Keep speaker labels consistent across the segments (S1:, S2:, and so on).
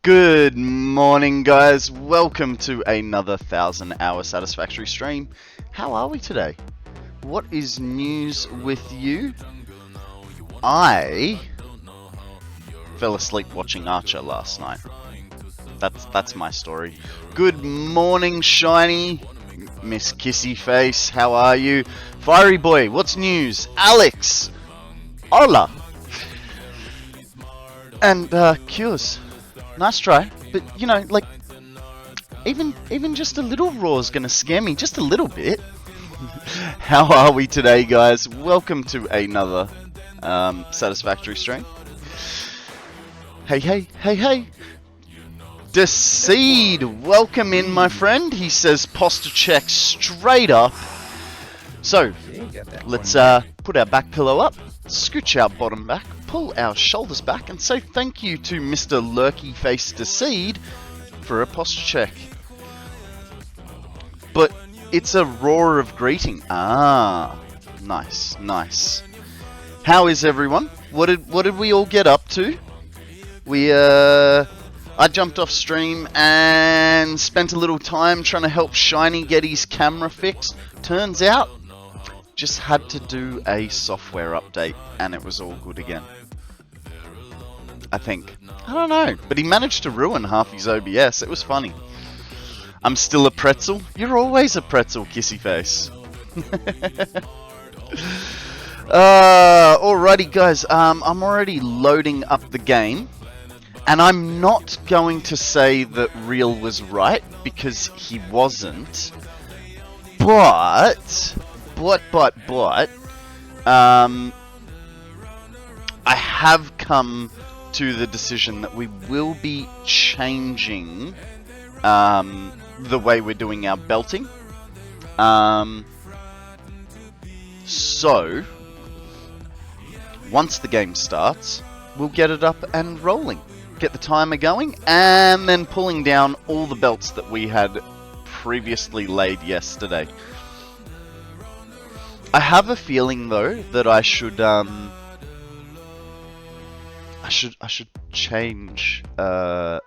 S1: Good morning, guys. Welcome to another 1,000-hour Satisfactory stream. How are we today? What is news with you? I fell asleep watching Archer last night. That's my story. Good morning, Shiny. Miss Kissy Face, how are you? Fiery Boy, what's news? Alex. Hola. And Cures. Nice try, but you know, like even just a little raw is gonna scare me just a little bit. How are we today, guys? Welcome to another Satisfactory stream. Hey. Decede, welcome in, my friend. He says posture check straight up. So let's put our back pillow up, scooch our bottom back, pull our shoulders back, and say thank you to Mr. Lurky Face Decede for a posture check. But it's a roar of greeting. Ah, nice. How is everyone? What did we all get up to? I jumped off stream and spent a little time trying to help Shiny get his camera fixed. Turns out, just had to do a software update and it was all good again. I think. I don't know, but he managed to ruin half his OBS. It was funny. I'm still a pretzel. You're always a pretzel, Kissy Face. Alrighty, guys. I'm already loading up the game. And I'm not going to say that Real was right, because he wasn't. But, I have come to the decision that we will be changing the way we're doing our belting. So, once the game starts, we'll get it up and rolling. Get the timer going, and then pulling down all the belts that we had previously laid yesterday. I have a feeling though that I should change I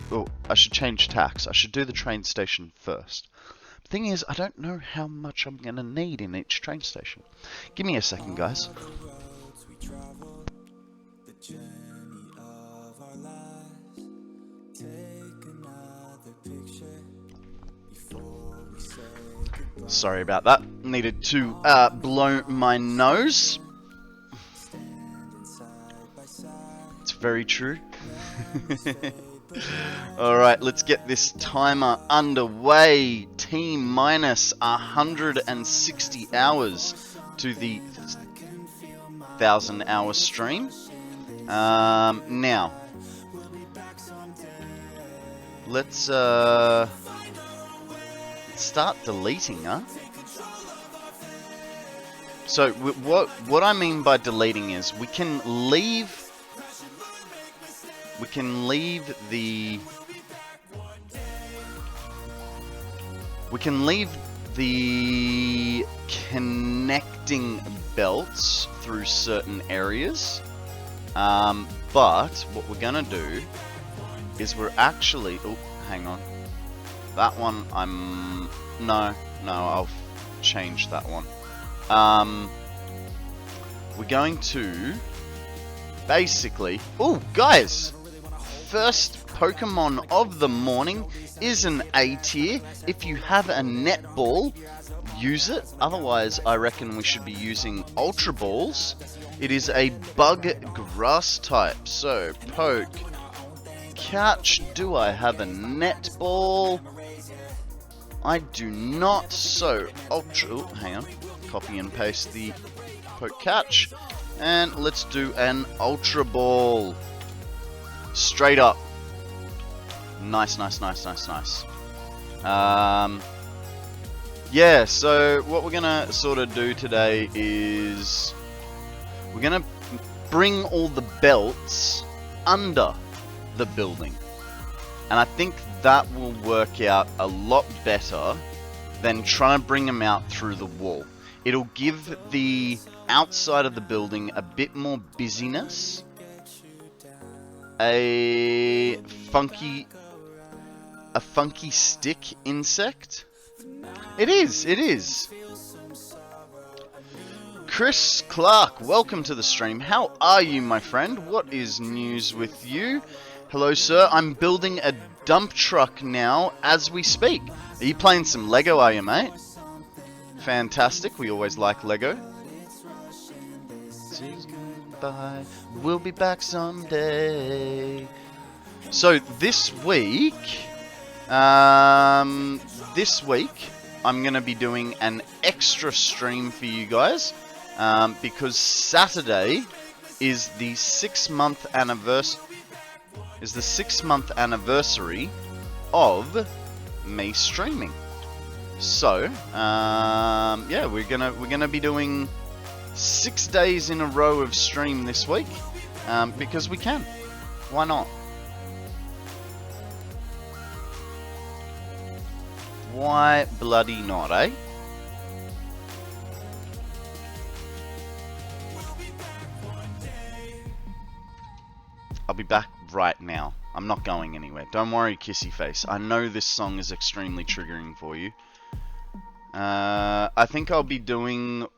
S1: should change tax. I should do the train station first. The thing is, I don't know how much I'm gonna need in each train station. Give me a second, guys. Sorry about that. Needed to blow my nose. It's very true. Alright, let's get this timer underway. T-minus 160 hours to the 1,000-hour stream. Now, let's start deleting, huh? So what I mean by deleting is we can leave the connecting belts through certain areas, but what we're gonna do is we're actually, oh, hang on. That one, no, I'll change that one. We're going to basically, oh, guys, first Pokemon of the morning is an A tier. If you have a netball, use it. Otherwise, I reckon we should be using Ultra Balls. It is a bug grass type. So, poke, catch. Do I have a netball? I do not. So, Ultra, oh, hang on. Copy and paste the poke catch. And let's do an Ultra Ball. Straight up. Nice. Yeah, so what we're gonna sort of do today is we're gonna bring all the belts under the building. And I think that will work out a lot better than trying to bring them out through the wall. It'll give the outside of the building a bit more busyness. a funky stick insect? It is. Chris Clark, welcome to the stream. How are you, my friend? What is news with you? Hello, sir. I'm building a dump truck now as we speak. Are you playing some Lego, are you, mate? Fantastic. We always like Lego. Bye. We'll be back someday. So this week, I'm going to be doing an extra stream for you guys. Because Saturday is the 6-month anniversary of me streaming. So yeah, we're gonna be doing 6 days in a row of stream this week, because we can. Why not? Why bloody not, eh? I'll be back right now. I'm not going anywhere. Don't worry, kissy face. I know this song is extremely triggering for you. I think I'll be doing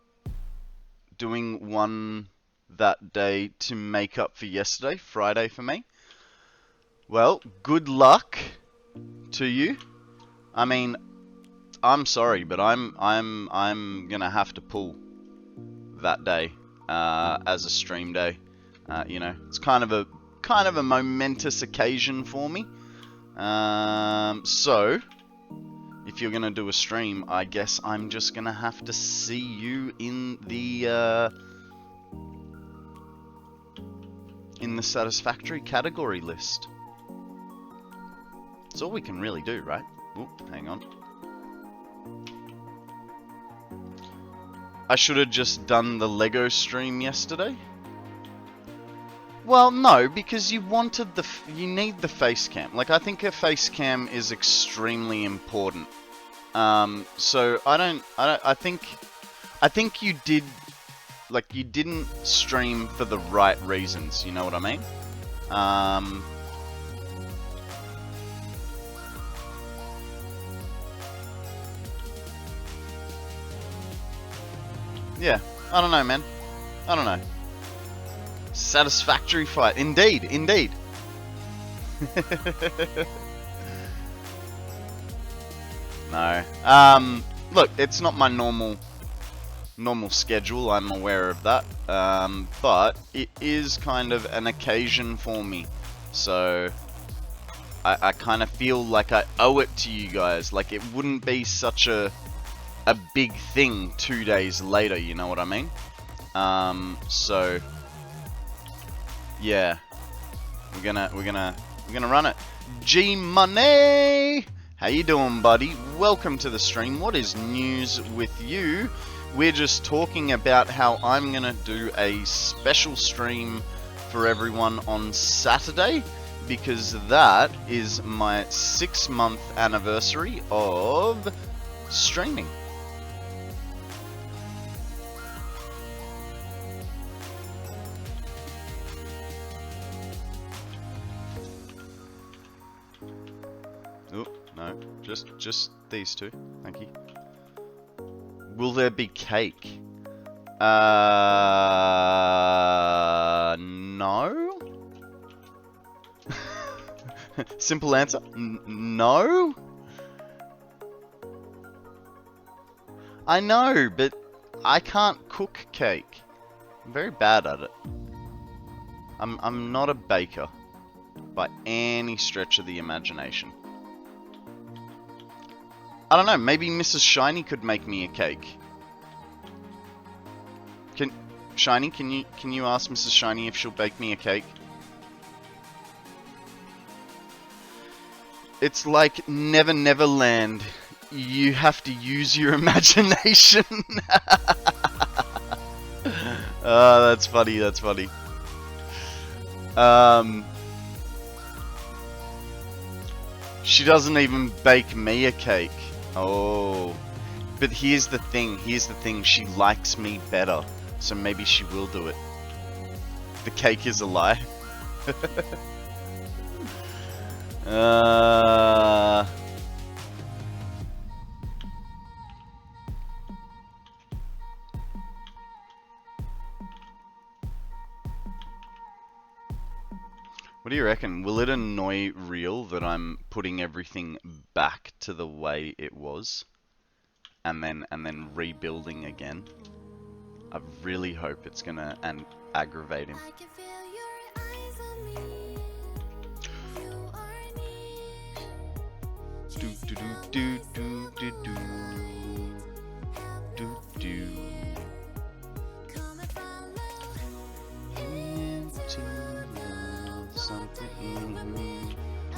S1: one that day to make up for yesterday, Friday for me. Well, good luck to you. I mean, I'm sorry, but I'm gonna have to pull that day as a stream day. You know, it's kind of a momentous occasion for me. So if you're gonna do a stream, I guess I'm just gonna have to see you in the Satisfactory category list. That's all we can really do, right? Oop, hang on. I should have just done the Lego stream yesterday. Well, no, because you wanted you need the face cam. Like, I think a face cam is extremely important. So I think you did, like, you didn't stream for the right reasons. You know what I mean? Yeah, I don't know, man. I don't know. Satisfactory fight. Indeed. No. Look, it's not my normal schedule, I'm aware of that. But it is kind of an occasion for me. So I kind of feel like I owe it to you guys. Like, it wouldn't be such a big thing 2 days later, you know what I mean? So yeah, we're gonna run it. G Money, how you doing, buddy? Welcome to the stream. What is news with you? We're just talking about how I'm gonna do a special stream for everyone on Saturday, because that is my 6-month anniversary of streaming. Oh, no, just these two. Thank you. Will there be cake? No. Simple answer. No. I know, but I can't cook cake. I'm very bad at it. I'm not a baker by any stretch of the imagination. I don't know, maybe Mrs. Shiny could make me a cake. Shiny, can you ask Mrs. Shiny if she'll bake me a cake? It's like Never Never Land. You have to use your imagination. Oh, that's funny, that's funny. She doesn't even bake me a cake. Oh. But here's the thing, she likes me better. So maybe she will do it. The cake is a lie. What do you reckon? Will it annoy Real that I'm putting everything back to the way it was, and then rebuilding again? I really hope it's gonna aggravate him. Do do do do do do do do. Something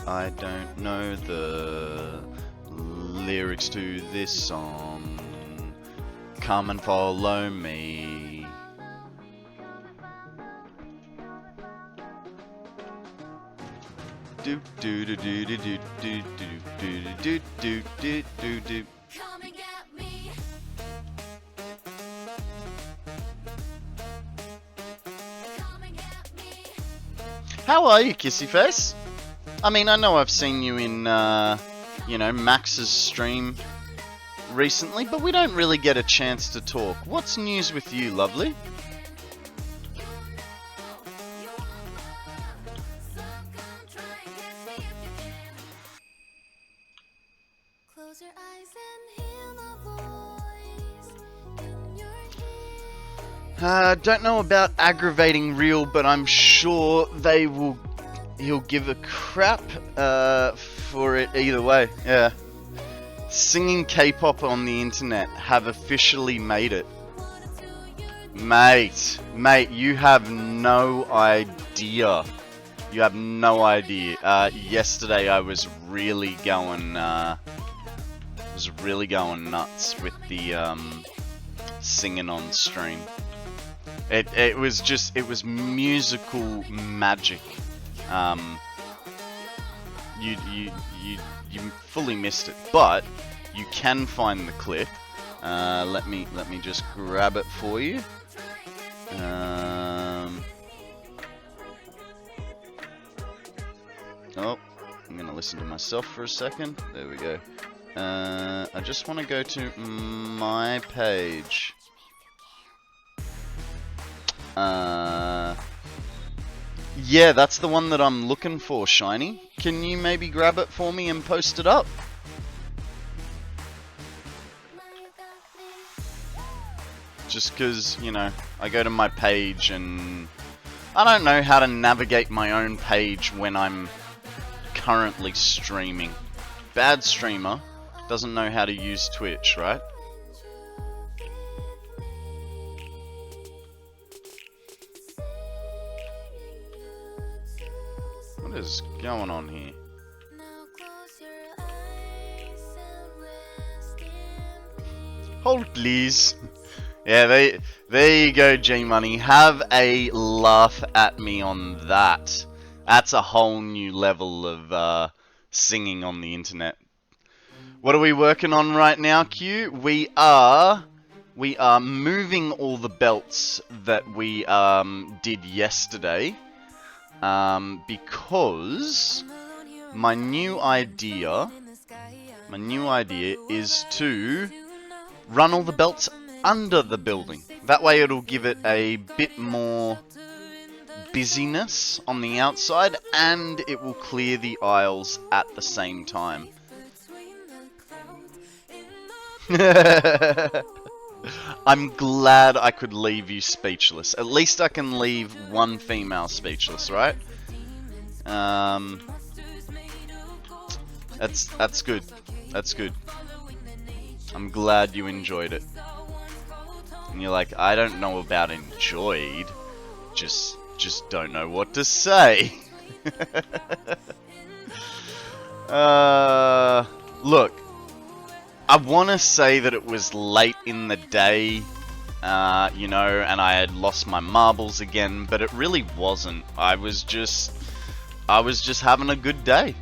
S1: I don't know the lyrics to this song. Come and follow me. Do do do do do do do do do do do do do. Come and get me. Come and get me. How are you, Kissy Face? I mean, I know I've seen you in, you know, Max's stream recently, but we don't really get a chance to talk. What's news with you, lovely? Don't know about aggravating Real, but I'm sure he'll give a crap for it either way. Yeah. Singing K-pop on the internet have officially made it. Mate, you have no idea. You have no idea. Yesterday I was really going nuts with the singing on stream. It was musical magic. You fully missed it, but you can find the clip. Let me just grab it for you. Oh, I'm gonna listen to myself for a second. There we go. I just want to go to my page. Yeah, that's the one that I'm looking for, Shiny. Can you maybe grab it for me and post it up? Just because, you know, I go to my page and I don't know how to navigate my own page when I'm currently streaming. Bad streamer doesn't know how to use Twitch, right? What is going on here? Hold please. Yeah, there you go, G-Money. Have a laugh at me on that. That's a whole new level of singing on the internet. What are we working on right now, Q? We are moving all the belts that we did yesterday. Because my new idea is to run all the belts under the building. That way it'll give it a bit more busyness on the outside, and it will clear the aisles at the same time. I'm glad I could leave you speechless. At least I can leave one female speechless, right? That's good. That's good. I'm glad you enjoyed it. And you're like, I don't know about enjoyed. Just don't know what to say. Look. I want to say that it was late in the day, you know, and I had lost my marbles again, but it really wasn't. I was just having a good day,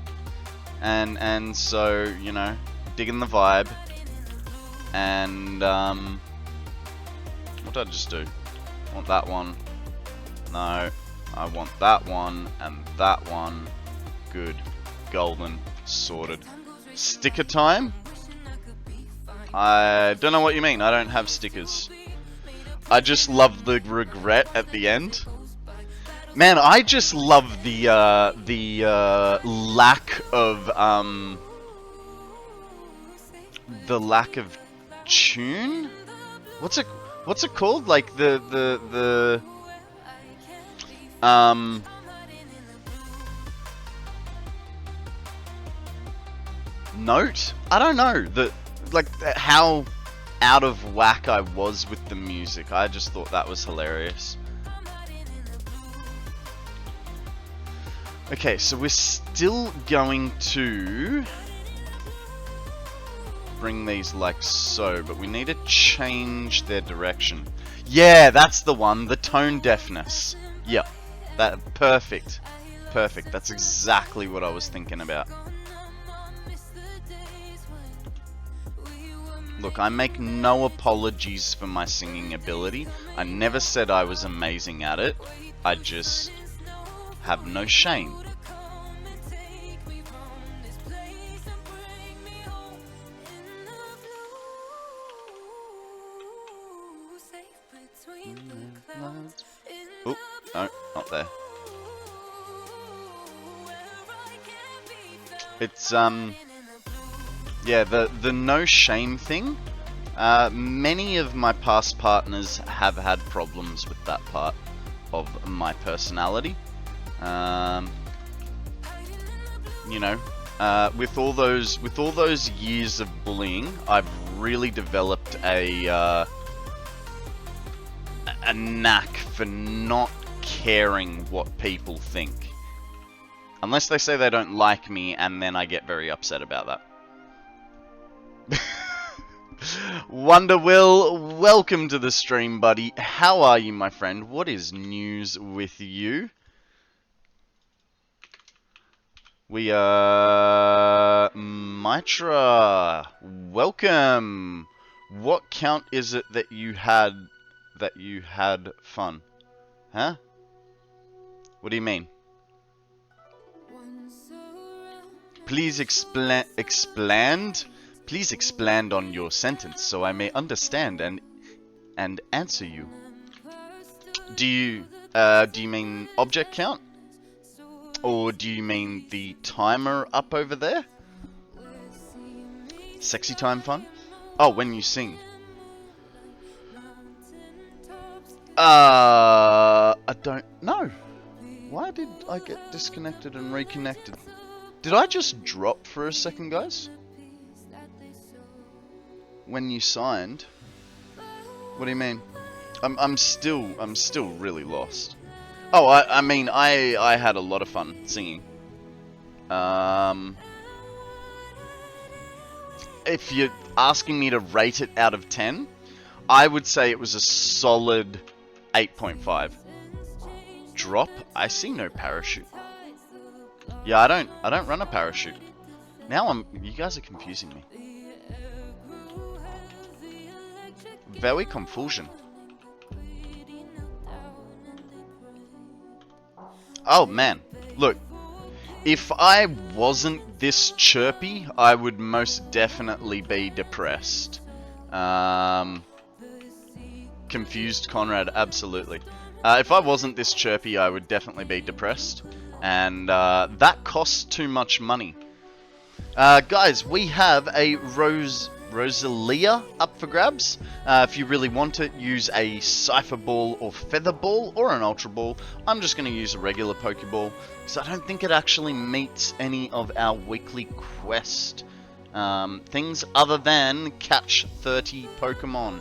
S1: and so, you know, digging the vibe, and what did I just do? I want that one. No, I want that one and that one. Good. golden. Sorted. Sticker time? I don't know what you mean. I don't have stickers. I just love the regret at the end. Man, I just love the lack of tune. What's it called? Like the note? I don't know. How out of whack I was with the music. I just thought that was hilarious. Okay, so we're still going to bring these like so, but we need to change their direction. Yeah, that's the one, the tone deafness. Yep, that perfect. Perfect. That's exactly what I was thinking about. Look, I make no apologies for my singing ability. I never said I was amazing at it. I just have no shame. Oh, no, not there. It's, yeah, the no shame thing. Many of my past partners have had problems with that part of my personality. You know, with all those years of bullying, I've really developed a knack for not caring what people think. Unless they say they don't like me, and then I get very upset about that. Wonder Will, welcome to the stream, buddy. How are you, my friend? What is news with you? We are Mitra. Welcome. What count is it that you had fun? Huh? What do you mean? Please expand. Please expand on your sentence so I may understand and answer you. Do you mean object count? Or do you mean the timer up over there? Sexy time fun? Oh, when you sing. I don't know. Why did I get disconnected and reconnected? Did I just drop for a second, guys? When you signed? What do you mean? I'm still really lost. Oh, I mean, I had a lot of fun singing. If you're asking me to rate it out of 10, I would say it was a solid 8.5. Drop? I see no parachute. Yeah, I don't run a parachute. Now you guys are confusing me. Very confusion. Oh man, look. If I wasn't this chirpy, I would most definitely be depressed. Confused Konrad, absolutely. If I wasn't this chirpy, I would definitely be depressed. And that costs too much money. Guys, we have a Rosalia up for grabs. If you really want it, use a Cypher Ball or Feather Ball or an Ultra Ball. I'm just going to use a regular Pokeball because I don't think it actually meets any of our weekly quest things other than catch 30 Pokemon.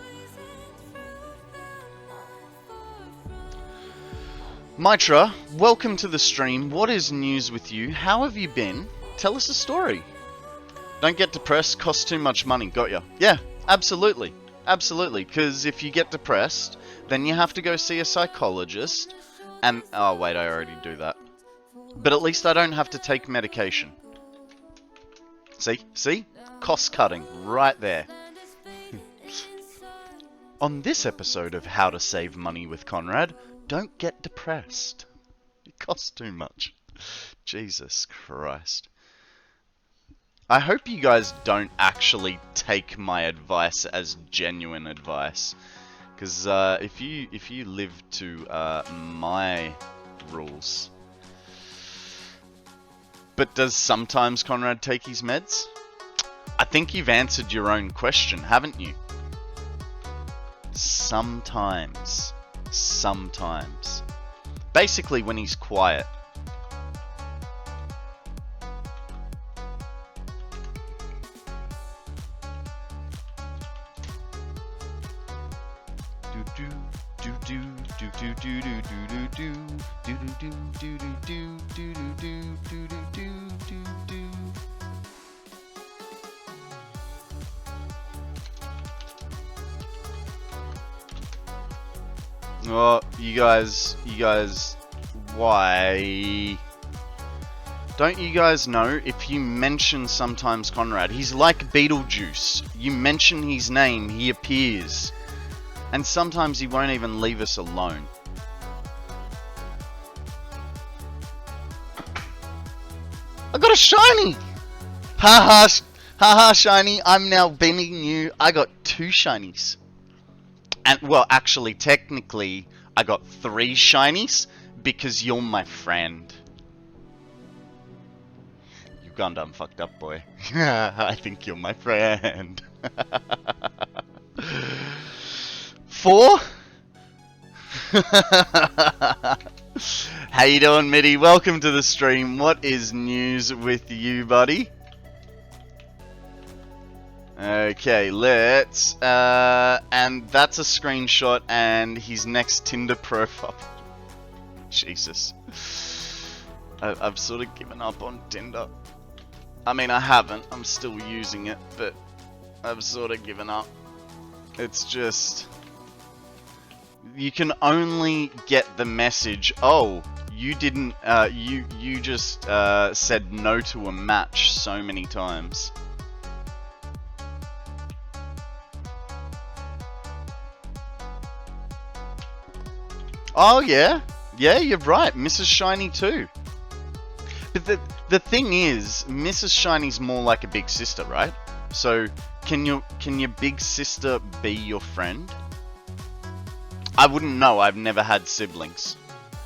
S1: Mitra, welcome to the stream. What is news with you? How have you been? Tell us a story. Don't get depressed, costs too much money. Got ya. Yeah, absolutely. Absolutely, because if you get depressed, then you have to go see a psychologist. And, oh wait, I already do that. But at least I don't have to take medication. See? Cost cutting, right there. On this episode of How to Save Money with Konrad, don't get depressed. It costs too much. Jesus Christ. I hope you guys don't actually take my advice as genuine advice, because if you live to my rules. But does sometimes Konrad take his meds? I think you've answered your own question, haven't you? Sometimes. Sometimes. Basically when he's quiet. Oh, you guys, why? Don't you guys know, if you mention sometimes Konrad, he's like Beetlejuice. You mention his name, he appears. And sometimes he won't even leave us alone. I got a shiny! Haha, shiny, I'm now beating you. I got 2 shinies. And, well, actually, technically, I got 3 shinies because you're my friend. You've gone done fucked up, boy. I think you're my friend. 4? How you doing, Mitty? Welcome to the stream. What is news with you, buddy? Okay, let's, and that's a screenshot and his next Tinder profile. Jesus. I've sort of given up on Tinder. I mean, I haven't. I'm still using it, but I've sort of given up. It's just... You can only get the message, oh, you didn't, you just, said no to a match so many times. Oh yeah, yeah, you're right. Mrs. Shiny too. But the thing is, Mrs. Shiny's more like a big sister, right? So can your big sister be your friend? I wouldn't know. I've never had siblings,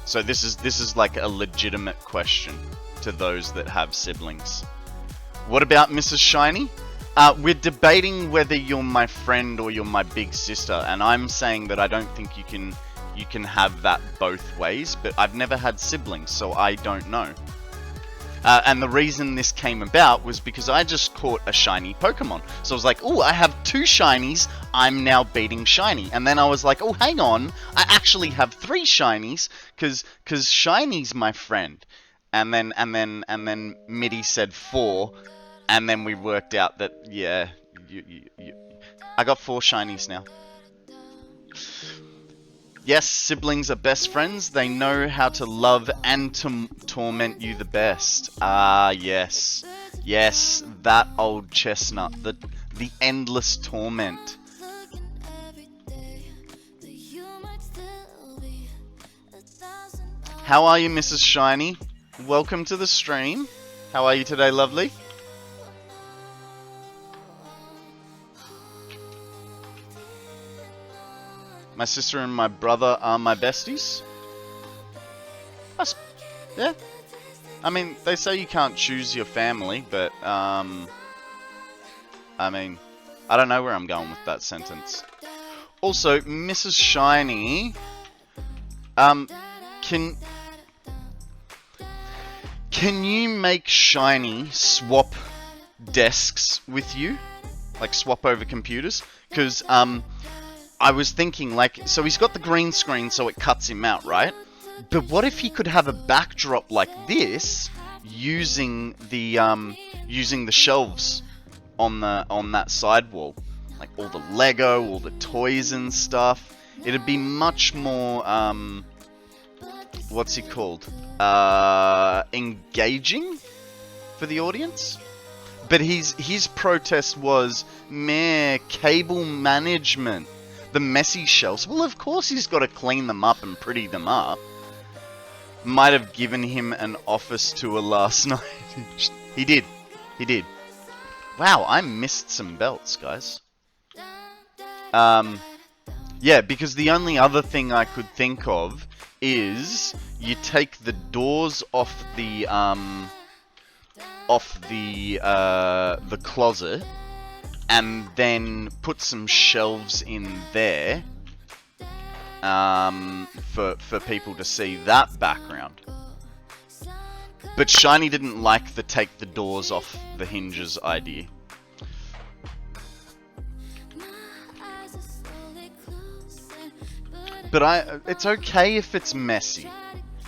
S1: so this is like a legitimate question to those that have siblings. What about Mrs. Shiny? We're debating whether you're my friend or you're my big sister, and I'm saying that I don't think you can have that both ways, but I've never had siblings, so I don't know. And the reason this came about was because I just caught a shiny Pokemon. So I was like, oh, I have 2 shinies, I'm now beating shiny. And then I was like, oh, hang on, I actually have 3 shinies, cause shiny's my friend. And then Mitty said 4, and then we worked out that, yeah, I got 4 shinies now. Yes, siblings are best friends. They know how to love and to torment you the best. Ah, yes. Yes, that old chestnut. The endless torment. How are you, Mrs. Shiny? Welcome to the stream. How are you today, lovely? My sister and my brother are my besties. Yeah. I mean, they say you can't choose your family, but, I mean, I don't know where I'm going with that sentence. Also, Mrs. Shiny, can you make Shiny swap desks with you? Like, swap over computers? Because, I was thinking, like, so he's got the green screen, so it cuts him out, right? But what if he could have a backdrop like this, using the shelves on that sidewall, like all the Lego, all the toys and stuff? It'd be much more, what's it called? Engaging for the audience. But his protest was, meh, cable management. The messy shelves. Well, of course he's got to clean them up and pretty them up. Might have given him an office tour last night. He did. Wow, I missed some belts, guys. Yeah, because the only other thing I could think of is you take the doors off the closet and then put some shelves in there for people to see that background. But Shiny didn't like the take the doors off the hinges idea. But it's okay if it's messy.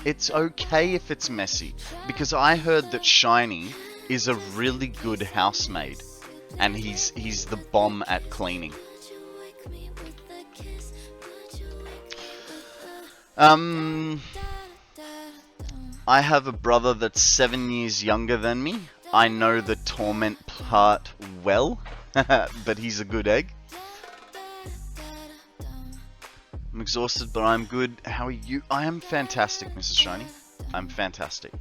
S1: It's okay if it's messy. Because I heard that Shiny is a really good housemaid. And he's the bomb at cleaning. I have a brother that's 7 years younger than me. I know the torment part well. But he's a good egg. I'm exhausted, but I'm good. How are you? I am fantastic, Mrs. Shiny. I'm fantastic.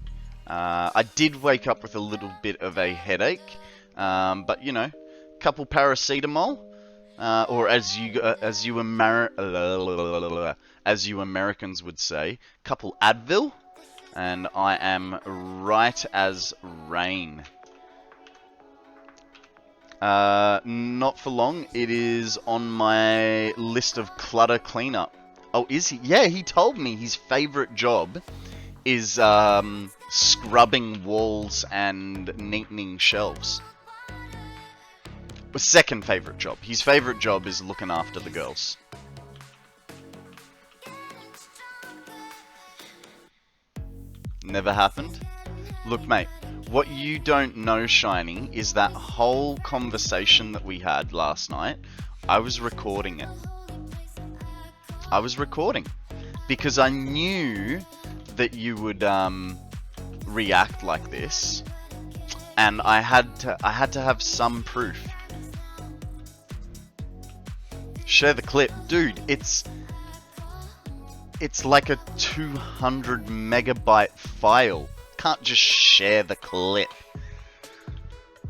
S1: I did wake up with a little bit of a headache, but you know, couple paracetamol, or as you Americans would say, couple Advil, and I am right as rain. Not for long. It is on my list of clutter cleanup. Oh, is he? Yeah, he told me his favorite job is scrubbing walls and neatening shelves. Second favorite job. His favorite job is looking after the girls. Never happened? Look, mate. What you don't know, Shiny, is that whole conversation that we had last night, I was recording it. I was recording. Because I knew that you would react like this. And I had to have some proof. Share the clip. Dude, it's like a 200 megabyte file. Can't just share the clip.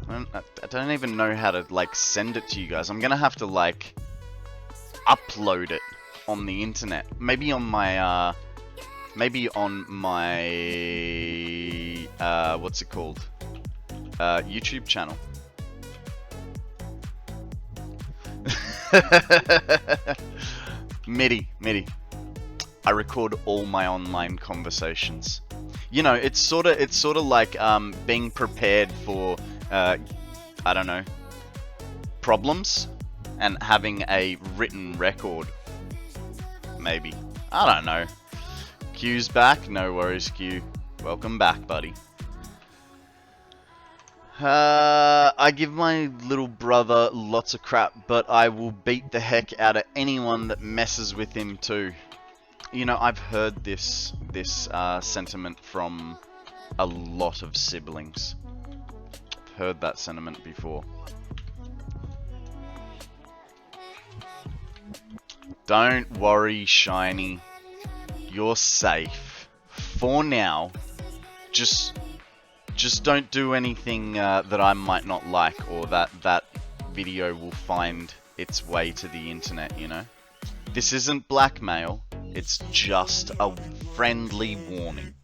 S1: I don't even know how to like send it to you guys. I'm gonna have to like upload it on the internet. Maybe on my what's it called? YouTube channel. MIDI. I record all my online conversations. You know, it's sort of like being prepared for I don't know, problems and having a written record. Maybe. I don't know. Q's back. No worries, Q. Welcome back, buddy. I give my little brother lots of crap, but I will beat the heck out of anyone that messes with him too. You know, I've heard this sentiment from a lot of siblings. I've heard that sentiment before. Don't worry, Shiny. You're safe. For now. Just don't do anything that I might not like, or that video will find its way to the internet, you know? This isn't blackmail. It's just a friendly warning.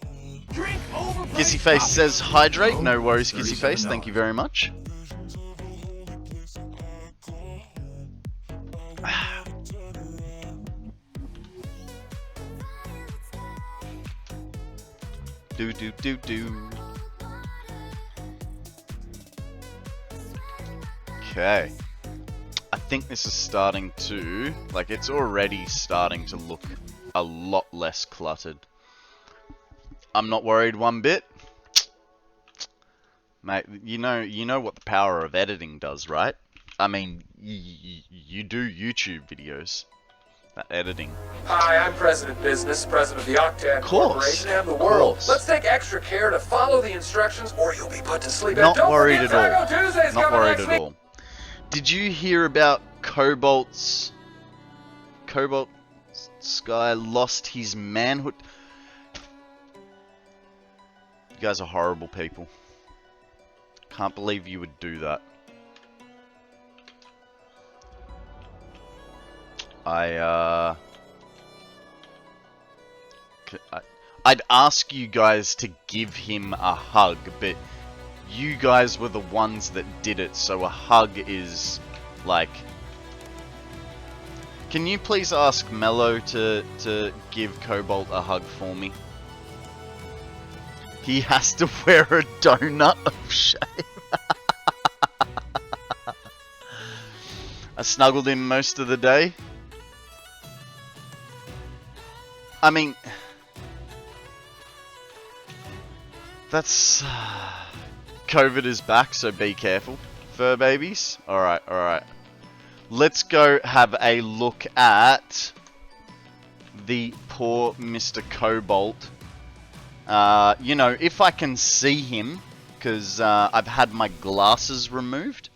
S1: Kissyface says hydrate. No worries, Kissyface. Thank you very much. do. Okay. I think this is starting to, like, it's already starting to look a lot less cluttered. I'm not worried one bit. Mate, you know what the power of editing does, right? I mean, you do YouTube videos. That editing.
S2: Hi, I'm President Business, President of the Octane Corporation and the world. Let's take extra care to follow the instructions or you'll be put to sleep.
S1: Not worried at all. Not worried at all. Did you hear about Cobalt Sky lost his manhood? You guys are horrible people. Can't believe you would do that. I'd ask you guys to give him a hug, but you guys were the ones that did it, so a hug is like... Can you please ask Mello to give Cobalt a hug for me? He has to wear a donut of shame. I snuggled him most of the day. I mean... That's... COVID is back, so be careful. Fur babies? Alright, alright. Let's go have a look at the poor Mr. Cobalt. You know, if I can see him, because I've had my glasses removed.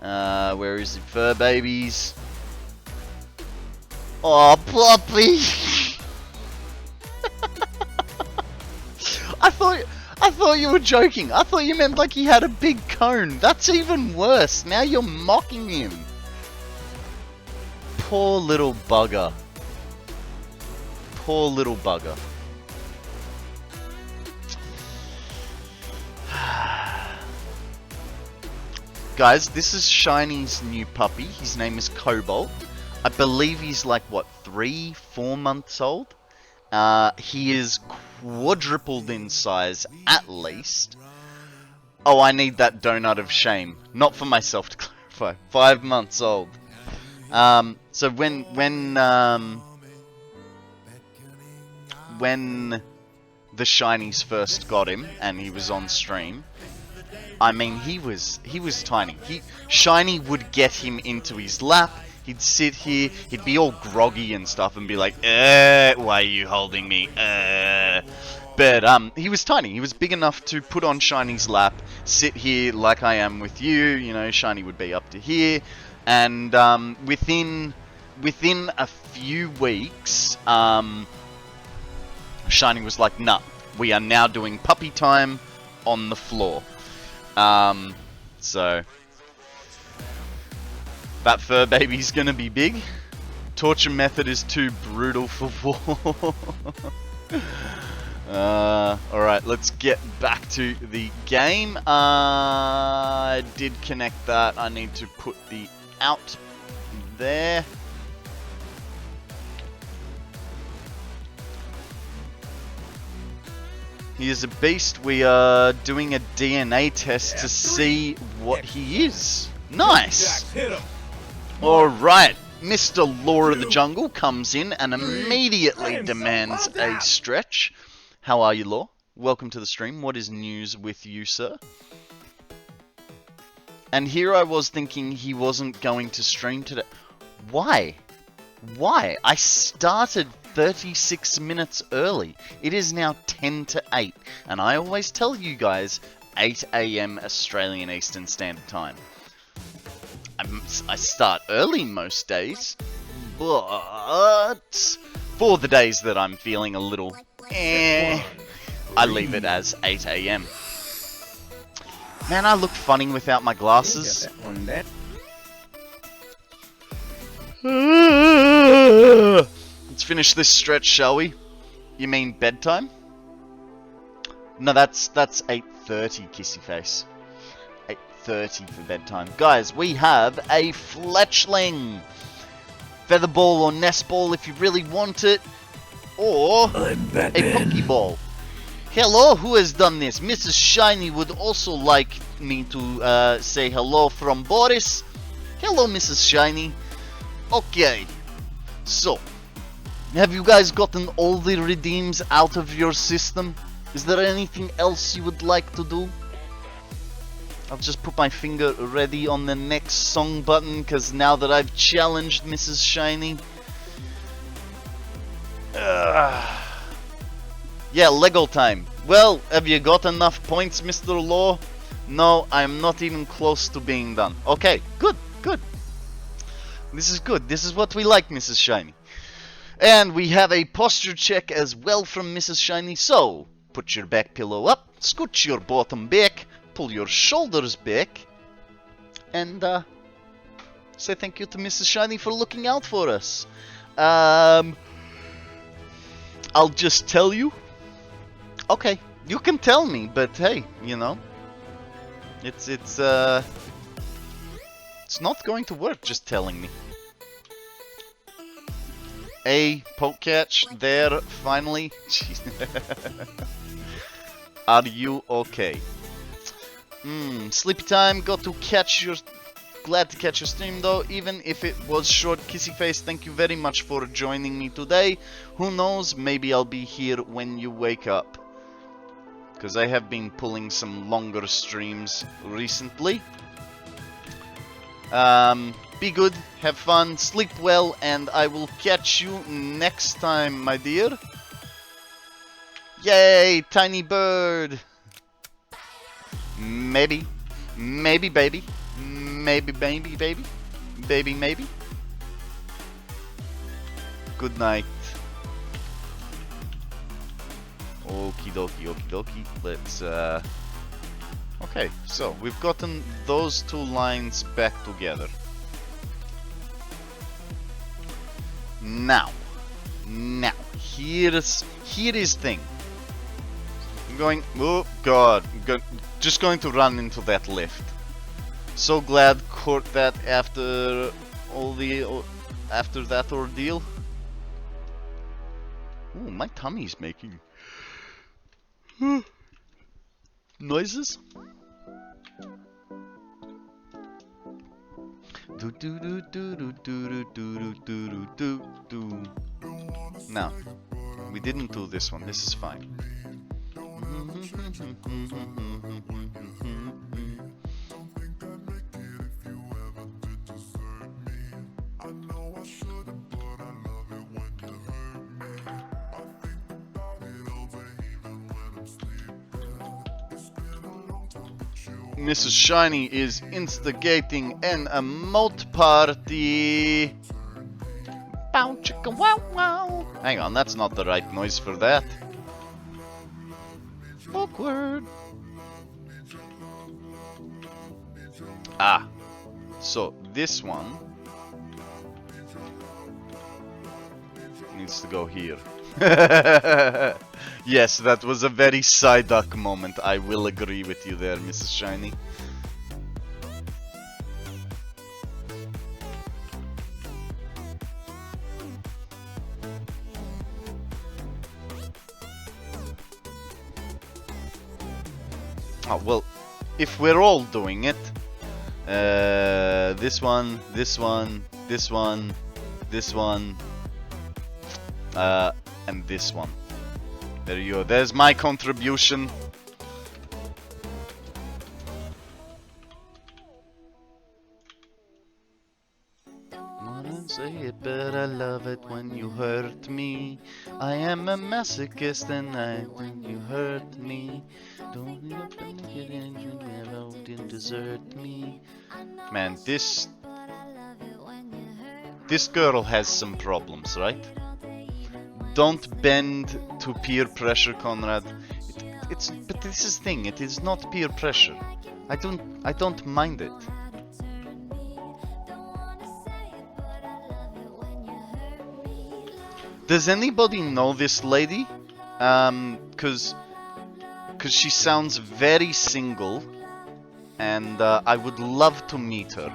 S1: Where is it? Fur babies. Oh, puppy! I thought you were joking. I thought you meant like he had a big cone. That's even worse. Now you're mocking him. Poor little bugger. Poor little bugger. Guys, this is Shiny's new puppy. His name is Cobalt. I believe he's like, what, 3-4 months old? He is quadrupled in size, at least. Oh, I need that donut of shame. Not for myself, to clarify. 5 months old. So when the Shinies first got him, and he was on stream, I mean, he was tiny. Shiny would get him into his lap. He'd sit here, he'd be all groggy and stuff and be like, why are you holding me? But he was tiny. He was big enough to put on Shiny's lap, sit here like I am with you. You know, Shiny would be up to here. And within a few weeks, Shiny was like, nah, we are now doing puppy time on the floor. So... that fur baby's gonna be big. Torture method is too brutal for war. Alright, let's get back to the game. I did connect that. I need to put the out there. He is a beast. We are doing a DNA test to see what he is. Nice! Alright, Mr. Law of the Jungle comes in and immediately demands a stretch. How are you, Law? Welcome to the stream. What is news with you, sir? And here I was thinking he wasn't going to stream today. Why? Why? I started 36 minutes early. It is now 10 to 8. And I always tell you guys 8 AM Australian Eastern Standard Time. I start early most days, but for the days that I'm feeling a little I leave it as 8 AM. Man, I look funny without my glasses. Let's finish this stretch, shall we? You mean bedtime? No, that's 8:30, kissy face. 8:30 for bedtime. Guys, we have a fletchling. Featherball or nest ball if you really want it. Or a Pokeball. Hello, who has done this? Mrs. Shiny would also like me to say hello from Boris. Hello, Mrs. Shiny. Okay. So, have you guys gotten all the redeems out of your system? Is there anything else you would like to do? I'll just put my finger ready on the next song button, because now that I've challenged Mrs. Shiny... Yeah, Lego time. Well, have you got enough points, Mr. Law? No, I'm not even close to being done. Okay, good, good. This is good. This is what we like, Mrs. Shiny. And we have a posture check as well from Mrs. Shiny. So, put your back pillow up, scooch your bottom back, pull your shoulders back, and say thank you to Mrs. Shiny for looking out for us. I'll just tell you. Okay, you can tell me, but hey, you know, it's not going to work just telling me. A poke catch there, finally. Are you okay? Sleepy time. Glad to catch your stream though, even if it was short. Kissy face, thank you very much for joining me today. Who knows, maybe I'll be here when you wake up. Because I have been pulling some longer streams recently. Be good, have fun, sleep well, and I will catch you next time, my dear. Yay, tiny bird. Maybe, baby. Maybe, baby. Good night. Okie dokie. Let's, okay, so we've gotten those two lines back together. Now, here is thing. I'm going, oh god, just going to run into that lift. So glad caught that after after that ordeal. Ooh, my tummy's making noises. Now, we didn't do this one. This is fine. Mrs. Shiny is instigating an emote party. Bow chicka wow wow. Hang on, that's not the right noise for that. Awkward. Ah, so this one needs to go here. Yes, that was a very Psyduck moment. I will agree with you there, Mrs. Shiny. Oh, well, if we're all doing it, this one, and this one. There you go. There's my contribution. Wanna say it, but I love it when you hurt me. I am a masochist and when you hurt me. Don't let me get in, you never didn't desert me. Man, this girl has some problems, right? Don't bend to peer pressure, Konrad. But this is the thing. It is not peer pressure. I don't mind it. Does anybody know this lady? Cause she sounds very single, and I would love to meet her.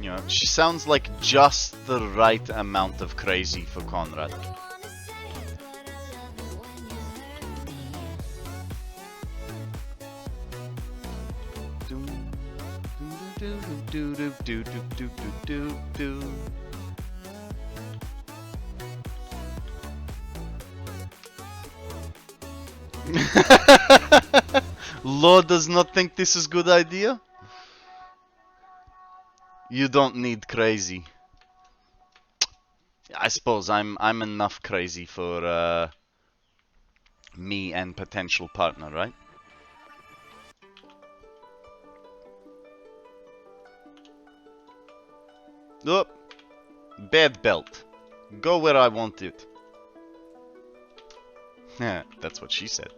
S1: You know, she sounds like just the right amount of crazy for Konrad. Law does not think this is good idea? You don't need crazy. I suppose I'm enough crazy for me and potential partner, right? Oh, Bad belt. Go where I want it. That's what she said.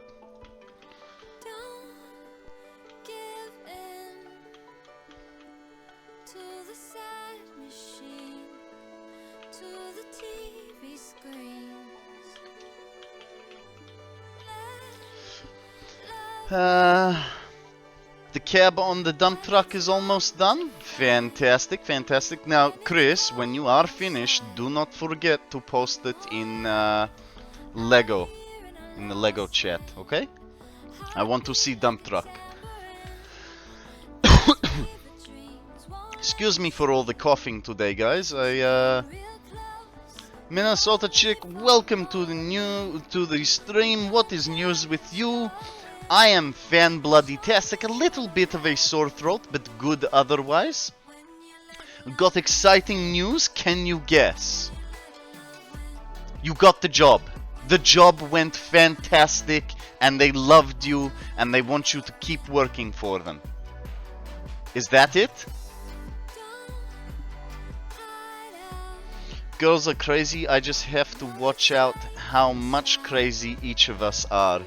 S1: The cab on the dump truck is almost done. Fantastic, fantastic. Now, Chris, when you are finished, do not forget to post it in Lego, in the Lego chat, okay? I want to see dump truck. Excuse me for all the coughing today, guys. Minnesota chick, welcome to the stream. What is news with you? I am fan bloody tastic, a little bit of a sore throat, but good otherwise. Got exciting news, can you guess? You got the job. The job went fantastic, and they loved you, and they want you to keep working for them. Is that it? Girls are crazy, I just have to watch out how much crazy each of us are.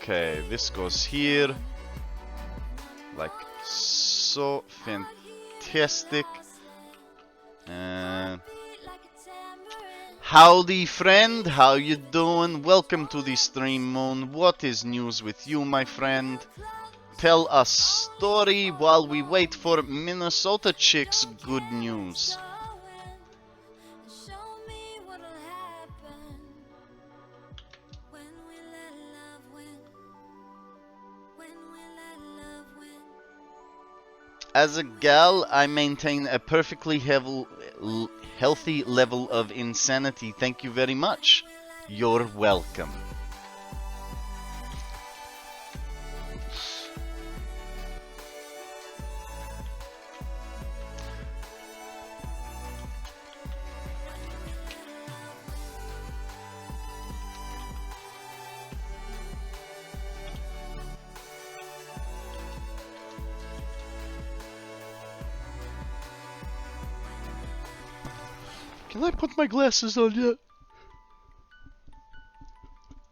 S1: Okay, this goes here. Like so fantastic. Howdy friend, how you doing? Welcome to the stream, Moon. What is news with you, my friend? Tell a story while we wait for Minnesota chick's good news. As a gal, I maintain a perfectly healthy level of insanity. Thank you very much. You're welcome. Can I put my glasses on yet?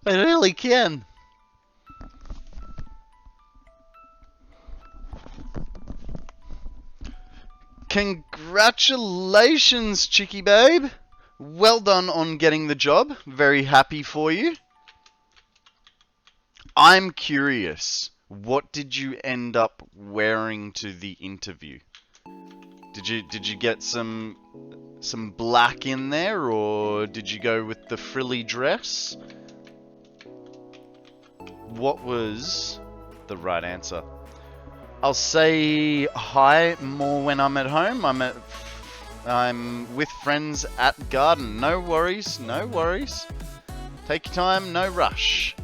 S1: I really can. Congratulations, Chicky Babe. Well done on getting the job. Very happy for you. I'm curious. What did you end up wearing to the interview? Did you get some black in there, or did you go with the frilly dress? What was the right answer? I'll say hi more when I'm at home. I'm with friends at garden. No worries, no worries. Take your time, no rush.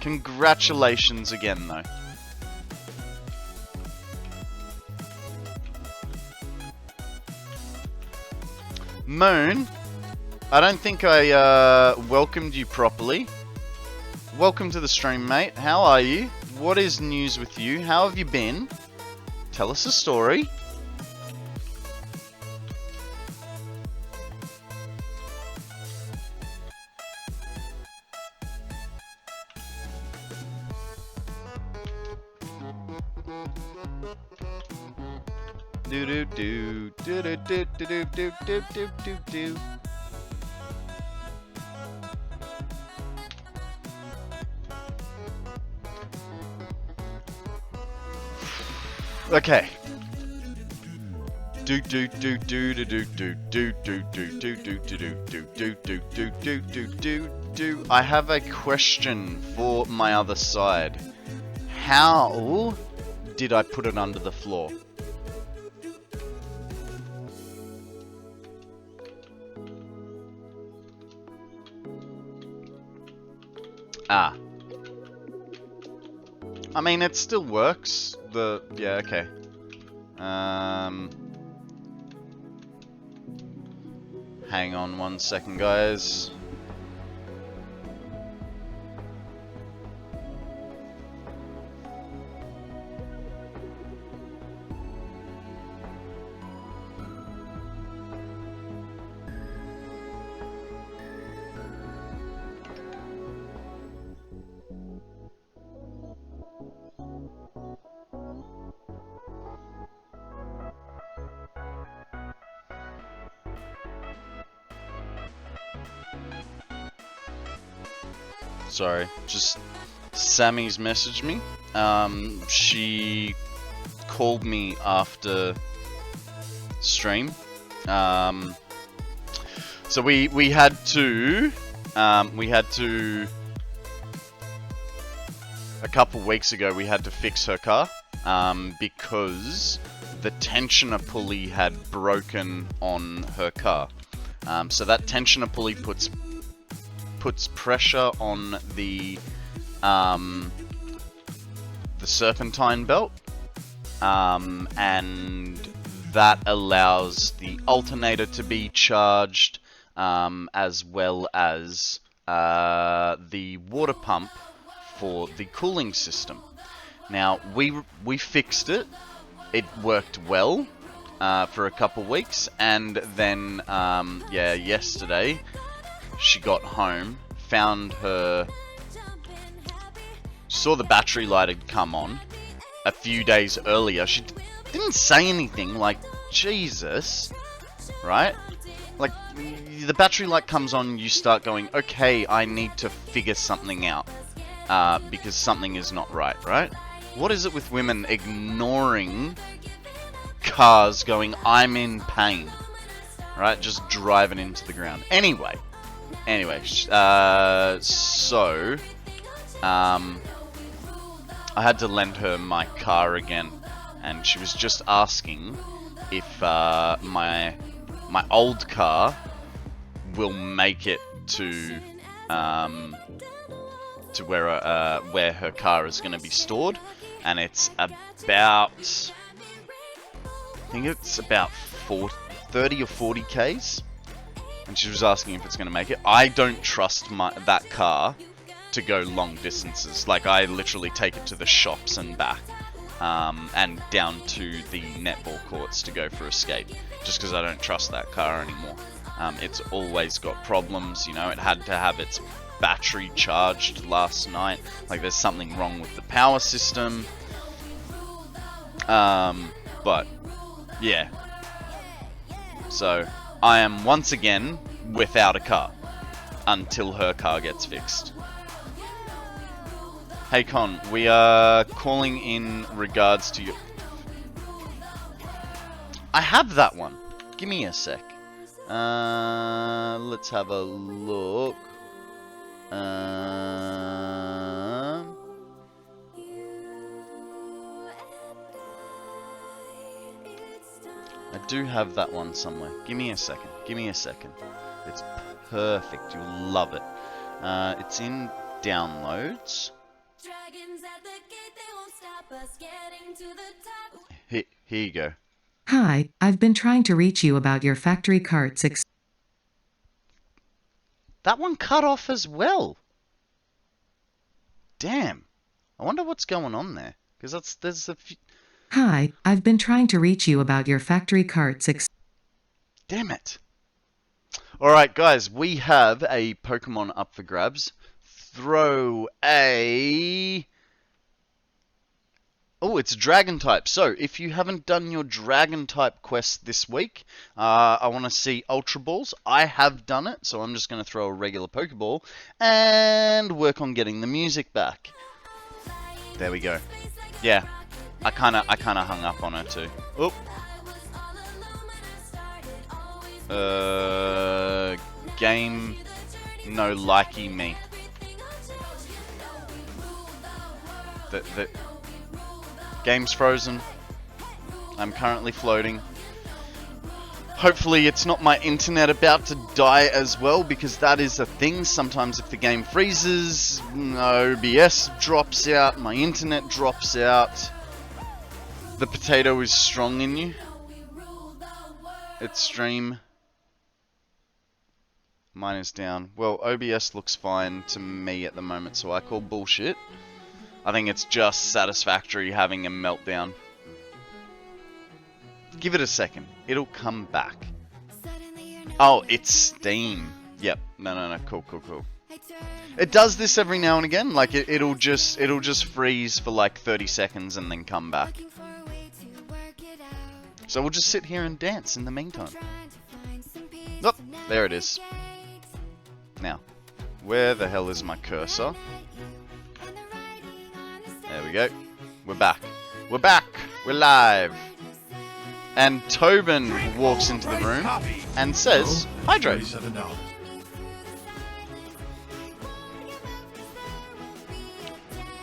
S1: Congratulations again, though. Moon, I don't think I welcomed you properly. Welcome to the stream, mate. How are you? What is news with you? How have you been? Tell us a story. Do do do do do do do do do do do do. Okay. Do do do do do do do do do do do do do do do do do do do do. I have a question for my other side. How did I put it under the floor? Ah. I mean, it still works. Yeah, okay. Hang on one second, guys. Sorry, just Sammy's messaged me. She called me after stream. So we had to a couple weeks ago we had to fix her car because the tensioner pulley had broken on her car. So that tensioner pulley puts pressure on the serpentine belt, and that allows the alternator to be charged, as well as the water pump for the cooling system. Now we fixed it. It worked well for a couple weeks, and then yeah, yesterday she got home, saw the battery light had come on a few days earlier. She didn't say anything, like, Jesus, right? Like, the battery light comes on, you start going, okay, I need to figure something out, because something is not right, right? What is it with women ignoring cars going, I'm in pain, right? Just driving into the ground. Anyway, so I had to lend her my car again, and she was just asking if my old car will make it to where her car is going to be stored, and it's about, I think it's about 30 or 40 Ks. And she was asking if it's going to make it. I don't trust that car to go long distances. Like, I literally take it to the shops and back, and down to the netball courts to go for escape, just because I don't trust that car anymore. It's always got problems, you know. It had to have its battery charged last night. Like, there's something wrong with the power system. But yeah, so I am once again without a car until her car gets fixed. Hey Con, we are calling in regards to your... I have that one. Give me a sec. Let's have a look. I do have that one somewhere. Give me a second. Give me a second. It's perfect. You'll love it. It's in downloads. Here you go.
S3: Hi, I've been trying to reach you about your factory carts.
S1: That one cut off as well. Damn. I wonder what's going on there. Because there's a few...
S3: Hi, I've been trying to reach you about your factory carts.
S1: Damn it. Alright guys, we have a Pokemon up for grabs. Throw a... Oh, it's Dragon type. So, if you haven't done your Dragon type quest this week, I want to see Ultra Balls. I have done it, so I'm just going to throw a regular Pokeball and work on getting the music back. There we go. Yeah, I kind of hung up on her too. Oop. Game no likey me. The game's frozen. I'm currently floating. Hopefully it's not my internet about to die as well, because that is a thing. Sometimes if the game freezes, OBS drops out, my internet drops out. The potato is strong in you. It's stream. Mine is down. Well, OBS looks fine to me at the moment, so I call bullshit. I think it's just Satisfactory having a meltdown. Give it a second. It'll come back. Oh, it's Steam. Yep. No. Cool. It does this every now and again. Like, it'll just freeze for like 30 seconds and then come back. So we'll just sit here and dance in the meantime. Oh, there it is. Now. Where the hell is my cursor? There we go. We're back. We're back. We're live. And Tobin walks into the room and says, "Hydrate."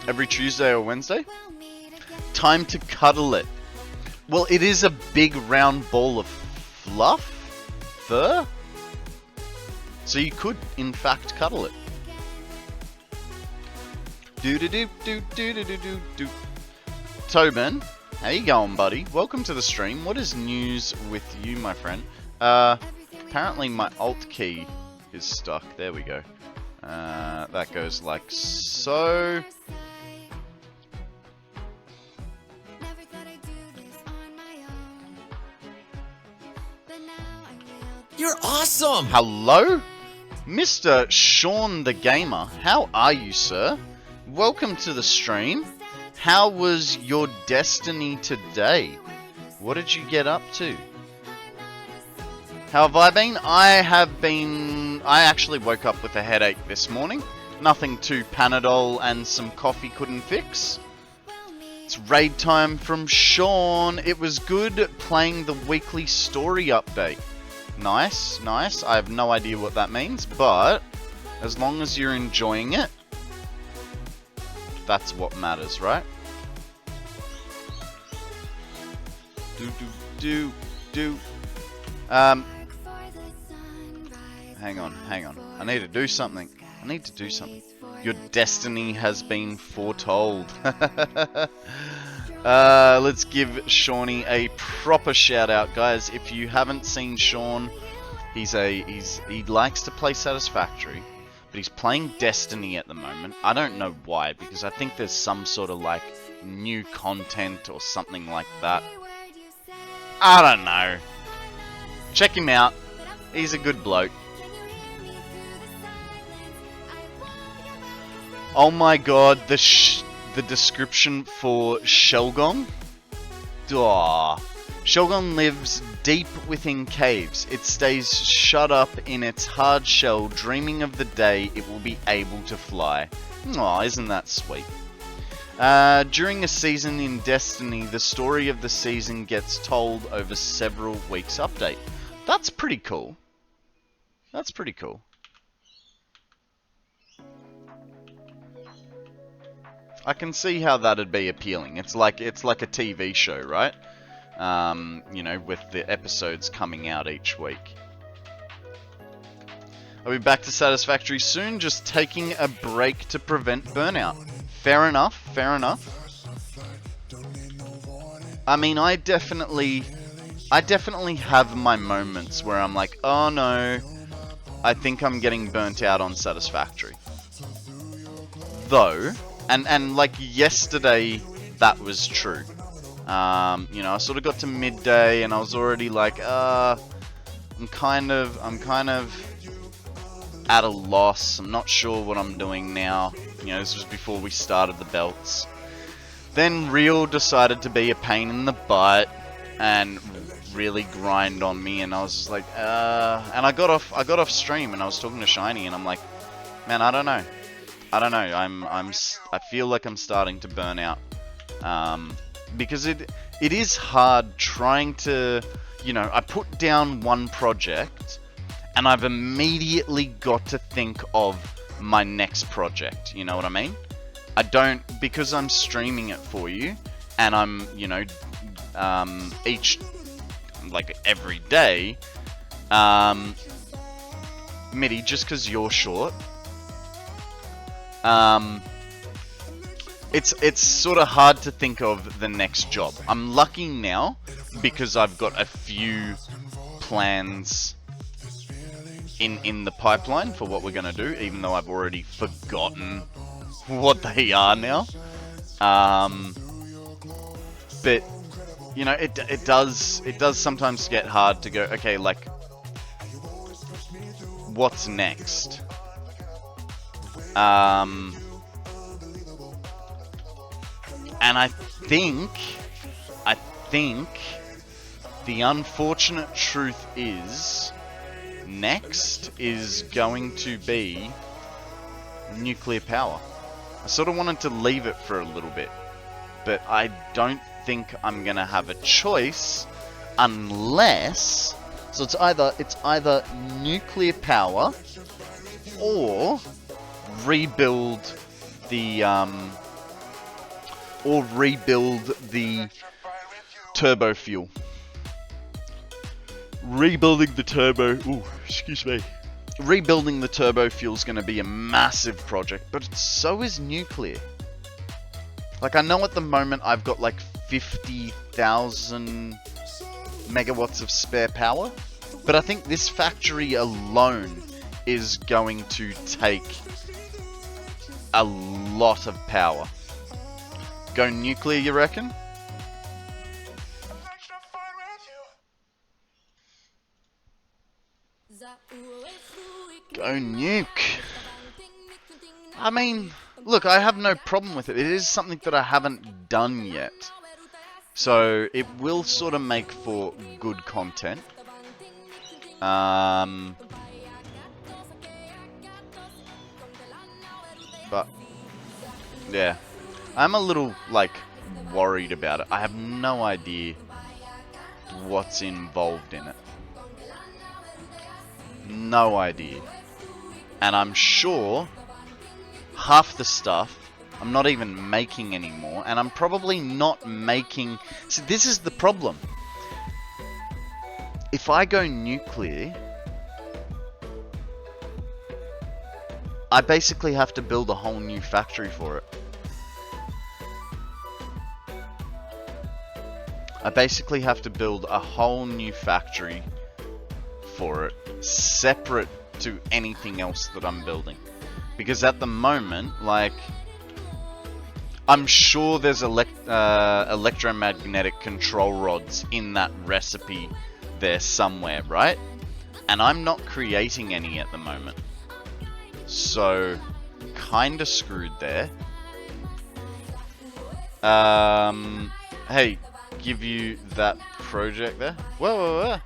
S1: Every Tuesday or Wednesday? Time to cuddle it. Well, it is a big round ball of fur? So you could, in fact, cuddle it. Do-do-do-do-do-do-do-do. Tobin, how you going, buddy? Welcome to the stream. What is news with you, my friend? Apparently my alt key is stuck. There we go. That goes like so.
S4: You're awesome!
S1: Hello? Mr. Sean the Gamer, how are you, sir? Welcome to the stream. How was your destiny today? What did you get up to? How have I been? I actually woke up with a headache this morning. Nothing too Panadol and some coffee couldn't fix. It's raid time from Sean. It was good playing the weekly story update. Nice, nice. I have no idea what that means, but as long as you're enjoying it, that's what matters, right? Hang on. I need to do something. Your destiny has been foretold. Let's give Shawnee a proper shout out, guys. If you haven't seen Sean, he likes to play Satisfactory, but he's playing Destiny at the moment. I don't know why, because I think there's some sort of like new content or something like that. I don't know. Check him out. He's a good bloke. Oh my god, the description for Shelgon? Duh. Shelgon lives deep within caves. It stays shut up in its hard shell, dreaming of the day it will be able to fly. Aw, isn't that sweet? During a season in Destiny, the story of the season gets told over several weeks update. That's pretty cool. That's pretty cool. I can see how that'd be appealing. It's like a TV show, right? You know, with the episodes coming out each week. I'll be back to Satisfactory soon, just taking a break to prevent burnout. Fair enough, fair enough. I mean, I definitely have my moments where I'm like, oh no, I think I'm getting burnt out on Satisfactory. Though, and like yesterday, that was true. You know, I sort of got to midday and I was already like, I'm kind of at a loss. I'm not sure what I'm doing now. You know, this was before we started the belts. Then Real decided to be a pain in the butt and really grind on me, and I was just like, and I got off stream and I was talking to Shiny and I'm like, man, I don't know. I feel like I'm starting to burn out. Because it is hard trying to, you know, I put down one project and I've immediately got to think of my next project, you know what I mean? I don't, because I'm streaming it for you and I'm, you know, every day, Mitty, just because you're short, it's sort of hard to think of the next job. I'm lucky now because I've got a few plans in the pipeline for what we're gonna do, even though I've already forgotten what they are now. But you know, it does sometimes get hard to go, okay, like, what's next? And I think the unfortunate truth is, next is going to be nuclear power. I sort of wanted to leave it for a little bit, but I don't think I'm gonna have a choice unless, so it's either nuclear power or rebuild the turbo fuel. Rebuilding the turbo, excuse me. Rebuilding the turbo fuel is going to be a massive project, but so is nuclear. Like, I know at the moment I've got like 50,000 megawatts of spare power, but I think this factory alone is going to take a lot of power. Go nuclear, you reckon? Go nuke. I mean, look, I have no problem with it. It is something that I haven't done yet. So, it will sort of make for good content. But, yeah. I'm a little, like, worried about it. I have no idea what's involved in it. No idea. And I'm sure half the stuff I'm not even making anymore, and I'm probably not making... See, this is the problem. If I go nuclear, I basically have to build a whole new factory for it. I basically have to build a whole new factory for it, separate to anything else that I'm building. Because at the moment, like, I'm sure there's electromagnetic control rods in that recipe there somewhere, right? And I'm not creating any at the moment. So, kinda screwed there. Hey, give you that project there. Whoa.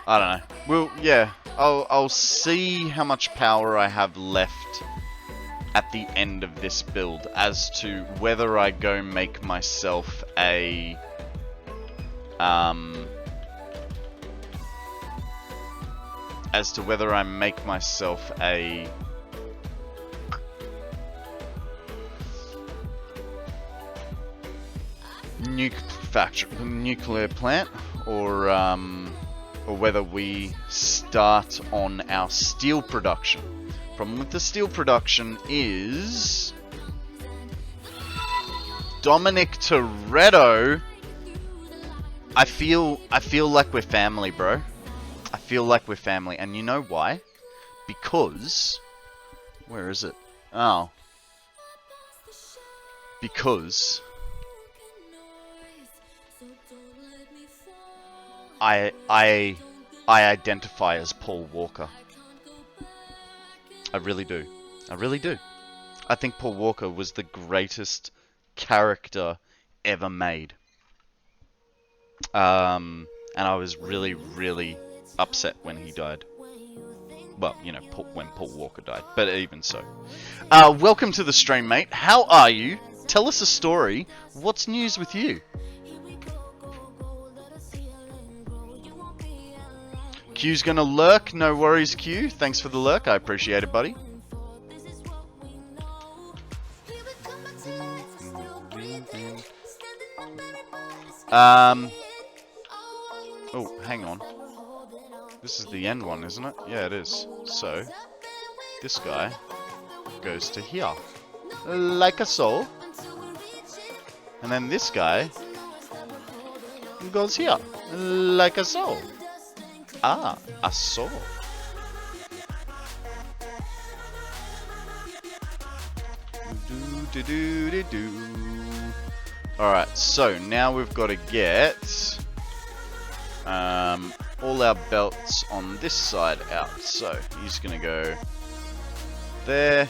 S1: I don't know. Well, yeah. I'll see how much power I have left at the end of this build as to whether I go make myself a nuclear plant, or whether we start on our steel production. Problem with the steel production is Dominic Toretto. I feel like we're family, bro. I feel like we're family, and you know why? Because where is it? Oh, because I identify as Paul Walker. I really do. I really do. I think Paul Walker was the greatest character ever made. And I was really, really upset when he died. Well, you know, when Paul Walker died. But even so. Welcome to the stream, mate. How are you? Tell us a story. What's news with you? Q's gonna lurk. No worries, Q. Thanks for the lurk. I appreciate it, buddy. Oh, hang on. This is the end one, isn't it? Yeah, it is. So, this guy goes to here. Like a so. And then this guy goes here. Like a so. Ah, a so. Alright, so now we've got to get all our belts on this side out. So he's going to go there.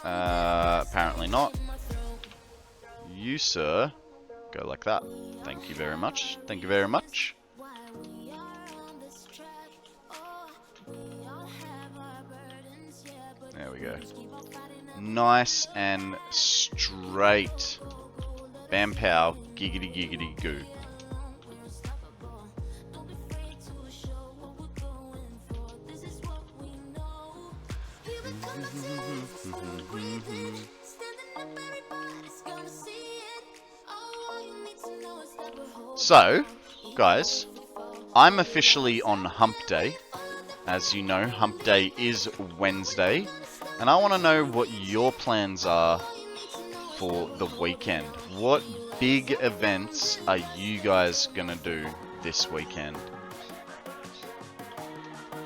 S1: Apparently not. You, sir, Go like that. Thank you very much. Thank you very much. There we go. Nice and straight. Bam pow, giggity giggity goo. So, guys, I'm officially on hump day. As you know, hump day is Wednesday. And I want to know what your plans are for the weekend. What big events are you guys going to do this weekend?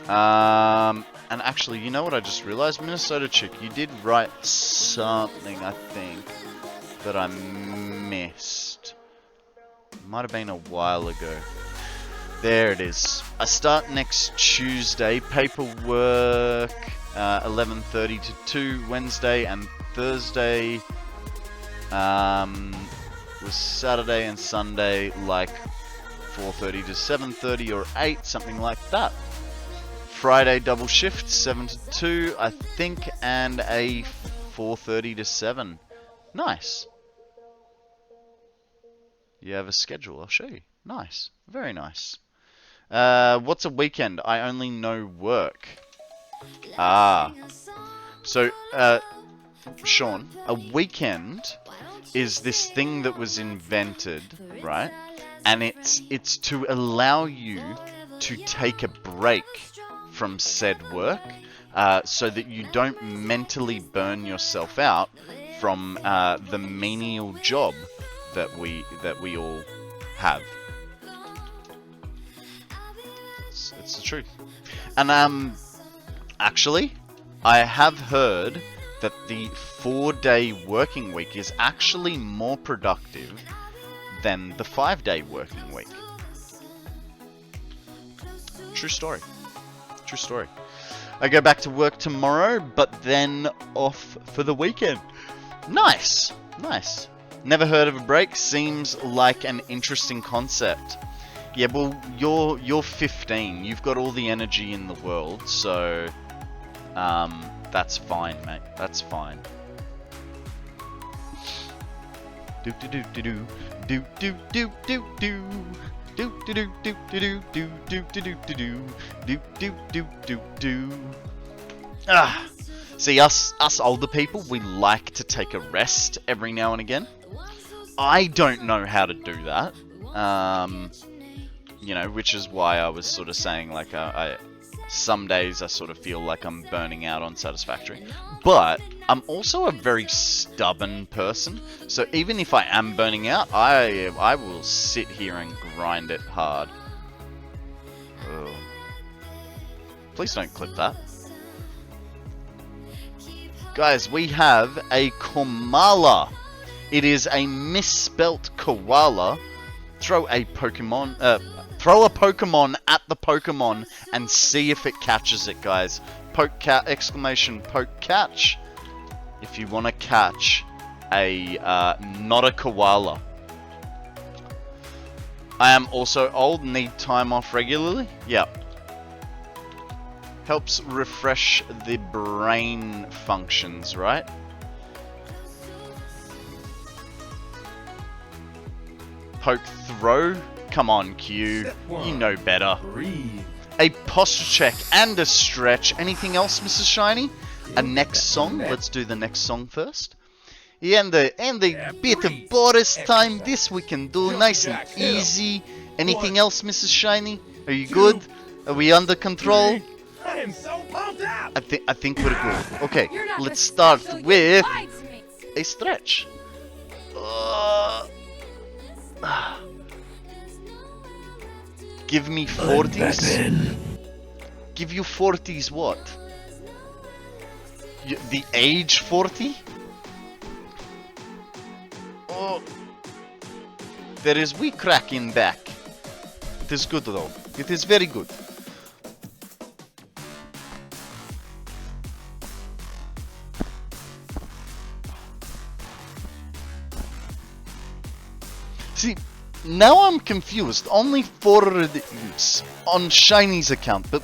S1: And actually, you know what I just realized? Minnesota Chick, you did write something, I think, that I missed. Might have been a while ago. There it is. I start next Tuesday. Paperwork, 11:30 to 2 Wednesday, and Thursday was Saturday and Sunday, like 4:30 to 7:30 or 8, something like that. Friday double shift, 7 to 2, I think, and a 4:30 to 7. Nice. You have a schedule, I'll show you. Nice. Very nice. What's a weekend? I only know work. So, Sean, a weekend is this thing that was invented, right? And it's to allow you to take a break from said work, so that you don't mentally burn yourself out from the menial job that we all have. It's the truth. And actually, I have heard that the 4-day working week is actually more productive than the 5-day working week. True story. True story. I go back to work tomorrow, but then off for the weekend. Nice. Nice. Never heard of a break. Seems like an interesting concept. Yeah, well, you're 15. You've got all the energy in the world, so that's fine, mate. That's fine. Do do do do do do do do do. Do do do do do do do do do do do do do do do. See, us older people, we like to take a rest every now and again. I don't know how to do that. You know, which is why I was sort of saying, like, some days I sort of feel like I'm burning out on Satisfactory. But I'm also a very stubborn person, so even if I am burning out, I will sit here and grind it hard. Ugh. Please don't clip that. Guys, we have a Komala. It is a misspelt koala. Throw a Pokemon at the Pokemon and see if it catches it, guys. Exclamation poke catch. If you want to catch a not a koala. I am also old, need time off regularly. Yep. Helps refresh the brain functions, right? Poke throw? Come on, Q. You know better.
S2: Breathe.
S1: A posture check and a stretch. Anything else, Mrs. Shiny? A next song? Let's do the next song first. Yeah, and the bit of Boris time. This we can do nice and easy. Anything else, Mrs. Shiny? Are you good? Are we under control?
S2: I am so pumped up.
S1: I think we're good. Okay, let's start with a stretch. Give me 40s. Give you 40s what? The age 40? Oh, there is wee crack in back. It is good though. It is very good. See, now I'm confused. Only 4 redeems on Shiny's account, but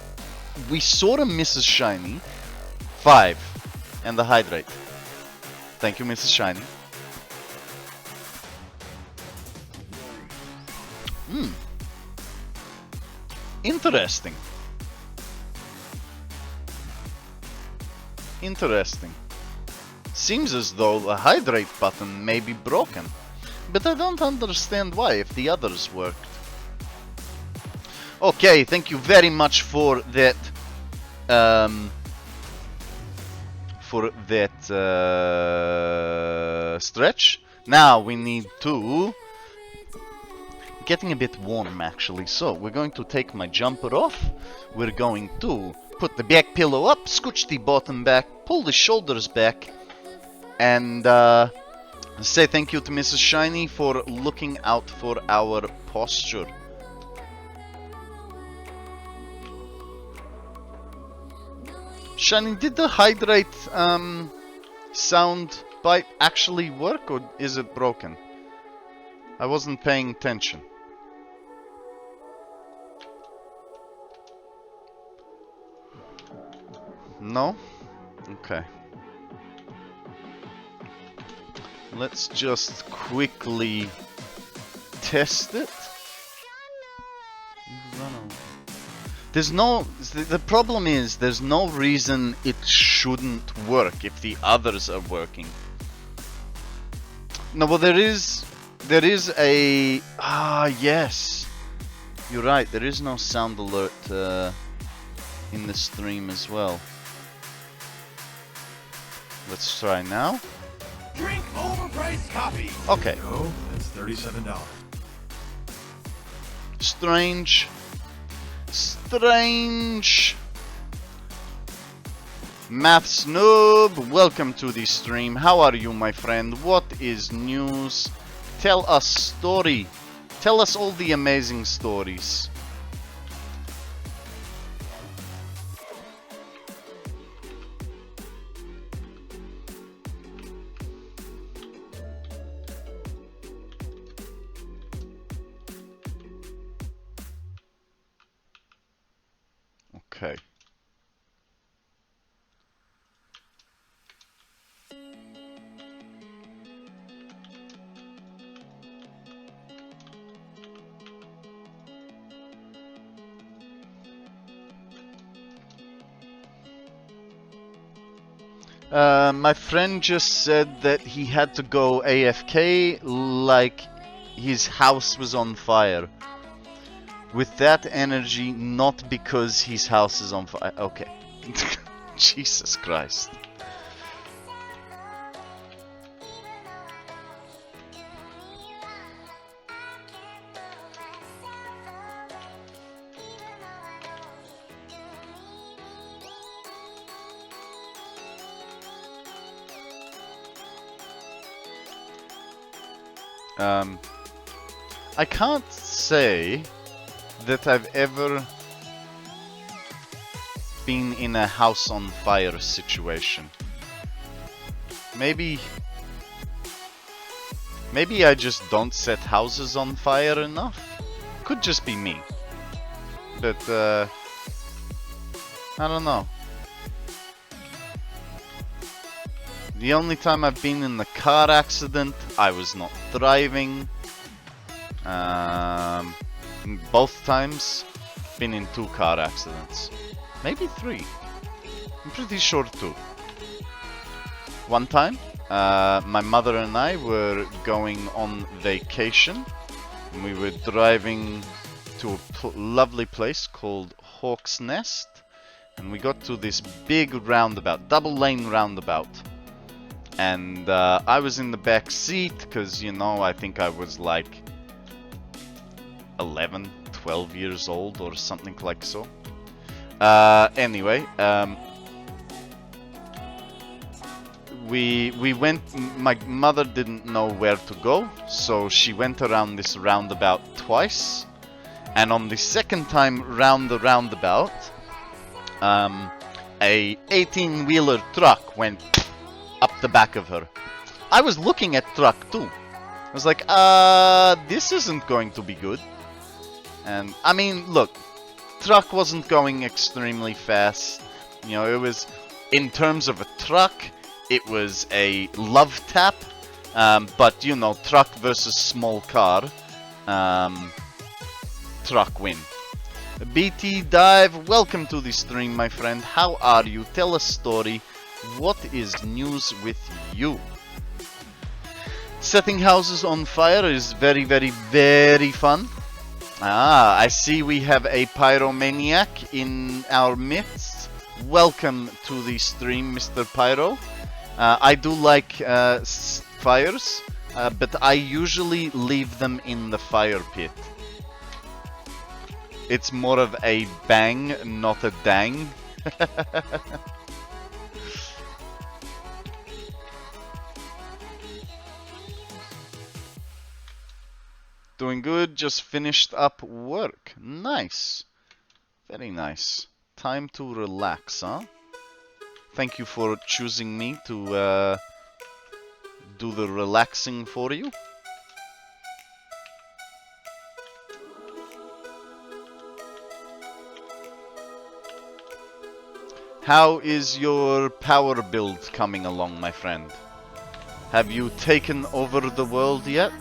S1: we sort of misses Shiny. 5. And the hydrate. Thank you, Mrs. Shiny. Interesting. Interesting. Seems as though the hydrate button may be broken. But I don't understand why, if the others worked. Okay, thank you very much for that. Stretch. Now we need to... Getting a bit warm actually, so we're going to take my jumper off. We're going to put the back pillow up, scooch the bottom back, pull the shoulders back, and say thank you to Mrs. Shiny for looking out for our posture. Shiny, did the hydrate sound bite actually work, or is it broken? I wasn't paying attention. No? Okay. Let's just quickly test it. There's no... The problem is, there's no reason it shouldn't work if the others are working. No, well there is a... Ah, yes. You're right, there is no sound alert in the stream as well. Let's try now.
S4: Drink overpriced coffee.
S1: Okay.
S4: Oh, that's $37.
S1: Strange. Strange. Maths noob, welcome to the stream. How are you, my friend? What is news? Tell us story. Tell us all the amazing stories. Okay. My friend just said that he had to go AFK like his house was on fire. With that energy, not because his house is on fire. Okay. Jesus Christ. I can't say that I've ever been in a house on fire situation. Maybe I just don't set houses on fire enough. Could just be me. But I don't know. The only time I've been in a car accident, I was not driving. Both times, been in 2 car accidents. Maybe 3. I'm pretty sure 2. One time, my mother and I were going on vacation. And we were driving to a lovely place called Hawk's Nest. And we got to this big roundabout, double lane roundabout. And I was in the back seat because, you know, I think I was like 11, 12 years old or something like so. Anyway, we went, my mother didn't know where to go, so she went around this roundabout twice. And on the second time round the roundabout, a 18-wheeler truck went up the back of her. I was looking at truck too. I was like, this isn't going to be good. And, I mean, look, truck wasn't going extremely fast. You know, it was, in terms of a truck, it was a love tap. But, you know, truck versus small car, truck win. BT Dive, welcome to the stream, my friend. How are you? Tell a story. What is news with you? Setting houses on fire is very, very, very fun. Ah, I see we have a pyromaniac in our midst. Welcome to the stream, Mr. Pyro. I do like fires, but I usually leave them in the fire pit. It's more of a bang, not a dang. Doing good, just finished up work. Nice. Very nice. Time to relax, huh? Thank you for choosing me to do the relaxing for you. How is your power build coming along, my friend? Have you taken over the world yet?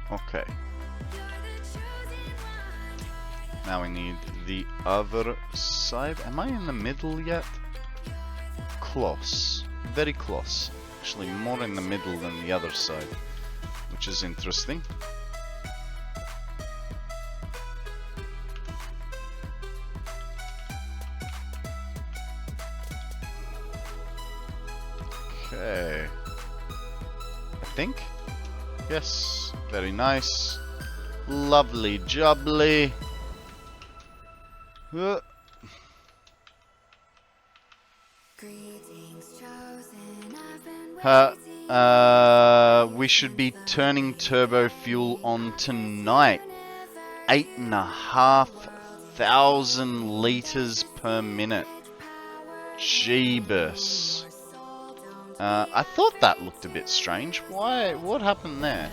S1: Okay. Now we need the other side. Am I in the middle yet? Close. Very close. Actually, more in the middle than the other side, which is interesting. Okay. I think. Yes. Very nice. Lovely jubbly. We should be turning turbo fuel on tonight. 8,500 liters per minute. Jeebus. I thought that looked a bit strange. Why? What happened there?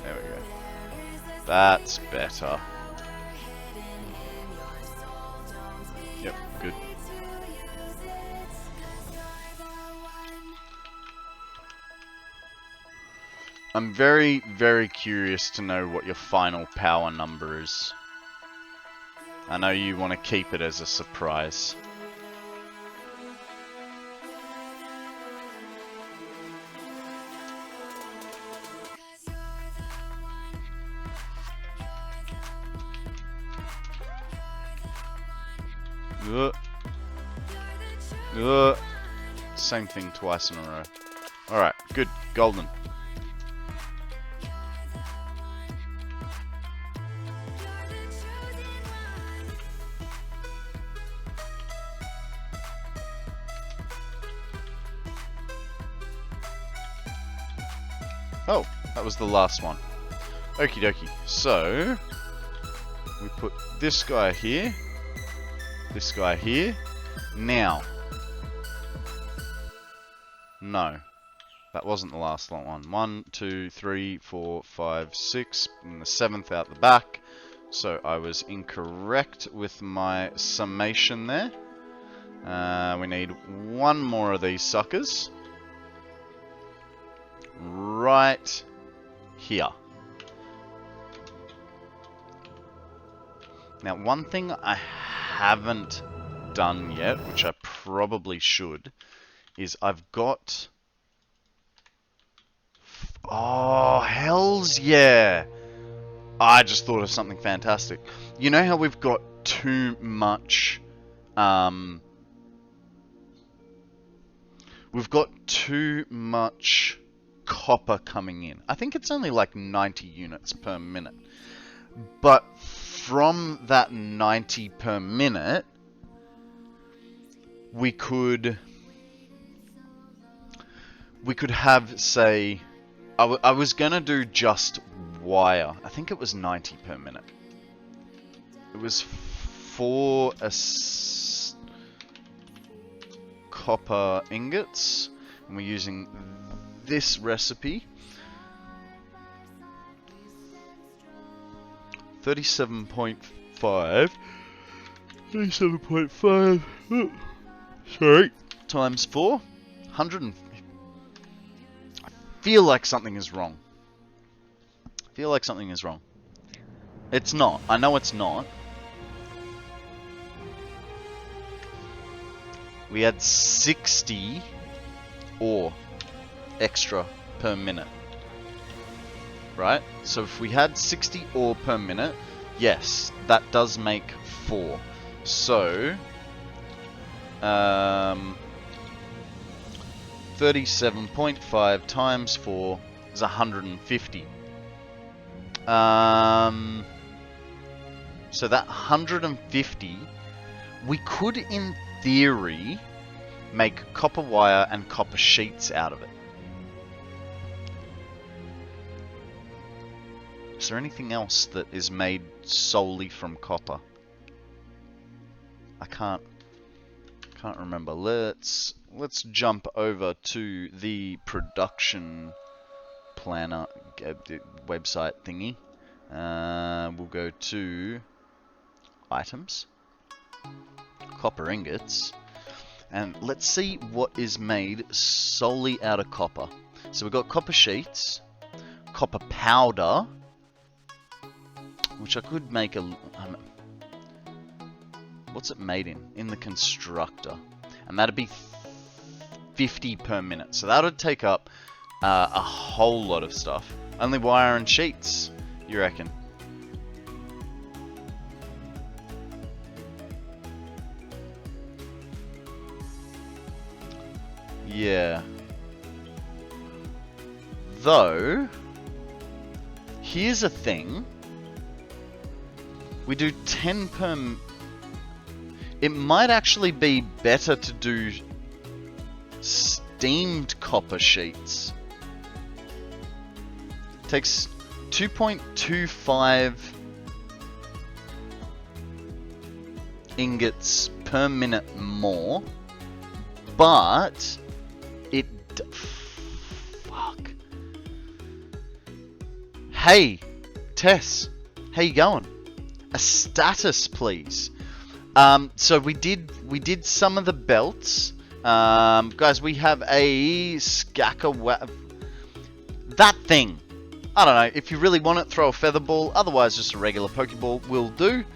S1: There we go. That's better. Yep, good. I'm very, very curious to know what your final power number is. I know you want to keep it as a surprise. Same thing twice in a row. Alright, good. Golden. Oh, that was the last one. Okie dokie. So, we put this guy here. This guy here. Now. No. That wasn't the last one. 1, 2, 3, 4, 5, 6. And the 7th out the back. So I was incorrect with my summation there. We need one more of these suckers. Right here. Now, one thing I haven't done yet, which I probably should, is I've got Oh, hells yeah! I just thought of something fantastic. You know how we've got too much... we've got too much copper coming in. I think it's only like 90 units per minute. But from that 90 per minute, we could have, say... I was gonna do just wire. I think it was 90 per minute. It was 4 copper ingots, and we're using this recipe. 37.5. Sorry. Times 4. 100. I feel like something is wrong. It's not. I know it's not. We had 60 ore extra per minute. Right? So if we had 60 ore per minute, yes, that does make 4. So, 37.5 times 4 is 150. So that 150, we could, in theory, make copper wire and copper sheets out of it. Is there anything else that is made solely from copper? I can't remember. Let's jump over to the production planner website thingy. We'll go to items, copper ingots, and let's see what is made solely out of copper. So we've got copper sheets, copper powder, which I could make a... what's it made in? In the constructor. And that'd be 50 per minute. So that would take up a whole lot of stuff. Only wire and sheets, you reckon? Yeah. Though, here's a thing. We do 10 per... It might actually be better to do steamed copper sheets. Takes 2.25 ingots per minute more, but it... Fuck. Hey, Tess, how you going? A status, please. So we did some of the belts. Guys, we have a skacker that thing. I don't know. If you really want it, throw a feather ball. Otherwise, just a regular Pokeball will do.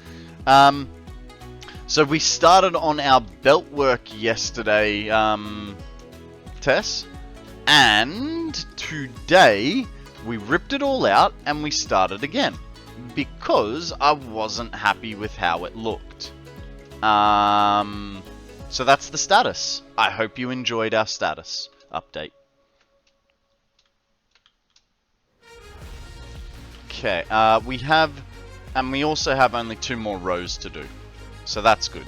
S1: So we started on our belt work yesterday, Tess. And today, we ripped it all out and we started again. Because I wasn't happy with how it looked. So that's the status. I hope you enjoyed our status update. Okay, we also have only 2 more rows to do. So that's good.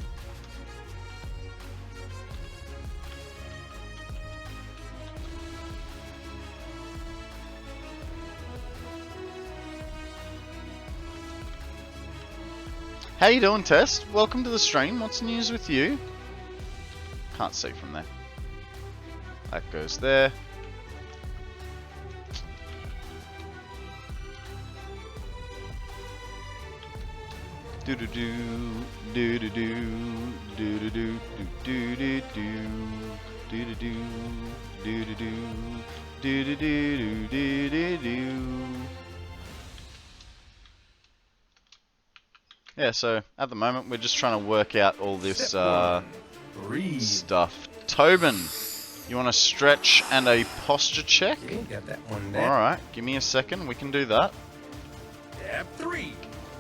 S1: How you doing, Tess? Welcome to the stream. What's news with you? Can't see from there. That goes there. Do do do do do do do do do do do do do do do do do do do do. Yeah, so at the moment we're just trying to work out all this stuff. Tobin, You want a stretch and a posture check?
S5: You got that one there.
S1: Alright, give me a second. We can do that.
S4: Tab 3.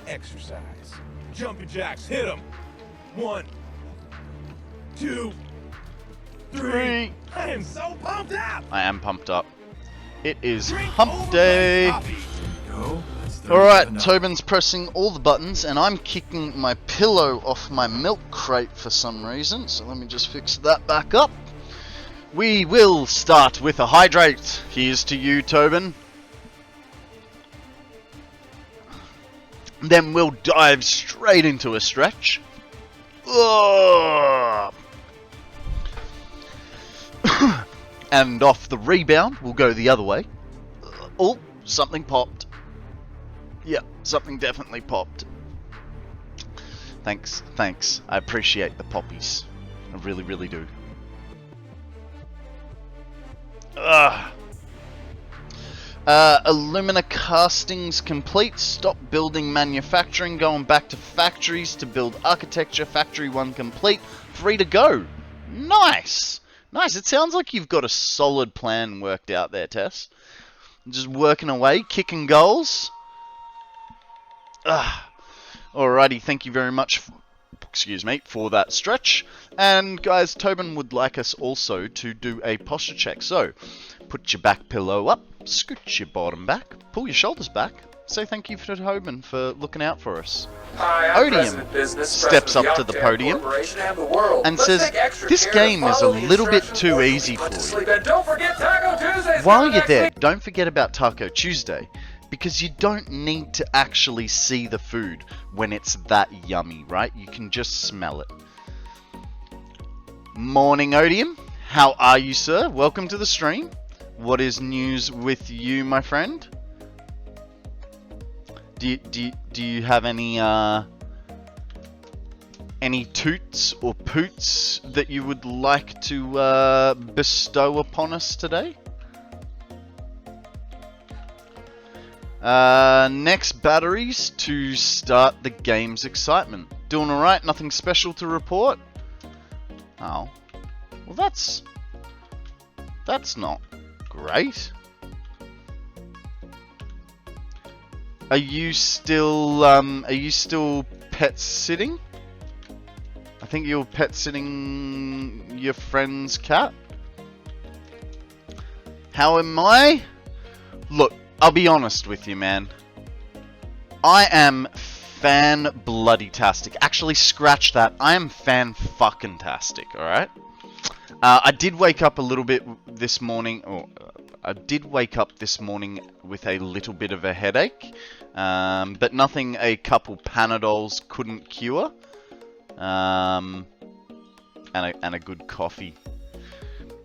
S4: Exercise. Jumping jacks, hit them. 1, 2, 3. I am so pumped up.
S1: I am pumped up. It is
S4: Drink
S1: hump
S4: overpriced
S1: day.
S4: coffee. Go. That's
S1: Alright,
S4: $37.
S1: Tobin's pressing all the buttons and I'm kicking my pillow off my milk crate for some reason. So let me just fix that back up. We will start with a hydrate. Here's to you, Tobin. Then we'll dive straight into a stretch. Ugh. And off the rebound, we'll go the other way. Oh, something popped. Yep, something definitely popped. Thanks. I appreciate the poppies. I really, really do. Alumina castings complete. Stop building manufacturing. Going back to factories to build architecture. Factory 1 complete. Free to go. Nice. Nice. It sounds like you've got a solid plan worked out there, Tess. Just working away, kicking goals. Alrighty, thank you very much for that stretch. And guys, Tobin would like us also to do a posture check. So, put your back pillow up, scoot your bottom back, pull your shoulders back. Say thank you to Tobin for looking out for us.
S2: Hi, I'm
S1: Odium
S2: President Business,
S1: steps
S2: President
S1: up
S2: of
S1: to the
S2: Octane
S1: podium
S2: Corporation and the world.
S1: and
S2: Let's
S1: says,
S2: take extra
S1: this
S2: care
S1: game
S2: to
S1: is a
S2: follow the
S1: little bit
S2: instructions
S1: too
S2: or you'll
S1: easy
S2: be put
S1: for
S2: to
S1: you.
S2: sleep. And don't forget Taco Tuesdays
S1: While
S2: coming
S1: you're
S2: next
S1: there,
S2: week.
S1: don't forget about Taco Tuesday, because you don't need to actually see the food when it's that yummy, right? You can just smell it. Morning, Odium. How are you, sir? Welcome to the stream. What is news with you, my friend? Do you have any toots or poots that you would like to bestow upon us today? Next batteries to start the game's excitement. Doing alright, nothing special to report? Oh. Well, that's not great. Are you still pet sitting? I think you're pet sitting your friend's cat. How am I? Look, I'll be honest with you, man. I am fan-bloody-tastic. Actually, scratch that. I am fan-fucking-tastic, alright? I did wake up a little bit this morning, I did wake up this morning with a little bit of a headache, but nothing a couple Panadols couldn't cure, and a good coffee.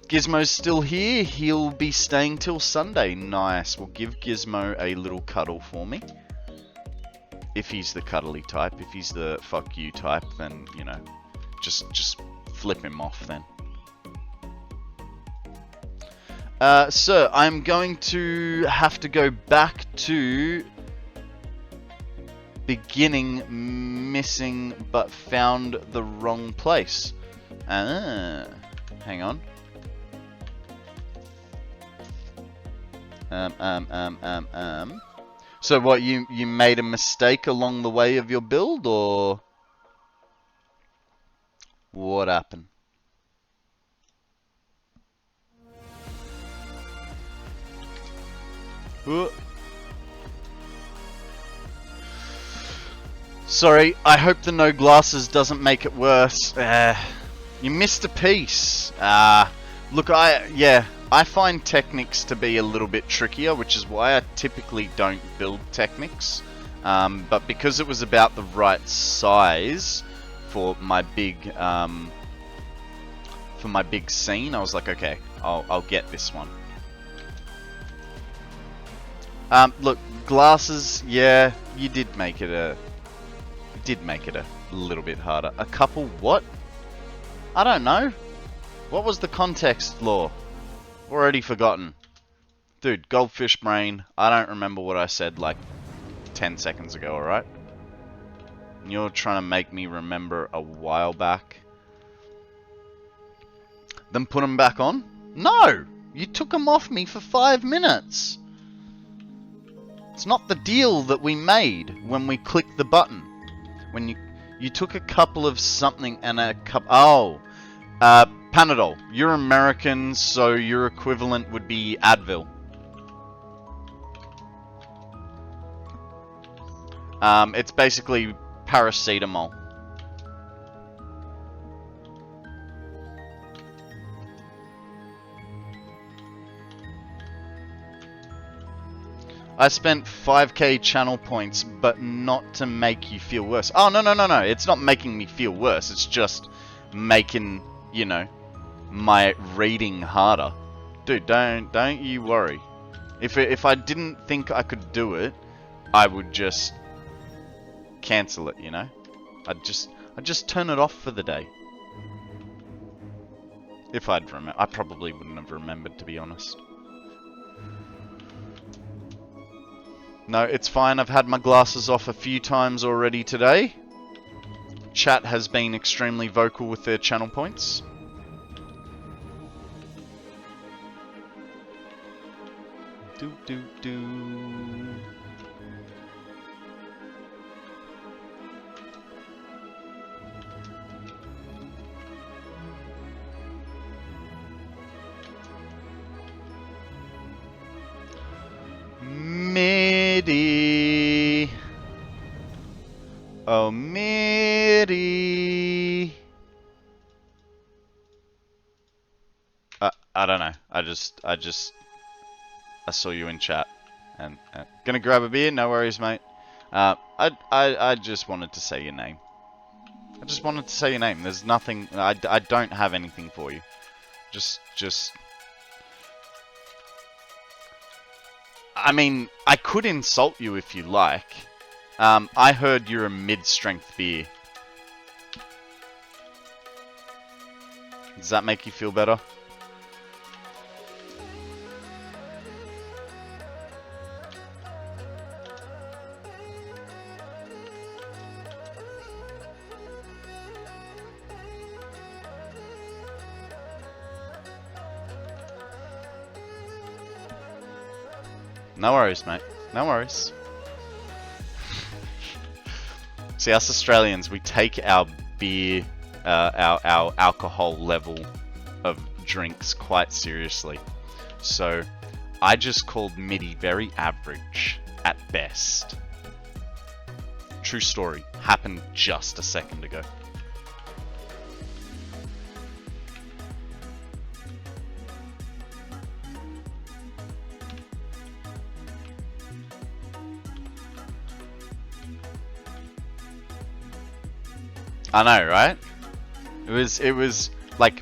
S1: Gizmo's still here. He'll be staying till Sunday. Nice. We'll give Gizmo a little cuddle for me. If he's the cuddly type. If he's the fuck you type, then, you know, just flip him off then. So, I'm going to have to go back to beginning missing but found the wrong place. Hang on. So what, you made a mistake along the way of your build, or what happened? Sorry, I hope the no glasses doesn't make it worse. You missed a piece. Look, I find Technics to be a little bit trickier, which is why I typically don't build Technics. But because it was about the right size for my big scene, I was like, okay, I'll get this one. Look, glasses, yeah, you did make it a little bit harder. A couple what? I don't know. What was the context, Law? Already forgotten. Dude, goldfish brain. I don't remember what I said like 10 seconds ago, alright? You're trying to make me remember a while back. Then put them back on? No! You took them off me for 5 minutes. It's not the deal that we made when we clicked the button. When you took a couple of something and a cup. Oh, Panadol. You're American, so your equivalent would be Advil. It's basically paracetamol. I spent 5k channel points, but not to make you feel worse. Oh, no. It's not making me feel worse. It's just making, you know, my reading harder. Dude, don't you worry. If I didn't think I could do it, I would just cancel it, you know? I'd just turn it off for the day. If I'd remember. I probably wouldn't have remembered, to be honest. No, it's fine. I've had my glasses off a few times already today. Chat has been extremely vocal with their channel points. Do. Midi. Oh, Midi. I don't know. I saw you in chat. And gonna grab a beer? No worries, mate. I just wanted to say your name. I just wanted to say your name. There's nothing. I don't have anything for you. Just. I mean, I could insult you if you like. I heard you're a mid-strength beer. Does that make you feel better? No worries, mate. No worries. See, us Australians, we take our beer, our alcohol level of drinks quite seriously. So, I just called Midi very average at best. True story. Happened just a second ago. I know, right? It was like,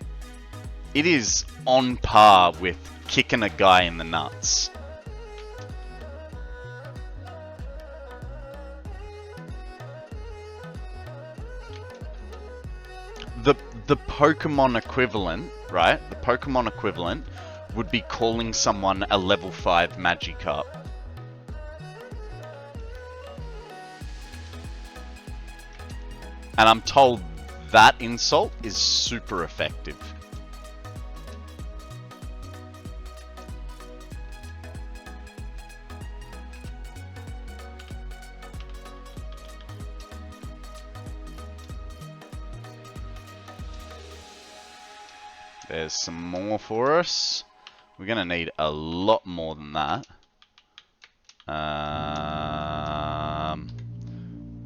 S1: it is on par with kicking a guy in the nuts. The Pokemon equivalent, right? The Pokemon equivalent would be calling someone a level 5 Magikarp. And I'm told that insult is super effective. There's some more for us. We're gonna need a lot more than that.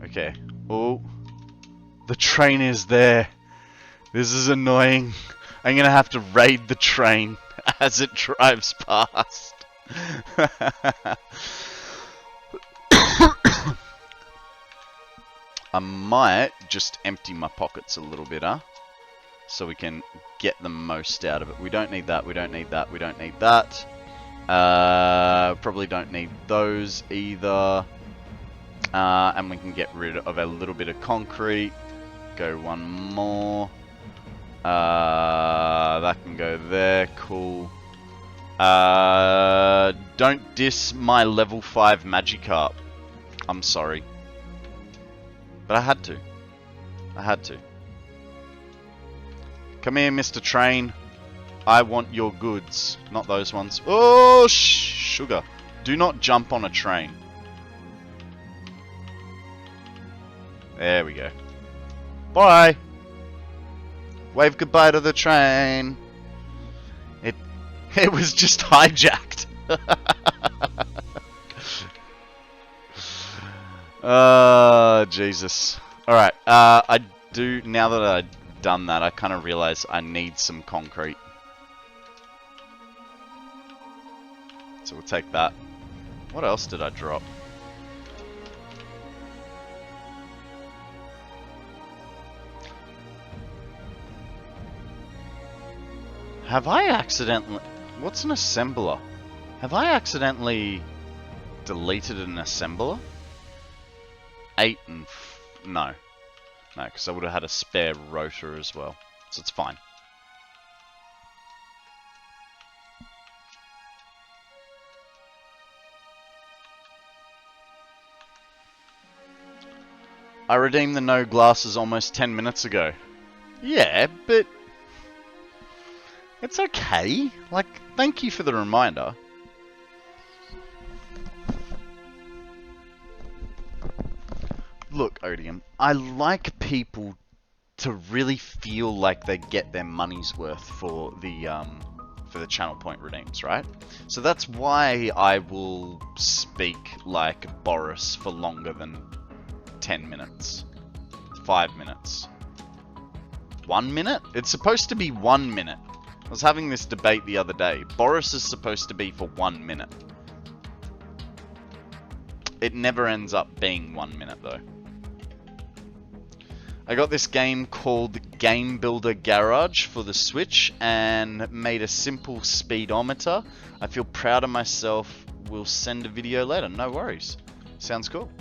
S1: Okay. Oh. The train is there. This is annoying. I'm gonna have to raid the train as it drives past. I might just empty my pockets a little bit, huh? So we can get the most out of it. We don't need that, we don't need that, we don't need that. Probably don't need those either. And we can get rid of a little bit of concrete. Go one more. That can go there. Cool. Don't diss my level 5 Magikarp. I'm sorry. But I had to. I had to. Come here, Mr. Train. I want your goods, not those ones. Oh, sugar. Do not jump on a train. There we go. Bye. Wave goodbye to the train. It was just hijacked. Jesus. Alright, I do, now that I've done that, I kind of realize I need some concrete. So we'll take that. What else did I drop? Have I accidentally... What's an assembler? Have I accidentally deleted an assembler? 8 and... No. No, because I would have had a spare rotor as well. So it's fine. I redeemed the no glasses almost 10 minutes ago. Yeah, but... It's okay. Like, thank you for the reminder. Look, Odium, I like people to really feel like they get their money's worth for the channel point redeems, right? So that's why I will speak like Boris for longer than 10 minutes. 5 minutes. 1 minute? It's supposed to be 1 minute. I was having this debate the other day. Boris is supposed to be for 1 minute. It never ends up being 1 minute though. I got this game called Game Builder Garage for the Switch and made a simple speedometer. I feel proud of myself. We'll send a video later. No worries. Sounds cool.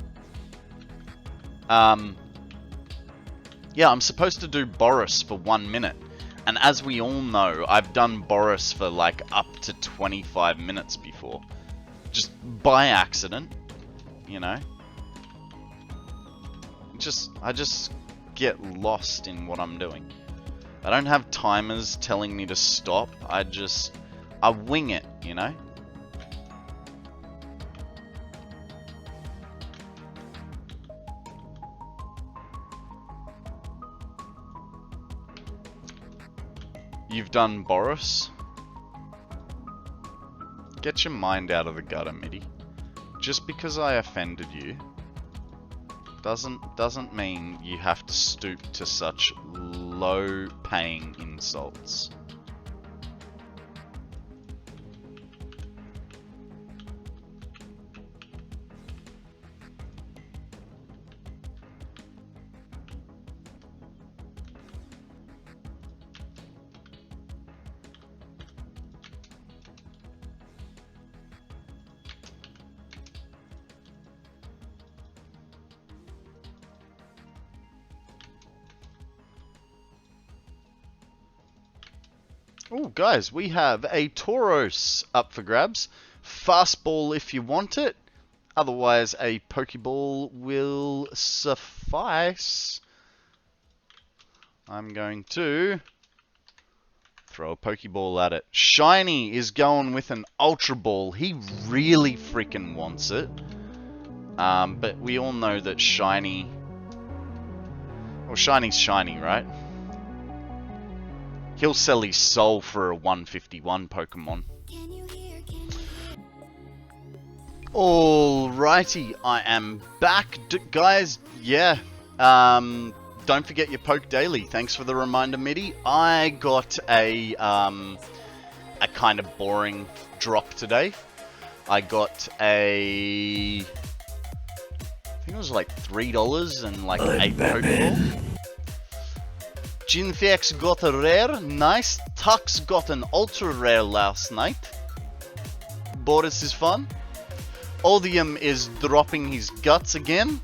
S1: Yeah, I'm supposed to do Boris for 1 minute. And as we all know, I've done Boris for like up to 25 minutes before. Just by accident, you know. I just get lost in what I'm doing. I don't have timers telling me to stop. I wing it, you know. You've done Boris? Get your mind out of the gutter, Mitty. Just because I offended you doesn't mean you have to stoop to such low-paying insults. Oh, guys, we have a Tauros up for grabs. Fastball if you want it. Otherwise, a Pokeball will suffice. I'm going to throw a Pokeball at it. Shiny is going with an Ultra Ball. He really freaking wants it. But we all know that Shiny... Well, Shiny's Shiny, right? He'll sell his soul for a 151 Pokemon. Alrighty, I am back, guys. Yeah, don't forget your poke daily. Thanks for the reminder, Mitty. I got a kind of boring drop today. I got I think it was like $3 and like 8 Pokeballs. Jinfex got a rare, nice. Tux got an ultra rare last night. Boris is fun. Odium is dropping his guts again.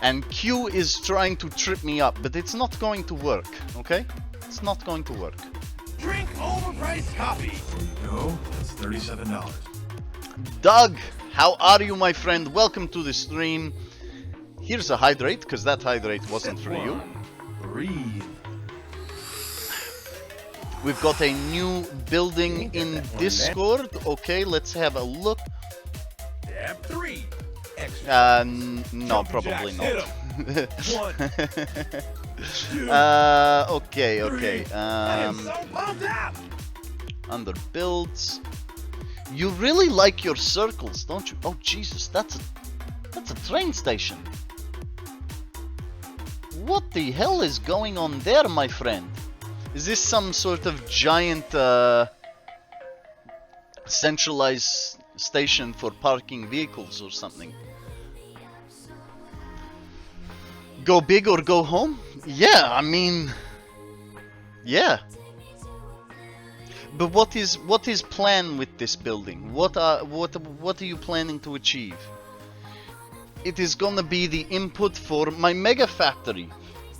S1: And Q is trying to trip me up, but it's not going to work, okay? It's not going to work.
S4: Drink overpriced coffee. There you go. That's $37.
S1: Doug, how are you, my friend? Welcome to the stream. Here's a hydrate, because that hydrate wasn't for you.
S4: Breathe.
S1: We've got a new building in Discord. Okay, let's have a look.
S4: Dab 3.
S1: No, probably not.
S4: One.
S1: Okay.
S4: I am so pumped up.
S1: Under builds. You really like your circles, don't you? Oh Jesus, that's a train station. What the hell is going on there, my friend? Is this some sort of giant centralized station for parking vehicles or something? Go big or go home? Yeah, I mean, yeah. But what is plan with this building? What are you planning to achieve? It is gonna be the input for my mega factory.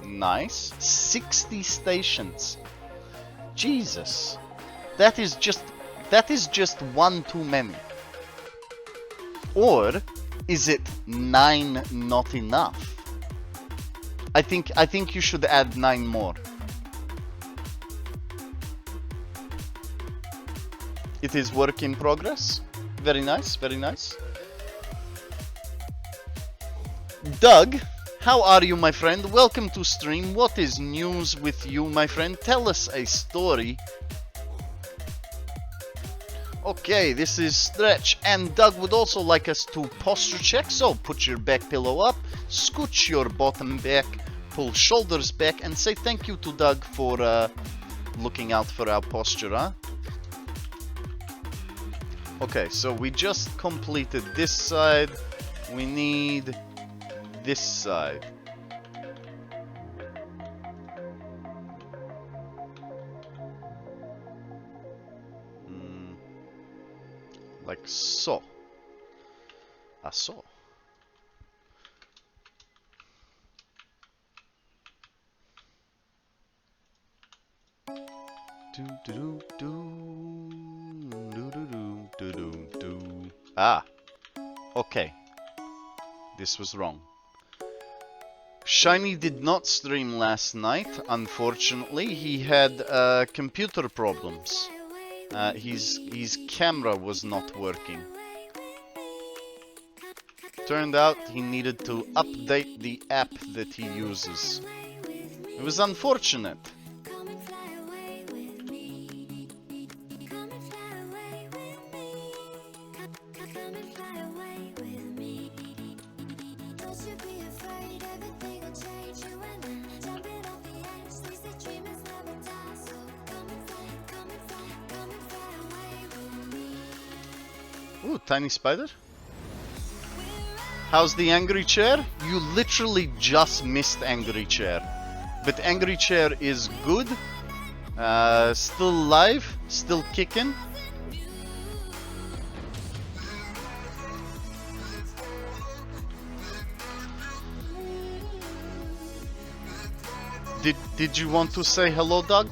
S1: Nice. 60 stations. Jesus. That is just one too many. Or is it 9 not enough? I think you should add 9 more. It is work in progress. Very nice, very nice. Doug, how are you, my friend? Welcome to stream. What is news with you, my friend? Tell us a story. Okay, this is Stretch, and Doug would also like us to posture check, so put your back pillow up, scooch your bottom back, pull shoulders back, and say thank you to Doug for looking out for our posture, huh? Okay, so we just completed this side, we need this side. Like so. So. Ah. Okay. This was wrong. Shiny did not stream last night, unfortunately. He had computer problems. His camera was not working. Turned out he needed to update the app that he uses. It was unfortunate. Ooh, tiny spider. How's the angry chair? You literally just missed angry chair. But angry chair is good. Still alive, still kicking. Did you want to say hello, Doug?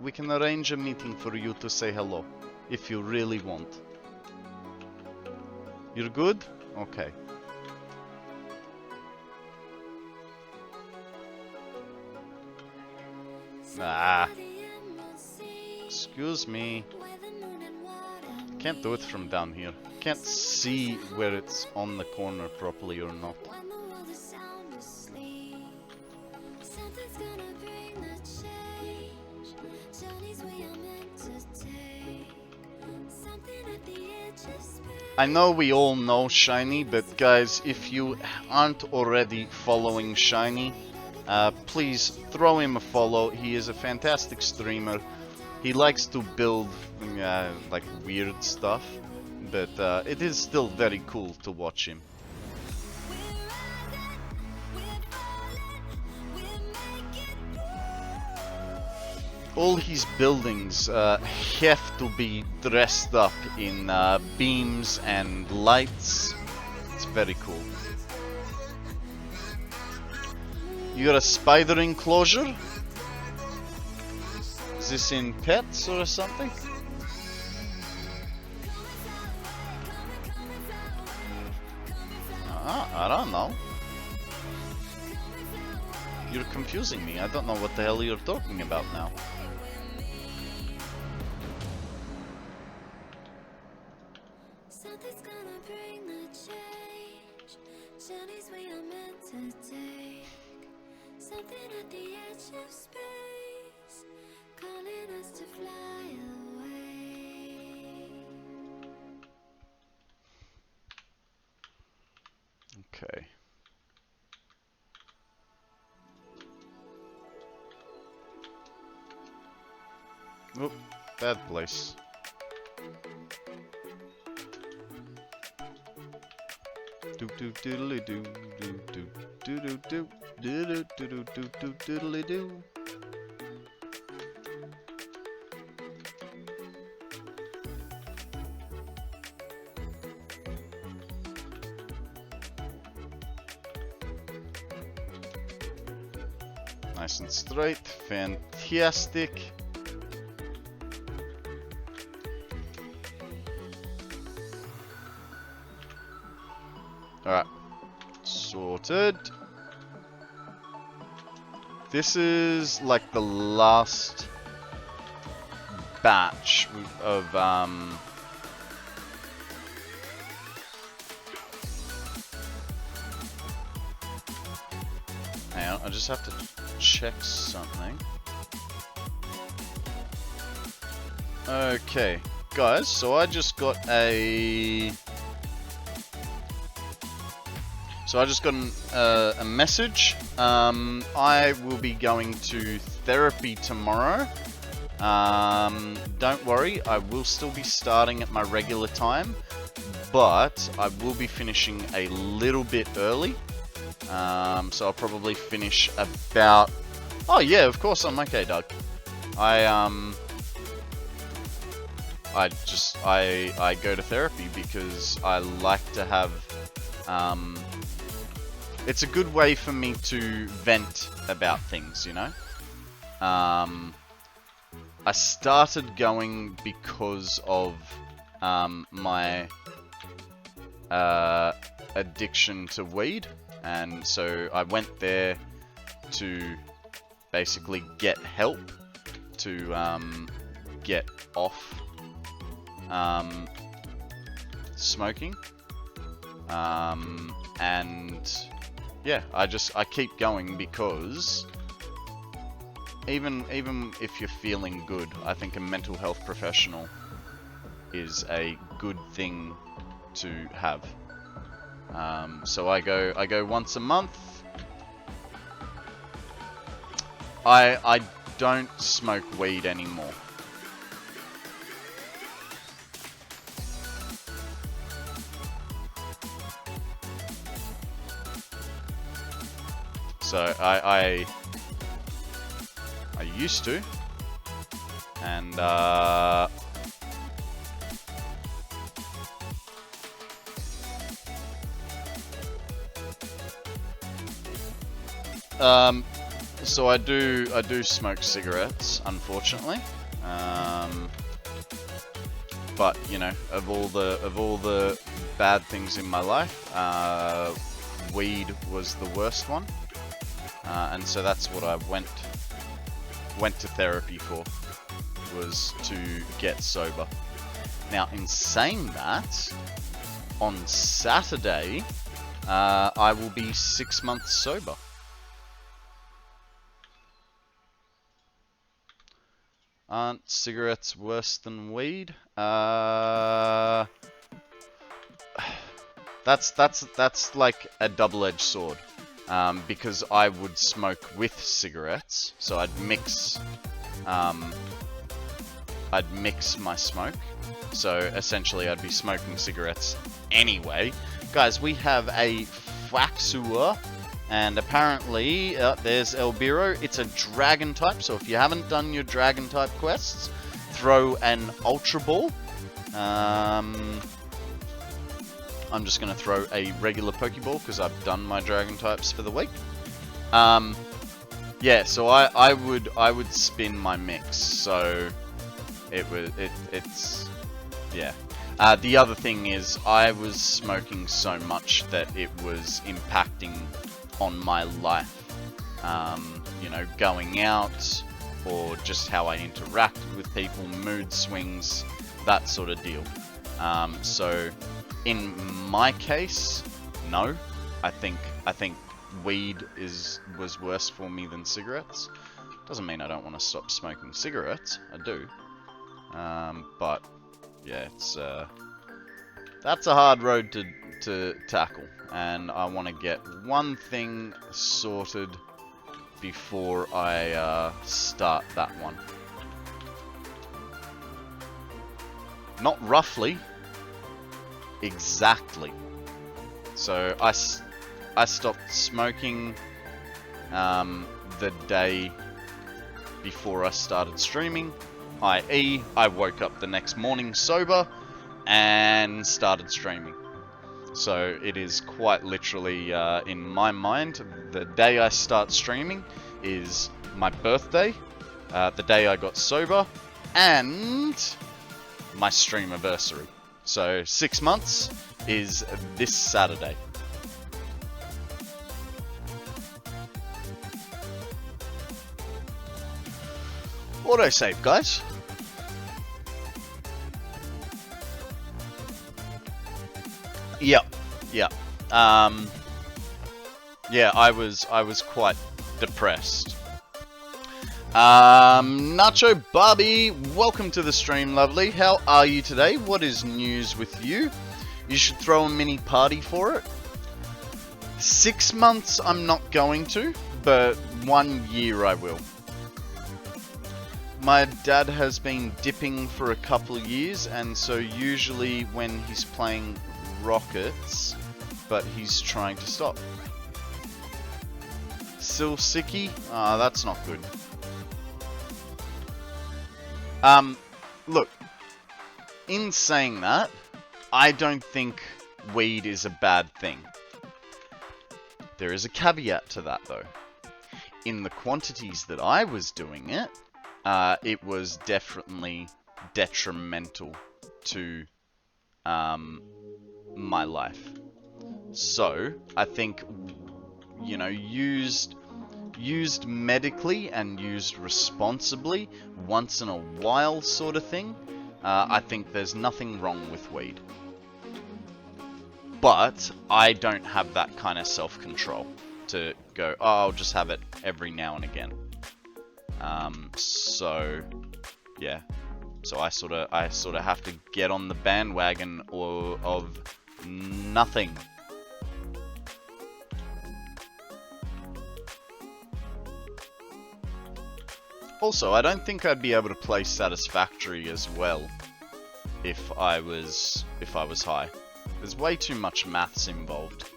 S1: We can arrange a meeting for you to say hello, if you really want. You're good? Okay. Ah. Excuse me. Can't do it from down here. Can't see where it's on the corner properly or not. I know we all know Shiny, but guys, if you aren't already following Shiny, please throw him a follow. He is a fantastic streamer. He likes to build like weird stuff, but it is still very cool to watch him. All his buildings have to be dressed up in beams and lights. It's very cool. You got a spider enclosure? Is this in pets or something? I don't know. You're confusing me. I don't know what the hell you're talking about now.
S5: Something's gonna bring the change. Journeys we are meant to take. Something at the edge of space, calling us to fly away.
S1: Okay. Oop, bad place. Do do doodly do do do do do do do do do do do doodly do. Nice and straight, fantastic. Alright, sorted. This is like the last batch of hang on, I just have to check something. Okay, guys, so I just got a a message. I will be going to therapy tomorrow. Don't worry, I will still be starting at my regular time, but I will be finishing a little bit early. So I'll probably finish about... Oh yeah, of course I'm okay, Doug. I go to therapy because I like to have... it's a good way for me to vent about things, you know? I started going because of my addiction to weed, and so I went there to basically get help to get off smoking, and yeah, I keep going because even if you're feeling good, I think a mental health professional is a good thing to have. So I go once a month. I don't smoke weed anymore. So I used to, and so I do smoke cigarettes, unfortunately. But you know, of all the bad things in my life, weed was the worst one. And so that's what I went to therapy for, was to get sober. Now, in saying that, on Saturday, I will be 6 months sober. Aren't cigarettes worse than weed? That's like a double-edged sword. Because I would smoke with cigarettes, so I'd mix my smoke. So essentially, I'd be smoking cigarettes anyway. Guys, we have a Flaxua, and apparently there's Elbiro. It's a dragon type, so if you haven't done your dragon type quests, throw an Ultra Ball. I'm just going to throw a regular Pokeball because I've done my Dragon types for the week. Yeah, so I would spin my mix. So it's yeah. The other thing is I was smoking so much that it was impacting on my life. you know, going out, or just how I interact with people, mood swings, that sort of deal. So in my case, no. I think weed was worse for me than cigarettes. Doesn't mean I don't want to stop smoking cigarettes. I do. But yeah, it's that's a hard road to tackle, and I want to get one thing sorted before I start that one. Not roughly, exactly. So I stopped smoking the day before I started streaming, i.e. I woke up the next morning sober and started streaming. So it is quite literally, in my mind, the day I start streaming is my birthday, the day I got sober, and my streamiversary. So 6 months is this Saturday. Autosave, guys. Yep. Yeah, I was quite depressed. Nacho Barbie, welcome to the stream, lovely. How are you today? What is news with you? You should throw a mini party for it. 6 months I'm not going to, but 1 year I will. My dad has been dipping for a couple years, and so usually when he's playing rockets, but he's trying to stop. Still sicky? Ah, that's not good. Look, in saying that, I don't think weed is a bad thing. There is a caveat to that, though. In the quantities that I was doing it, it was definitely detrimental to my life. So I think, you know, used medically and used responsibly once in a while sort of thing, I think there's nothing wrong with weed. But I don't have that kind of self-control to go, oh, I'll just have it every now and again. So yeah, so I sort of have to get on the bandwagon of nothing. Also, I don't think I'd be able to play Satisfactory as well if I was high. There's way too much maths involved.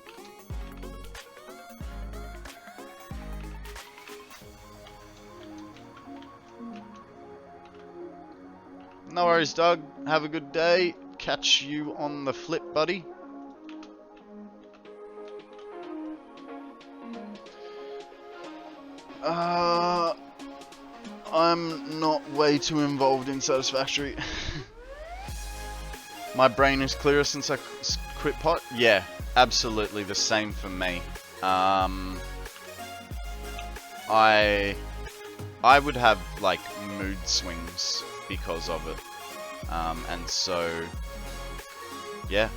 S1: No worries, Doug. Have a good day. Catch you on the flip, buddy. I'm not way too involved in Satisfactory. My brain is clearer since I quit pot. Yeah, absolutely the same for me. I would have like mood swings because of it, and so yeah,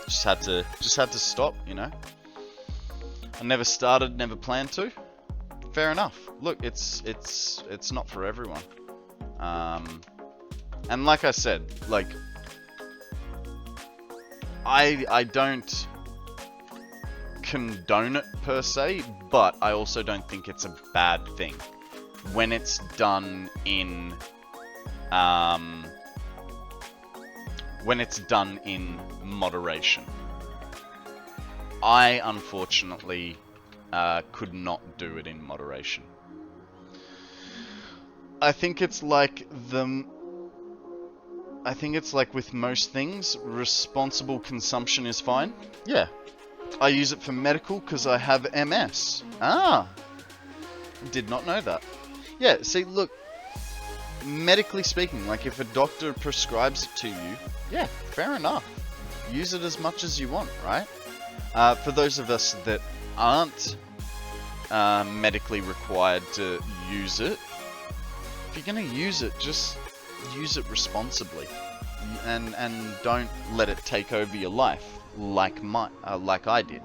S1: just had to stop, you know. I never started, never planned to. Fair enough. Look, it's not for everyone. And like I said, like I don't condone it per se, but I also don't think it's a bad thing when it's done in moderation. I unfortunately could not do it in moderation. I think it's like with most things, responsible consumption is fine. Yeah. I use it for medical because I have MS. Ah. Did not know that. Yeah, see, look, medically speaking, like if a doctor prescribes it to you, yeah, fair enough. Use it as much as you want, right? For those of us that aren't medically required to use it, if you're gonna use it, just use it responsibly, and don't let it take over your life like I did.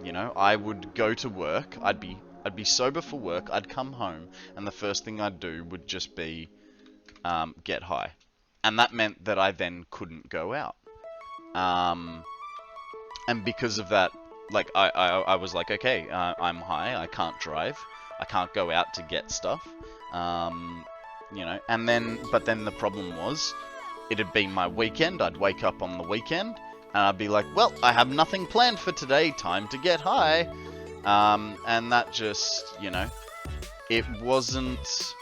S1: You know, I would go to work, I'd be sober for work, I'd come home, and the first thing I'd do would just be get high, and that meant that I then couldn't go out. And because of that, like, I was like, okay, I'm high, I can't drive, I can't go out to get stuff, you know, but then the problem was, it'd be my weekend, I'd wake up on the weekend, and I'd be like, well, I have nothing planned for today, time to get high, and that just, you know, it wasn't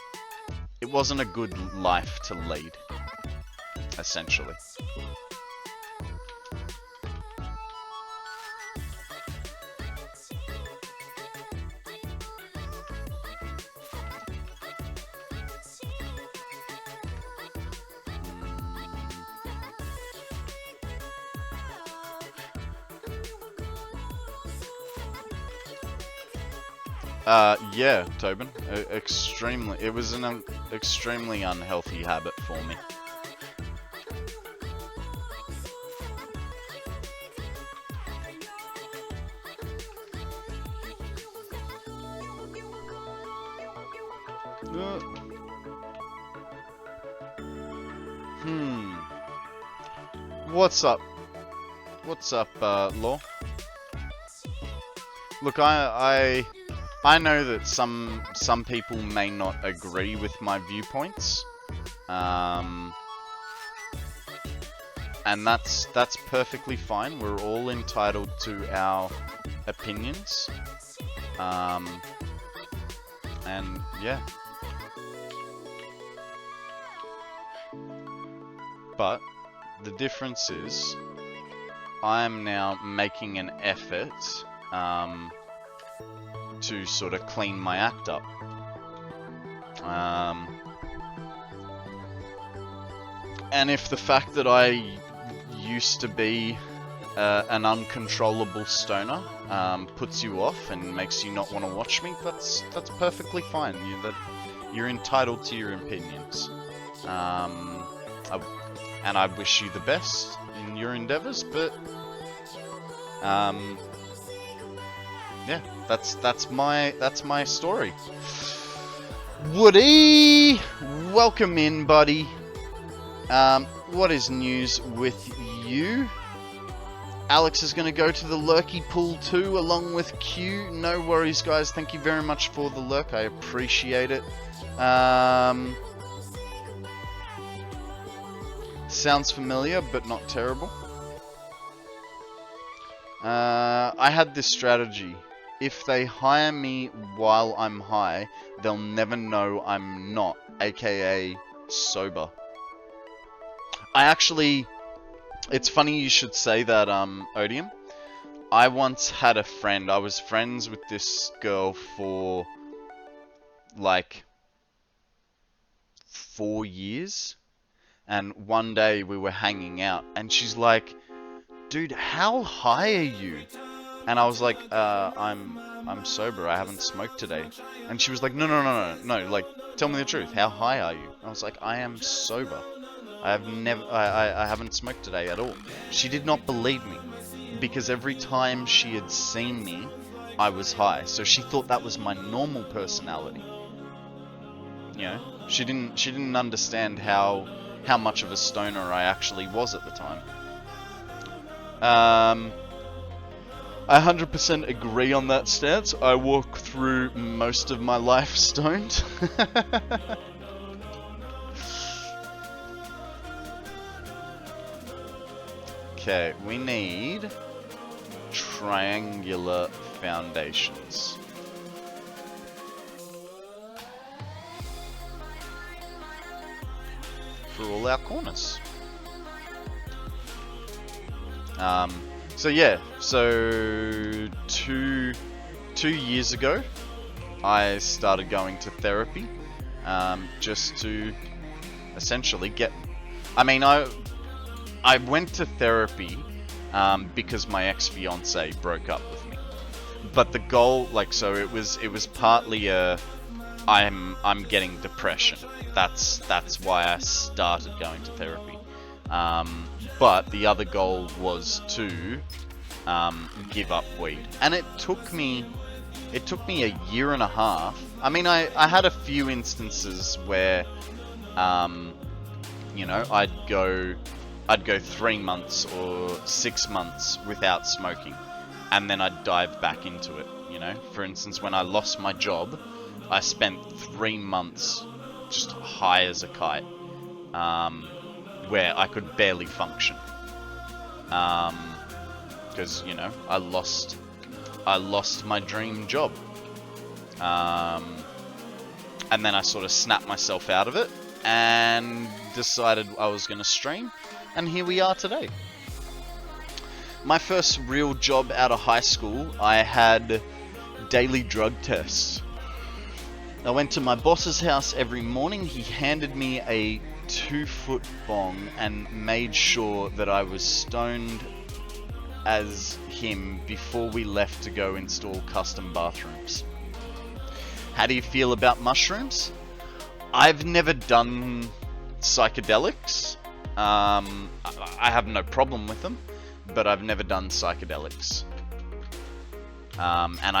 S1: a good life to lead, essentially. Yeah, Tobin. It was an extremely unhealthy habit for me. What's up? What's up, Law? Look, I know that some people may not agree with my viewpoints, and that's perfectly fine. We're all entitled to our opinions, and yeah. But the difference is, I'm now making an effort to sort of clean my act up. And if the fact that I used to be an uncontrollable stoner puts you off and makes you not want to watch me, that's perfectly fine. You're entitled to your opinions. And I wish you the best in your endeavors, but yeah, that's my story. Woody, welcome in, buddy. What is news with you? Alex is going to go to the lurky pool too, along with Q. No worries, guys. Thank you very much for the lurk. I appreciate it. Sounds familiar, but not terrible. I had this strategy. If they hire me while I'm high, they'll never know I'm not, aka sober. It's funny you should say that, Odium. I once had a friend, I was friends with this girl for, like, 4 years. And one day we were hanging out, and she's like, dude, how high are you? And I was like, I'm sober, I haven't smoked today. And she was like, no, like, tell me the truth, how high are you? I was like, I am sober. I haven't smoked today at all. She did not believe me, because every time she had seen me, I was high. So she thought that was my normal personality. You know, she didn't understand how much of a stoner I actually was at the time. I 100% agree on that stance. I walk through most of my life stoned. Okay, we need triangular foundations. For all our corners. So yeah, so two years ago, I started going to therapy, just to essentially get. I mean, I went to therapy because my ex-fiance broke up with me. but the goal, like, so it was partly I'm getting depression. That's why I started going to therapy. But the other goal was to give up weed, and it took me a year and a half. I mean, I had a few instances where, you know, I'd go 3 months or 6 months without smoking, and then I'd dive back into it. You know, for instance, when I lost my job, I spent 3 months just high as a kite, where I could barely function, because, you know, I lost my dream job, and then I sort of snapped myself out of it and decided I was going to stream, and here we are today. My first real job out of high school, I had daily drug tests. I went to my boss's house every morning. He handed me a 2-foot bong and made sure that I was stoned as him before we left to go install custom bathrooms. How do you feel about mushrooms? I've never done psychedelics. I have no problem with them, but I've never done psychedelics. And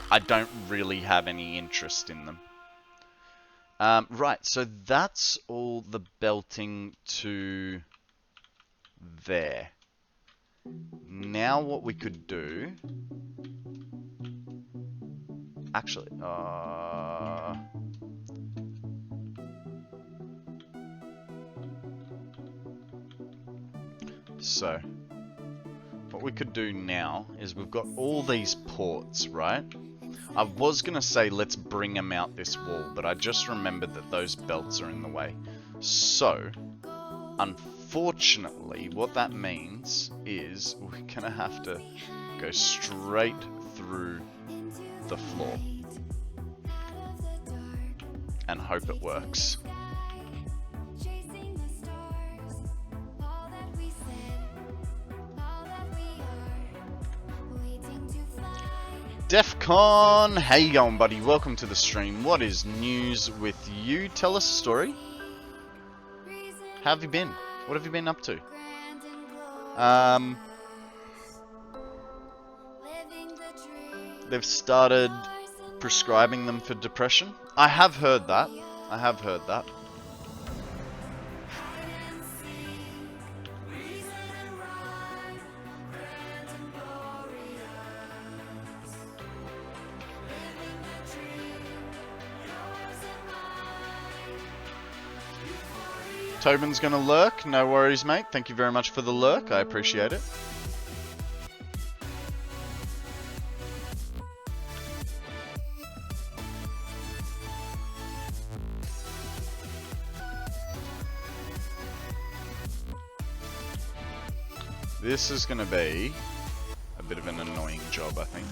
S1: I don't really have any interest in them. Right, so that's all the belting to there. Now what we could do... Actually, so, what we could do now is we've got all these ports, right? I was going to say let's bring them out this wall, but I just remembered that those belts are in the way. So, unfortunately, what that means is we're going to have to go straight through the floor and hope it works. Defcon, how you going, buddy? Welcome to the stream. What is news with you? Tell us a story. How have you been? What have you been up to? They've started prescribing them for depression. I have heard that. I have heard that. Tobin's gonna lurk. No worries, mate. Thank you very much for the lurk. I appreciate it. This is gonna be a bit of an annoying job, I think.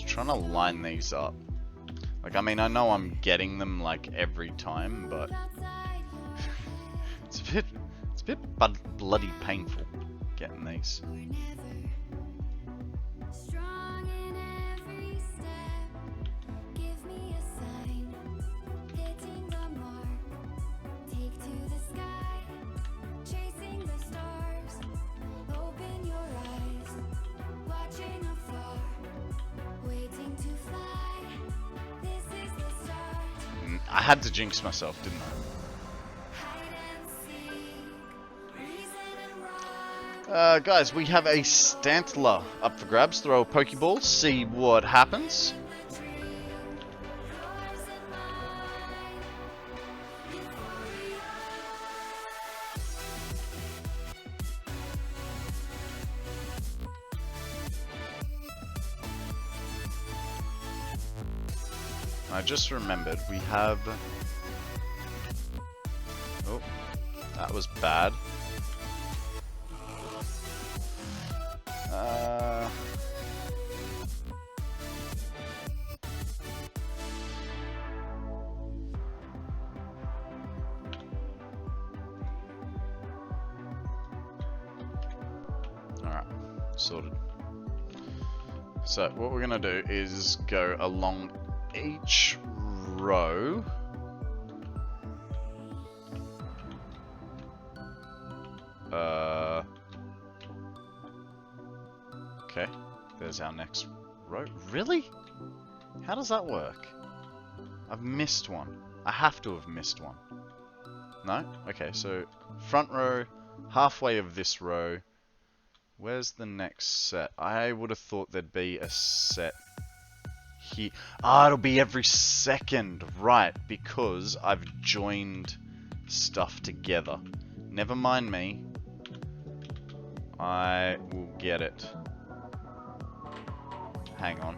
S1: Trying to line these up. Like, I mean, I know I'm getting them like every time, but it's a bit bloody painful getting these. I had to jinx myself, didn't I? Guys, we have a Stantler up for grabs. Throw a Pokeball, see what happens. I just remembered we have... Oh, that was bad. sorted. So what we're gonna do is go along each row. Okay, there's our next row. Really? How does that work? I've missed one. I have to have missed one. No? Okay, so front row, halfway of this row. Where's the next set? I would have thought there'd be a set here. Ah, it'll be every second. Right, because I've joined stuff together. Never mind me. I will get it. Hang on.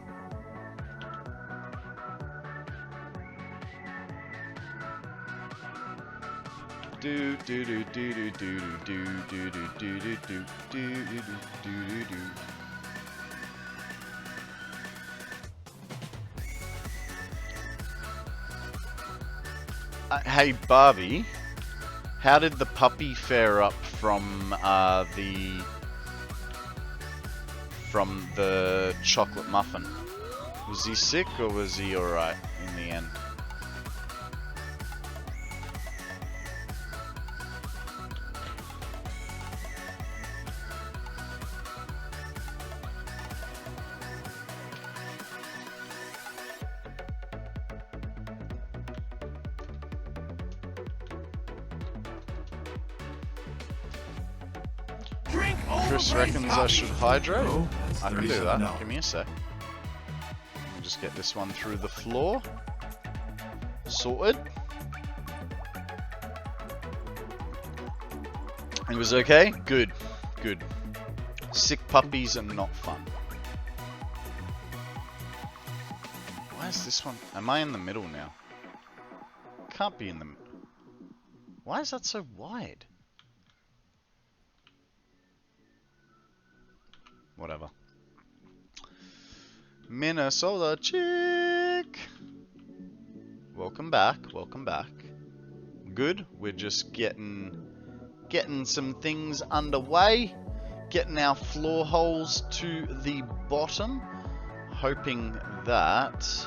S1: Do do do do do do do do do do do do do do do. Hey Barbie, how did the puppy fare up from the chocolate muffin? Was he sick or was he alright in the end? Chris reckons I should hydrate.
S4: No,
S1: I can do that.
S4: $37.
S1: Give me a sec. Let me just get this one through the floor. Sorted. It was okay? Good. Good. Sick puppies are not fun. Why is this one? Am I in the middle now? Can't be in the middle. Why is that so wide? Whatever. Minnesota chick. Welcome back. Welcome back. Good. We're just getting some things underway. Getting our floor holes to the bottom. Hoping that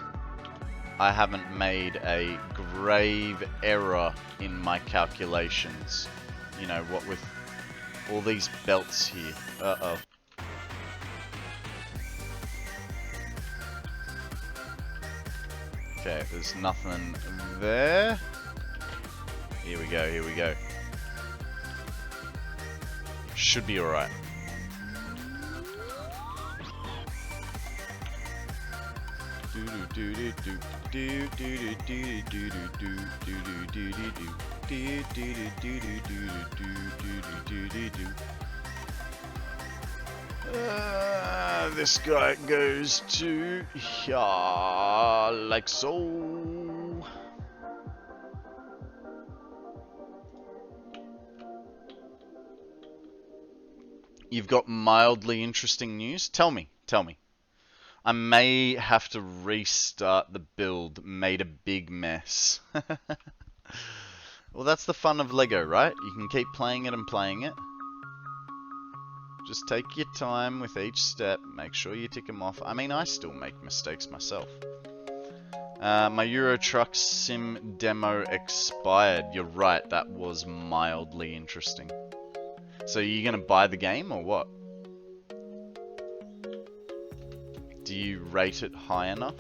S1: I haven't made a grave error in my calculations. You know, what with all these belts here. Uh-oh. Okay, there's nothing there. Here we go, here we go. Should be alright. This guy goes to here, like so. You've got mildly interesting news? Tell me, tell me. I may have to restart the build, made a big mess. Well, that's the fun of Lego, right? You can keep playing it and playing it. Just take your time with each step, make sure you tick them off. I mean, I still make mistakes myself. My Euro Truck Sim demo expired. You're right, that was mildly interesting. So are you going to buy the game or what? Do you rate it high enough?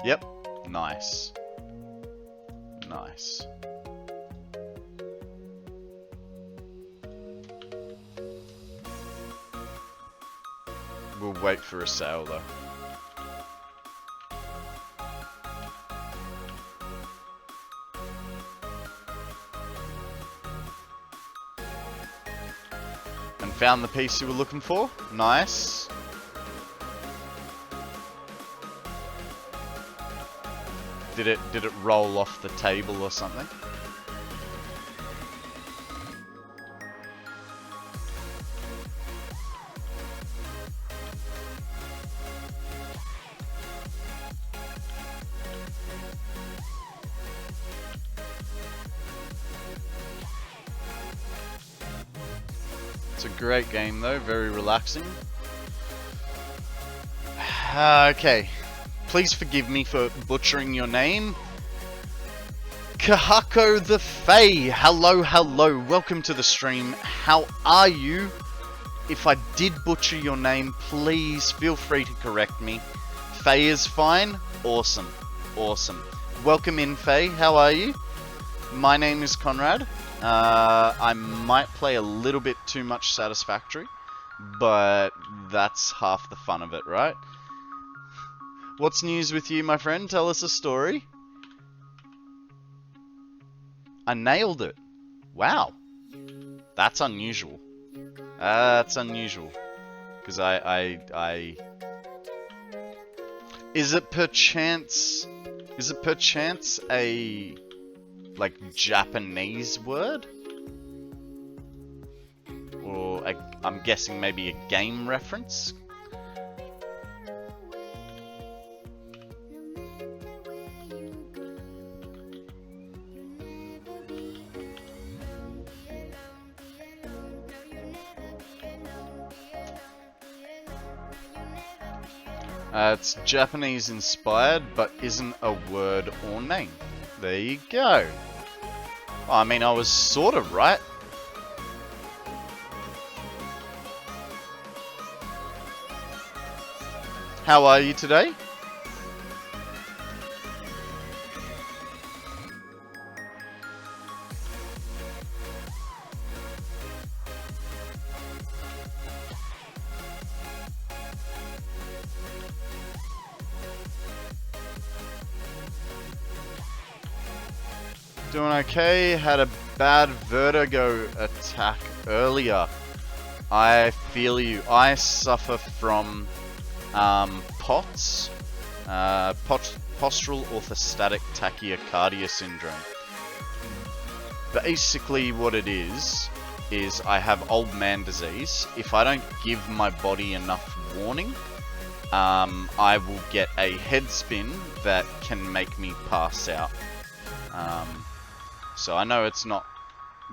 S1: Yep. Nice. Nice. We'll wait for a sale though. And found the piece you were looking for? Nice. Did it roll off the table or something? It's a great game though, very relaxing. Okay, please forgive me for butchering your name. Kahako the Fae, hello, hello, welcome to the stream. How are you? If I did butcher your name, please feel free to correct me. Fae is fine? Awesome, awesome. Welcome in, Fae, how are you? My name is Konrad. I might play a little bit too much Satisfactory, but that's half the fun of it, right? What's news with you, my friend? Tell us a story. I nailed it. Wow. That's unusual. That's unusual. Because Is it perchance a, like, Japanese word? Or, I'm guessing maybe a game reference? It's Japanese inspired, but isn't a word or name. There you go. I mean, I was sort of right. How are you today? Doing okay, had a bad vertigo attack earlier. I feel you. I suffer from POTS, postural orthostatic tachycardia syndrome. Basically what it is I have old man disease. If I don't give my body enough warning, I will get a head spin that can make me pass out. So I know it's not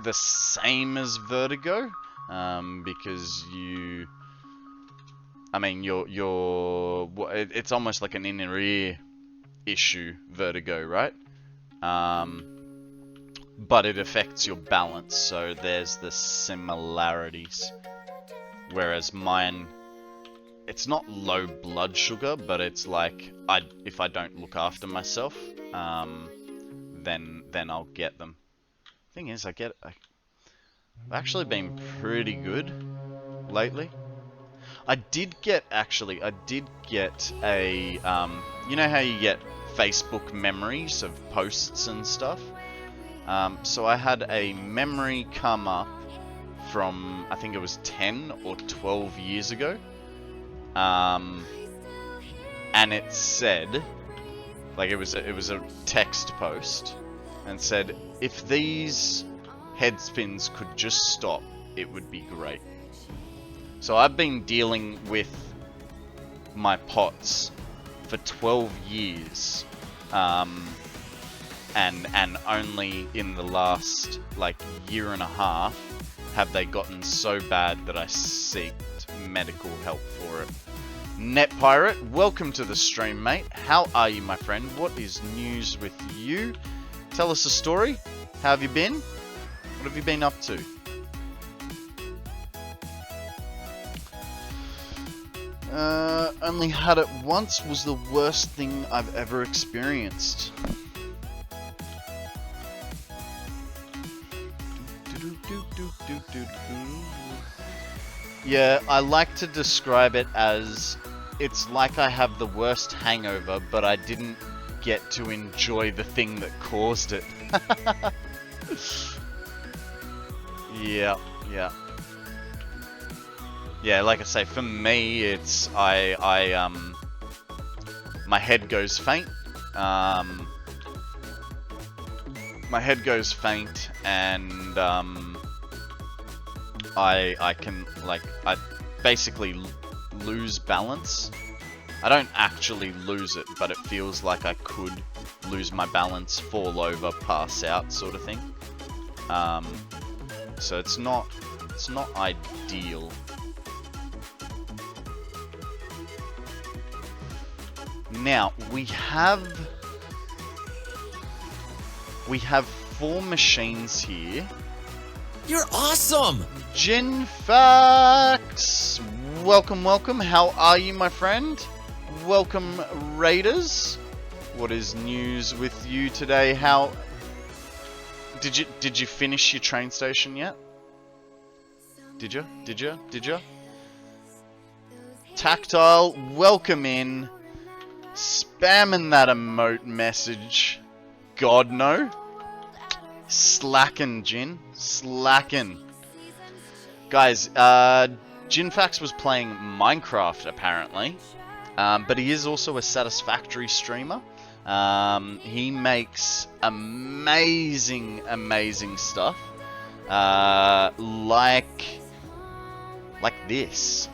S1: the same as vertigo, because it's almost like an inner ear issue, vertigo, right? But it affects your balance, so there's the similarities. Whereas mine, it's not low blood sugar, but it's like, if I don't look after myself, then I'll get them. Thing is, I've actually been pretty good lately. I did get a, you know how you get Facebook memories of posts and stuff? So I had a memory come up from, I think it was 10 or 12 years ago. And it said, like, it was a text post, and said, if these head spins could just stop, it would be great. So I've been dealing with my POTS for 12 years, and only in the last, like, year and a half have they gotten so bad that I sought medical help for it. Net Pirate, welcome to the stream, mate. How are you, my friend? What is news with you? Tell us a story. How have you been? What have you been up to? Only had it once, was the worst thing I've ever experienced. Yeah, I like to describe it as, it's like I have the worst hangover, but I didn't get to enjoy the thing that caused it. Yeah. Yeah, like I say, for me, it's, my head goes faint. My head goes faint, and, I can, like, I basically lose balance. I don't actually lose it, but it feels like I could lose my balance, fall over, pass out, sort of thing. So it's not It's not ideal. Now, we have 4 machines here.
S6: You're awesome!
S1: Jinfax! Welcome, welcome. How are you, my friend? Welcome, Raiders. What is news with you today? How... Did you finish your train station yet? Did you? Tactile, welcome in. Spamming that emote message. God no. Slacking, Jin. Slacking. Guys, Jinfax was playing Minecraft apparently. But he is also a Satisfactory streamer. He makes amazing stuff. Like this.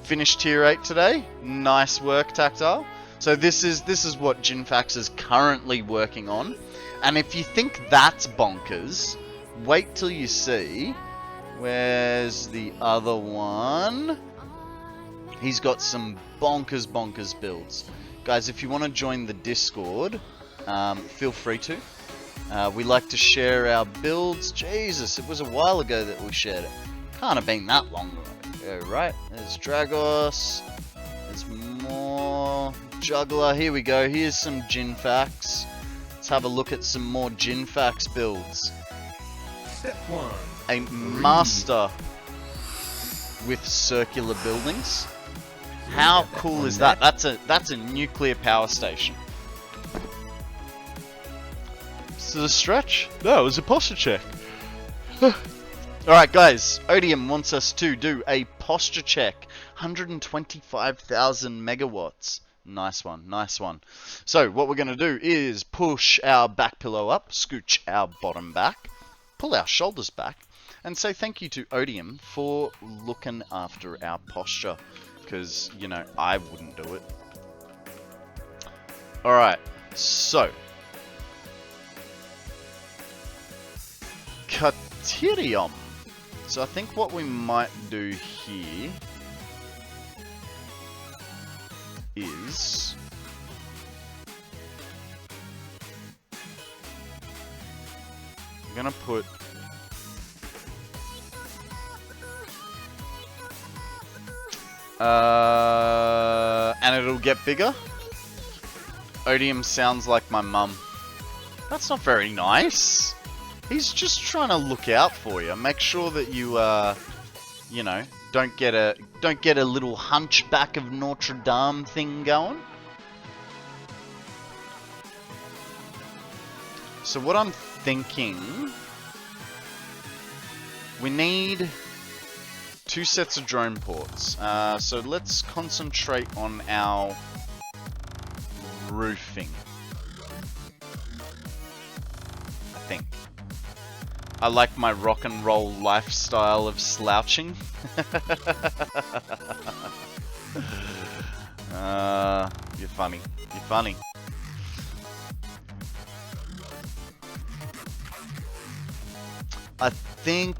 S1: Finished tier 8 today. Nice work, Tactile. So this is what Jinfax is currently working on. And if you think that's bonkers, wait till you see. Where's the other one? He's got some bonkers builds. Guys, if you want to join the Discord, feel free to. We like to share our builds. Jesus, it was a while ago that we shared it. Can't have been that long ago, right? There's Dragos. There's more Juggler. Here we go. Here's some Jinfax. Let's have a look at some more Jinfax builds.
S4: Step 1.
S1: A master with circular buildings. How cool is that? That's a nuclear power station. Is it a stretch? No, it was a posture check. Alright guys, Odium wants us to do a posture check. 125,000 megawatts. Nice one, nice one. So what we're going to do is push our back pillow up, scooch our bottom back, pull our shoulders back, and say thank you to Odium for looking after our posture. Because, you know, I wouldn't do it. Alright, so. Caterium. So I think what we might do here is I'm gonna put and it'll get bigger. Odium sounds like my mum. That's not very nice. He's just trying to look out for you. Make sure that you, you know, don't get a little Hunchback of Notre Dame thing going. So what I'm thinking, we need 2 sets of drone ports. So let's concentrate on our roofing. I think. I like my rock and roll lifestyle of slouching. You're funny. You're funny. I think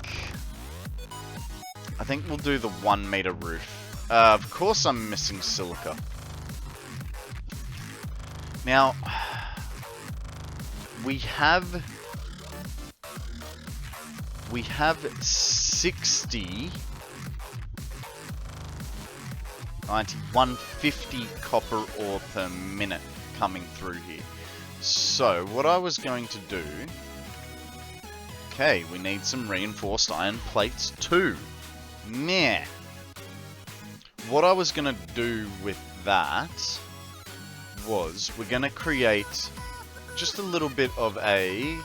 S1: we'll do the 1 meter roof. Of course I'm missing silica. Now, we have 60, 90, 150 copper ore per minute coming through here. So, what I was going to do... Okay, we need some reinforced iron plates too. Meh. What I was going to do with that was we're going to create just a little bit of a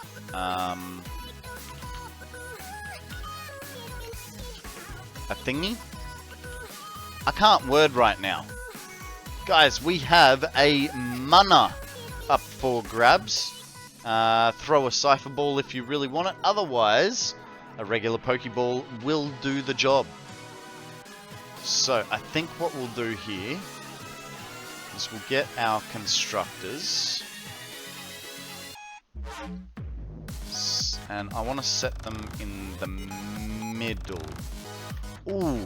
S1: thingy. I can't word right now. Guys, we have a mana up for grabs. Throw a Cypher Ball if you really want it. Otherwise, a regular Pokeball will do the job. So, I think what we'll do here is we'll get our constructors. And I want to set them in the middle. Ooh.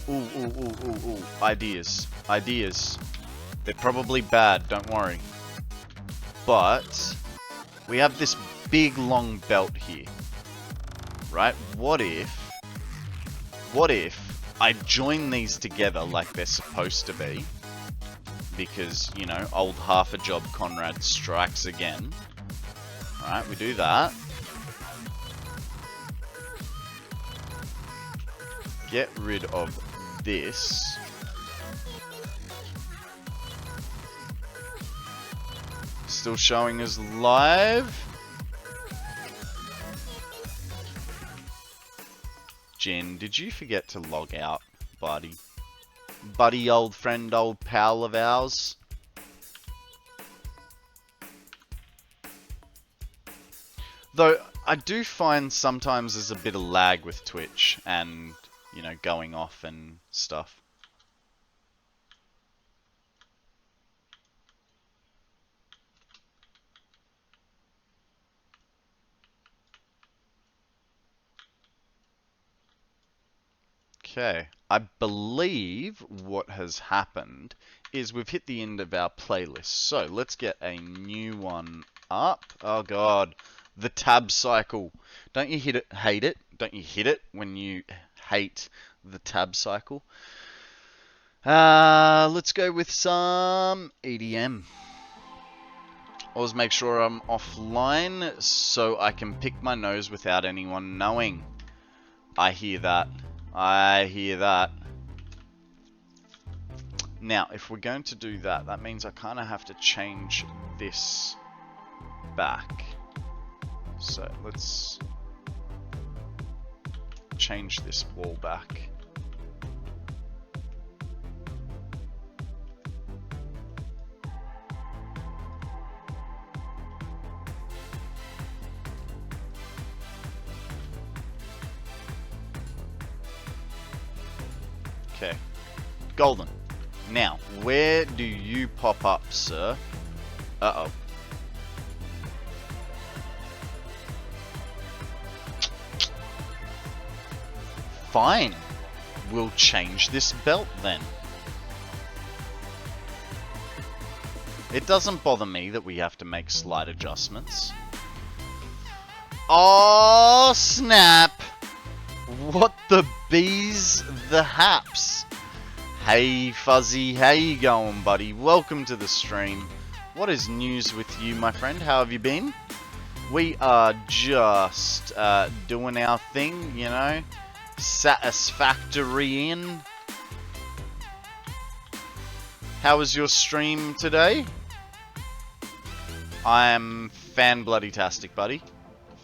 S1: Ooh. Ideas. They're probably bad, don't worry. But we have this big long belt here. Right? What if I join these together like they're supposed to be? Because, you know, old half a job Konrad strikes again. Alright, we do that. Get rid of this. Still showing us live. Jen, did you forget to log out, buddy? Buddy, old friend, old pal of ours. Though, I do find sometimes there's a bit of lag with Twitch and, you know, going off and stuff. Okay, I believe what has happened is we've hit the end of our playlist. So let's get a new one up. Oh god, the tab cycle. Don't you hate it? Don't you hit it when you hate the tab cycle? Let's go with some EDM. Always make sure I'm offline so I can pick my nose without anyone knowing. I hear that. I hear that. Now, if we're going to do that, that means I kind of have to change this back. So let's change this wall back. Okay, golden. Now, where do you pop up, sir? Uh-oh. Fine. We'll change this belt then. It doesn't bother me that we have to make slight adjustments. Oh, snap! What the bees, the haps? Hey Fuzzy, how you going, buddy? Welcome to the stream. What is news with you, my friend? How have you been? We are just doing our thing, you know. Satisfactory in. How was your stream today? I'm fan-bloody-tastic, buddy.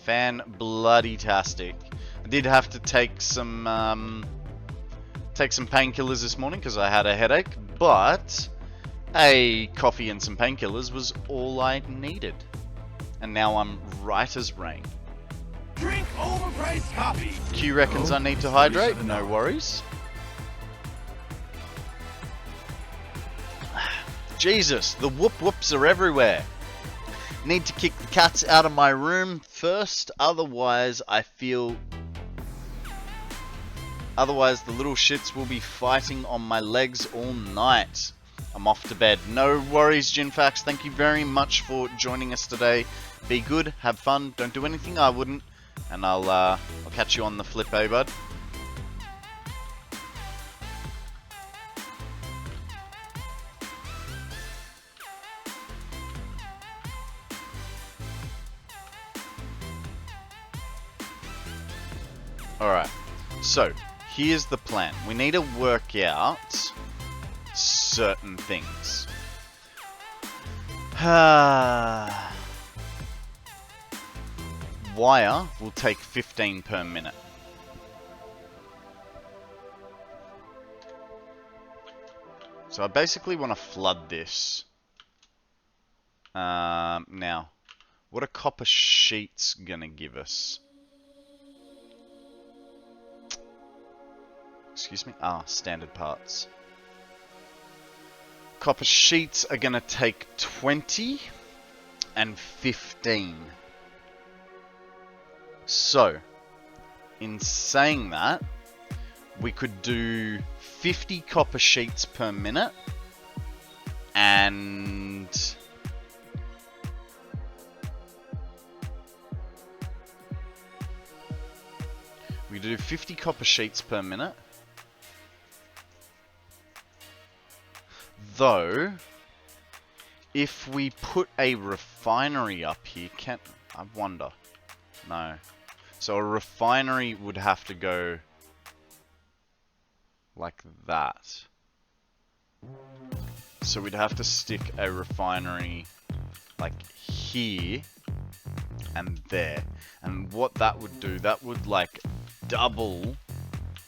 S1: Fan-bloody-tastic. I did have to take some painkillers this morning because I had a headache, but a coffee and some painkillers was all I needed. And now I'm right as rain.
S4: Drink overpriced coffee.
S1: Q reckons I need to hydrate. No worries. Jesus, the whoop-whoops are everywhere. Need to kick the cats out of my room first, otherwise I feel... Otherwise the little shits will be fighting on my legs all night. I'm off to bed. No worries, Ginfax. Thank you very much for joining us today. Be good, have fun, don't do anything I wouldn't. And I'll catch you on the flip, eh, bud? Alright, so here's the plan. We need to work out certain things. Wire will take 15 per minute. So I basically want to flood this. Now, what are copper sheets gonna give us? Excuse me? Ah, standard parts. Copper sheets are gonna take 20 and 15. So, in saying that, we could do 50 copper sheets per minute, and we do 50 copper sheets per minute. Though, if we put a refinery up here, I wonder. No. So a refinery would have to go like that. So we'd have to stick a refinery like here and there. And what that would do, that would like double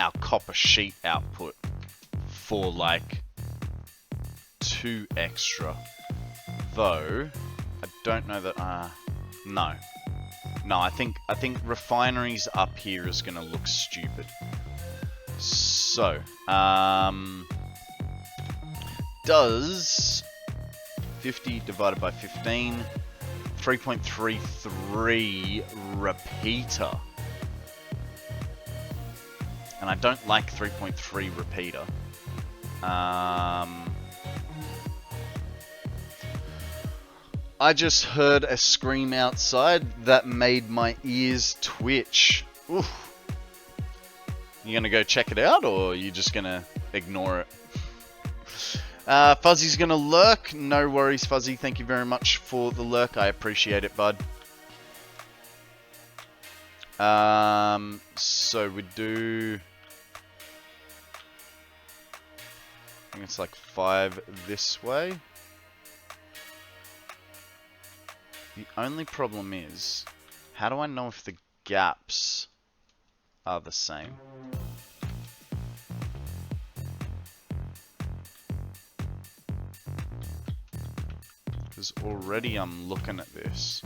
S1: our copper sheet output for like 2 extra. Though, I don't know that, no. No, I think refineries up here is gonna look stupid. So, does 50 divided by 15, 3.33 repeater. And I don't like 3.3 repeater. I just heard a scream outside that made my ears twitch. Oof. You gonna go check it out, or are you just gonna ignore it? Fuzzy's gonna lurk. No worries, Fuzzy. Thank you very much for the lurk. I appreciate it, bud. So we do... I think it's like 5 this way. The only problem is, how do I know if the gaps are the same? Because already I'm looking at this.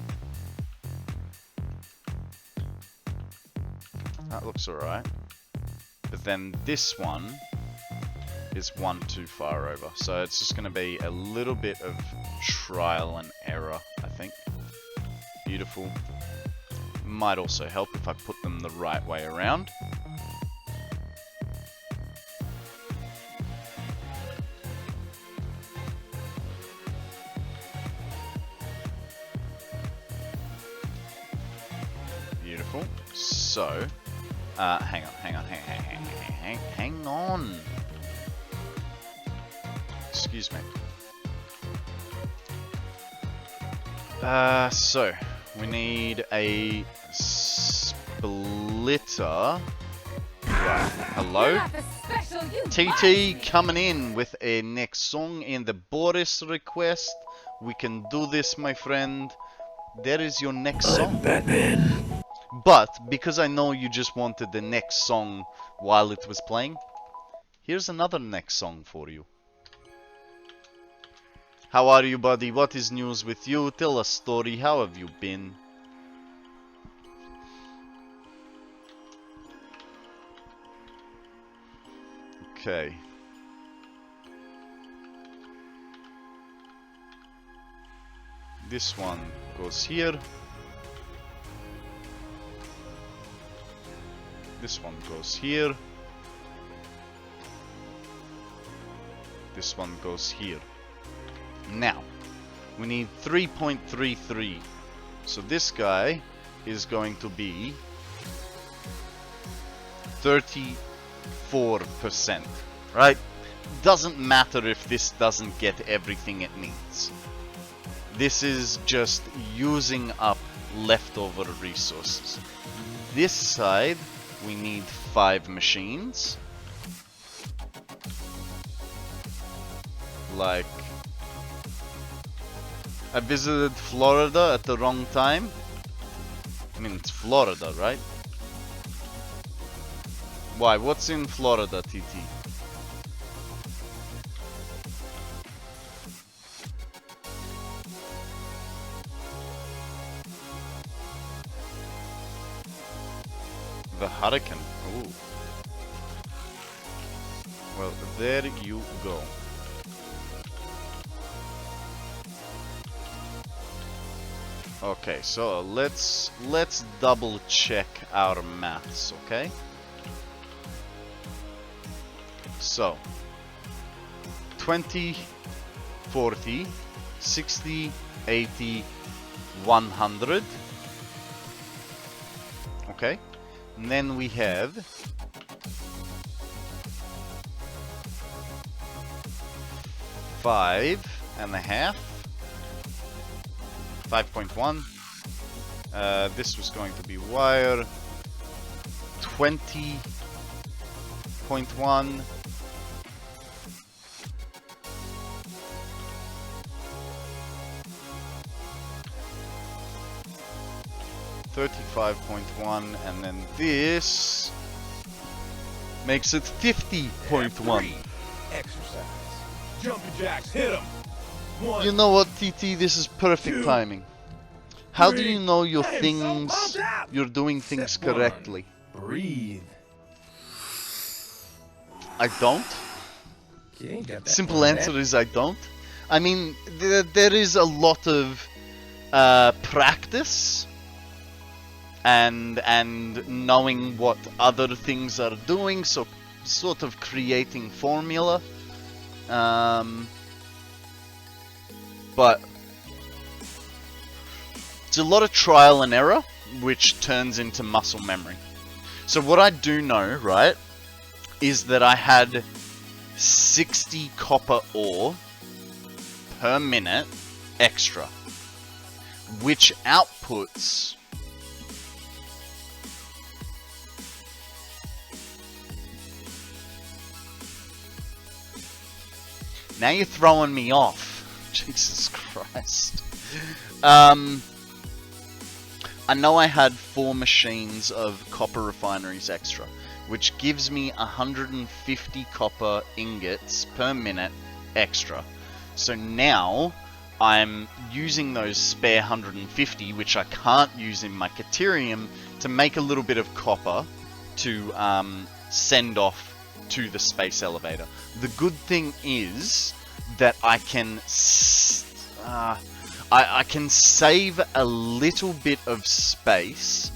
S1: That looks alright. But then this one is one too far over. So it's just going to be a little bit of trial and error, I think. Beautiful. Might also help if I put them the right way around. Beautiful. So, hang on. Excuse me. So, we need a splitter. Right. Hello? TT coming in with a next song in the Boris request. We can do this, my friend. There is your next song.
S4: Batman.
S1: But, because I know you just wanted the next song while it was playing, here's another next song for you. How are you, buddy? What is news with you? Tell a story. How have you been? Okay. This one goes here. This one goes here. This one goes here. Now, we need 3.33. So this guy is going to be 34%, right? Doesn't matter if this doesn't get everything it needs. This is just using up leftover resources. This side, we need 5 machines. Like, I visited Florida at the wrong time. I mean, it's Florida, right? Why? What's in Florida, TT? The hurricane. Ooh. Well, there you go. Okay, so let's double check our maths, okay? So 20, 40, 60, 80, 100. Okay, and then we have 5.5, 5.1. This was going to be wire 20.1. 35.1, and then this makes it 50.1.
S4: Exercise. Jumping jacks, hit him.
S1: You know what, TT? This is perfect timing. How do you know your things? You're doing things correctly.
S4: Breathe.
S1: I don't.
S4: You ain't got that
S1: Simple answer is I don't. I mean, there is a lot of practice and knowing what other things are doing, so sort of creating formula. But it's a lot of trial and error, which turns into muscle memory. So what I do know, right, is that I had 60 copper ore per minute extra, which outputs now you're throwing me off. Jesus Christ. I know I had 4 machines of copper refineries extra, which gives me 150 copper ingots per minute extra. So now I'm using those spare 150, which I can't use in my Caterium, to make a little bit of copper to send off to the space elevator. The good thing is that I can I can save a little bit of space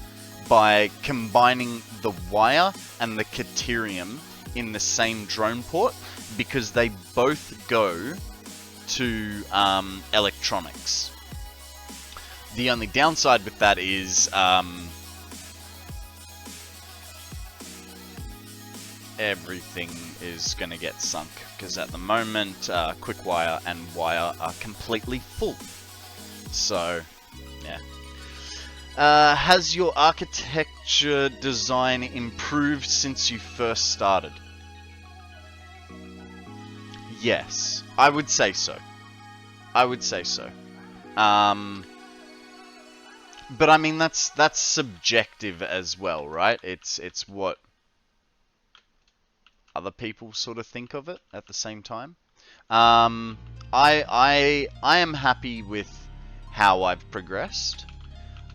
S1: by combining the wire and the Caterium in the same drone port, because they both go to electronics. The only downside with that is everything is going to get sunk, because at the moment quick wire and wire are completely full. So yeah. Has your architecture design improved since you first started? Yes, I would say so. I would say so. But I mean, that's subjective as well, right? It's what other people sort of think of it at the same time. I am happy with how I've progressed.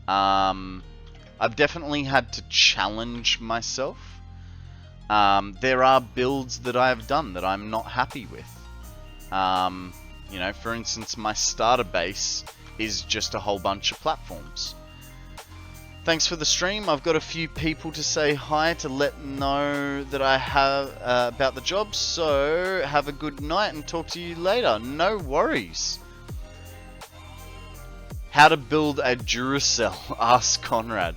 S1: I've definitely had to challenge myself. There are builds that I have done that I'm not happy with. You know, for instance, my starter base is just a whole bunch of platforms. Thanks for the stream. I've got a few people to say hi to let know that I have about the job. So have a good night and talk to you later. No worries. How to build a Duracell? Ask Konrad.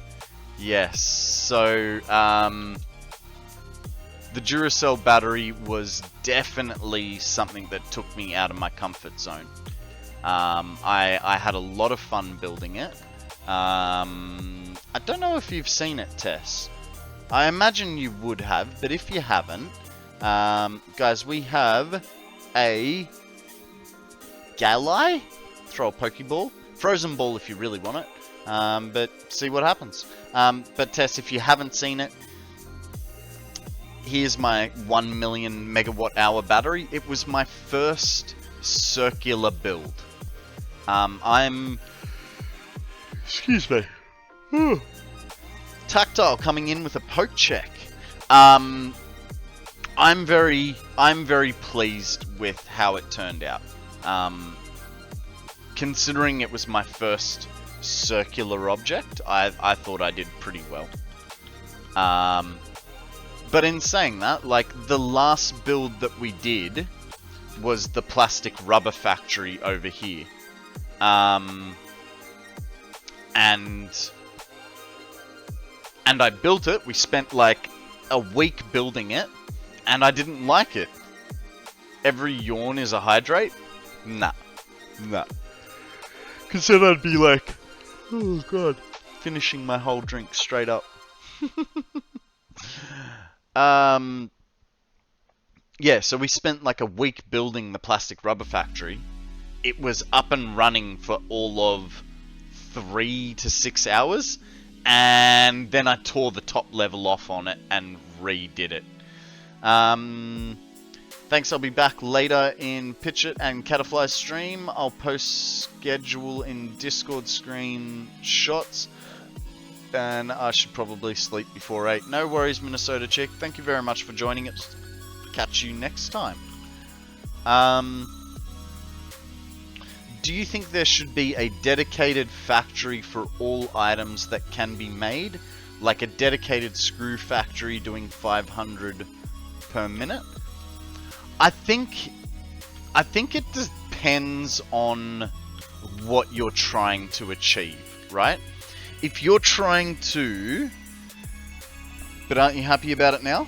S1: Yes. So the Duracell battery was definitely something that took me out of my comfort zone. I had a lot of fun building it. I don't know if you've seen it, Tess. I imagine you would have, but if you haven't, guys, we have a Galai. Throw a Pokeball. Frozen ball if you really want it. But see what happens. But Tess, if you haven't seen it, here's my 1 million megawatt hour battery. It was my first circular build. Excuse me. Tactile coming in with a poke check. I'm very pleased with how it turned out. Considering it was my first circular object, I thought I did pretty well. But in saying that, like, the last build that we did was the plastic rubber factory over here. And I built it. We spent like a week building it, and I didn't like it. Every yawn is a hydrate? Nah. Because then I'd be like, oh god, finishing my whole drink straight up. Yeah, so we spent like a week building the plastic rubber factory. It was up and running for all of 3 to 6 hours, and then I tore the top level off on it and redid it. Thanks, I'll be back later in Pitch It and Catafly's stream. I'll post schedule in Discord screenshots. And I should probably sleep before 8. No worries, Minnesota Chick. Thank you very much for joining us. Catch you next time. Do you think there should be a dedicated factory for all items that can be made? Like a dedicated screw factory doing 500 per minute? I think it depends on what you're trying to achieve, right? If you're trying to... But aren't you happy about it now?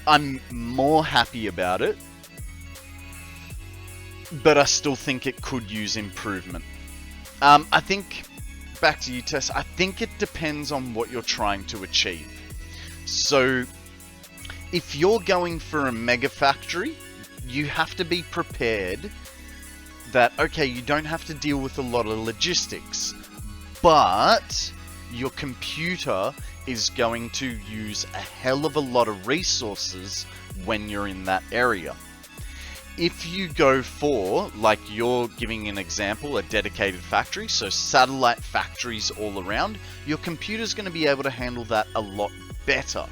S1: I'm more happy about it. But I still think it could use improvement. I think... Back to you, Tess. I think it depends on what you're trying to achieve. So, if you're going for a mega factory, you have to be prepared that, okay, you don't have to deal with a lot of logistics. But your computer is going to use a hell of a lot of resources when you're in that area. If you go for, like you're giving an example, a dedicated factory, so satellite factories all around, your computer's going to be able to handle that a lot better.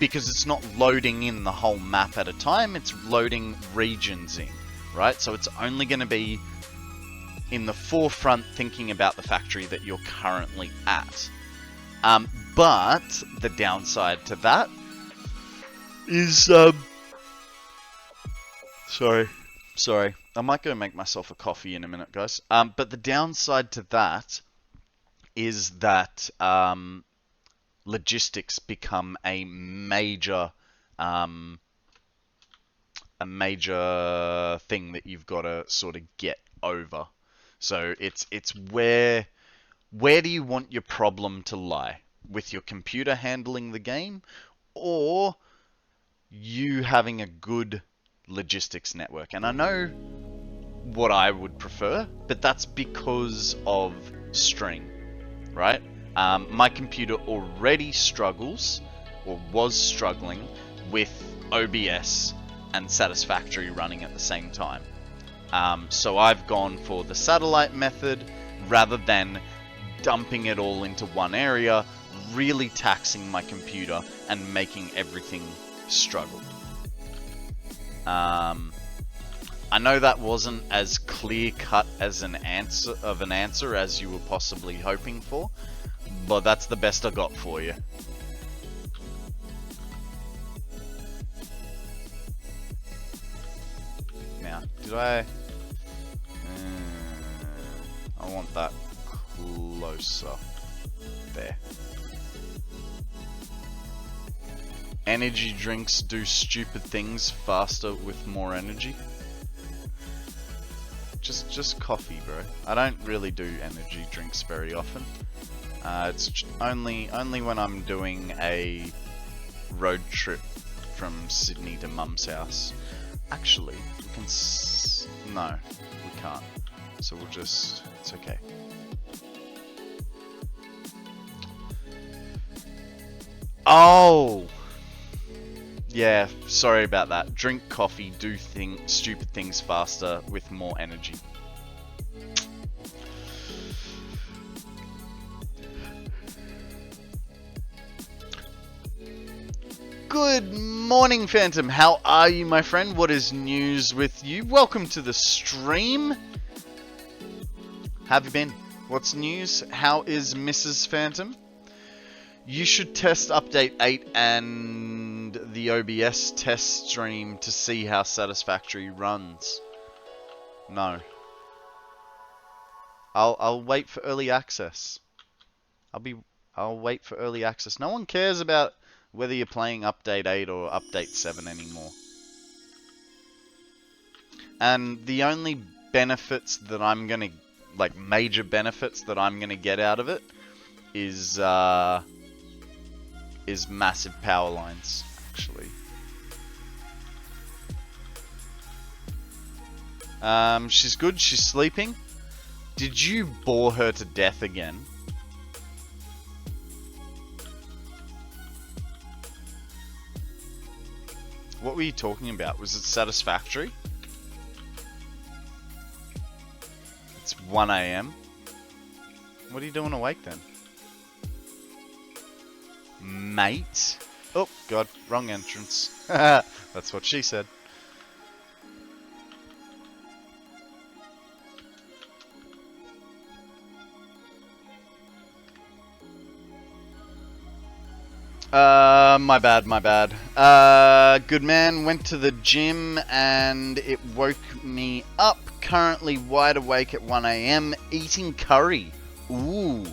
S1: Because it's not loading in the whole map at a time, it's loading regions in, right? So it's only going to be in the forefront thinking about the factory that you're currently at. But the downside to that is, sorry, I might go make myself a coffee in a minute, guys. But the downside to that is that logistics become a major thing that you've got to sort of get over. So it's where do you want your problem to lie? With your computer handling the game, or you having a good logistics network? And I know what I would prefer, but that's because of Stream, right? My computer already struggles, or was struggling, with OBS and Satisfactory running at the same time. So I've gone for the satellite method rather than dumping it all into one area, really taxing my computer and making everything struggle. I know that wasn't as clear-cut as an answer as you were possibly hoping for, but that's the best I got for you. Now, did I want that closer. There. Energy drinks do stupid things faster with more energy. Just coffee, bro. I don't really do energy drinks very often. It's only when I'm doing a road trip from Sydney to Mum's house. Actually, we can no, we can't. So we'll just, it's okay. Oh! Yeah, sorry about that. Drink coffee, do stupid things faster with more energy. Good morning, Phantom. How are you, my friend? What is news with you? Welcome to the stream. How have you been? What's news? How is Mrs. Phantom? You should test update 8 and the OBS test stream to see how Satisfactory runs. No. I'll wait for early access. I'll wait for early access. No one cares about whether you're playing update 8 or update 7 anymore. And the only benefits that I'm gonna, like major benefits that I'm gonna get out of it is massive power lines, actually. She's good, she's sleeping. Did you bore her to death again? What were you talking about? Was it Satisfactory? It's 1 AM. What are you doing awake then? Mate? Oh, God, wrong entrance. That's what she said. My bad. Good man, went to the gym and it woke me up. Currently wide awake at 1 AM, eating curry. Ooh,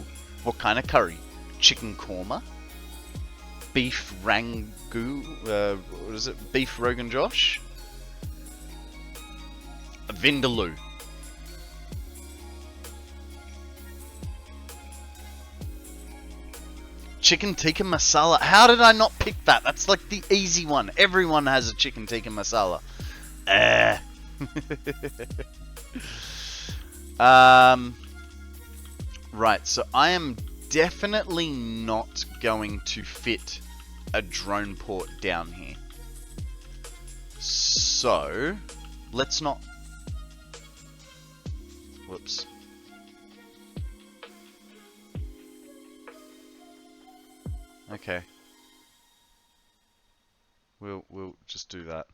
S1: what kind of curry? Chicken korma? Beef rangoon? What is it? Beef Rogan Josh? A vindaloo. Chicken tikka masala. How did I not pick that? That's like the easy one. Everyone has a chicken tikka masala. Right, so I am definitely not going to fit a drone port down here. So, let's not... Whoops. Okay. We'll just do that.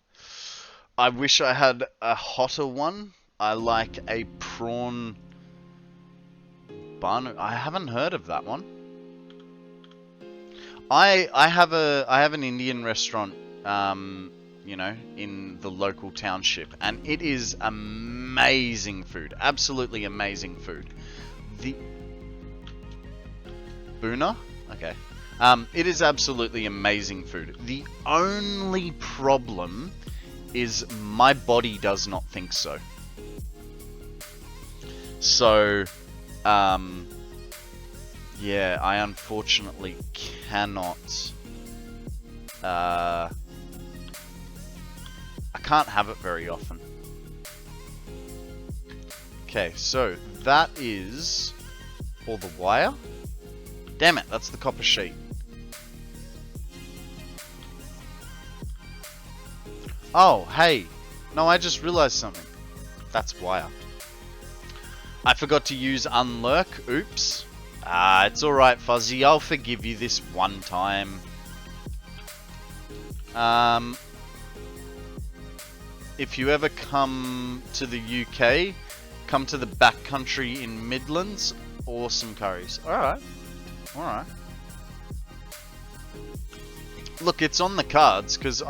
S1: I wish I had a hotter one. I like a prawn bun. I haven't heard of that one. I have an Indian restaurant, you know, in the local township, and it is amazing food. Absolutely amazing food. The Boona? Okay. It is absolutely amazing food. The only problem is my body does not think so. So, yeah, I unfortunately cannot... I can't have it very often. Okay, so that is all the wire. Damn it, that's the copper sheet. Oh, hey. No, I just realized something. That's wire. I forgot to use unlurk. Oops. It's alright, Fuzzy. I'll forgive you this one time. If you ever come to the UK, come to the backcountry in Midlands. Awesome curries. Alright. Alright. Look, it's on the cards, because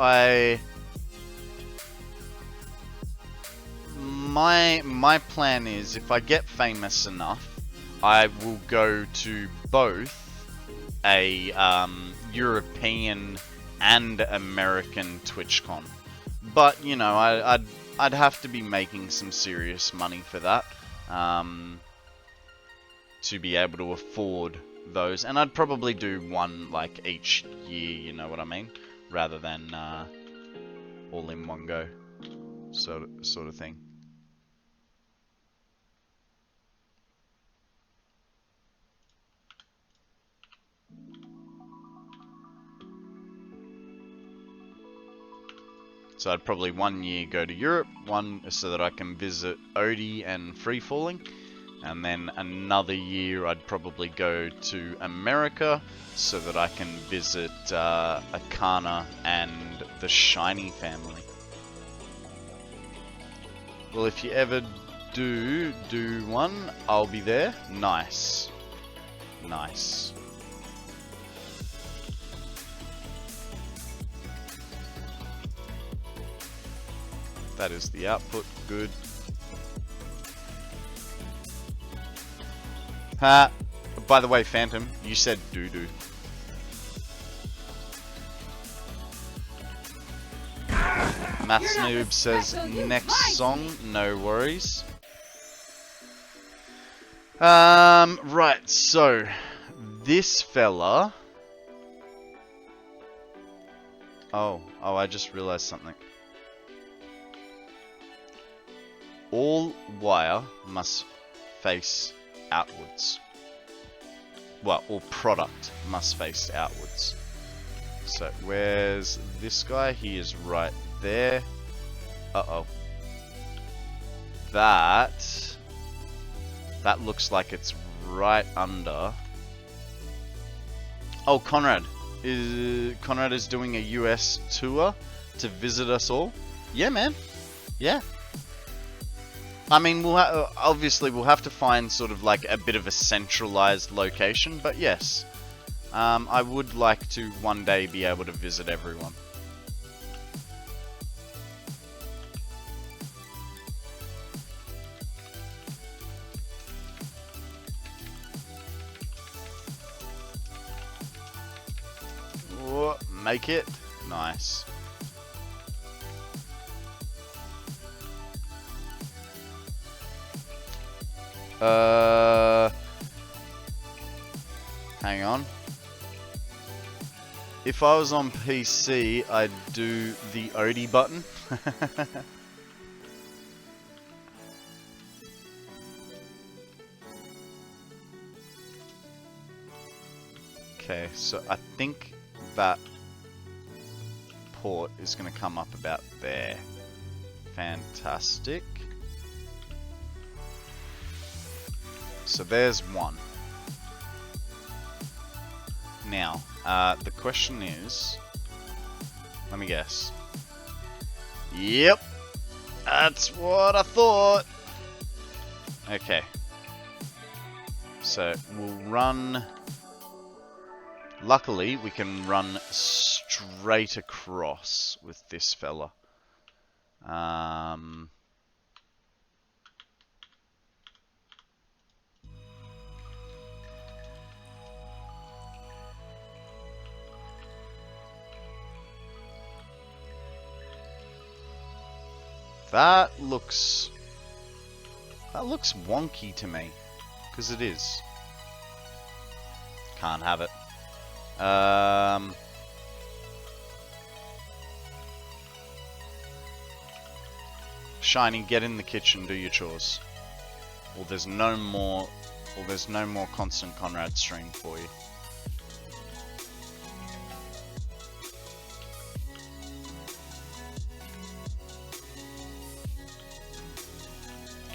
S1: My plan is, if I get famous enough, I will go to both a European and American TwitchCon. But you know, I'd have to be making some serious money for that to be able to afford those, and I'd probably do one like each year. You know what I mean? Rather than all in one go, sort of thing. So I'd probably 1 year go to Europe, one so that I can visit Odie and Free Falling, and then another year I'd probably go to America so that I can visit Akana and the Shiny family. Well, if you ever do one, I'll be there. Nice. Nice. That is the output. Good. Ha! By the way, Phantom, you said doo-doo. Maths Noob says next song, no worries. Right, so this fella. Oh, I just realized something. All wire must face outwards. Well, all product must face outwards. So, where's this guy? He is right there. Uh-oh. That looks like it's right under. Oh, Konrad is doing a US tour to visit us all. Yeah, man. Yeah. I mean, obviously we'll have to find sort of like a bit of a centralized location, but yes. I would like to one day be able to visit everyone. Oh, make it. Nice. Hang on. If I was on PC, I'd do the Odie button. Okay, so I think that port is going to come up about there. Fantastic. So there's one. Now, the question is, let me guess. Yep, that's what I thought. Okay. So we'll run. Luckily, we can run straight across with this fella. That looks wonky to me, because it is. Can't have it. Shiny, get in the kitchen, do your chores. Or there's no more KonstantKonrad stream for you.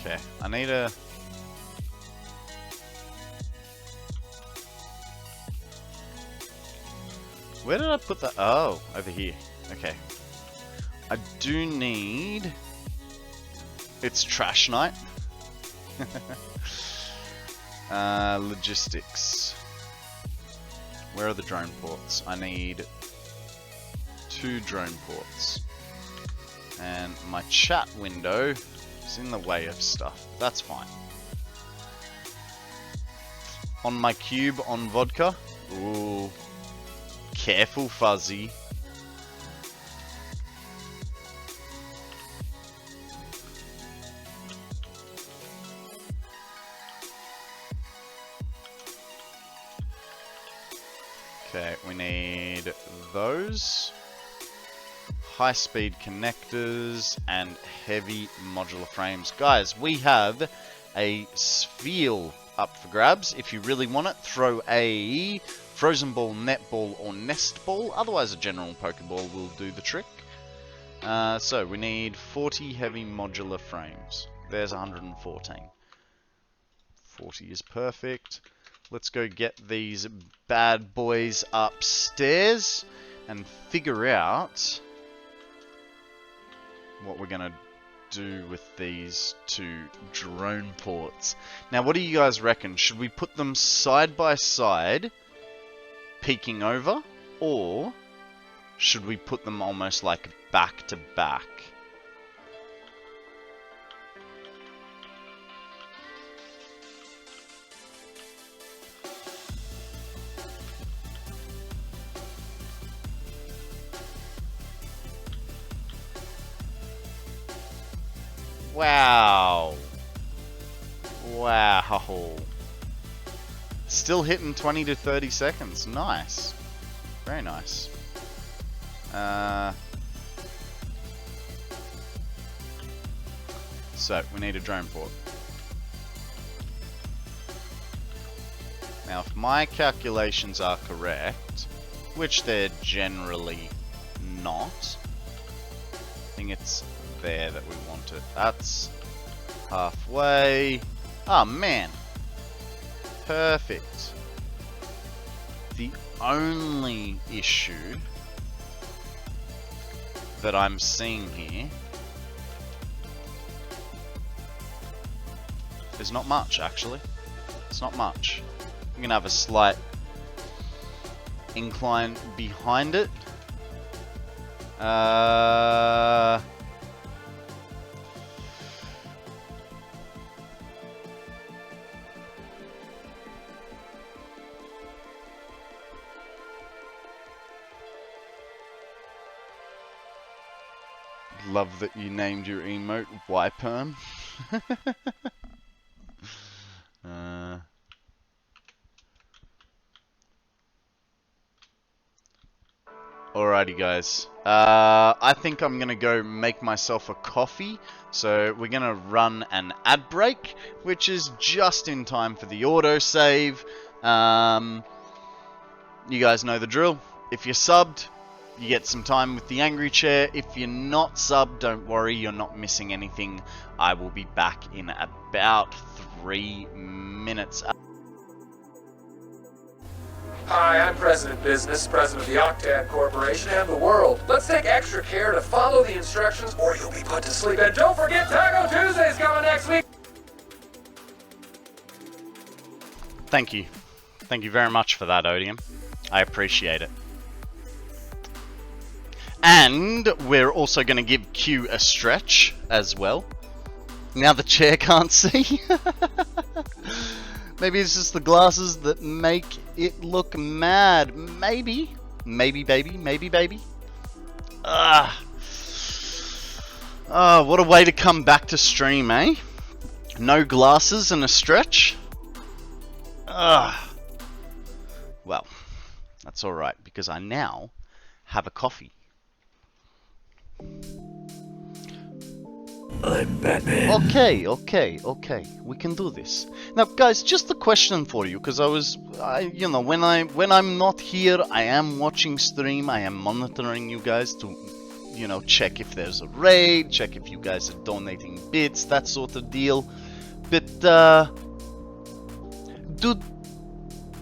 S1: Okay, I need a... Where did I put that? Oh, over here. Okay. I do need... It's trash night. Logistics. Where are the drone ports? I need 2 drone ports. And my chat window is in the way of stuff. That's fine. On my cube on vodka. Ooh. Careful, Fuzzy. Okay, we need those. High-speed connectors and heavy modular frames. Guys, we have a sphere up for grabs. If you really want it, throw a frozen ball, net ball, or nest ball. Otherwise, a general Pokeball will do the trick. So we need 40 heavy modular frames. There's 114. 40 is perfect. Let's go get these bad boys upstairs and figure out what we're gonna do with these two drone ports. Now, what do you guys reckon? Should we put them side by side, peeking over, or should we put them almost like back to back? Wow. Wow. Still hitting 20 to 30 seconds. Nice. Very nice. So, we need a drone port. Now, if my calculations are correct, which they're generally not, I think it's there that we want it. That's halfway. Oh man, perfect. The only issue that I'm seeing here is not much, actually. It's not much. I'm gonna have a slight incline behind it. Love that you named your emote Y-Perm. Alrighty guys, I think I'm gonna go make myself a coffee, so we're gonna run an ad break, which is just in time for the autosave. You guys know the drill. If you're subbed, you get some time with the angry chair. If you're not subbed, don't worry, you're not missing anything. I will be back in about 3 minutes.
S2: Hi, I'm President Business, President of the Octad Corporation and the world. Let's take extra care to follow the instructions or you'll be put to sleep. And don't forget Taco Tuesday's coming next week.
S1: Thank you. Thank you very much for that, Odium. I appreciate it. And we're also going to give Q a stretch as well. Now the chair can't see. Maybe it's just the glasses that make it look mad. Maybe. Maybe, baby. Maybe, baby. What a way to come back to stream, eh? No glasses and a stretch. Well, that's alright, because I now have a coffee.
S4: I'm Batman.
S1: Okay. We can do this. Now, guys, just a question for you, because you know, when I'm not here, I am watching stream. I am monitoring you guys to, you know, check if there's a raid, check if you guys are donating bits, that sort of deal. But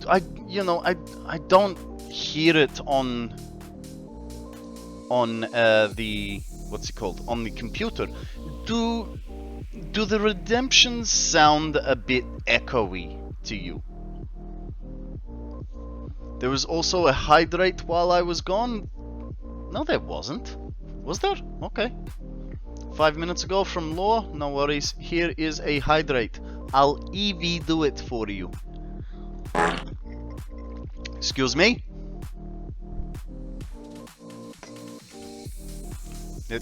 S1: I don't hear it on the what's it called, on the computer. Do the redemptions sound a bit echoey to you? There was also a hydrate while I was gone. No, there wasn't. Was there? Okay. 5 minutes ago from Law. No worries. Here is a hydrate. I'll EV do it for you. Excuse me?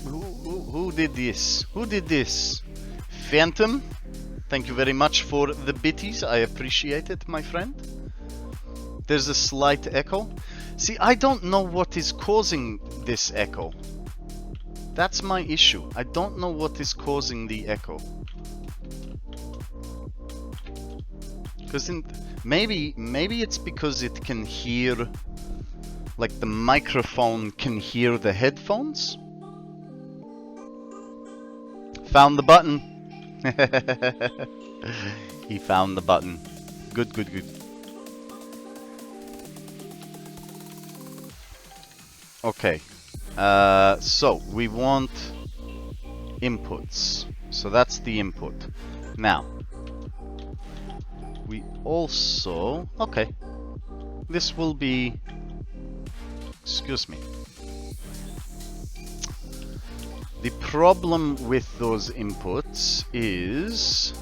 S1: Who did this? Who did this? Phantom? Thank you very much for the bitties. I appreciate it, my friend. There's a slight echo. See, I don't know what is causing this echo. That's my issue. I don't know what is causing the echo. Because maybe it's because it can hear, like the microphone can hear the headphones. Found the button. He found the button. Good. Okay. So we want inputs. So that's the input. Now, we also... Okay. This will be... Excuse me. The problem with those inputs is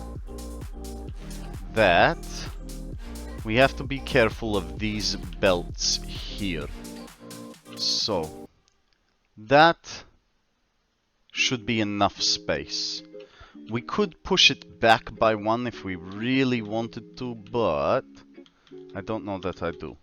S1: that we have to be careful of these belts here. So that should be enough space. We could push it back by one if we really wanted to, but I don't know that I do.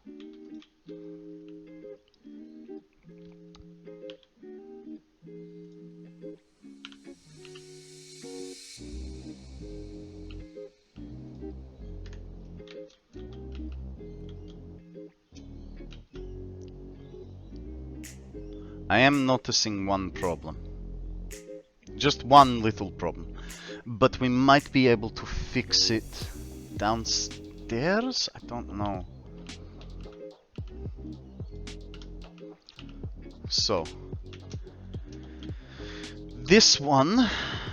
S1: I am noticing one problem. Just one little problem. But we might be able to fix it downstairs? I don't know. So, this one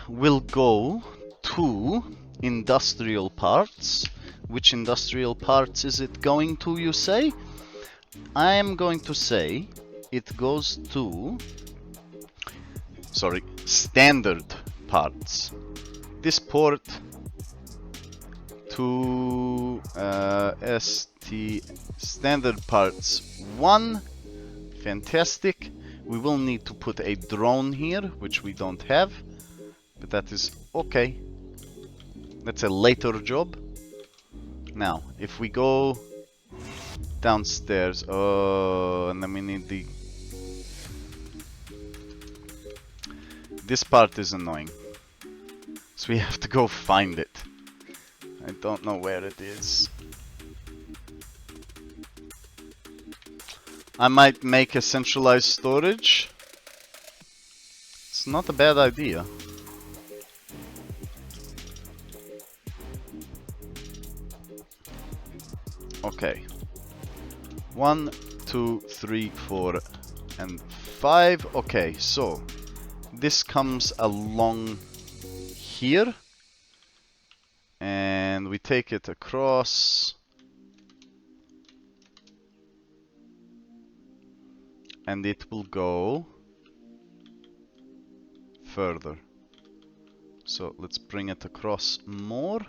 S1: will go to industrial parts. Which industrial parts is it going to, you say? I am going to say it goes to, sorry, standard parts. This port to ST standard parts 1. Fantastic. We will need to put a drone here, which we don't have, but that is okay. That's a later job. Now, if we go downstairs, oh, and then we need the... This part is annoying, so we have to go find it. I don't know where it is. I might make a centralized storage. It's not a bad idea. Okay. 1, 2, 3, 4, and 5. Okay, so this comes along here, and we take it across, and it will go further. So let's bring it across more.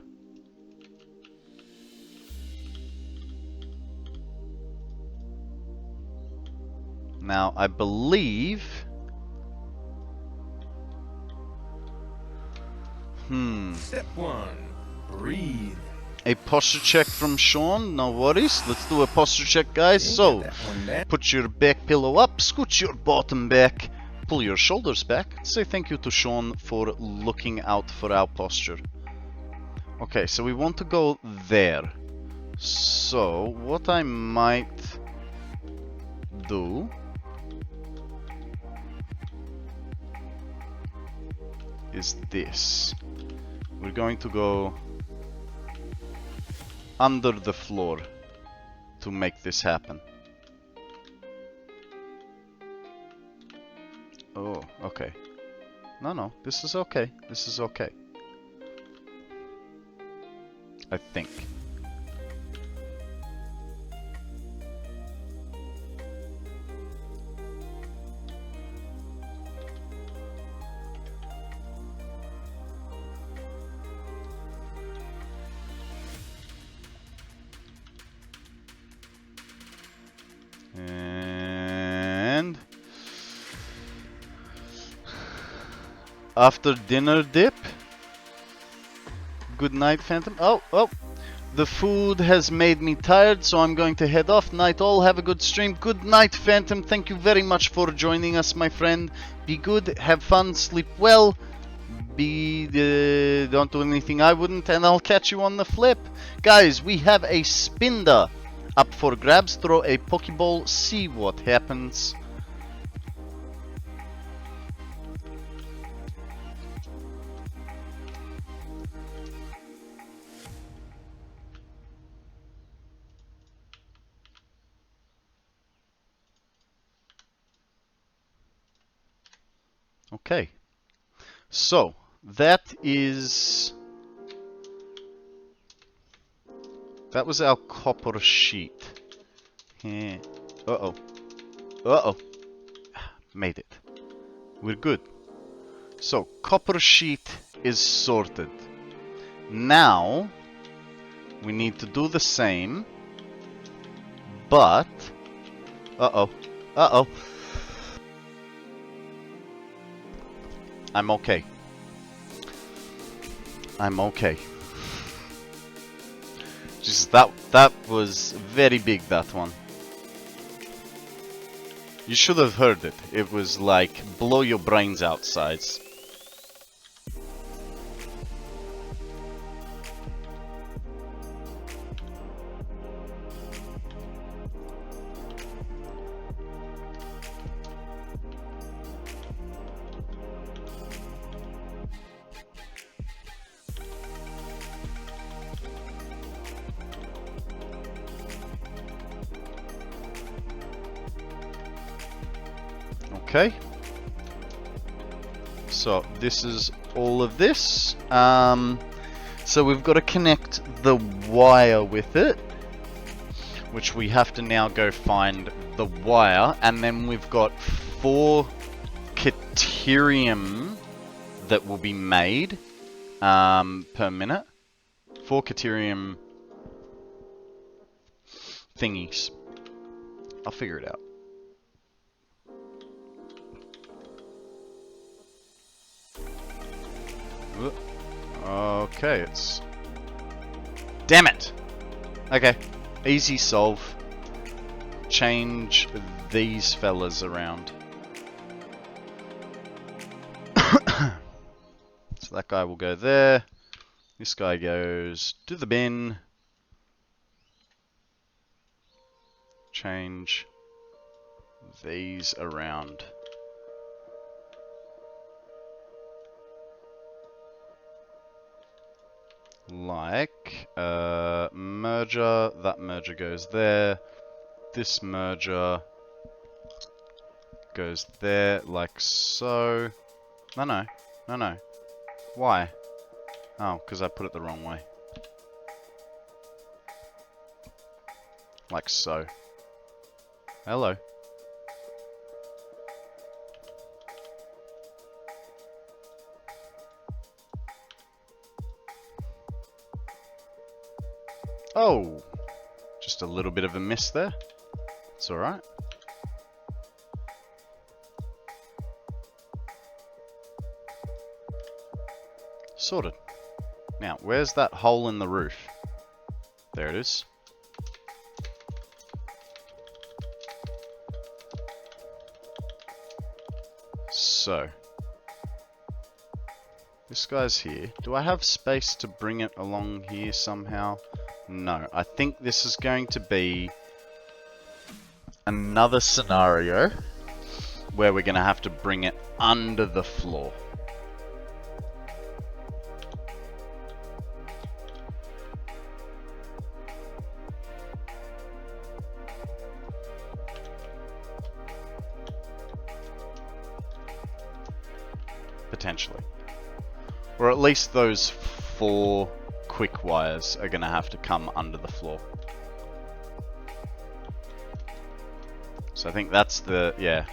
S1: Now I believe
S4: Step 1. Breathe.
S1: a posture check from Sean, no worries. Let's do a posture check, guys. So, put your back pillow up, scoot your bottom back, pull your shoulders back. Say thank you to Sean for looking out for our posture. Okay, so we want to go there. So, what I might do is this. We're going to go under the floor to make this happen. Oh, okay. No, this is okay. This is okay. I think. And after dinner dip. Good night, Phantom. Oh, the food has made me tired, so I'm going to head off. Night all, have a good stream. Good night, Phantom. Thank you very much for joining us, my friend. Be good, have fun, sleep well. Don't do anything I wouldn't, and I'll catch you on the flip. Guys, we have a Spinda up for grabs. Throw a Pokeball, see what happens. Okay, So, that is... That was our copper sheet. Yeah. Uh-oh. Uh-oh. Made it. We're good. So, copper sheet is sorted. Now, we need to do the same, but... Uh-oh. Uh-oh. I'm okay. I'm okay. Just that was very big, that one. You should have heard it. It was like blow your brains out size. Okay. So this is all of this. So we've got to connect the wire with it, which we have to now go find the wire, and then we've got 4 Caterium that will be made per minute. 4 Caterium thingies. I'll figure it out. Okay, it's... Damn it! Okay, easy solve. Change these fellas around. So that guy will go there. This guy goes to the bin. Change these around. Like merger, that merger goes there, this merger goes there, like so. No. Why? Oh, because I put it the wrong way. Like so. Hello. Oh, just a little bit of a miss there. It's alright. Sorted. Now, where's that hole in the roof? There it is. So, this guy's here. Do I have space to bring it along here somehow? No, I think this is going to be another scenario where we're going to have to bring it under the floor. Potentially. Or at least those 4 quick wires are going to have to come under the floor. So I think that's the, yeah.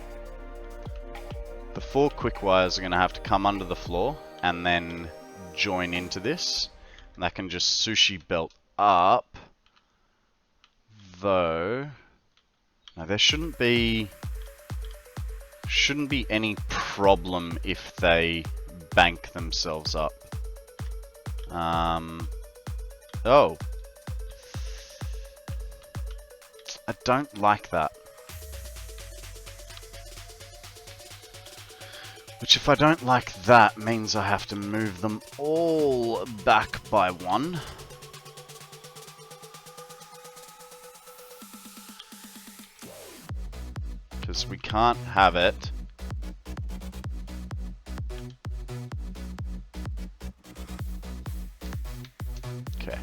S1: The 4 quick wires are going to have to come under the floor and then join into this. And that can just sushi belt up. Though, now there shouldn't be any problem if they bank themselves up. Oh. I don't like that. Which, if I don't like that, means I have to move them all back by 1. Because we can't have it. Okay.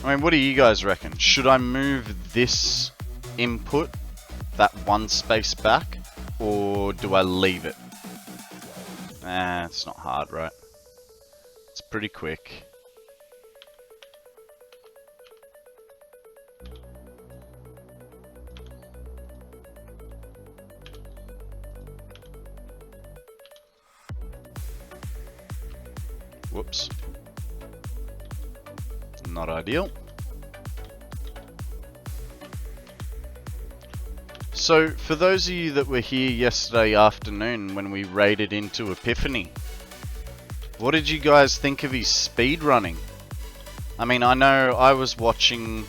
S1: I mean, what do you guys reckon? Should I move this input that one space back, or do I leave it? It's not hard, right? It's pretty quick. Whoops. Not ideal. So, for those of you that were here yesterday afternoon when we raided into Epiphany, what did you guys think of his speed running? I mean, I know I was watching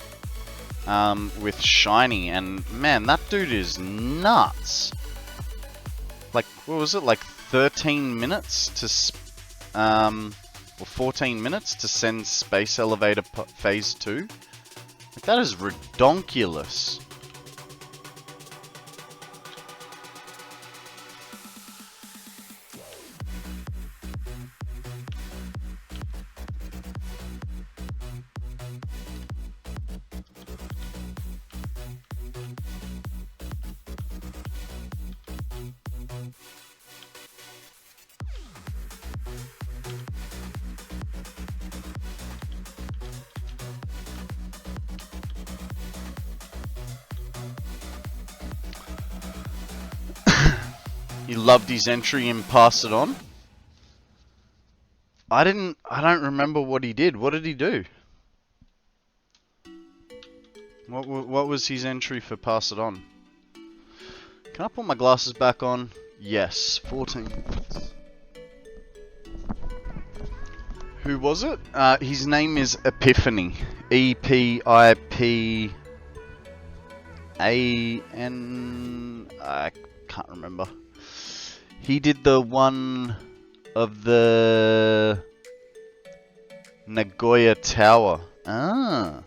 S1: with Shiny, and man, that dude is nuts. Like, what was it? Like 13 minutes to or 14 minutes to send Space Elevator Phase 2? Like, that is redonkulous. He loved his entry in Pass It On. I don't remember what he did. What did he do? What was his entry for Pass It On? Can I put my glasses back on? Yes, 14 minutes. Who was it? His name is Epiphany. E-P-I-P-A-N... I can't remember. He did the one of the Nagoya Tower. Ah.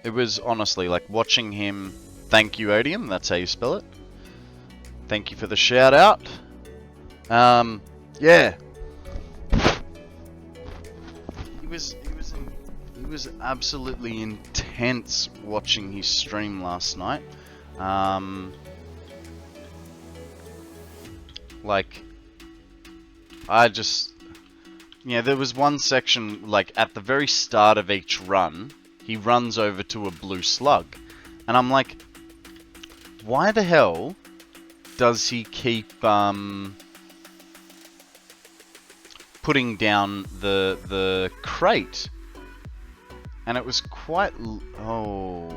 S1: It was honestly like watching him. Thank you, Odium. That's how you spell it. Thank you for the shout out. Yeah. He was absolutely intense watching his stream last night. Like, I just, yeah, there was one section, like, at the very start of each run, he runs over to a blue slug. And I'm like, why the hell does he keep, putting down the crate? And it was quite... Oh.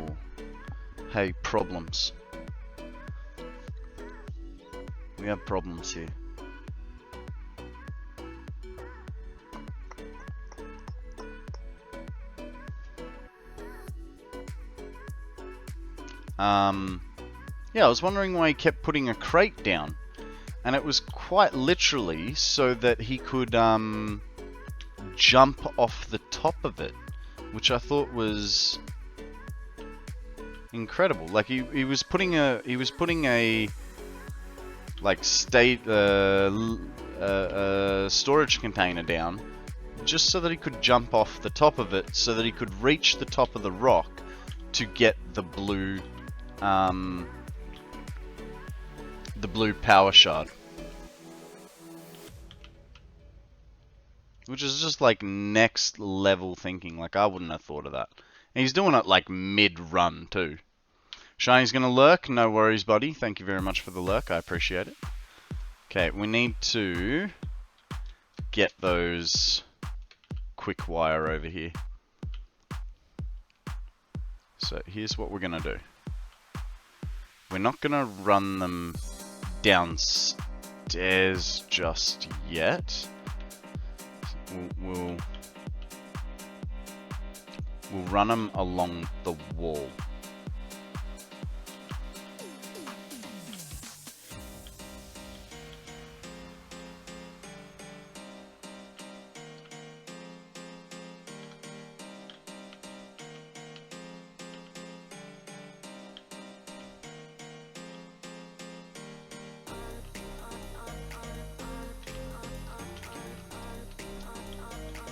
S1: Hey, problems. We have problems here. Yeah, I was wondering why he kept putting a crate down. And it was quite literally so that he could jump off the top of it, which I thought was incredible. Like he was putting a like storage container down just so that he could jump off the top of it, so that he could reach the top of the rock to get the blue power shard. Which is just like next level thinking. Like, I wouldn't have thought of that. And he's doing it like mid-run too. Shiny's gonna lurk. No worries, buddy. Thank you very much for the lurk. I appreciate it. Okay, we need to get those quick wire over here. So here's what we're gonna do. We're not gonna run them downstairs just yet. We'll run them along the wall.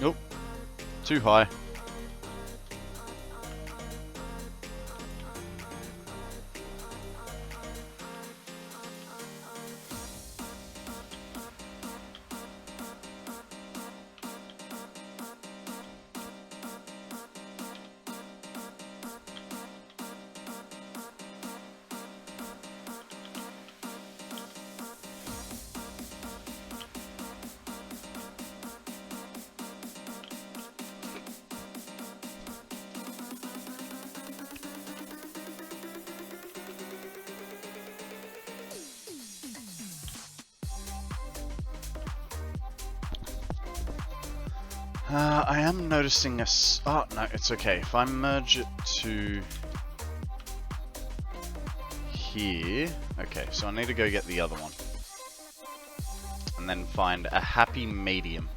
S1: Nope. Too high. I am noticing oh, no, it's okay. If I merge it to here... Okay, so I need to go get the other one. And then find a happy medium.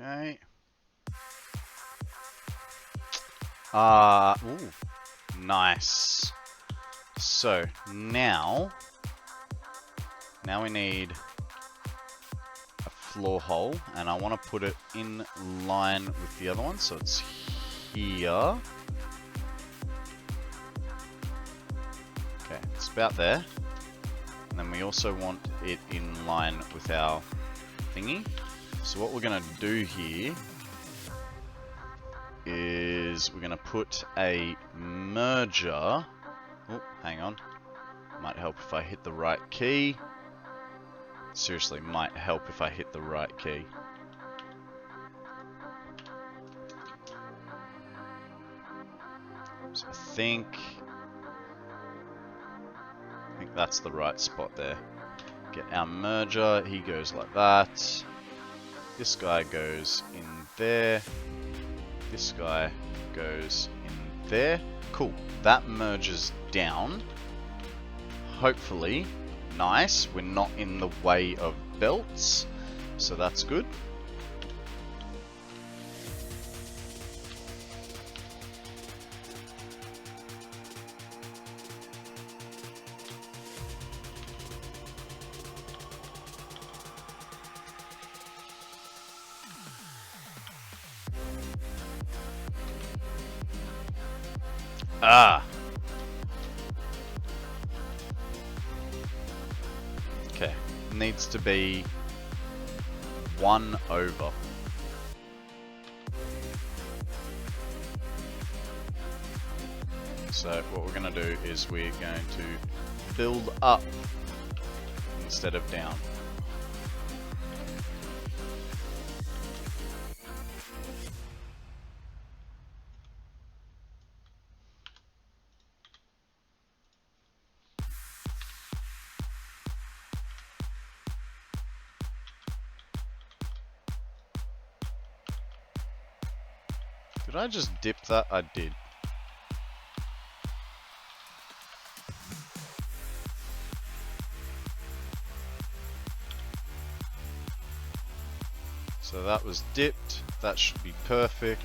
S1: Okay. Ooh, nice. So now we need a floor hole, and I want to put it in line with the other one, so it's here. Okay, it's about there. And then we also want it in line with our thingy. So what we're going to do here is we're going to put a merger. Oh, hang on. Might help if I hit the right key. Seriously, might help if I hit the right key. So I think that's the right spot there. Get our merger. He goes like that. This guy goes in there. This guy goes in there. Cool. That merges down. Hopefully. Nice. We're not in the way of belts. So that's good. Ah. Okay. Needs to be 1 over. So what we're going to do is we're going to build up instead of down. Did I just dip that? I did. So that was dipped. That should be perfect.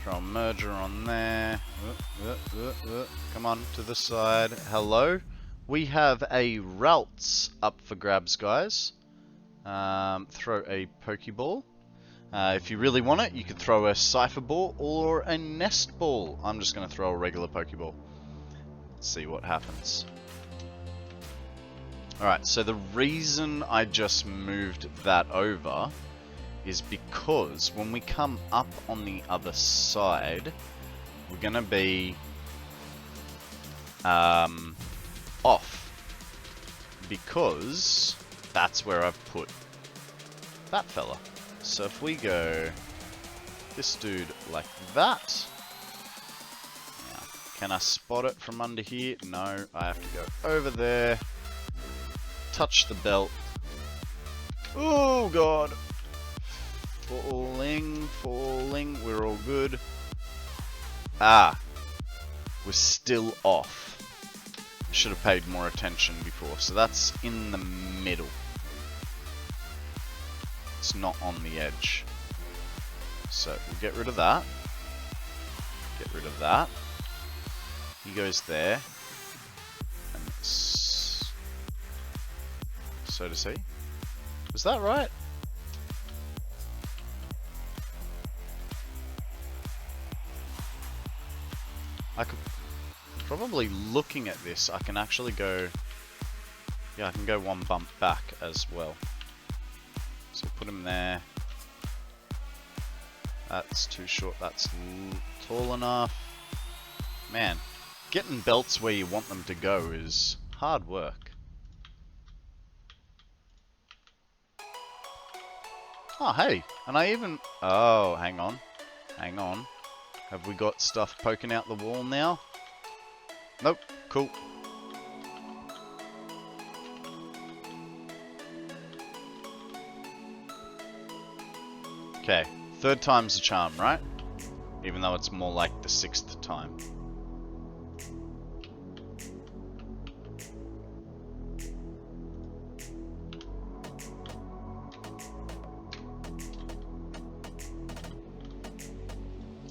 S1: Throw a merger on there. Come on to the side. Hello. We have a Ralts up for grabs, guys. Throw a Pokeball. If you really want it, you could throw a Cypher Ball or a Nest Ball. I'm just going to throw a regular Pokeball. See what happens. Alright, so the reason I just moved that over is because when we come up on the other side, we're going to be off. Because that's where I've put that fella. So if we go this dude like that, now, can I spot it from under here? No, I have to go over there, touch the belt, Oh god. Falling, falling. We're all good. Ah. We're still off. I should have paid more attention before. So that's in the middle. It's not on the edge. So we'll get rid of that. Get rid of that. He goes there. And so does he. Was that right? I could probably, looking at this, I can actually go, yeah, I can go one bump back as well. So put him there. That's too short, that's tall enough. Man, getting belts where you want them to go is hard work. Oh, hey, and I even, oh, hang on. Hang on. Have we got stuff poking out the wall now? Nope. Cool. Okay. Third time's the charm, right? Even though it's more like the 6th time.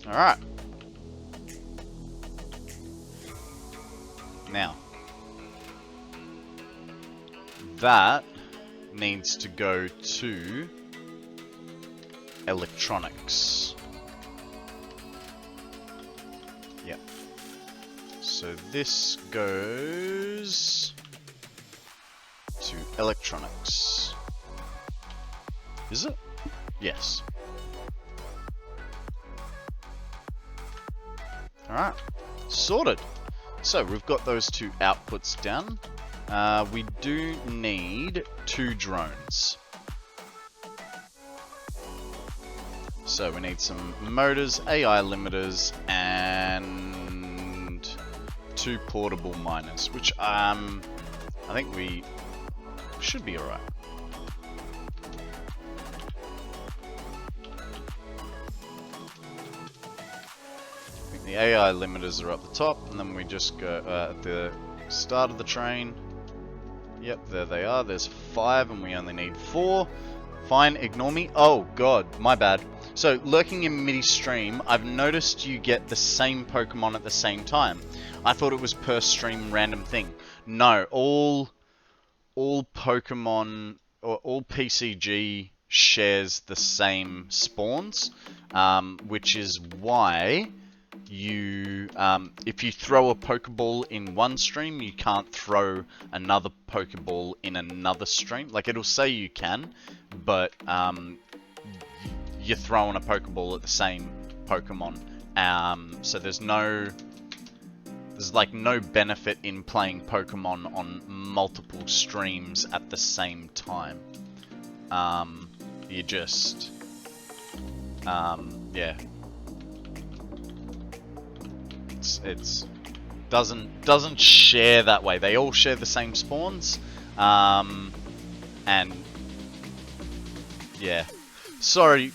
S1: Alright. Now, that needs to go to electronics. Yep. So this goes to electronics. Is it? Yes. Alright. Sorted. So we've got those two outputs down. We do need 2 drones. So we need some motors, AI limiters, and 2 portable miners, which I think we should be alright. The AI limiters are up the top, and then we just go at the start of the train. Yep, there they are. There's 5, and we only need 4. Fine, ignore me. Oh god, my bad. So, lurking in MIDI stream, I've noticed you get the same Pokemon at the same time. I thought it was per stream random thing. No, all Pokemon, or all PCG shares the same spawns, which is why you, if you throw a Pokeball in one stream, you can't throw another Pokeball in another stream. Like, it'll say you can, but you're throwing a Pokeball at the same Pokemon. So there's like no benefit in playing Pokemon on multiple streams at the same time. You just, yeah. It's doesn't share that way. They all share the same spawns, and yeah. Sorry,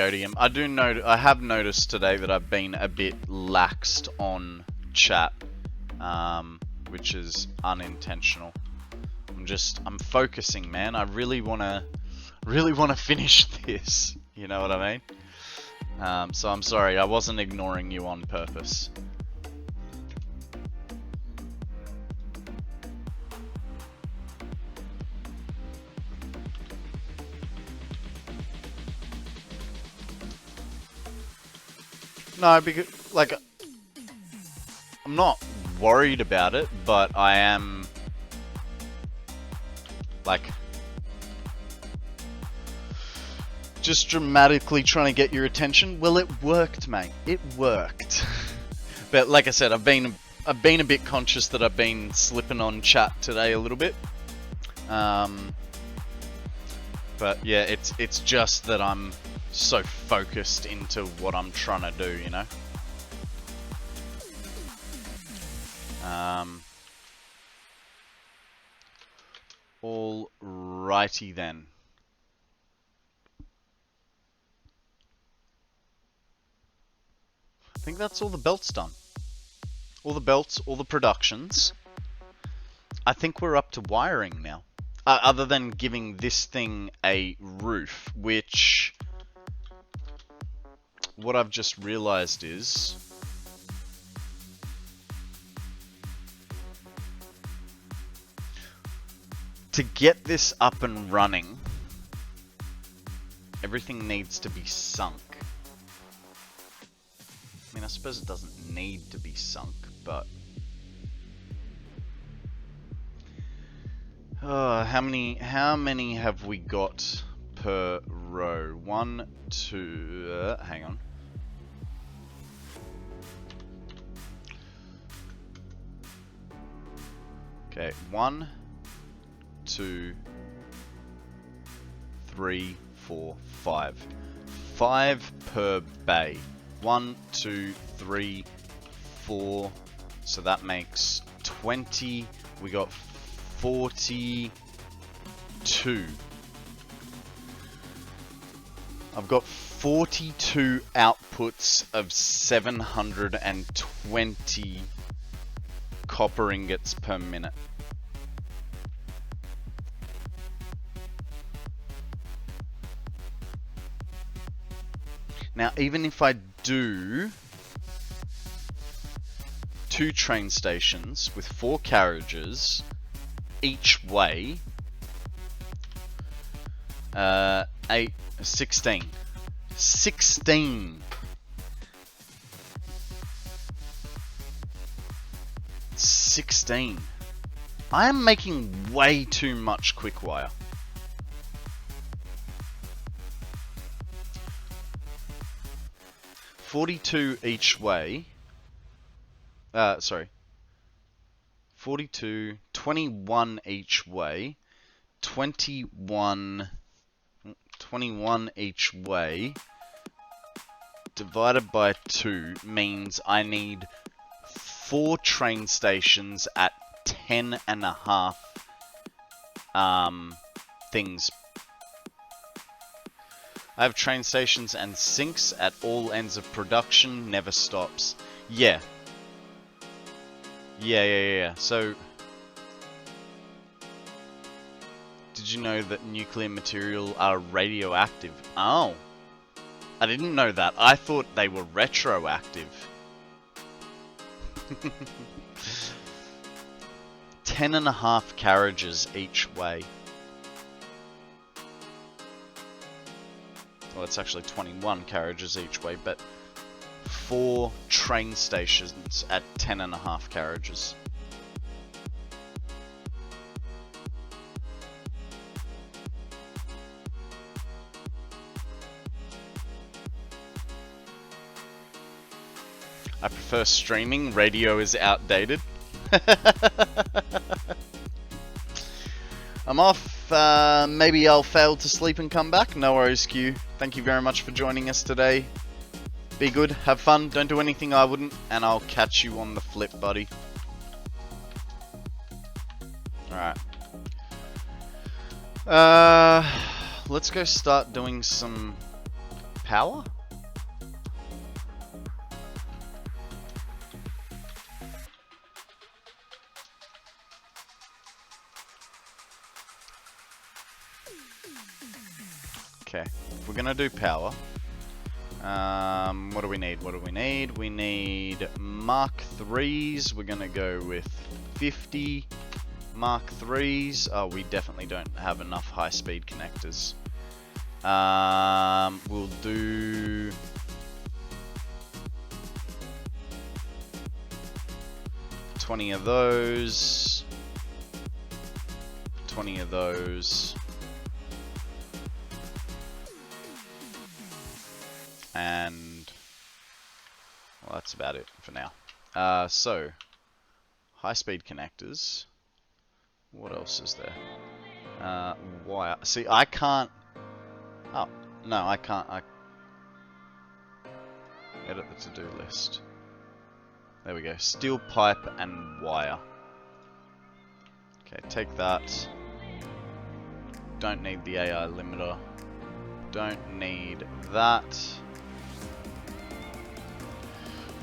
S1: Odium. I have noticed today that I've been a bit laxed on chat, which is unintentional. I'm focusing, man. I really wanna finish this. You know what I mean? So I'm sorry. I wasn't ignoring you on purpose. No, because, like, I'm not worried about it, but I am, like, just dramatically trying to get your attention. Well, it worked, mate. It worked. But like I said, I've been a bit conscious that I've been slipping on chat today a little bit. But yeah, it's just that I'm so focused into what I'm trying to do, you know? Alrighty then. I think that's all the belts done. All the belts, all the productions. I think we're up to wiring now. Other than giving this thing a roof, which... What I've just realized is... to get this up and running, everything needs to be sunk. I mean, I suppose it doesn't need to be sunk, but... how many have we got per row? 1, 2... hang on. Okay, 1, 2, 3, 4, 5. 5 per bay. 1, 2, 3, 4. So that makes 20. We got 42. I've got 42 outputs of 720 copper ingots per minute. Now, even if I do 2 train stations with 4 carriages each way, 16. 16. 16. I am making way too much quick wire. $42 each way. Sorry. 42, 21 each way. 21 each way divided by 2 means I need 4 train stations at 10.5 things. I have train stations and sinks at all ends of production, never stops. Yeah. So, did you know that nuclear material are radioactive? Oh. I didn't know that. I thought they were retroactive. 10.5 carriages each way. Well, it's actually 21 carriages each way, but 4 train stations at 10.5 carriages. I prefer streaming. Radio is outdated. I'm off. Maybe I'll fail to sleep and come back. No worries, Q. Thank you very much for joining us today. Be good, have fun, don't do anything I wouldn't, and I'll catch you on the flip, buddy. Alright. Let's go start doing some power. Okay, if we're gonna do power, what do we need? We need Mark 3s. We're gonna go with 50 Mark 3s. Oh, we definitely don't have enough high-speed connectors. We'll do... $20 of those. 20 of those. And, well, that's about it for now. So, high-speed connectors. What else is there? Wire. See, I can't... Oh, no, I can't. Edit the to-do list. There we go. Steel pipe and wire. Okay, take that. Don't need the AI limiter. Don't need that.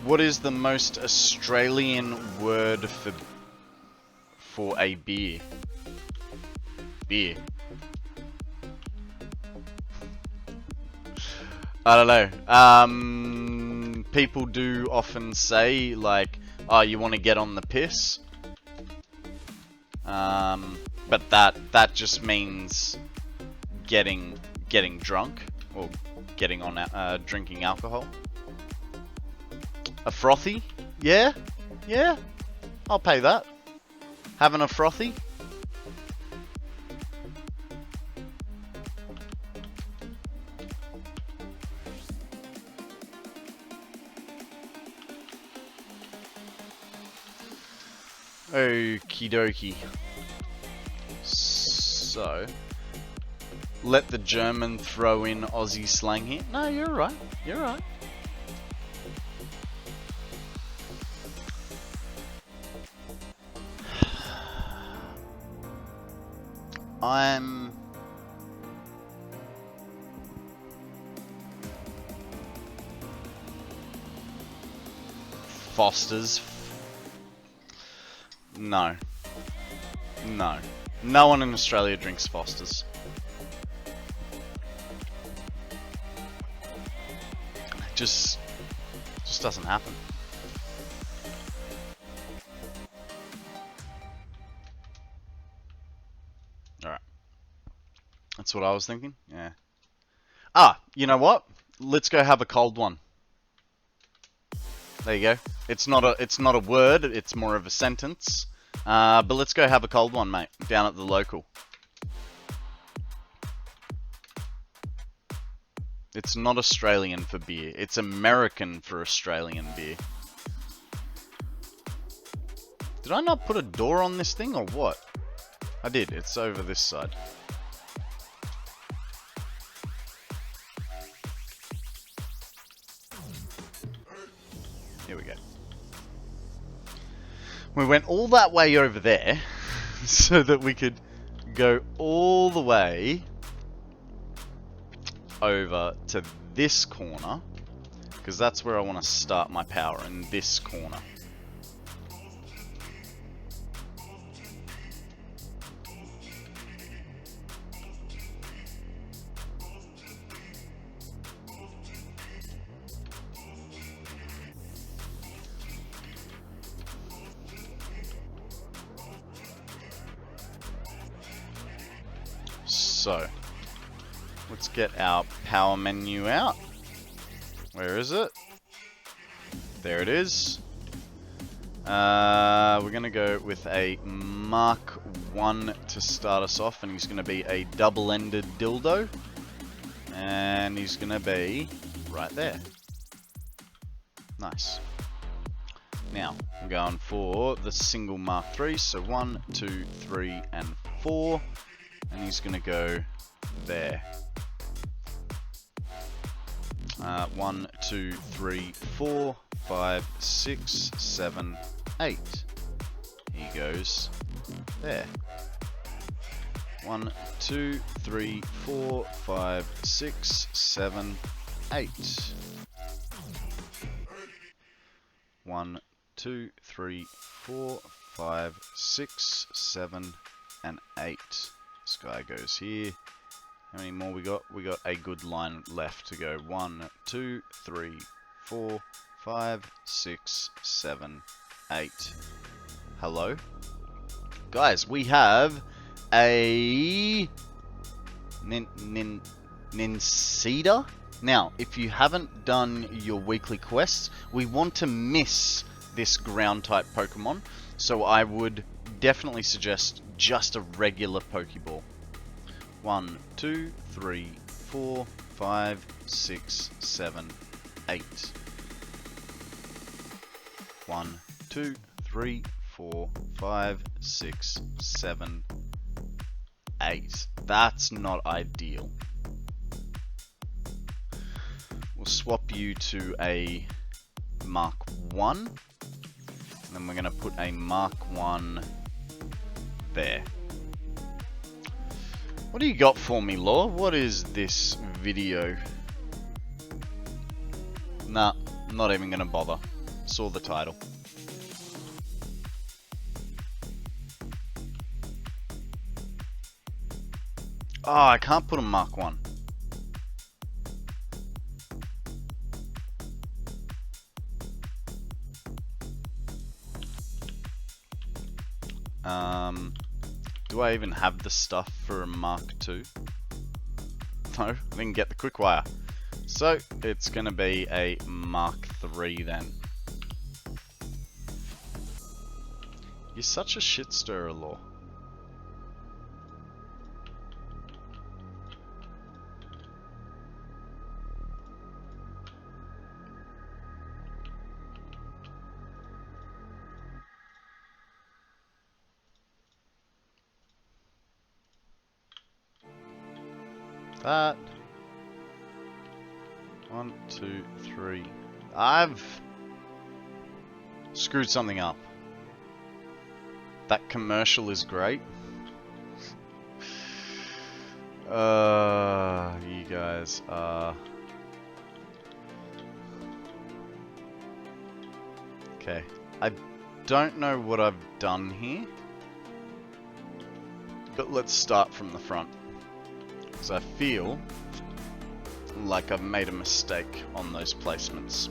S1: What is the most Australian word for a beer? Beer. I don't know. People do often say, like, oh, you want to get on the piss? But that just means getting drunk, or getting on drinking alcohol. A frothy? Yeah? Yeah? I'll pay that. Having a frothy? Okie dokie. So, let the German throw in Aussie slang here. No, you're right. You're right. I'm Foster's. No. No. No one in Australia drinks Foster's. Just doesn't happen. Alright. That's what I was thinking. Yeah. Ah, you know what? Let's go have a cold one. There you go. It's not a word, it's more of a sentence. But let's go have a cold one, mate, down at the local. It's not Australian for beer. It's American for Australian beer. Did I not put a door on this thing or what? I did. It's over this side. Here we go. We went all that way over there so that we could go all the way over to this corner, because that's where I want to start my power, in this corner. So, let's get our power menu out. Where is it? There it is. We're going to go with a Mark 1 to start us off, and he's going to be a double-ended dildo. And he's going to be right there. Nice. Now, I'm going for the single Mark 3, so 1, 2, 3, and 4. And he's going to go there. 1, 2, 3, 4, 5, 6, 7, 8. He goes there. 1, 2, 3, 4, 5, 6, 7, 8. 1, 2, 3, 4, 5, 6, 7, and 8. This guy goes here. How many more we got? We got a good line left to go. 1, 2, 3, 4, 5, 6, 7, 8. Hello? Guys, we have a Nincida. Now, if you haven't done your weekly quests, we want to miss this ground type Pokemon, so I would definitely suggest just a regular Pokeball. 1, 2, 3, 4, 5, 6, 7, 8. 1, 2, 3, 4, 5, 6, 7, 8. That's not ideal. We'll swap you to a Mark 1. And then we're going to put a Mark 1 there. What do you got for me, Law? What is this video? Nah, not even going to bother. saw the title. Oh, I can't put a Mark 1. Do I even have the stuff for a Mark 2? No, I didn't get the quick wire. So, it's gonna be a Mark 3 then. You're such a shit stirrer, Law. That. 1, 2, 3. I've screwed something up. That commercial is great. You guys are... Okay. I don't know what I've done here. But let's start from the front. Because I feel like I've made a mistake on those placements.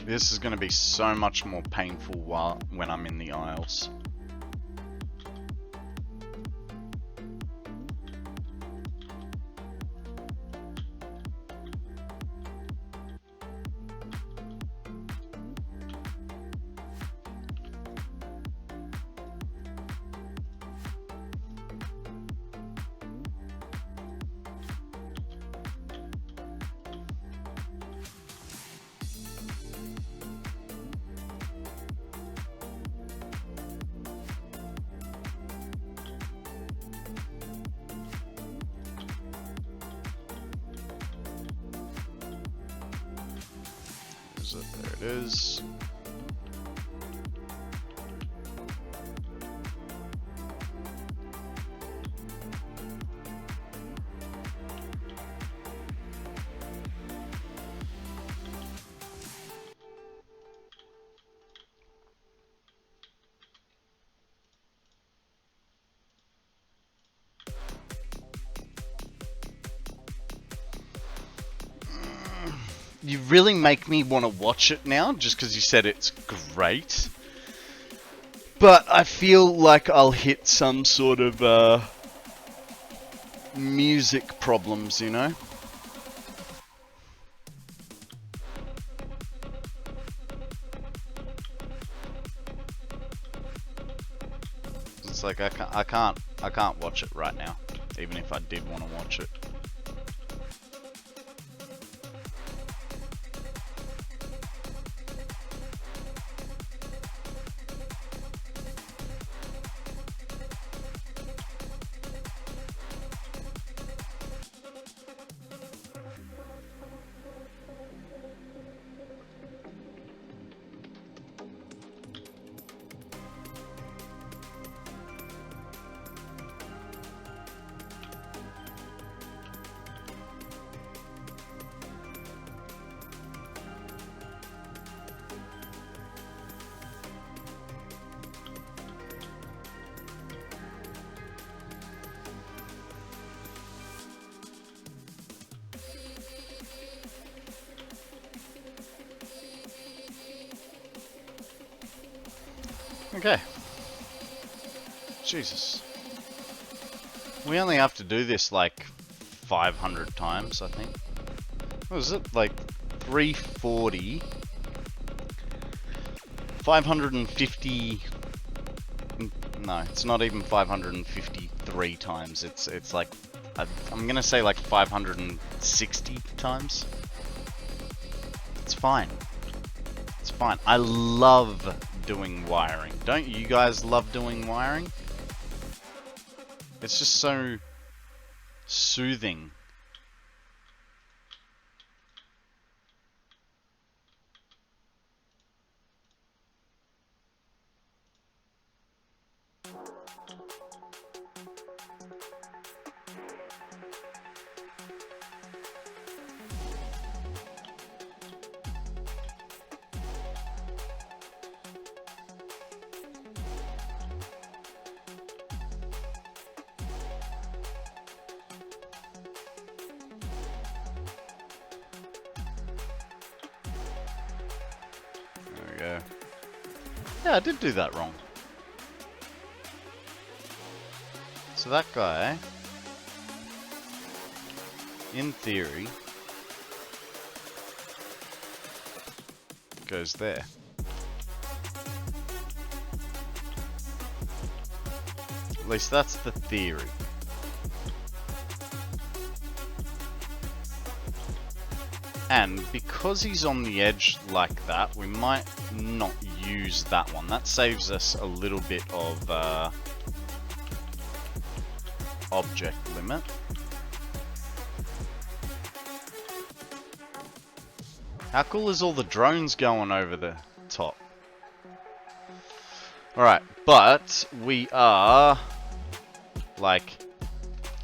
S1: This is going to be so much more painful when I'm in the aisles. There it is. You really make me want to watch it now, just because you said it's great. But I feel like I'll hit some sort of music problems, you know? It's like I can't watch it right now, even if I did want to watch it. Okay. Jesus. We only have to do this like 500 times, I think. What was it? Like 340. 550. No, it's not even 553 times. It's like I'm gonna say like 560 times. It's fine. It's fine. I love doing wiring. Don't you guys love doing wiring? It's just so soothing. There we go. Yeah, I did do that wrong. So that guy, in theory, goes there. At least that's the theory. And because he's on the edge like that, we might not use that one. That saves us a little bit of object limit. How cool is all the drones going over the top? Alright, but we are like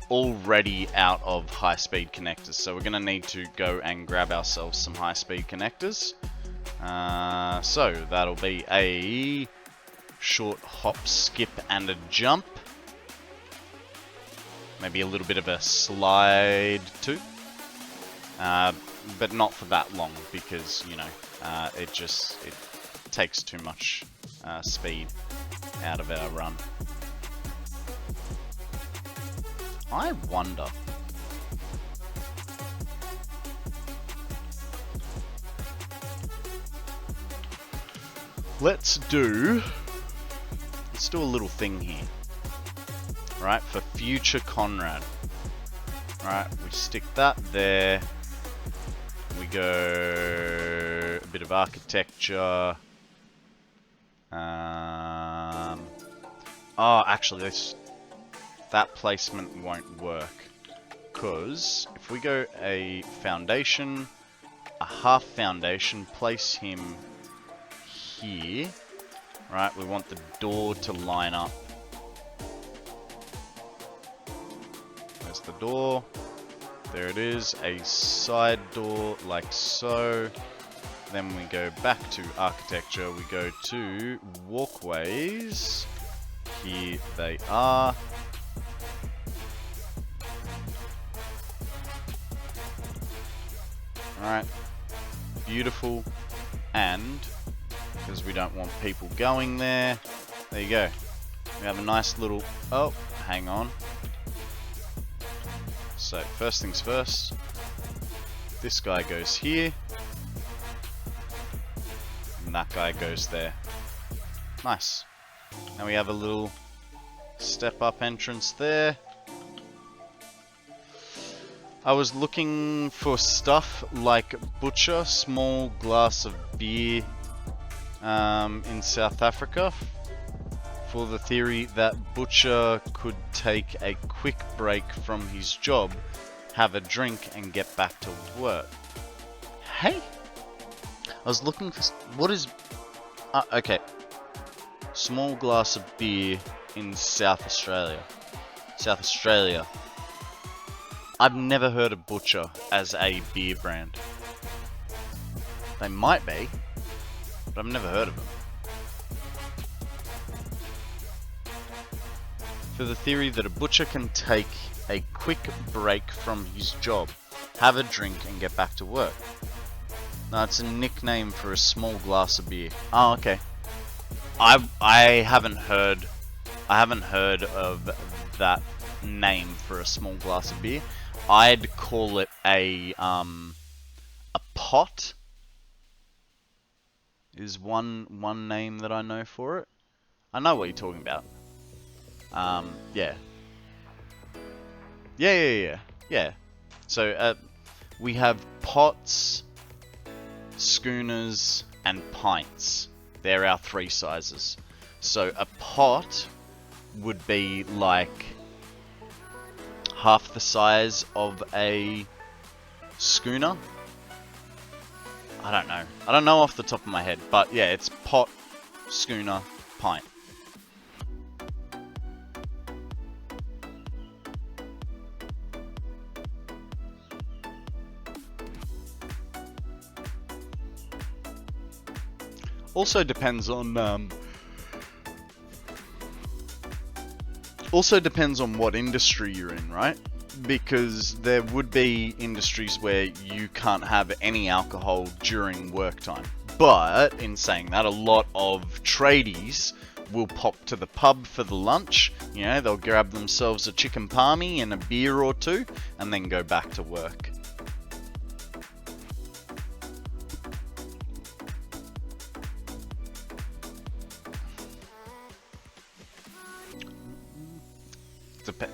S1: already out of high-speed connectors, so we're gonna need to go and grab ourselves some high-speed connectors. So that'll be a short hop, skip, and a jump. Maybe a little bit of a slide too, but not for that long because you know it takes too much speed out of our run. I wonder. Let's do a little thing here. Right, for future Konrad. Right, we stick that there. We go a bit of architecture. Oh, actually, that placement won't work. Because if we go a foundation, a half foundation, place him here. Right, we want the door to line up. There's the door. There it is, a side door like so. Then we go back to architecture, we go to walkways. Here they are. Alright, beautiful. And because we don't want people going there, there you go. We have a nice little, oh, hang on. So first things first, this guy goes here, and that guy goes there. Nice. Now we have a little step up entrance there. I was looking for stuff like butcher, small glass of beer in South Africa, for the theory that butcher could take a quick break from his job, have a drink and get back to work. Hey? I was looking for... What is... okay. Small glass of beer in South Australia. South Australia. I've never heard of Butcher as a beer brand. They might be, but I've never heard of them. For the theory that a butcher can take a quick break from his job, have a drink and get back to work. No, it's a nickname for a small glass of beer. Oh, okay. I haven't heard of that name for a small glass of beer. I'd call it a pot. Is one name that I know for it. I know what you're talking about. Yeah. Yeah. So, we have pots, schooners, and pints. They're our 3 sizes. So a pot would be like half the size of a schooner. I don't know. I don't know off the top of my head, but yeah, it's pot, schooner, pint. Also depends on what industry you're in, right? Because there would be industries where you can't have any alcohol during work time. But in saying that, a lot of tradies will pop to the pub for the lunch. You know, they'll grab themselves a chicken palmy and a beer or two, and then go back to work.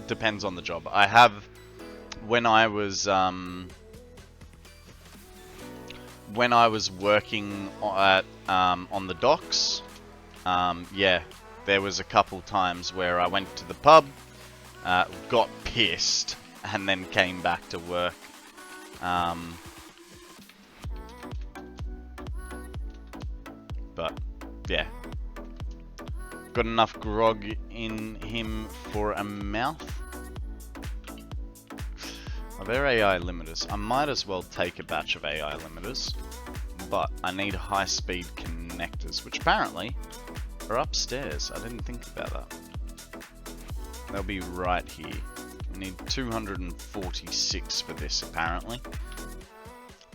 S1: Depends on the job. I have, when I was working at on the docks, yeah, there was a couple times where I went to the pub, got pissed, and then came back to work. But yeah. Got enough grog in him for a mouth. Are there AI limiters? I might as well take a batch of AI limiters, but I need high-speed connectors, which apparently are upstairs. I didn't think about that. They'll be right here. We need 246 for this, apparently.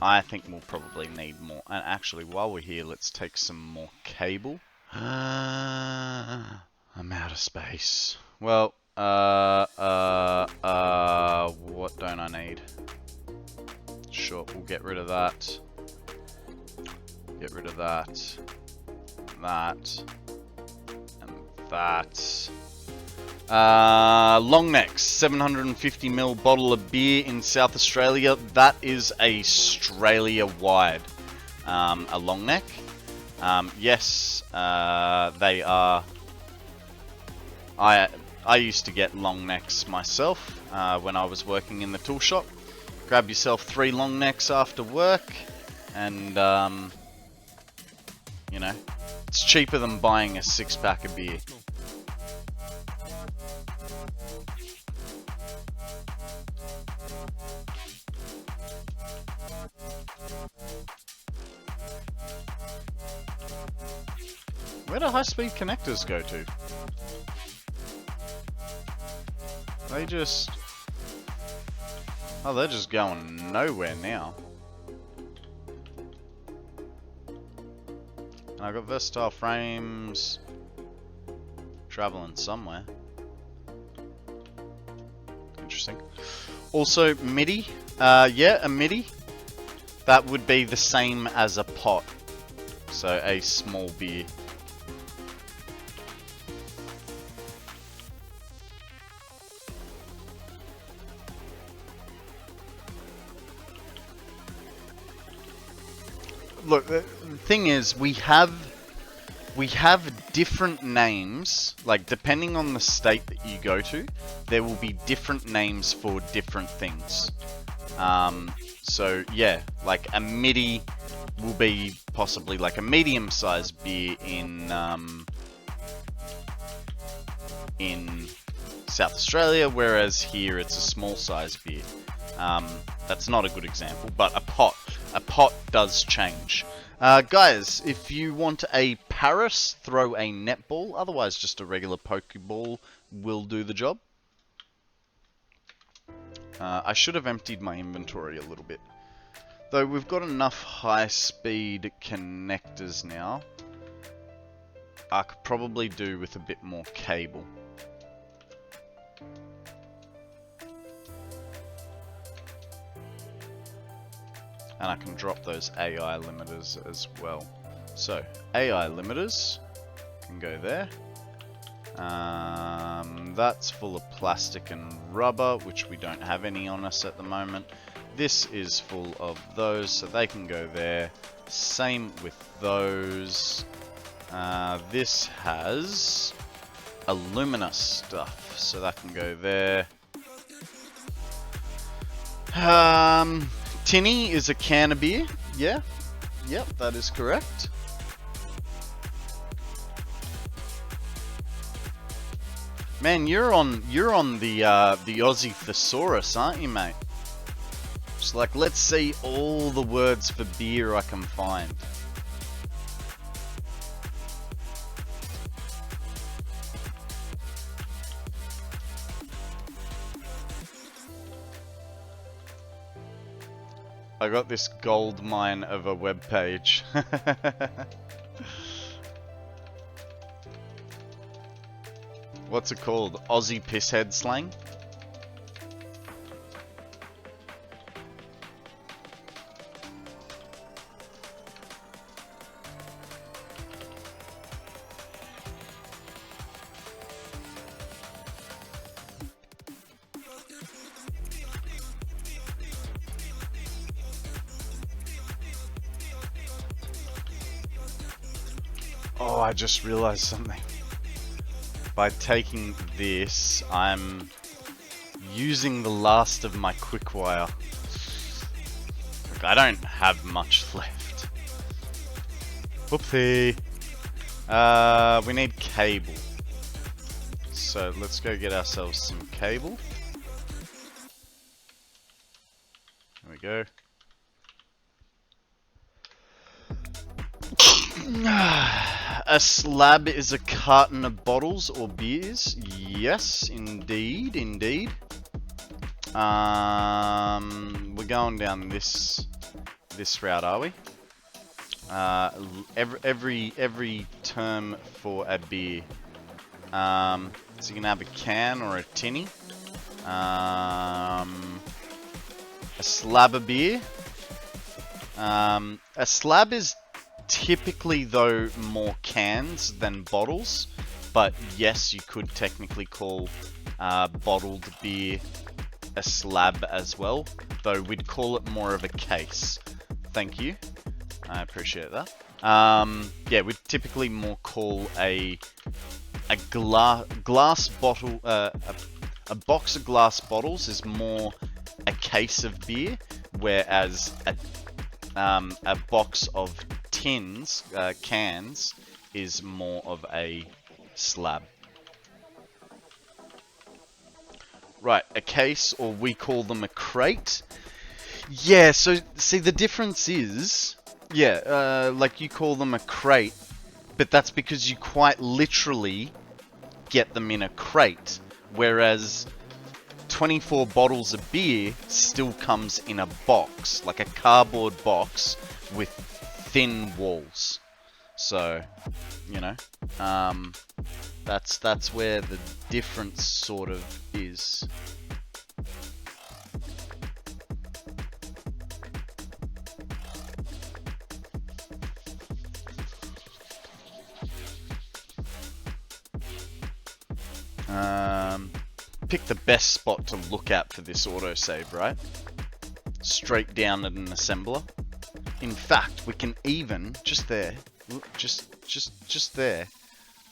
S1: I think we'll probably need more. And actually, while we're here, let's take some more cable. I'm out of space. Well, what don't I need? Sure, we'll get rid of that. Get rid of that. That. And that. Long necks, 750ml bottle of beer in South Australia. That is Australia-wide. A long neck. Yes, they are. I used to get long necks myself when I was working in the tool shop. Grab yourself 3 long necks after work, and you know, it's cheaper than buying a 6-pack of beer. Where do high-speed connectors go to? They just... Oh, they're just going nowhere now. And I've got versatile frames traveling somewhere. Interesting. Also, MIDI. Yeah, a MIDI. That would be the same as a pot. So, a small beer. Look, the thing is, we have different names, like depending on the state that you go to, there will be different names for different things. So yeah, like a MIDI will be possibly like a medium-sized beer in South Australia, whereas here it's a small-sized beer. That's not a good example, but a pot does change. Guys, if you want a Paris, throw a netball. Otherwise, just a regular Pokeball will do the job. I should have emptied my inventory a little bit. Though we've got enough high-speed connectors now. I could probably do with a bit more cable. And I can drop those AI limiters as well. So, AI limiters can go there. That's full of plastic and rubber, which we don't have any on us at the moment. This is full of those, so they can go there. Same with those. This has alumina stuff, so that can go there. Tinny is a can of beer. Yeah. Yep, that is correct. Man, you're on the Aussie thesaurus, aren't you, mate? Just like, let's see all the words for beer I can find. I got this gold mine of a web page. What's it called? Aussie pisshead slang? Oh, I just realized something. By taking this, I'm using the last of my quick wire. Look, I don't have much left. Whoopsie. We need cable. So let's go get ourselves some cable. There we go. A slab is a carton of bottles or beers. Yes, indeed, indeed. We're going down this route, are we? Every term for a beer. So you can have a can or a tinny. A slab of beer. A slab is typically, though, more cans than bottles, but yes, you could technically call bottled beer a slab as well, though we'd call it more of a case. Thank you, I appreciate that. Yeah, we'd typically more call a glass bottle, a box of glass bottles is more a case of beer, whereas a box of tins, cans, is more of a slab. Right, a case, or we call them a crate. Yeah, so see the difference is, yeah, like you call them a crate, but that's because you quite literally get them in a crate, whereas 24 bottles of beer still comes in a box, like a cardboard box with thin walls. So, you know, that's where the difference sort of is. Pick the best spot to look at for this autosave, right? Straight down at an assembler. In fact, we can even, just there, just there,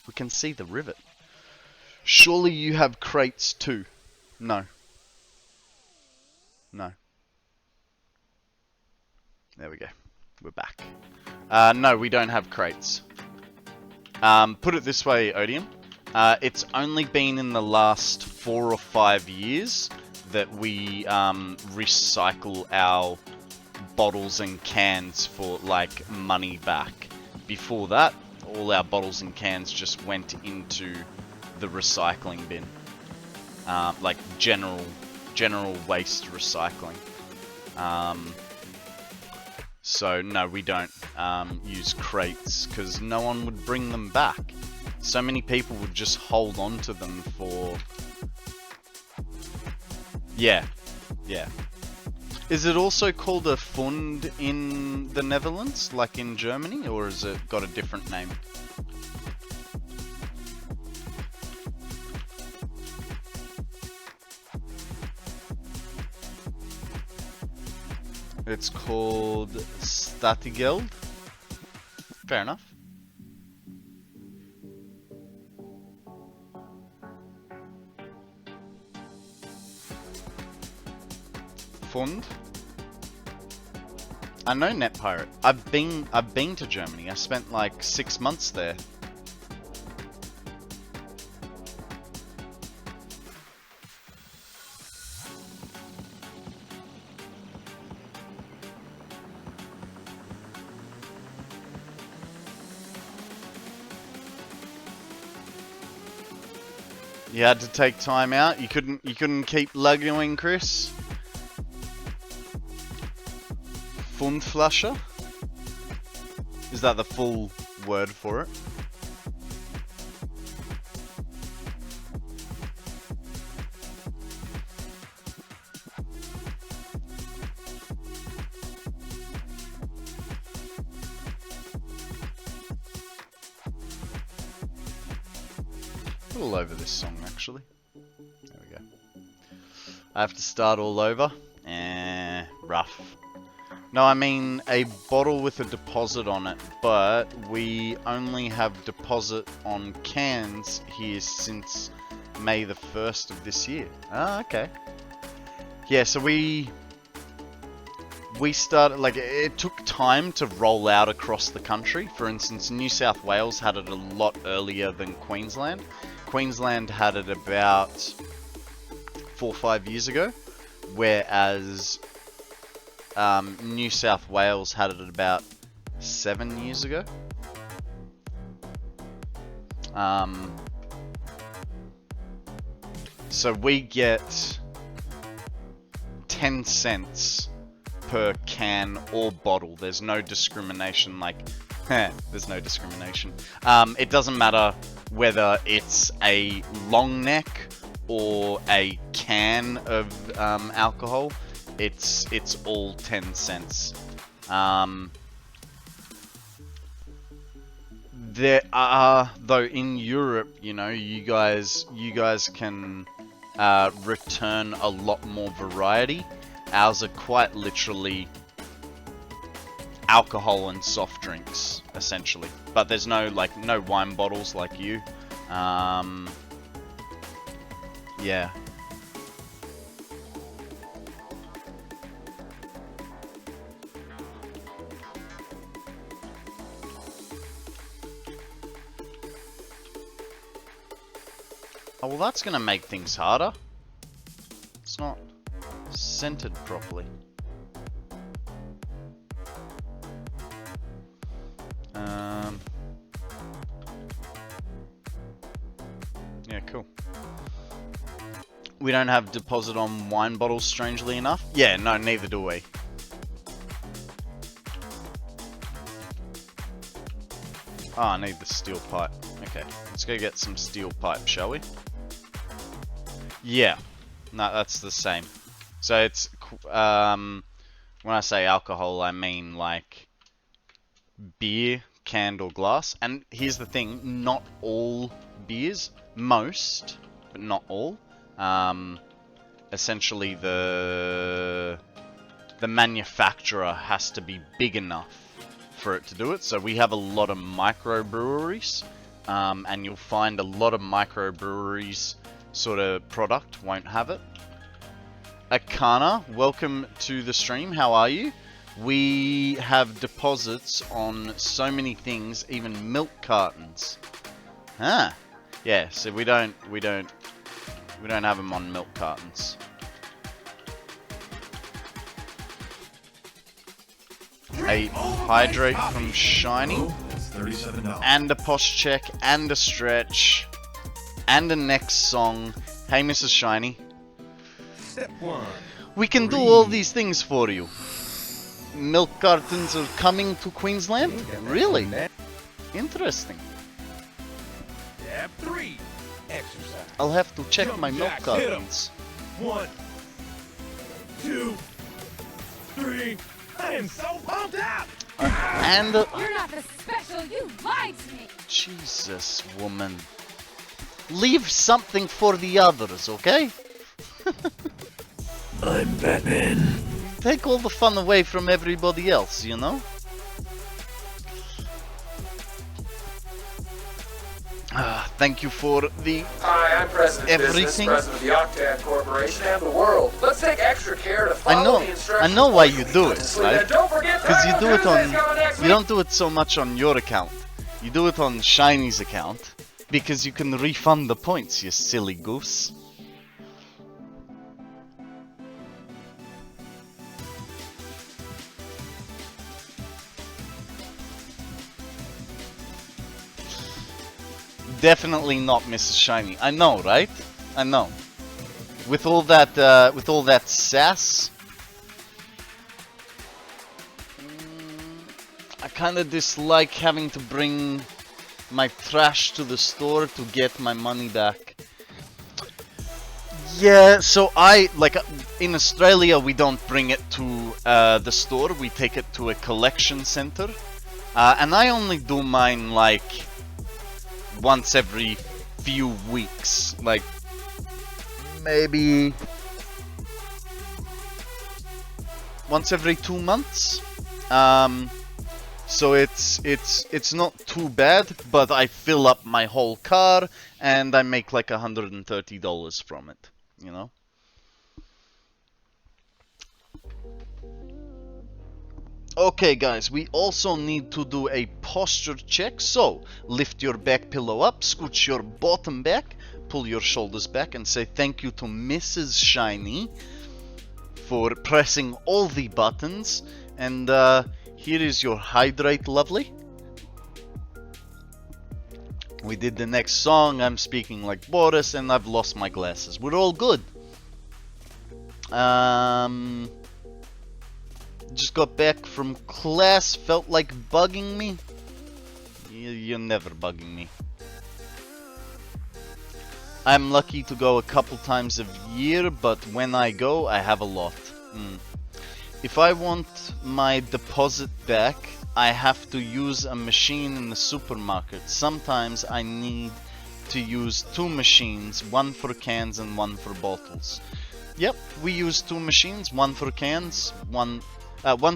S1: we can see the rivet. Surely you have crates too. No. No. There we go. We're back. No, we don't have crates. Put it this way, Odium. It's only been in the last 4 or 5 years that we recycle our bottles and cans for like money back. Before that, all our bottles and cans just went into the recycling bin, like general waste recycling. So no, we don't use crates because no one would bring them back. So many people would just hold on to them for... Yeah. Is it also called a Fund in the Netherlands, like in Germany, or has it got a different name? It's called Statygeld. Fair enough. Fund. I know NetPirate. I've been to Germany. I spent like 6 months there. You had to take time out. You couldn't keep Legoing, Chris. Fundflasher? Is that the full word for it? All over this song actually. There we go. I have to start all over. Rough. No, I mean a bottle with a deposit on it, but we only have deposit on cans here since May the 1st of this year. Ah, okay. Yeah, so we started, like, it took time to roll out across the country. For instance, New South Wales had it a lot earlier than Queensland. Queensland had it about 4 or 5 years ago, whereas New South Wales had it about 7 years ago. So we get 10 cents per can or bottle. There's no discrimination, like, there's no discrimination. It doesn't matter whether it's a long neck or a can of alcohol. It's all 10 cents. There are, though, in Europe, you know, you guys can return a lot more variety. Ours are quite literally alcohol and soft drinks, essentially. But there's no wine bottles like you. Yeah. Oh, well, that's gonna make things harder. It's not centered properly. Yeah, cool. We don't have deposit on wine bottles, strangely enough. Yeah, no, neither do we. Oh, I need the steel pipe. Okay, let's go get some steel pipe, shall we? Yeah, no, that's the same. So it's, when I say alcohol, I mean like beer, canned or glass. And here's the thing, not all beers, most, but not all. Essentially the manufacturer has to be big enough for it to do it. So we have a lot of microbreweries, and you'll find a lot of microbreweries sort of product won't have it. Akana, welcome to the stream. How are you? We have deposits on so many things, even milk cartons. Ah, yeah. So we don't have them on milk cartons. A hydrate from Shiny, and a posh check, and a stretch, and a next song. Hey, Mrs. Shiny.
S4: Step 1.
S1: We can do all these things for you. Milk cartons are coming to Queensland? Really? Interesting.
S4: Step 3. Exercise.
S1: I'll have to check
S4: Jump
S1: my milk
S4: jacks, hit 'em.
S1: cartons.
S4: 1, 2, 3. I am so pumped up!
S1: And
S5: You're not the special, you lied to me!
S1: Jesus, woman. Leave something for the others, okay?
S4: I'm Batman.
S1: Take all the fun away from everybody else, you know? Thank you for the...
S2: Hi, I'm President Business,
S1: Everything.
S2: President of the Octad Corporation and the world. Let's take extra care to follow the instructions.
S1: I know why you
S2: or
S1: do
S2: you'll be
S1: it,
S2: put to sleep.
S1: right?
S2: And don't forget
S1: Because you
S2: Taco
S1: do it
S2: Tuesday's coming
S1: on...
S2: next
S1: You
S2: week.
S1: don't do it so much on your account. You do it on Shiny's account. Because you can refund the points, you silly goose. Definitely not Mrs. Shiny. I know, right? I know. With all that sass, I kind of dislike having to bring my trash to the store to get my money back. Yeah, so in Australia we don't bring it to the store, we take it to a collection center. And I only do mine like once every few weeks, like maybe once every 2 months. So it's not too bad, but I fill up my whole car and I make like $130 from it, you know? Okay guys, we also need to do a posture check, so lift your back pillow up, scooch your bottom back, pull your shoulders back and say thank you to Mrs. Shiny for pressing all the buttons, and here is your hydrate, lovely. We did the next song, I'm speaking like Boris and I've lost my glasses. We're all good. Just got back from class, felt like bugging me. You're never bugging me. I'm lucky to go a couple times a year, but when I go, I have a lot. If I want my deposit back, I have to use a machine in the supermarket. Sometimes I need to use 2 machines, one for cans and one for bottles. Yep, we use 2 machines, one for cans, one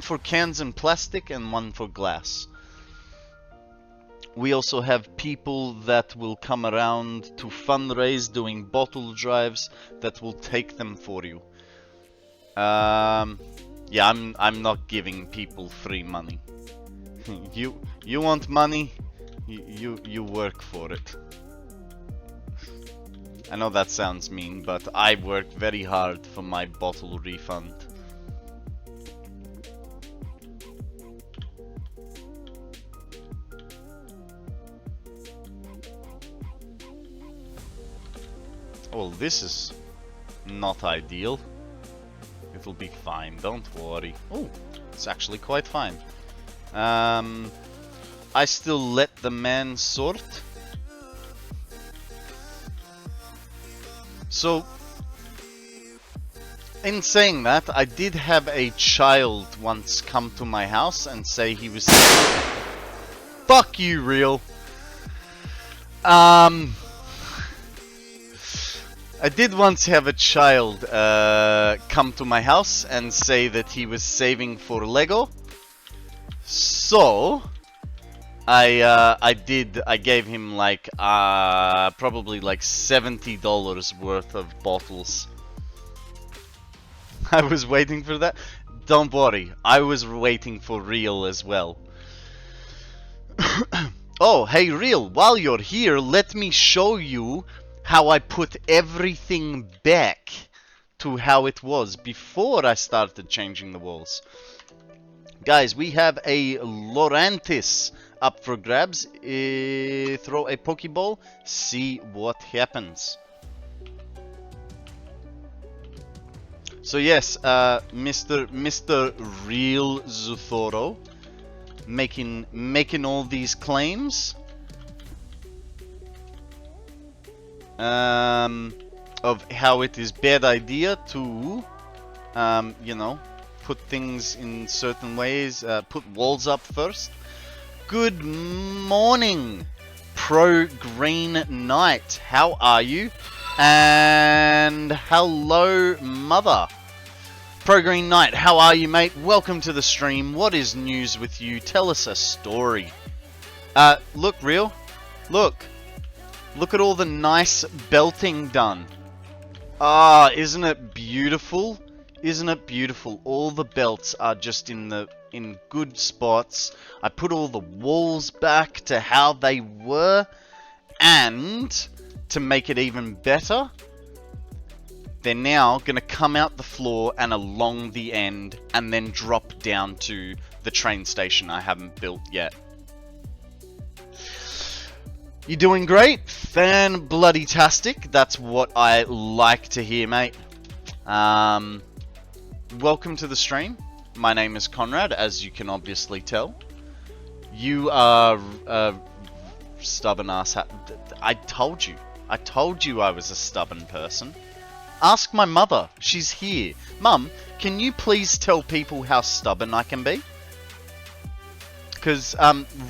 S1: for cans and plastic and one for glass. We also have people that will come around to fundraise doing bottle drives that will take them for you. Yeah, I'm not giving people free money. You want money? You work for it. I know that sounds mean, but I work very hard for my bottle refund. Well, this is not ideal. It'll be fine, don't worry. Oh, it's actually quite fine. I still let the man sort. So, in saying that, I did have a child once come to my house and say he was... Fuck you, real. I did once have a child come to my house and say that he was saving for Lego. So I gave him like probably like $70 worth of bottles. I was waiting for that. Don't worry, I was waiting for Real as well. Oh, hey Real, while you're here, let me show you how I put everything back to how it was before I started changing the walls. Guys, we have a Lorantis up for grabs. Throw a Pokeball, see what happens. So yes, Mr. Real Zuthoro making all these claims. Of how it is bad idea to, you know, put things in certain ways, put walls up first. Good morning, Pro Green Knight. How are you? And hello, Mother. Pro Green Knight, how are you, mate? Welcome to the stream. What is news with you? Tell us a story. Look, Real. Look. Look at all the nice belting done. Ah, isn't it beautiful? Isn't it beautiful? All the belts are just in good spots. I put all the walls back to how they were, and to make it even better, they're now going to come out the floor and along the end and then drop down to the train station I haven't built yet. You're doing great. Fan-bloody-tastic. That's what I like to hear, mate. Welcome to the stream. My name is Konrad, as you can obviously tell. You are a stubborn ass. I told you. I told you I was a stubborn person. Ask my mother. She's here. Mum, can you please tell people how stubborn I can be? Because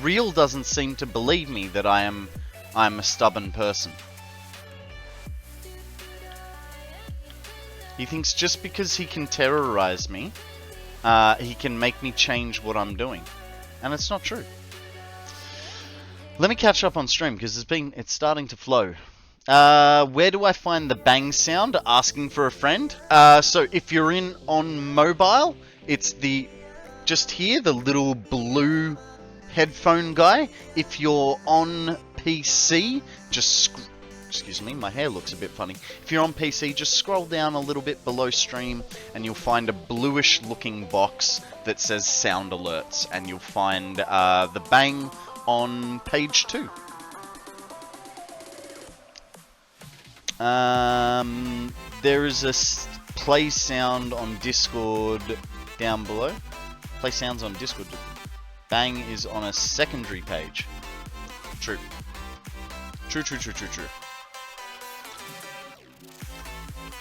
S1: Real doesn't seem to believe me that I'm a stubborn person. He thinks just because he can terrorize me, he can make me change what I'm doing. And it's not true. Let me catch up on stream because it's starting to flow. Where do I find the bang sound? Asking for a friend. So if you're on mobile, it's just here, the little blue headphone guy. If you're on PC, excuse me, my hair looks a bit funny. If you're on PC, just scroll down a little bit below stream and you'll find a bluish looking box that says sound alerts, and you'll find the bang on page 2. There is a play sound on Discord down below. Play sounds on Discord. Bang is on a secondary page. True. True.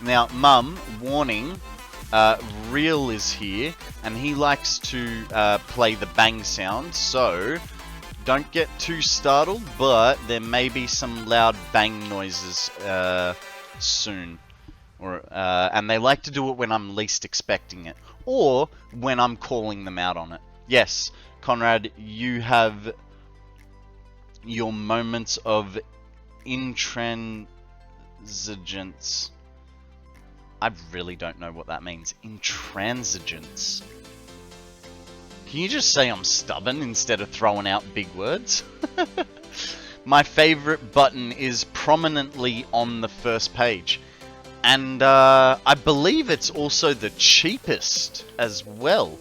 S1: Now, Mum, warning, Real is here, and he likes to play the bang sound, so don't get too startled, but there may be some loud bang noises soon. And they like to do it when I'm least expecting it, or when I'm calling them out on it. Yes, Konrad, you have your moments of intransigence. I really don't know what that means. Intransigence. Can you just say I'm stubborn instead of throwing out big words? My favorite button is prominently on the first page. And I believe it's also the cheapest as well.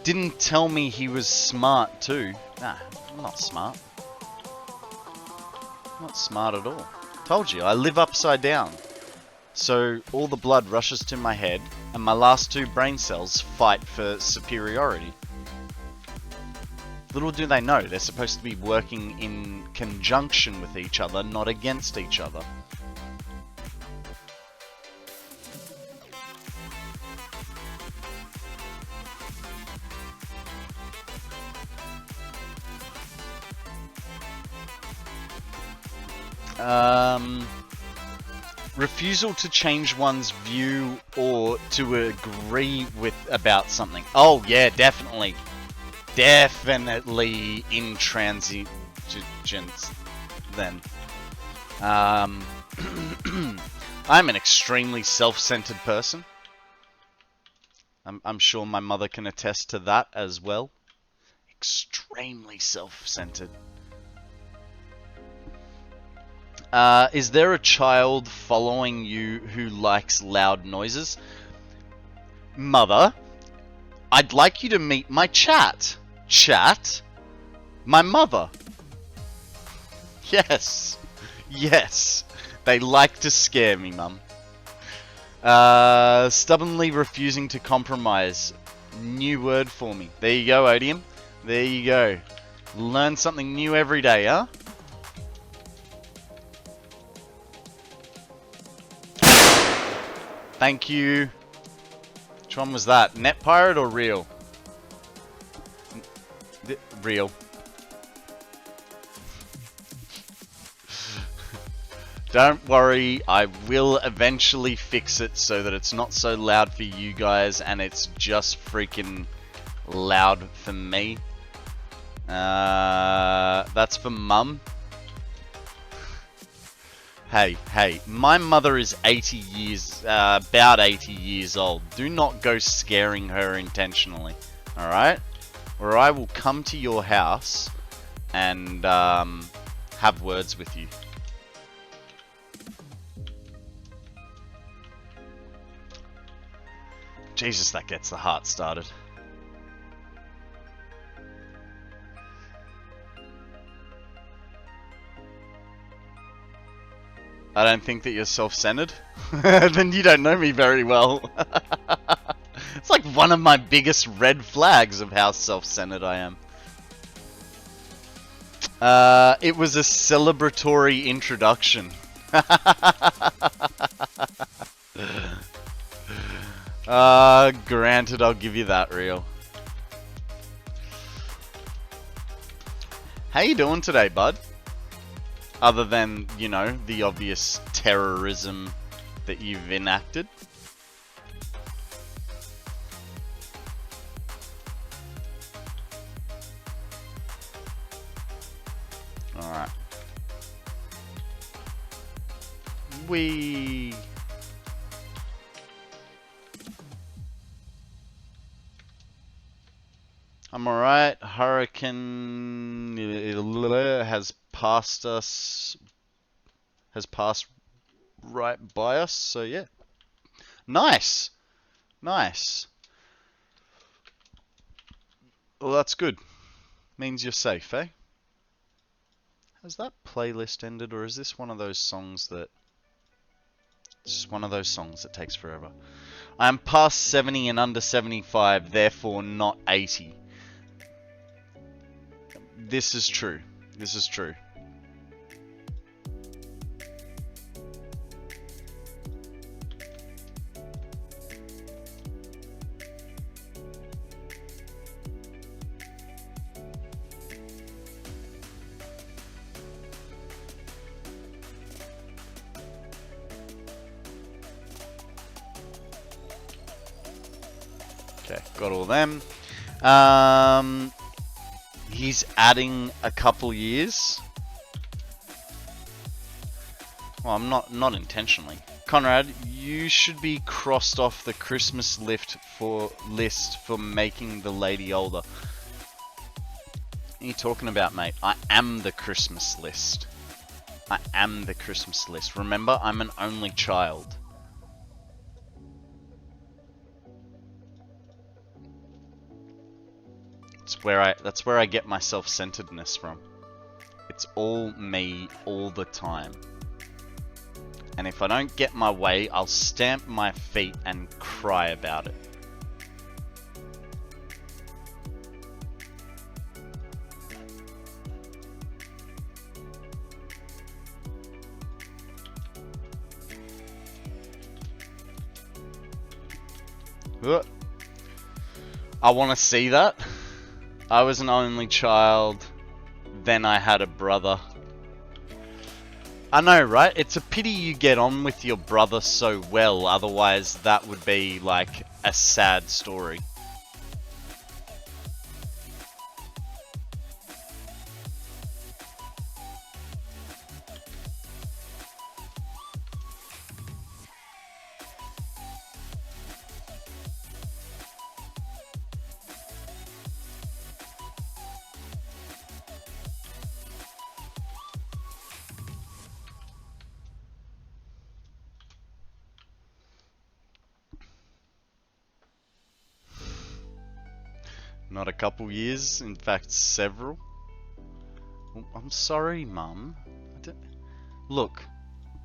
S1: Didn't tell me he was smart too. Nah, I'm not smart. Not smart at all. Told you, I live upside down. So all the blood rushes to my head, and my last 2 brain cells fight for superiority. Little do they know, they're supposed to be working in conjunction with each other, not against each other. Refusal to change one's view or to agree with about something. Oh yeah, definitely. Definitely intransigence then. I'm an extremely self-centered person. I'm sure my mother can attest to that as well. Extremely self-centered. Is there a child following you who likes loud noises? Mother, I'd like you to meet my chat. Chat? My mother. Yes. Yes. They like to scare me, Mum. Stubbornly refusing to compromise. New word for me. There you go, Odium. There you go. Learn something new every day, huh? Thank you. Which one was that? Net Pirate or Real? Real. Don't worry, I will eventually fix it so that it's not so loud for you guys and it's just freaking loud for me. That's for Mum. Hey, my mother is 80 years, about 80 years old. Do not go scaring her intentionally, alright? Or I will come to your house and have words with you. Jesus, that gets the heart started. I don't think that you're self-centered. Then you don't know me very well. It's like one of my biggest red flags of how self-centered I am. It was a celebratory introduction. Granted, I'll give you that, Real. How you doing today, bud? Other than, you know, the obvious terrorism that you've enacted. Alright. I'm alright. Hurricane has passed us. Has passed right by us, so yeah. Nice! Nice. Well, that's good. Means you're safe, eh? Has that playlist ended, or is this one of those songs that... It's just one of those songs that takes forever. I am past 70 and under 75, therefore not 80. This is true. This is true. Okay, got all them. He's adding a couple years. Well, I'm not intentionally. Konrad, you should be crossed off the Christmas list for making the lady older. What are you talking about, mate? I am the Christmas list. I am the Christmas list. Remember, I'm an only child. That's where I get my self-centeredness from. It's all me all the time. And if I don't get my way, I'll stamp my feet and cry about it. I want to see that. I was an only child, then I had a brother. I know, right? It's a pity you get on with your brother so well, otherwise that would be like a sad story. Not a couple years, in fact several. Oh, I'm sorry, Mum. Look,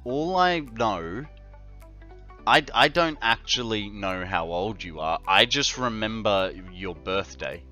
S1: all I know... I don't actually know how old you are. I just remember your birthday.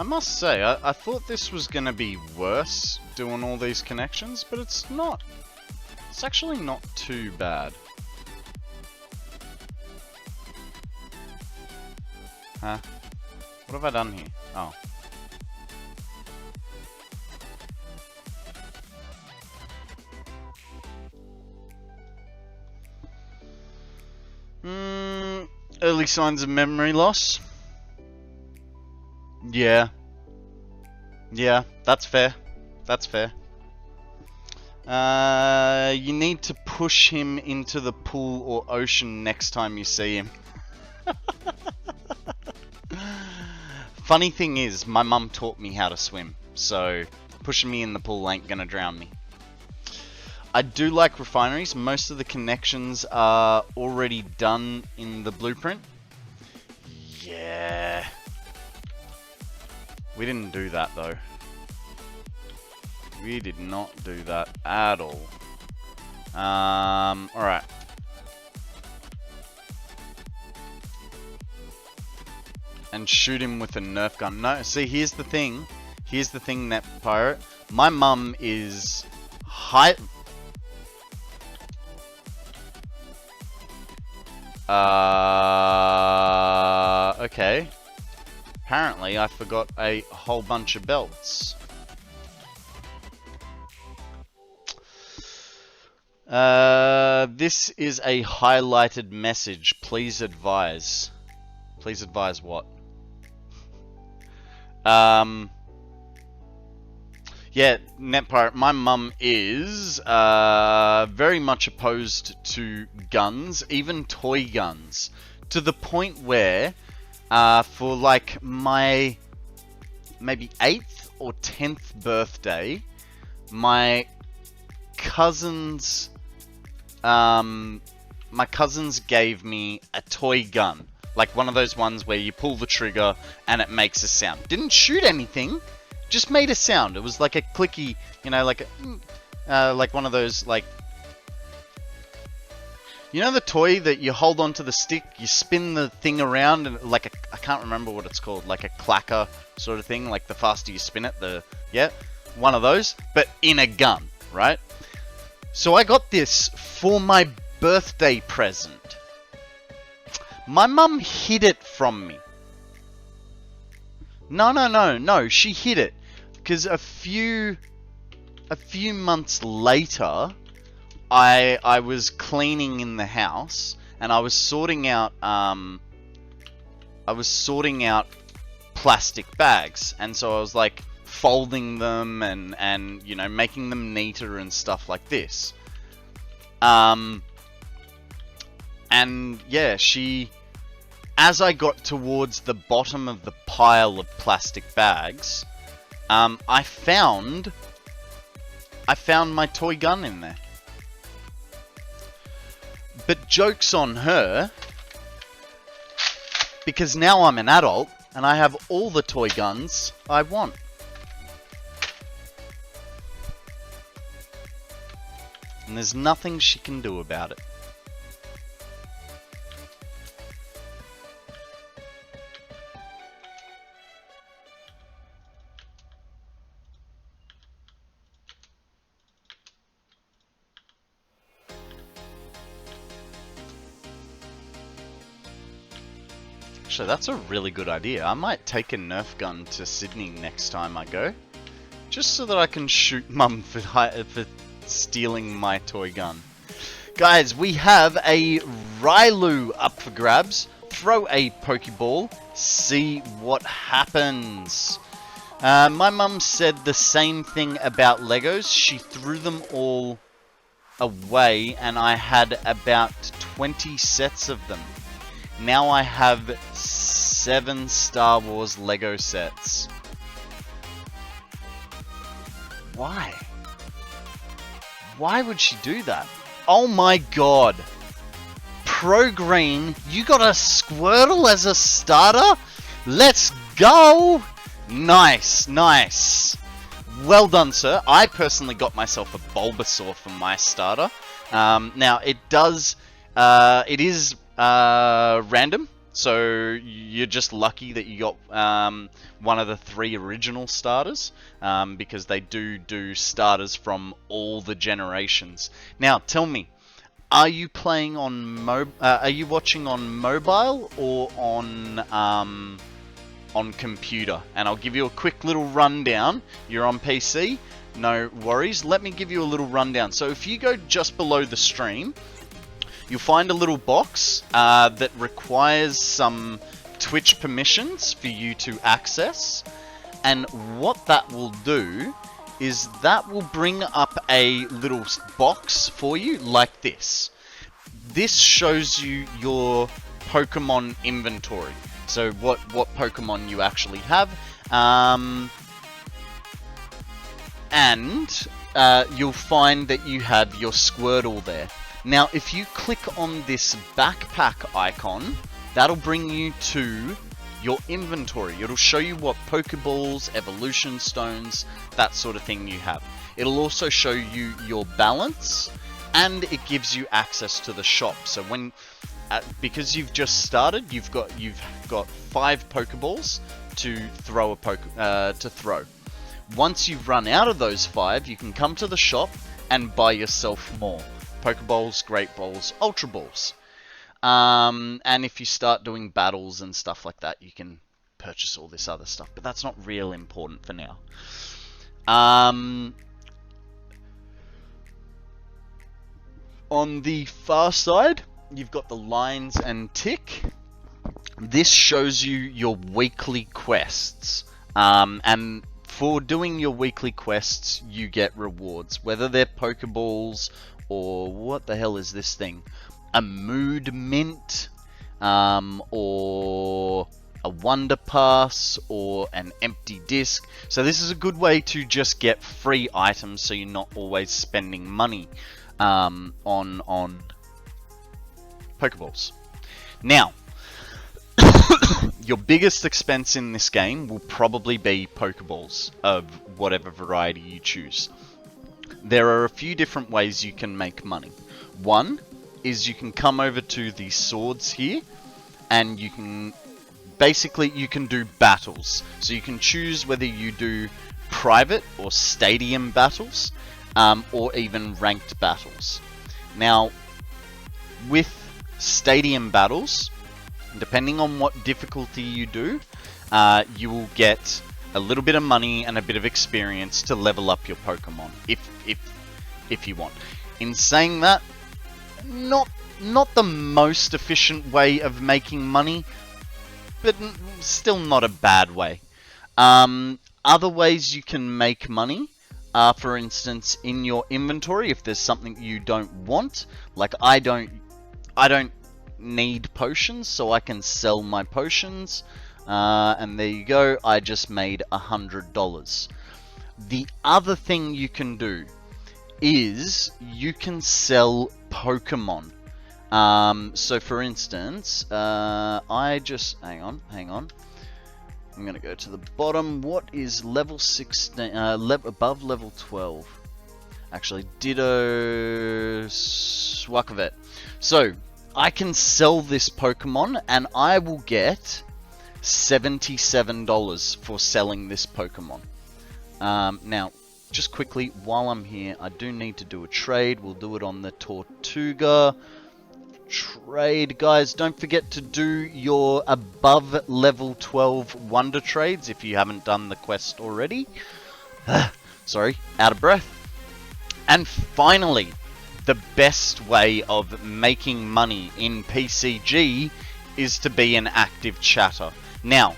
S1: I must say, I thought this was going to be worse doing all these connections, but it's not. It's actually not too bad. Huh? What have I done here? Oh. Early signs of memory loss. Yeah. Yeah, that's fair. That's fair. You need to push him into the pool or ocean next time you see him. Funny thing is, my mum taught me how to swim, so pushing me in the pool ain't gonna drown me. I do like refineries. Most of the connections are already done in the blueprint. Yeah. We didn't do that though. We did not do that at all. Alright. And shoot him with a Nerf gun. No, see, here's the thing. Here's the thing, Net Pirate. My mum is high... Okay. Apparently, I forgot a whole bunch of belts. This is a highlighted message. Please advise. Please advise what? Yeah, NetPirate, my mum is very much opposed to guns, even toy guns, to the point where for like my maybe 8th or 10th birthday, my cousins gave me a toy gun, like one of those ones where you pull the trigger and it makes a sound. Didn't shoot anything, just made a sound. It was like a clicky, you know, like a, like one of those, like, you know the toy that you hold onto the stick, you spin the thing around, and like a, I can't remember what it's called, like a clacker sort of thing, like the faster you spin it, the, yeah, one of those, but in a gun, right? So I got this for my birthday present. My mum hid it from me. No, she hid it. Because a few months later, I was cleaning in the house and I was sorting out plastic bags, and so I was like folding them and you know, making them neater and stuff like this. And yeah, as I got towards the bottom of the pile of plastic bags, I found my toy gun in there. But joke's on her, because now I'm an adult and I have all the toy guns I want. And there's nothing she can do about it. Actually, that's a really good idea. I might take a Nerf gun to Sydney next time I go, just so that I can shoot Mum for stealing my toy gun. Guys, we have a Rylu up for grabs. Throw a Pokeball, see what happens. My mum said the same thing about Legos. She threw them all away and I had about 20 sets of them. Now I have 7 Star Wars Lego sets. Why? Why would she do that? Oh my god. Pro Green, you got a Squirtle as a starter? Let's go! Nice, nice. Well done, sir. I personally got myself a Bulbasaur for my starter. Now, it is random, So you're just lucky that you got one of the 3 original starters, because they do starters from all the generations. Now, tell me, are you playing on are you watching on mobile or on computer? And I'll give you a quick little rundown. You're on PC, no worries. Let me give you a little rundown. So if you go just below the stream, you'll find a little box that requires some Twitch permissions for you to access. And what that will do is that will bring up a little box for you like this. This shows you your Pokemon inventory. So what Pokemon you actually have. And you'll find that you have your Squirtle there. Now, if you click on this backpack icon, that'll bring you to your inventory. It'll show you what Pokeballs, evolution stones, that sort of thing you have. It'll also show you your balance, and it gives you access to the shop. So when, because you've just started, you've got 5 Pokeballs to throw to throw. Once you've run out of those 5, you can come to the shop and buy yourself more. Pokeballs, Great Balls, Ultra Balls. And if you start doing battles and stuff like that, you can purchase all this other stuff. But that's not real important for now. On the far side, you've got the lines and tick. This shows you your weekly quests. And for doing your weekly quests, you get rewards. Whether they're Pokeballs or what the hell is this thing? A Mood Mint, or a Wonder Pass, or an empty disc. So this is a good way to just get free items, so you're not always spending money on Pokeballs. Now, your biggest expense in this game will probably be Pokeballs of whatever variety you choose. There are a few different ways you can make money. One is you can come over to the swords here, and you can basically do battles. So you can choose whether you do private or stadium battles, or even ranked battles. Now, with stadium battles, depending on what difficulty you do, you will get a little bit of money and a bit of experience to level up your Pokemon, if you want. In saying that, not the most efficient way of making money, but still not a bad way. Other ways you can make money are, for instance, in your inventory. If there's something you don't want, like I don't need potions, so I can sell my potions. And there you go, I just made $100. The other thing you can do is you can sell Pokemon. So for instance, I just, hang on. I'm going to go to the bottom. What is level 16, above level 12? Actually, Ditto Swakavet. So, I can sell this Pokemon, and I will get $77 for selling this Pokemon. Now, just quickly, while I'm here, I do need to do a trade. We'll do it on the Tortuga trade. Guys, don't forget to do your above level 12 wonder trades if you haven't done the quest already. Sorry, out of breath. And finally, the best way of making money in PCG is to be an active chatter. Now,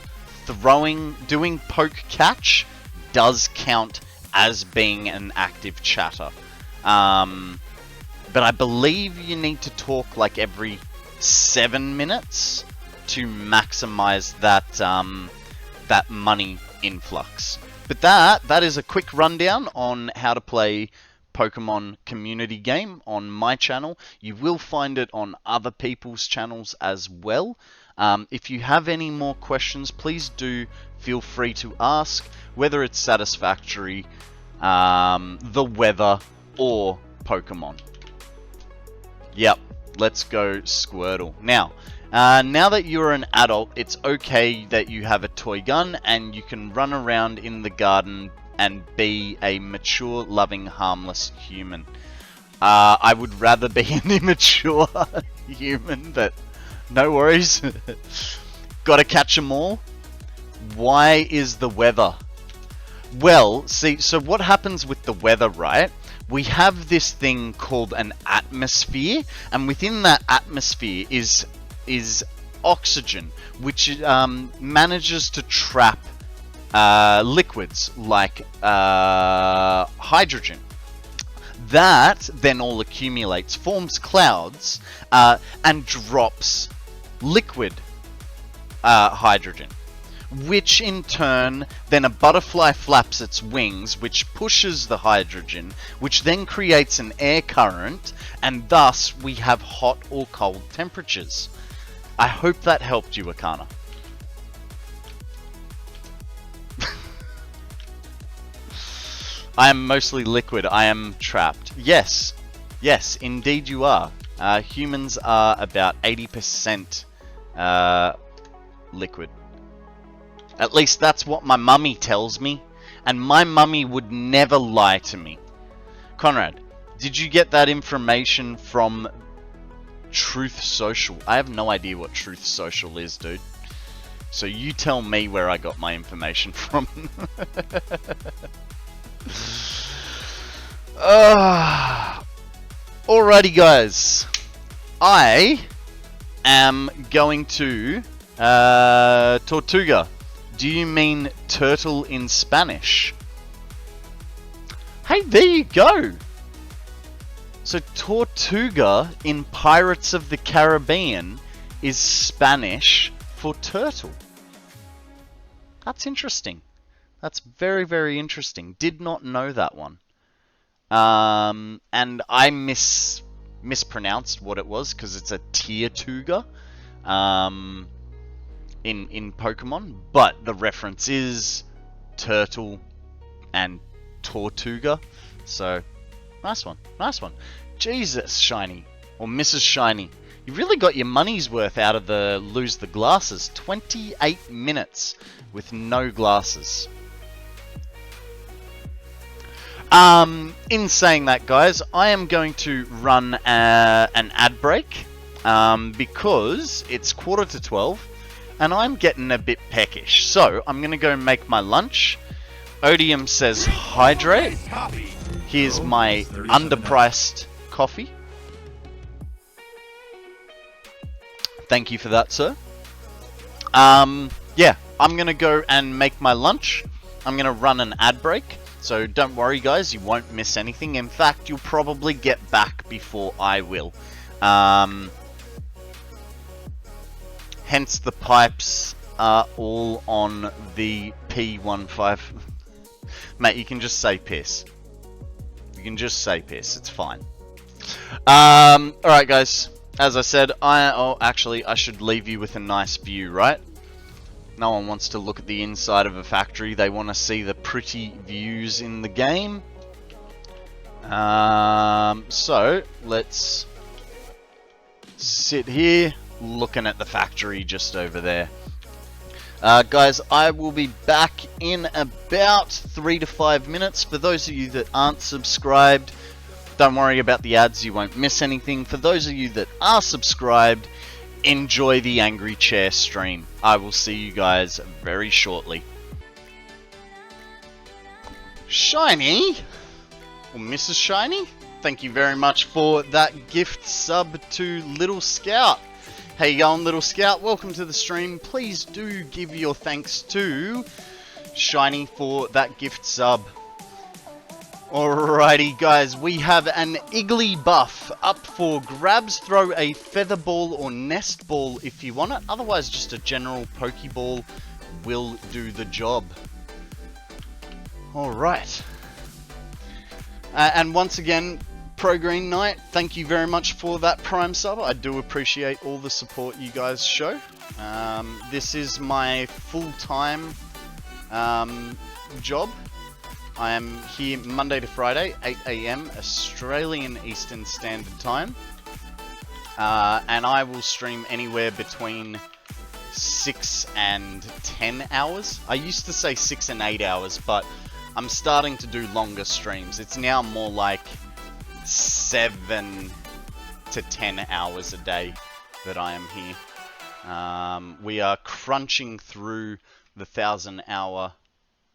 S1: doing poke catch does count as being an active chatter. But I believe you need to talk like every 7 minutes to maximize that money influx. But that is a quick rundown on how to play Pokemon community game on my channel. You will find it on other people's channels as well. If you have any more questions, please do feel free to ask, whether it's Satisfactory, the weather, or Pokemon. Yep, let's go Squirtle. Now, Now that you're an adult, it's okay that you have a toy gun and you can run around in the garden and be a mature, loving, harmless human. I would rather be an immature human, but no worries. Gotta catch 'em all. Why is the weather? Well, see, so what happens with the weather, right? We have this thing called an atmosphere, and within that atmosphere is oxygen, which manages to trap liquids like hydrogen. That then all accumulates, forms clouds, and drops liquid hydrogen, which in turn, then a butterfly flaps its wings, which pushes the hydrogen, which then creates an air current, and thus we have hot or cold temperatures. I hope that helped you, Akana. I am mostly liquid. I am trapped. Yes. Yes, indeed you are. Humans are about 80% liquid. At least that's what my mummy tells me. And my mummy would never lie to me. Konrad, did you get that information from Truth Social? I have no idea what Truth Social is, dude. So you tell me where I got my information from. Alrighty, guys. I am going to Tortuga. Do you mean turtle in Spanish? Hey, there you go. So Tortuga in Pirates of the Caribbean is Spanish for turtle. That's interesting. That's very, very interesting. Did not know that one. And I mispronounced what it was because it's a Tiertuga in Pokemon, but the reference is turtle and Tortuga. So nice one, nice one. Jesus, Shiny or Mrs. Shiny, you really got your money's worth out of the lose the glasses. 28 minutes with no glasses. In saying that, guys, I am going to run an ad break because it's 11:45 and I'm getting a bit peckish. So I'm going to go make my lunch. Odium says hydrate. Here's my underpriced coffee. Thank you for that, sir. Yeah, I'm going to go and make my lunch. I'm going to run an ad break. So don't worry, guys, you won't miss anything. In fact, you'll probably get back before I will. Hence the pipes are all on the P15. Mate, you can just say piss. You can just say piss, it's fine. Alright, guys, as I said, actually, I should leave you with a nice view, right? No one wants to look at the inside of a factory. They want to see the pretty views in the game. So, let's sit here looking at the factory just over there. Guys, I will be back in about 3 to 5 minutes. For those of you that aren't subscribed, don't worry about the ads. You won't miss anything. For those of you that are subscribed, enjoy the Angry Chair stream. I will see you guys very shortly. Shiny, or Mrs. Shiny, thank you very much for that gift sub to Little Scout. How you going, Little Scout? Welcome to the stream. Please do give your thanks to Shiny for that gift sub. Alrighty, guys, we have an Iggly buff up for grabs. Throw a feather ball or nest ball if you want it. Otherwise, just a general Pokeball will do the job. Alright. And once again, Pro Green Knight, thank you very much for that Prime sub. I do appreciate all the support you guys show. This is my full-time job. I am here Monday to Friday, 8 AM Australian Eastern Standard Time. and I will stream anywhere between 6 and 10 hours. I used to say 6 and 8 hours, but I'm starting to do longer streams. It's now more like 7 to 10 hours a day that I am here. We are crunching through the 1,000-hour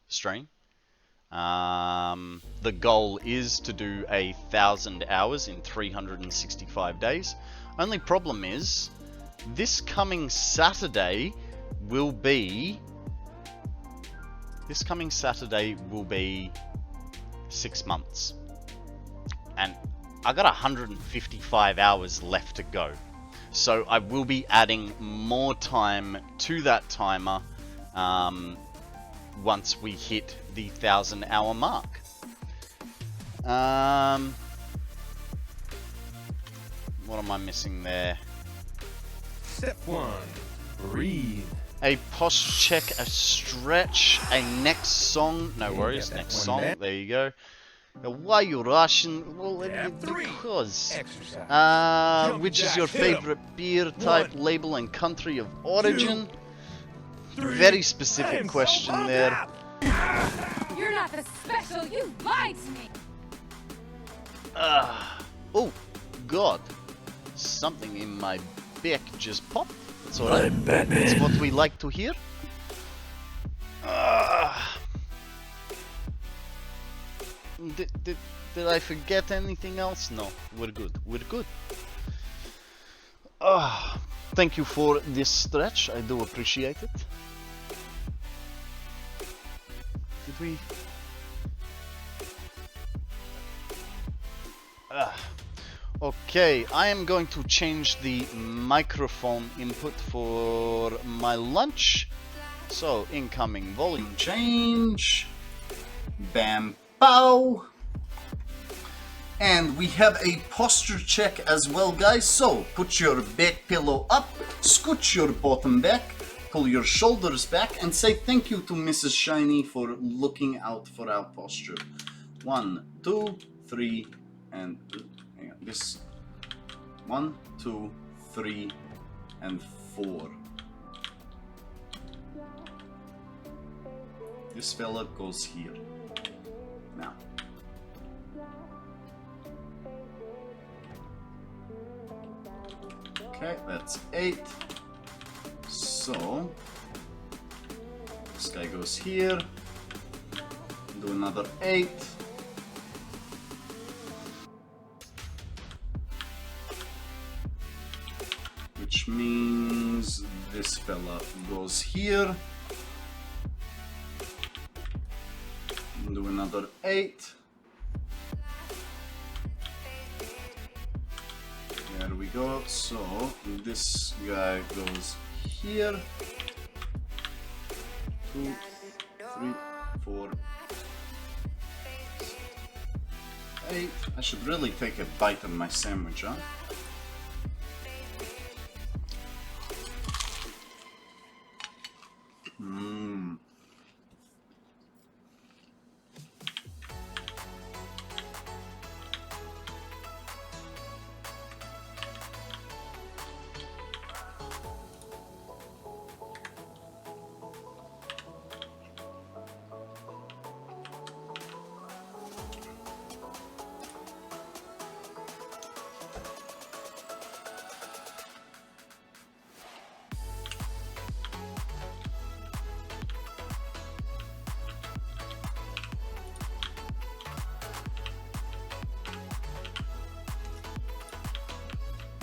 S1: stream. The goal is to do 1,000 hours in 365 days. Only problem is, this coming Saturday will be 6 months. And I got 155 hours left to go. So I will be adding more time to that timer once we hit the 1,000-hour mark. What am I missing there?
S4: Step 1. Breathe.
S1: A post check, a stretch, a next song. No worries, next song. There you go. Why you rushing? Well, because.
S4: Exercise.
S1: Which is your favorite beer type, label, and country of origin? Very specific question there.
S7: You're not the special, you lied to me!
S1: Oh, God. Something in my back just popped. That's alright. That's what we like to hear. Did I forget anything else? No, we're good. We're good. Thank you for this stretch. I do appreciate it. Did we? Okay, I am going to change the microphone input for my lunch. So, incoming volume change. Bam, pow. And we have a posture check as well, guys. So, put your back pillow up, scooch your bottom back, pull your shoulders back, and say thank you to Mrs. Shiny for looking out for our posture. 1, 2, 3, and hang on, this 1, 2, 3, and 4. This fella goes here. Now. Okay, that's 8. So this guy goes here. Do another 8. Which means this fella goes here. Do another 8. There we go. So this guy goes here. 2, 3, 4, 8. I should really take a bite of my sandwich, huh?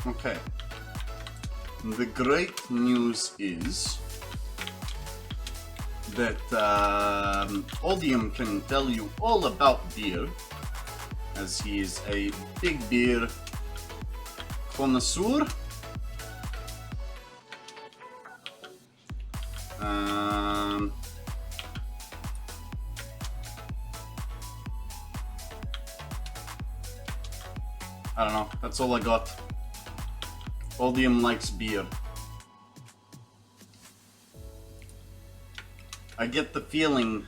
S1: Okay. The great news is that Odium can tell you all about beer, as he is a big beer connoisseur. I don't know, that's all I got. Odium likes beer. I get the feeling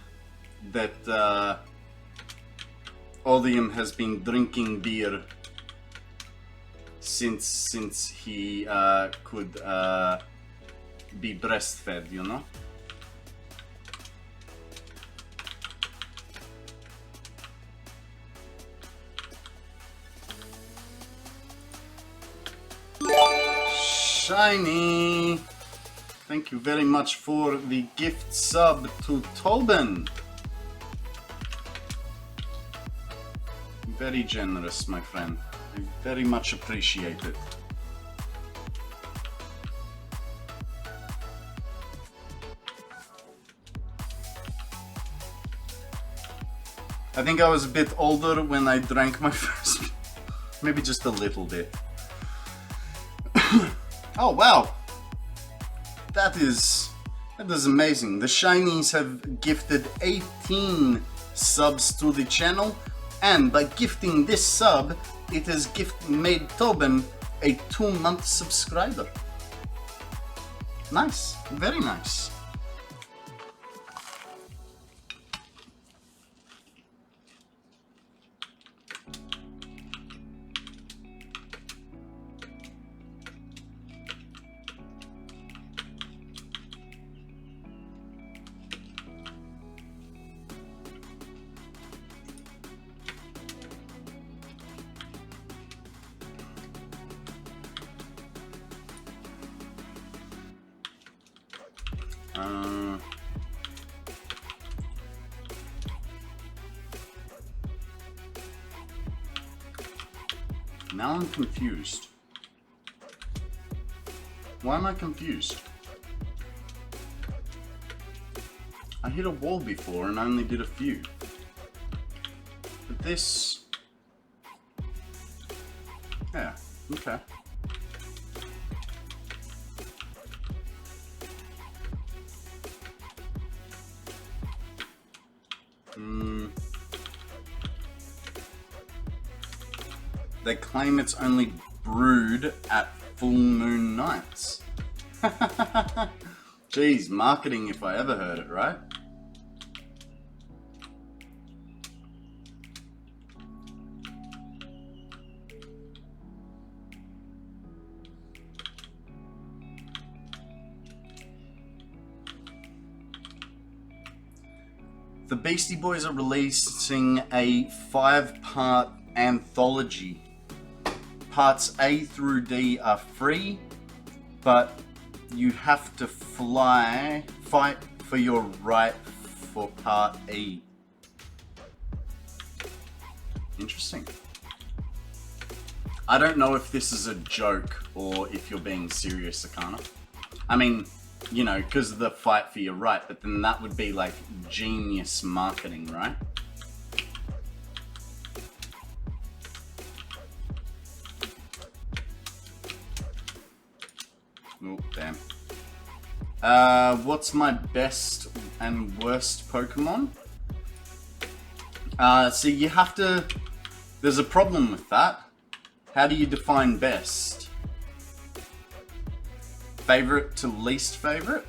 S1: that Odium has been drinking beer since he could be breastfed, you know. Shiny! Thank you very much for the gift sub to Tobin. Very generous, my friend. I very much appreciate it. I think I was a bit older when I drank my first, maybe just a little bit. Oh wow, that is amazing. The Shinies have gifted 18 subs to the channel, and by gifting this sub, it has made Tobin a 2-month subscriber. Nice, very nice. Now I'm confused. Why am I confused? I hit a wall before and I only did a few. But this... Yeah, okay. They claim it's only brewed at full moon nights. Jeez, marketing if I ever heard it, right? The Beastie Boys are releasing a 5-part anthology. Parts A through D are free, but you have to fight for your right for Part E. Interesting. I don't know if this is a joke or if you're being serious, Akana. I mean, you know, because of the fight for your right, but then that would be like genius marketing, right? Oh, damn. What's my best and worst Pokemon? So you have to... There's a problem with that. How do you define best? Favorite to least favorite?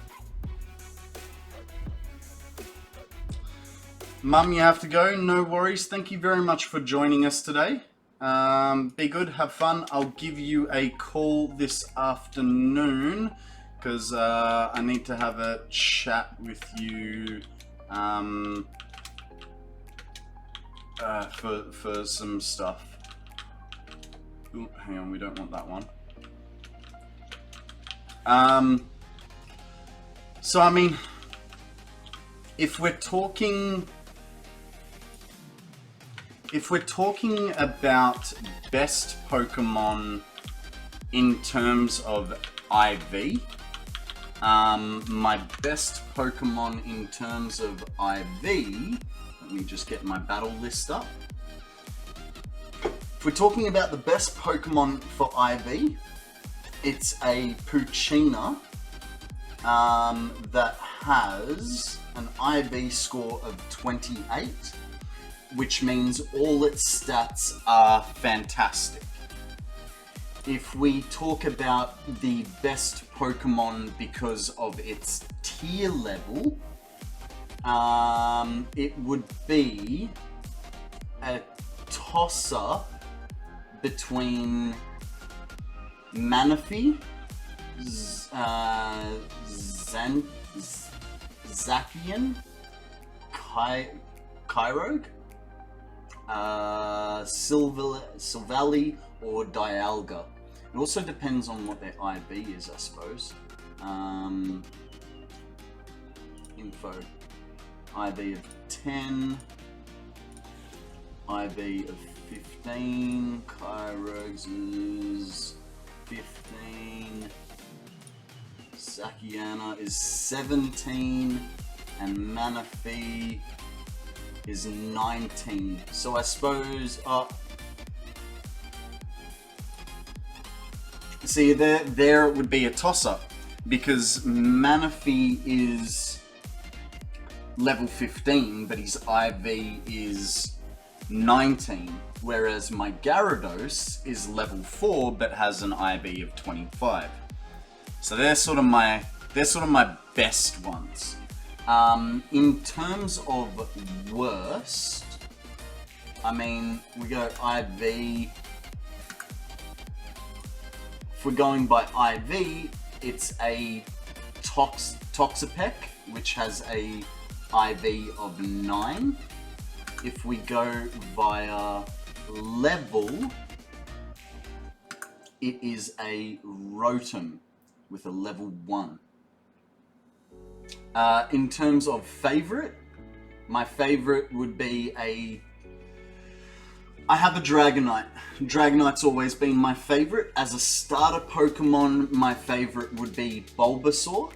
S1: Mum, you have to go. No worries. Thank you very much for joining us today. Be good, have fun. I'll give you a call this afternoon because I need to have a chat with you for some stuff. Ooh, hang on, we don't want that one. So I mean, if we're talking about best Pokemon in terms of IV, my best Pokemon in terms of IV, let me just get my battle list up. If we're talking about the best Pokemon for IV, it's a Poochyena that has an IV score of 28. Which means all its stats are fantastic. If we talk about the best Pokemon because of its tier level, it would be a toss-up between Manaphy, Zacian, Kyrogue, Silvally, or Dialga. It also depends on what their IB is, I suppose. Info. IB of 10. IB of 15. Kyrogues is 15. Zaciana is 17. And Manaphy is 19. So I suppose... see, there it would be a toss-up. Because Manaphy is level 15, but his IV is 19. Whereas my Gyarados is level 4, but has an IV of 25. So they're sort of my best ones. In terms of worst, I mean, we go IV. If we're going by IV, it's a Toxapex, which has a IV of 9. If we go via level, it is a Rotom with a level 1. In terms of favorite, my favorite would be I have a Dragonite. Dragonite's always been my favorite. As a starter Pokemon, my favorite would be Bulbasaur.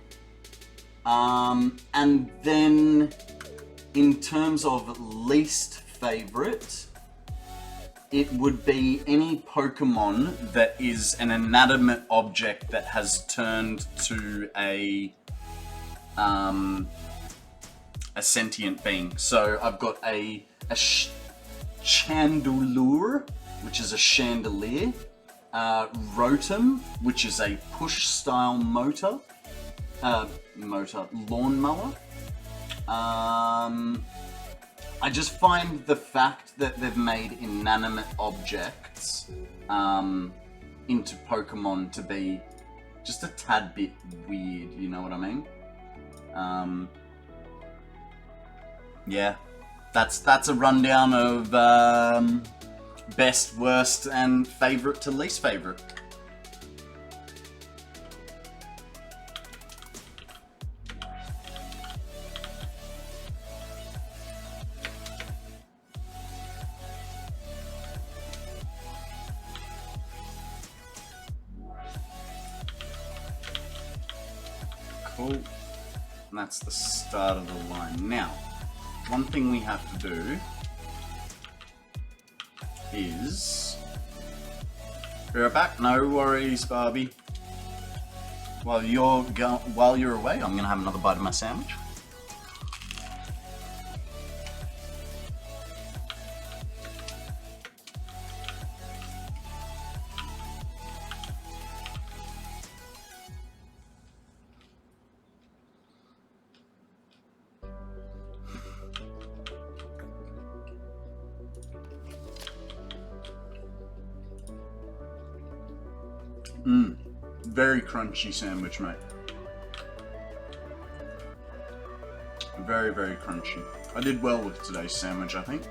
S1: And then, in terms of least favorite, it would be any Pokemon that is an inanimate object that has turned to a sentient being. So I've got a Chandelure, which is a chandelier, Rotom, which is a push-style lawnmower. I just find the fact that they've made inanimate objects into Pokemon to be just a tad bit weird, you know what I mean? Yeah. That's a rundown of best, worst, and favorite to least favorite. Cool. And that's the start of the line. Now, one thing we have to do is... Be right back. No worries, Barbie. While you're away, I'm gonna have another bite of my sandwich. Very crunchy sandwich, mate. Very, very crunchy. I did well with today's sandwich, I think.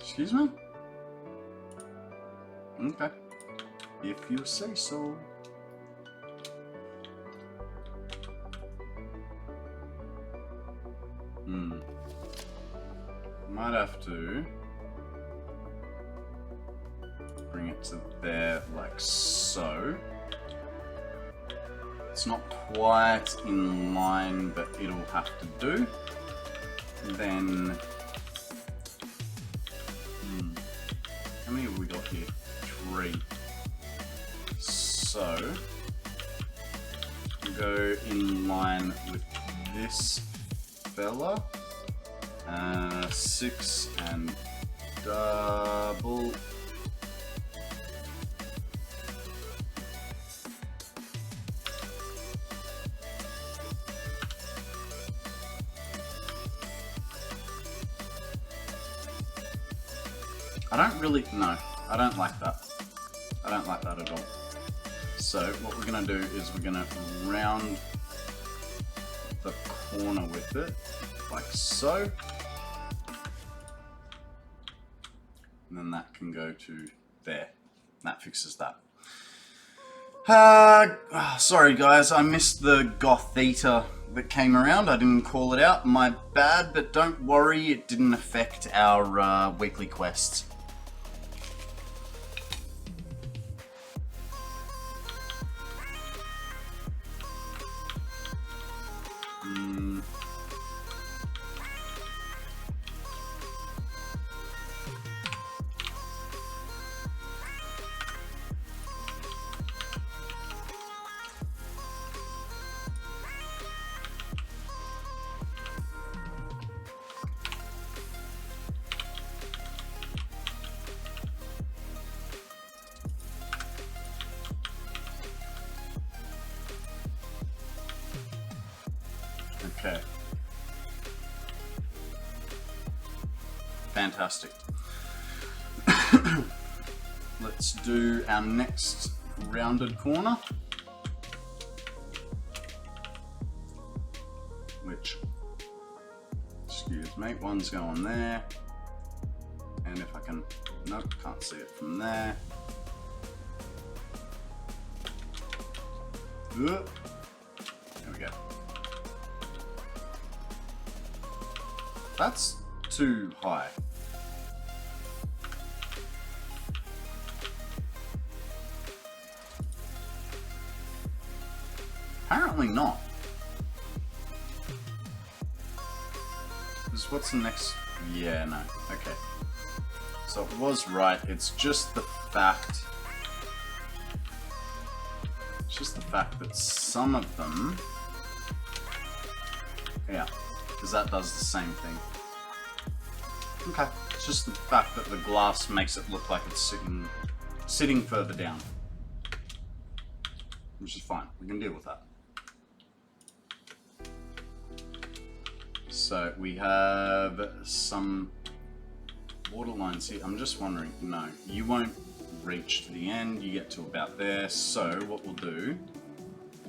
S1: Excuse me? Okay. If you say so. Might have to point to there like so. It's not quite in line, but it'll have to do. Then, how many have we got here? 3. So, we'll go in line with this fella. 6 and double. I don't really, no, I don't like that. I don't like that at all. So what we're gonna do is we're gonna round the corner with it, like so. And then that can go to there. That fixes that. Sorry guys, I missed the goth theta that came around. I didn't call it out, my bad, but don't worry, it didn't affect our weekly quests. Okay. Fantastic. Let's do our next rounded corner. Which, excuse me, one's going there. And if I can, nope, can't see it from there. There we go. That's too high. Apparently not. Because what's the next? Yeah, no. Okay. So it was right. It's just the fact. It's just the fact that some of them. Yeah. Because that does the same thing. Okay. It's just the fact that the glass makes it look like it's sitting further down. Which is fine. We can deal with that. So we have some water lines here. I'm just wondering, no, you won't reach to the end. You get to about there. So what we'll do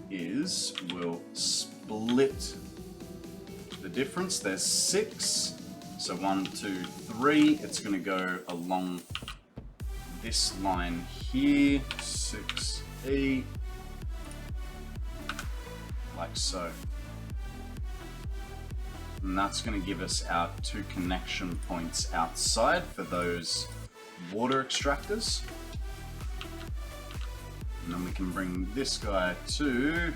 S1: is we'll split the difference. There's 6. So 1, 2, 3. It's going to go along this line here. 6, 8. Like so. And that's going to give us our 2 connection points outside for those water extractors. And then we can bring this guy to...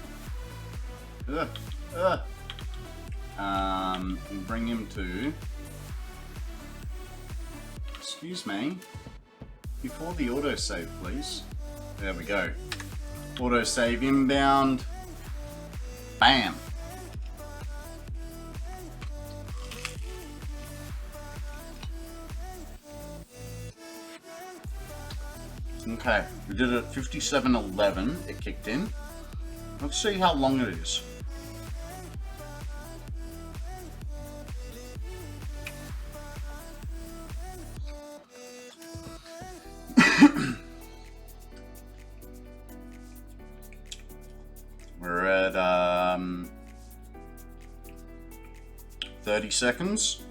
S1: bring him to... Excuse me. Before the autosave, please. There we go. Autosave inbound. Bam. Okay, we did it at 57:11, it kicked in. Let's see how long it is. We're at 30 seconds.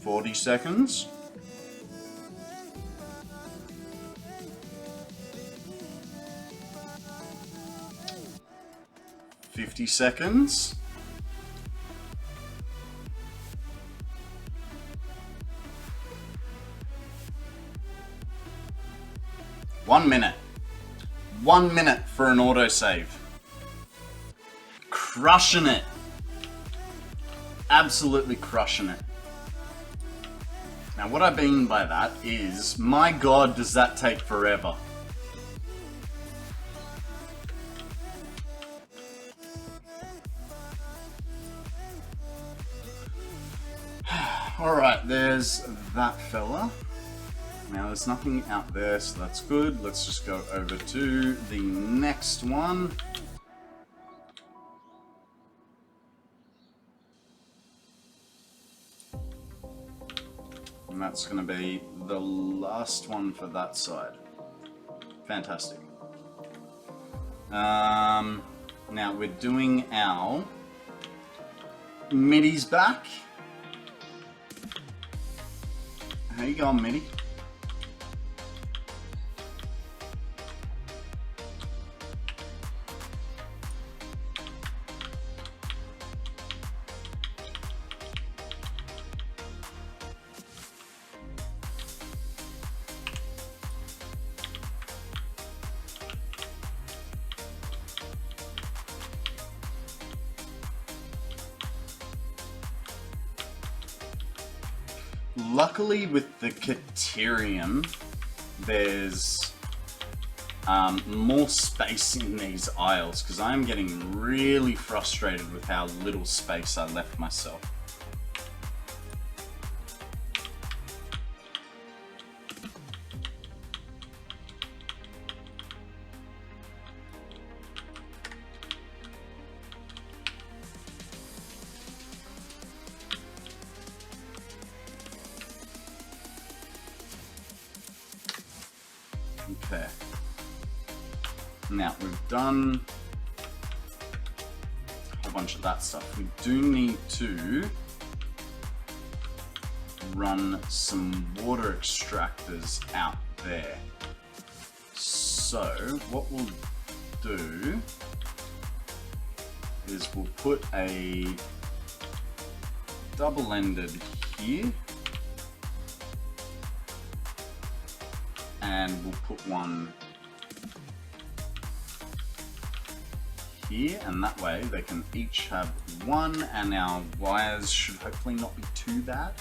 S1: 40 seconds. 50 seconds. 1 minute. 1 minute for an autosave. Crushing it. Absolutely crushing it. Now what I mean by that is, my god, does that take forever. Alright, there's that fella. Now there's nothing out there, so that's good. Let's just go over to the next one. And that's going to be the last one for that side. Fantastic. Now we're doing our middies back. How you going, Mitty? Luckily with the Caterium, there's more space in these aisles, because I'm getting really frustrated with how little space I left myself. Okay. Now we've done a whole bunch of that stuff. We do need to run some water extractors out there. So what we'll do is we'll put a double-ended here. And we'll put one here, and that way they can each have one, and our wires should hopefully not be too bad.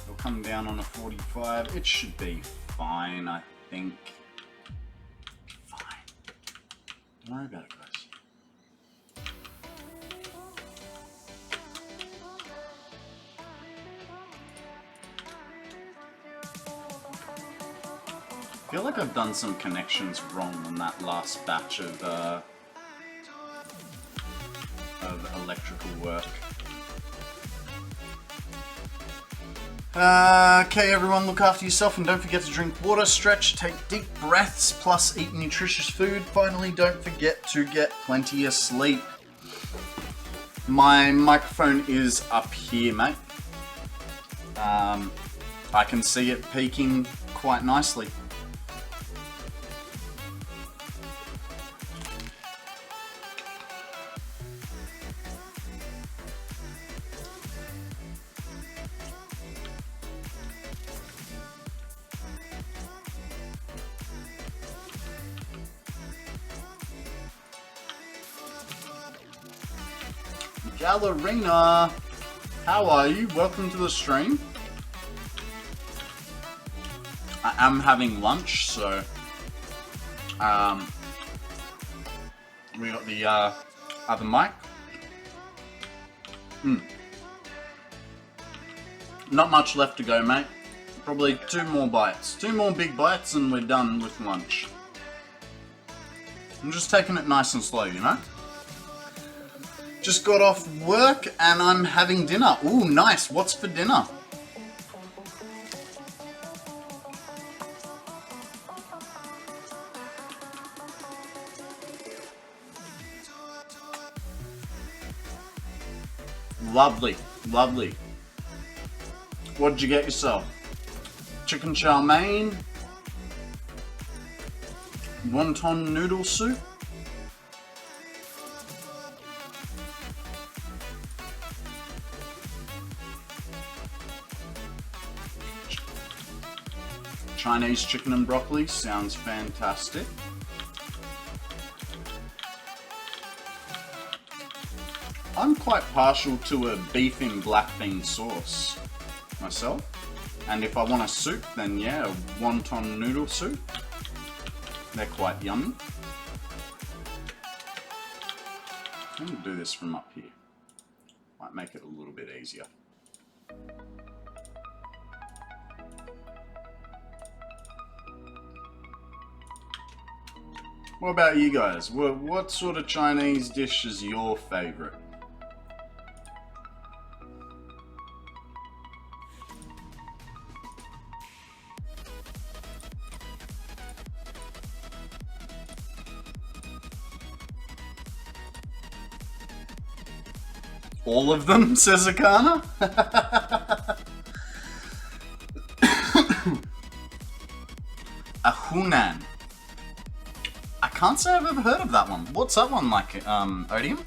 S1: They'll come down on a 45. It should be fine, I think. Fine. Don't worry about it, guys. I feel like I've done some connections wrong on that last batch of electrical work. Okay, everyone, look after yourself and don't forget to drink water, stretch, take deep breaths, plus eat nutritious food. Finally, don't forget to get plenty of sleep. My microphone is up here, mate. I can see it peaking quite nicely. Gallerina, how are you? Welcome to the stream. I am having lunch, so we got the other mic. Not much left to go, mate. Probably 2 more bites. 2 more big bites and we're done with lunch. I'm just taking it nice and slow, you know? Just got off work and I'm having dinner. Ooh, nice. What's for dinner? Lovely, lovely. What did you get yourself? Chicken chow mein? Wonton noodle soup? Chinese chicken and broccoli sounds fantastic. I'm quite partial to a beef in black bean sauce myself. And if I want a soup, then yeah, a wonton noodle soup. They're quite yummy. I'm going to do this from up here. Might make it a little bit easier. What about you guys? What sort of Chinese dish is your favorite? All of them, says Akana. A Hunan. I can't say I've ever heard of that one. What's that one like, Odium?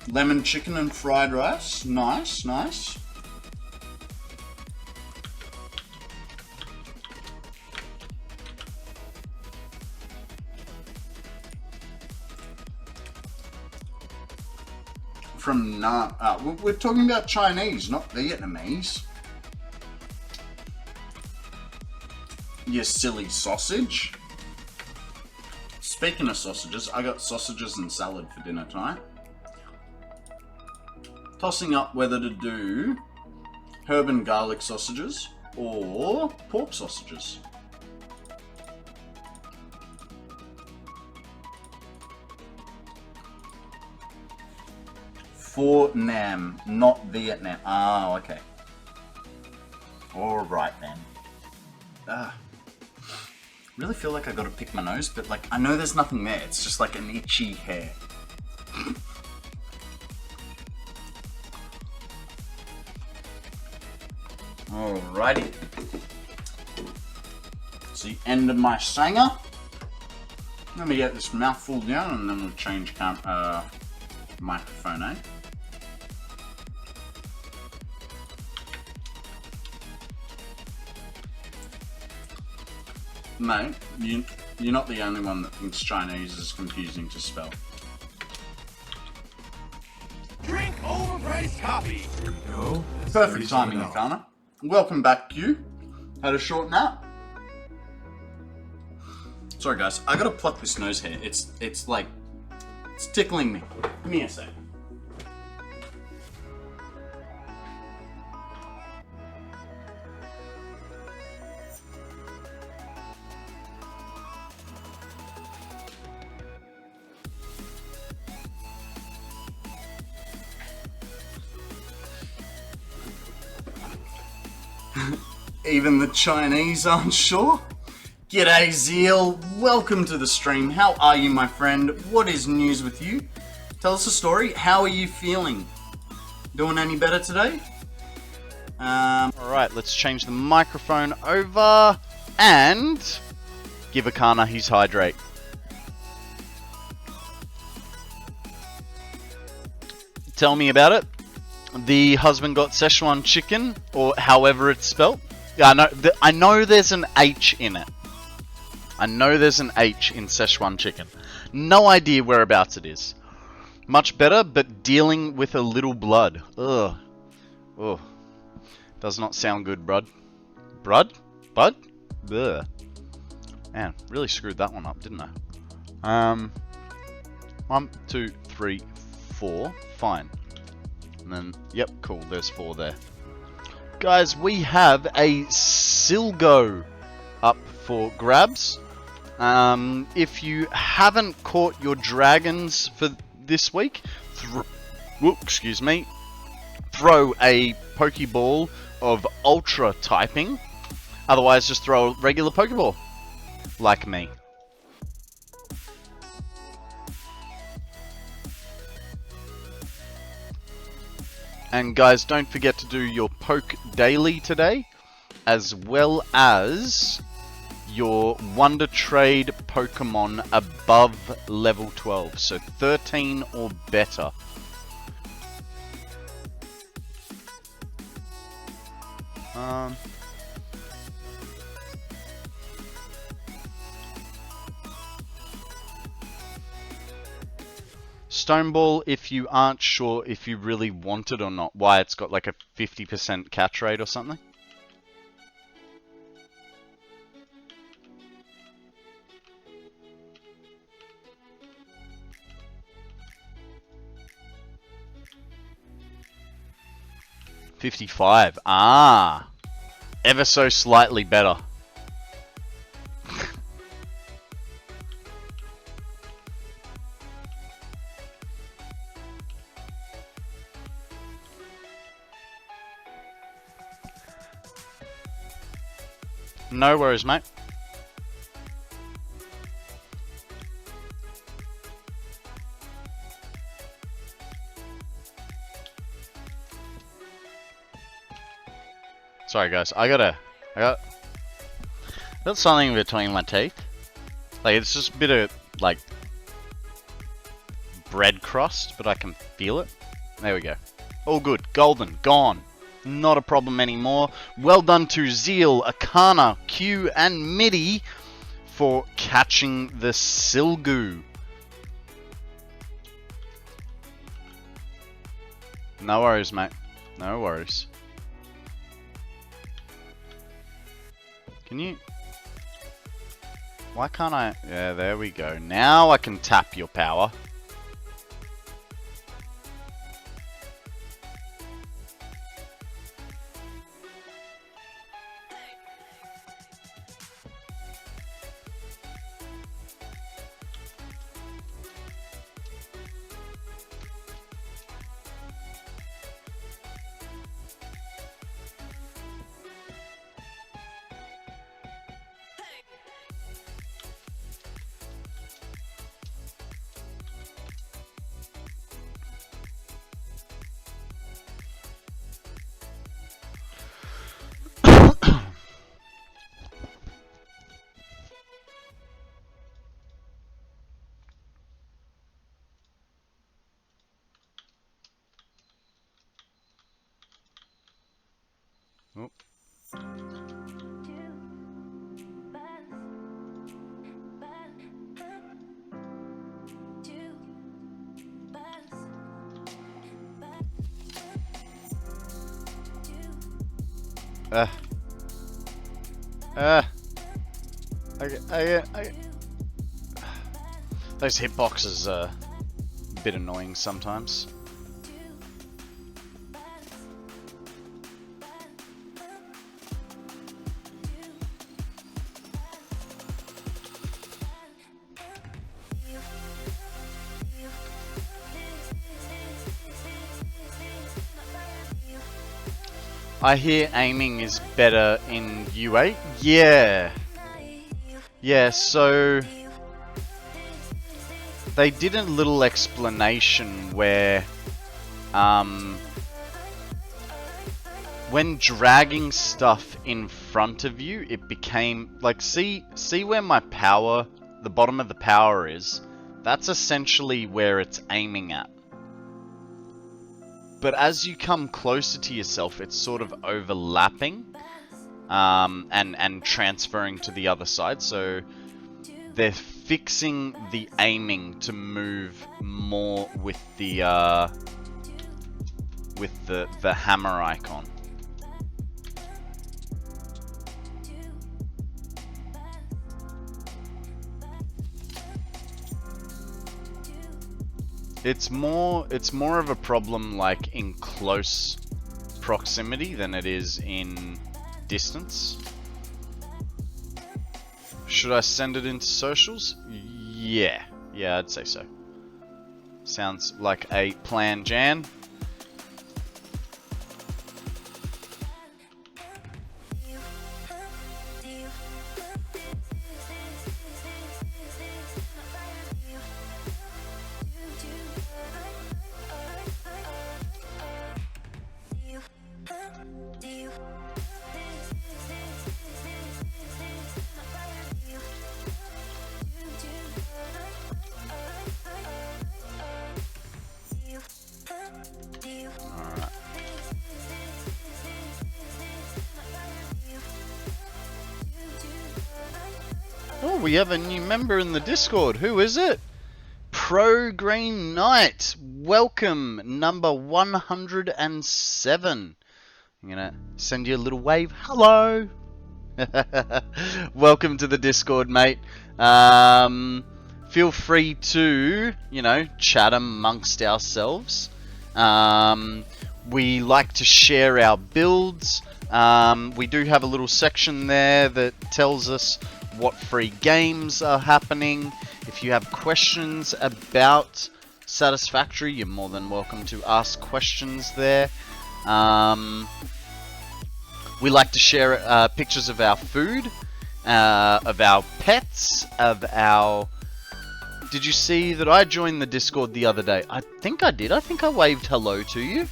S1: Lemon chicken and fried rice. Nice, nice. From we're talking about Chinese, not Vietnamese. You silly sausage. Speaking of sausages, I got sausages and salad for dinner tonight. Tossing up whether to do herb and garlic sausages or pork sausages. For Nam, not Vietnam. Ah, okay. Alright then. Really feel like I gotta pick my nose, but like, I know there's nothing there. It's just like an itchy hair. Alrighty. It's the end of my sanger. Let me get this mouthful down and then we'll change microphone, eh? Mate, you're not the only one that thinks Chinese is confusing to spell.
S4: Drink overpriced coffee. Here we go. That's
S1: Perfect timing,
S4: $37.
S1: Akana. Welcome back, Q. Had a short nap. Sorry guys, I gotta pluck this nose hair. It's like, it's tickling me. Give me a sec. Even the Chinese aren't sure? G'day Zeal, welcome to the stream. How are you, my friend? What is news with you? Tell us a story. How are you feeling? Doing any better today? Alright, let's change the microphone over and give Akana his hydrate. Tell me about it. The husband got Szechuan chicken, or however it's spelt. Yeah, I know there's an H in it. I know there's an H in Szechuan chicken. No idea whereabouts it is. Much better, but dealing with a little blood. Ugh. Ugh. Does not sound good, brud. Brud? Bud? Ugh. Man, really screwed that one up, didn't I? 1, 2, 3, 4. Fine. And then, yep, cool. There's 4 there. Guys, we have a Silgo up for grabs. If you haven't caught your dragons for this week, excuse me, throw a Pokeball of Ultra typing. Otherwise, just throw a regular Pokeball, like me. And guys, don't forget to do your Poke Daily today, as well as your Wonder Trade Pokemon above level 12, so 13 or better. Stoneball, if you aren't sure if you really want it or not, why it's got like a 50% catch rate or something. $55. Ah, ever so slightly better. No worries, mate. Sorry, guys. I got something between my teeth. Like, it's just a bit of, like, bread crust, but I can feel it. There we go. All good. Golden. Gone. Not a problem anymore. Well done to Zeal, Akana, Q, and Midi for catching the Silgu. No worries, mate. No worries. Can you... Why can't I... Yeah, there we go. Now I can tap your power. Oh. Those hitboxes are a bit annoying sometimes. I hear aiming is better in U8. Yeah. Yeah, so they did a little explanation where when dragging stuff in front of you, it became like, see where my power, the bottom of the power is? That's essentially where it's aiming at. But as you come closer to yourself, it's sort of overlapping and transferring to the other side. So they're fixing the aiming to move more with the hammer icon. It's more of a problem like in close proximity than it is in distance. Should I send it into socials? Yeah, I'd say so. Sounds like a plan, Jan. we have a new member in the Discord. Who is it? Pro Green Knight. Welcome, number 107. I'm gonna send you a little wave. Hello. Welcome to the Discord, mate. Feel free to, you know, chat amongst ourselves. We like to share our builds. We do have a little section there that tells us what free games are happening. If you have questions about Satisfactory, you're more than welcome to ask questions there. We like to share pictures of our food, of our pets, of our... Did you see that I joined the Discord the other day? I think I did. I think I waved hello to you.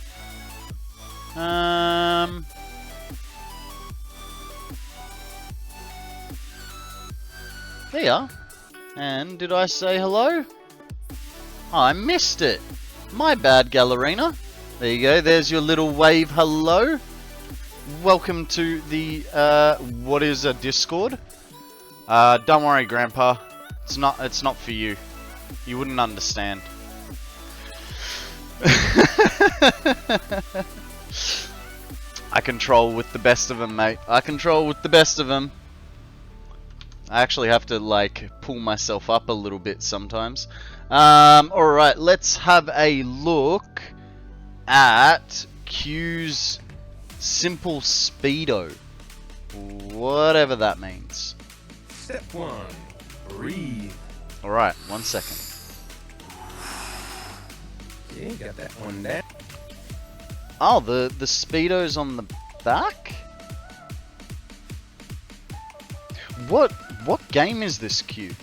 S1: There you are. And did I say hello? I missed it. My bad, Gallerina. There you go. There's your little wave hello. Welcome to the, what is a Discord? Don't worry, Grandpa. It's not for you. You wouldn't understand. I control with the best of them, mate. I control with the best of them. I actually have to, like, pull myself up a little bit sometimes. Alright, let's have a look at Q's Simple Speedo. Whatever that means.
S4: Step 1. Breathe.
S1: Alright, 1 second.
S4: Yeah, got that one down.
S1: Oh, the Speedo's on the back? What game is this, Q?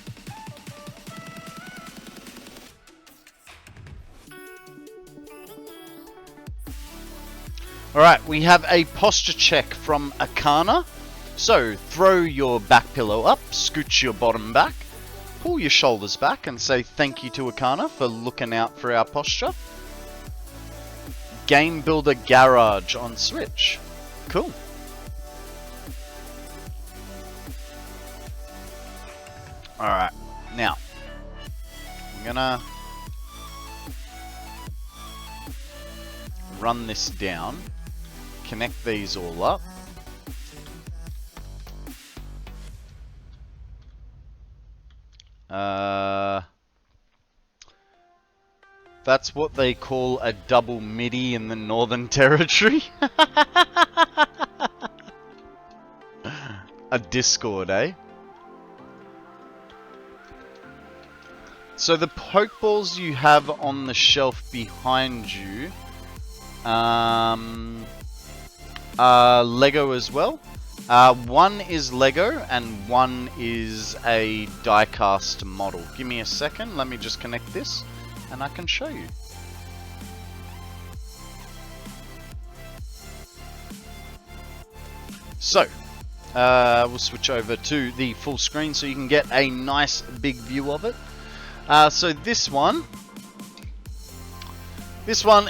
S1: Alright, we have a posture check from Akana. So, throw your back pillow up, scooch your bottom back, pull your shoulders back and say thank you to Akana for looking out for our posture. Game Builder Garage on Switch. Cool. Alright, now, I'm gonna run this down, connect these all up. That's what they call a double MIDI in the Northern Territory. A Discord, eh? So the Pokeballs you have on the shelf behind you are Lego as well. One is Lego and one is a die-cast model. Give me a second, let me just connect this and I can show you. So, we'll switch over to the full screen so you can get a nice big view of it. So this one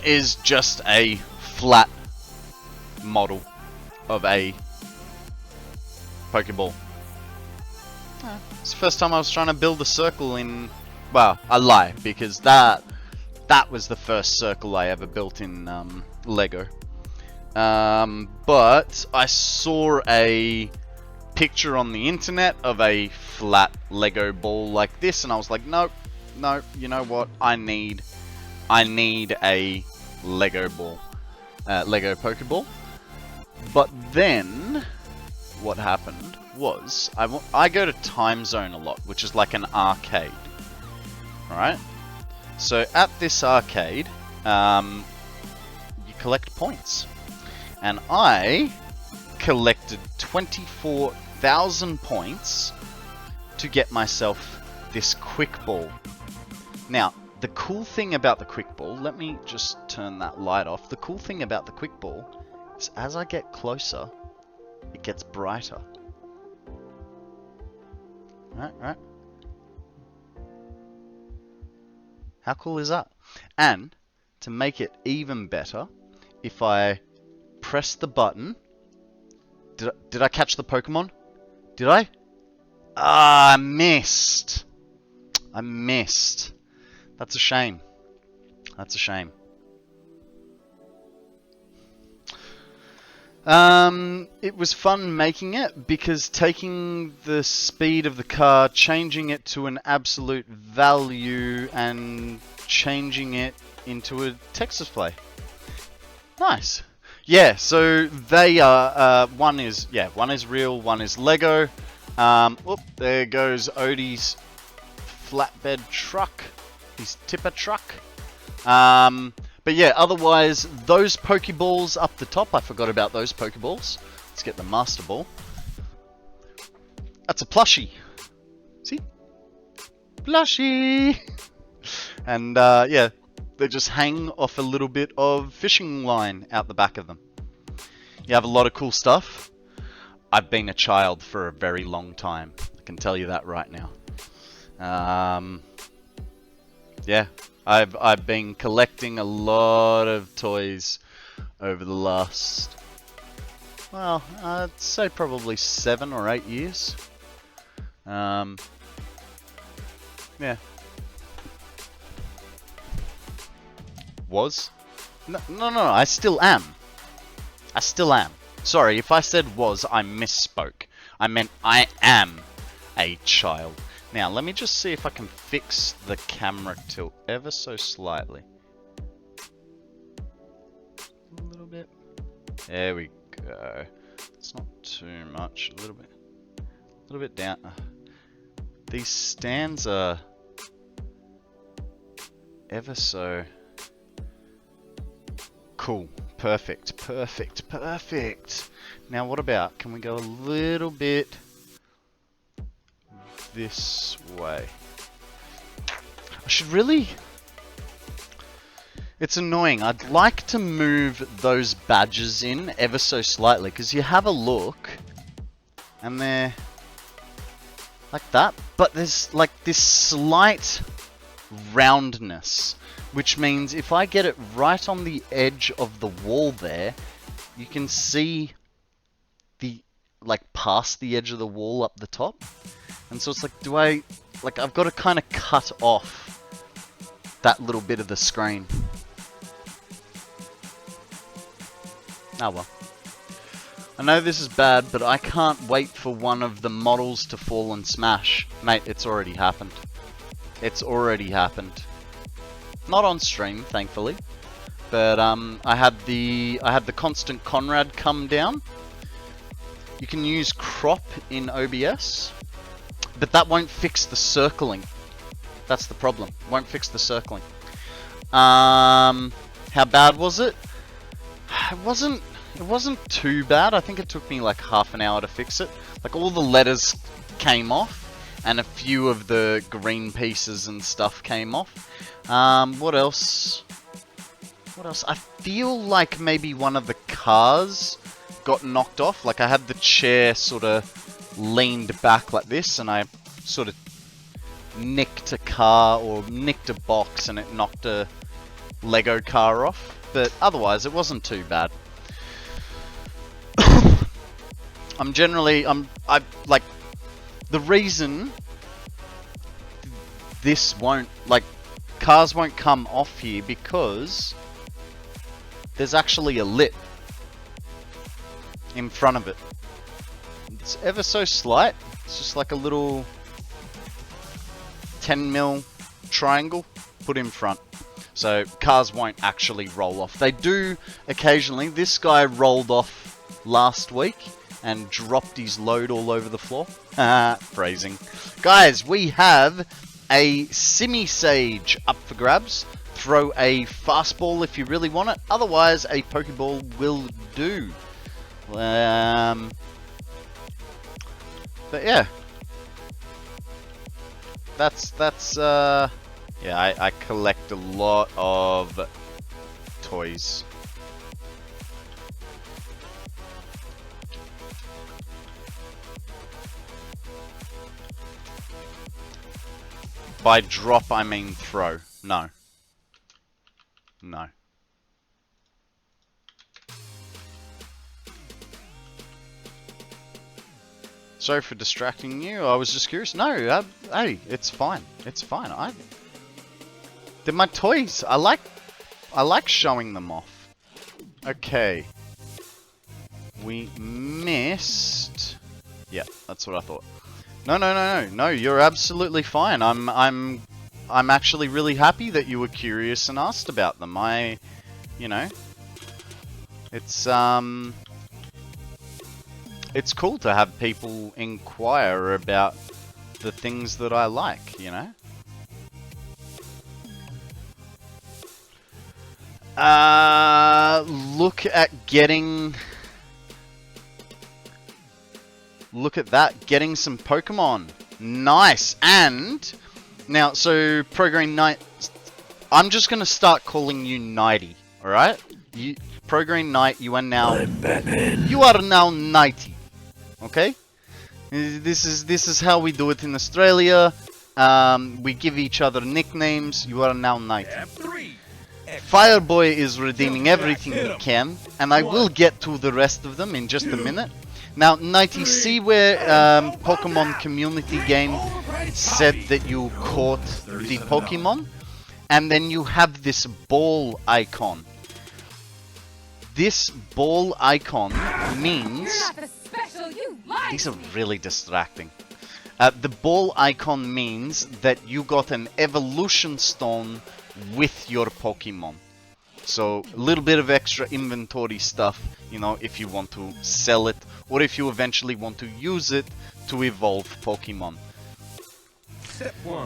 S1: is just a flat model of a Pokeball. It's the first time I was trying to build a circle in, well, I lie, because that was the first circle I ever built in Lego. But I saw a picture on the internet of a flat Lego ball like this, and I was like, nope, you know what? I need a Lego ball, Lego Pokeball. But then, what happened was I go to Time Zone a lot, which is like an arcade. Right? So at this arcade, you collect points, and I collected 24,000 points to get myself this quick ball. Now, the cool thing about the quick ball, let me just turn that light off. The cool thing about the quick ball is as I get closer, it gets brighter. Right. How cool is that? And to make it even better, if I press the button, did I catch the Pokemon? Did I? Ah, I missed. I missed. That's a shame. That's a shame. It was fun making it because taking the speed of the car, changing it to an absolute value, and changing it into a text display. Nice. Yeah, so they are, one is real, one is Lego. Whoop, there goes Odie's flatbed truck, his tipper truck. But yeah, otherwise, those Pokeballs up the top, I forgot about those Pokeballs. Let's get the Master Ball. That's a plushie. See? Plushie! And yeah, they just hang off a little bit of fishing line out the back of them. You have a lot of cool stuff. I've been a child for a very long time. I can tell you that right now. Yeah, I've been collecting a lot of toys over the last, well, I'd say probably 7 or 8 years. Yeah. Was? No, I still am. I still am. Sorry, if I said was, I misspoke. I meant I am a child. Now, let me just see if I can fix the camera tilt ever so slightly. A little bit. There we go. It's not too much. A little bit down. These stands are ever so cool. Perfect. Now, what about, can we go a little bit this way? I should really... It's annoying. I'd like to move those badges in ever so slightly, because you have a look, and they're like that, but there's like this slight roundness, which means if I get it right on the edge of the wall there, you can see the, like, past the edge of the wall up the top. And so it's like, I've got to kind of cut off that little bit of the screen. Oh well. I know this is bad, but I can't wait for one of the models to fall and smash. Mate, it's already happened. It's already happened. Not on stream, thankfully. But I had the KonstantKonrad come down. You can use crop in OBS, but that won't fix the circling. That's the problem. Won't fix the circling. How bad was it? It wasn't too bad. I think it took me like half an hour to fix it. Like, all the letters came off, and a few of the green pieces and stuff came off. What else? I feel like maybe one of the cars got knocked off. Like, I had the chair sort of leaned back like this, and I sort of nicked a car or nicked a box, and it knocked a Lego car off. But otherwise, it wasn't too bad. I like, the reason this won't, like, cars won't come off here, because there's actually a lip in front of it. It's ever so slight. It's just like a little 10mm triangle put in front. So cars won't actually roll off. They do occasionally. This guy rolled off last week and dropped his load all over the floor. Phrasing. Guys, we have a Simi-Sage up for grabs. Throw a fastball if you really want it. Otherwise, a Pokeball will do. But yeah. Yeah, I collect a lot of toys. By drop, I mean throw. No. No. Sorry for distracting you. I was just curious. No, hey, it's fine. It's fine. They're my toys. I like showing them off. Okay. We missed. Yeah, that's what I thought. No. You're absolutely fine. I'm actually really happy that you were curious and asked about them. You know, it's cool to have people inquire about the things that I like, you know? Look at that, getting some Pokemon. Nice. And now, so Programming Night, I'm just gonna start calling you Nighty, alright? Programming Night, you are now Nighty. Okay? This is how we do it in Australia. We give each other nicknames. You are now Nighty. Fireboy is redeeming everything he can, and I will get to the rest of them in just a minute. Now, Nighty, see where Pokemon Community Game said that you caught the Pokemon? And then you have this ball icon. This ball icon means... These are really distracting. The ball icon means that you got an evolution stone with your Pokemon. So, a little bit of extra inventory stuff, you know, if you want to sell it, or if you eventually want to use it to evolve Pokemon.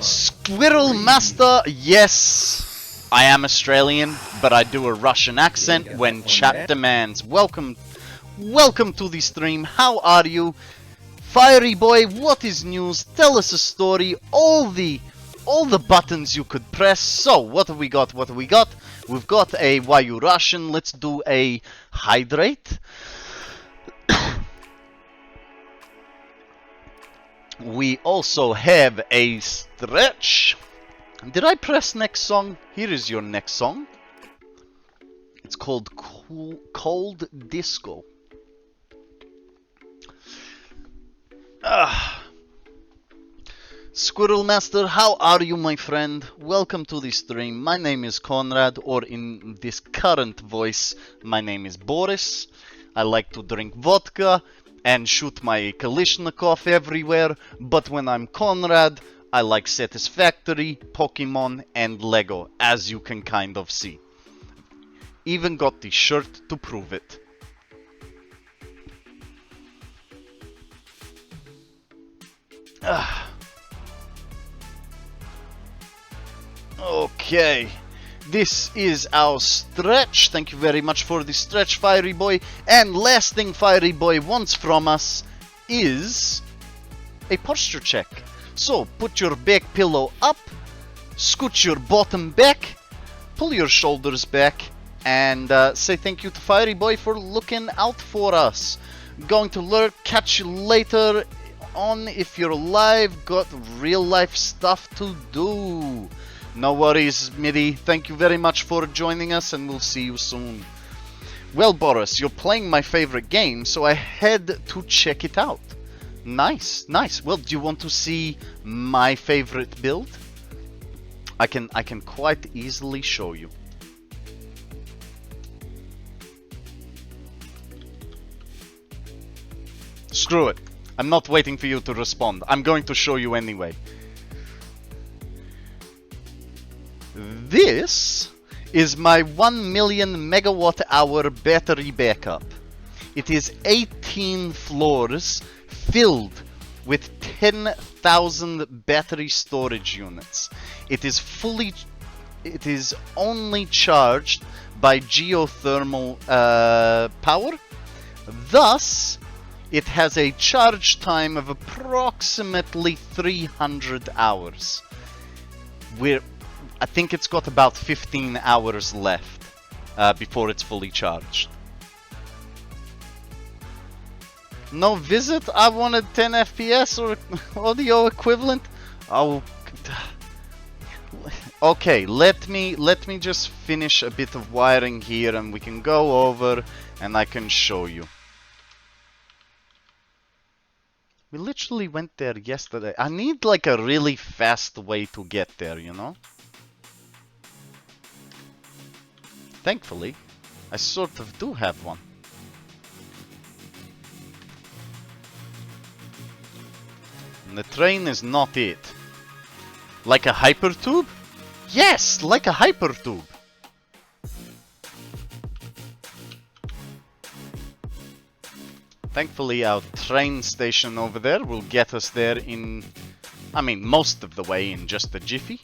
S1: Squirrel Master, yes, I am Australian, but I do a Russian accent when chat demands. Welcome to the stream. How are you? Fiery Boy, what is news? Tell us a story. All the buttons you could press. So, what have we got? We've got a Why You Russian. Let's do a Hydrate. We also have a Stretch. Did I press next song? Here is your next song. It's called Cold Disco. Squirrel Master, how are you, my friend? Welcome to the stream. My name is Konrad, or in this current voice, my name is Boris. I like to drink vodka and shoot my Kalishnikov everywhere, but when I'm Konrad, I like Satisfactory, Pokemon, and Lego, as you can kind of see. Even got the shirt to prove it. Okay, this is our stretch. Thank you very much for the stretch, Fiery Boy. And last thing Fiery Boy wants from us is a posture check. So put your back pillow up, scoot your bottom back, pull your shoulders back, and say thank you to Fiery Boy for looking out for us. Going to lurk, catch you later on if you're live, got real life stuff to do. No worries, Midi. Thank you very much for joining us, and we'll see you soon. Well, Boris, you're playing my favorite game, so I had to check it out. Nice, nice. Well, do you want to see my favorite build? I can quite easily show you. Screw it. I'm not waiting for you to respond. I'm going to show you anyway. This is my 1 million megawatt hour battery backup. It is 18 floors filled with 10,000 battery storage units. It is only charged by geothermal power. Thus, it has a charge time of approximately 300 hours. I think it's got about 15 hours left before it's fully charged. No visit? I wanted 10 FPS or audio equivalent? Oh, okay, let me just finish a bit of wiring here and we can go over and I can show you. We literally went there yesterday. I need like a really fast way to get there, you know? Thankfully, I sort of do have one. And the train is not it. Like a hypertube? Yes, like a hypertube. Thankfully, our train station over there will get us there in, I mean, most of the way in just a jiffy.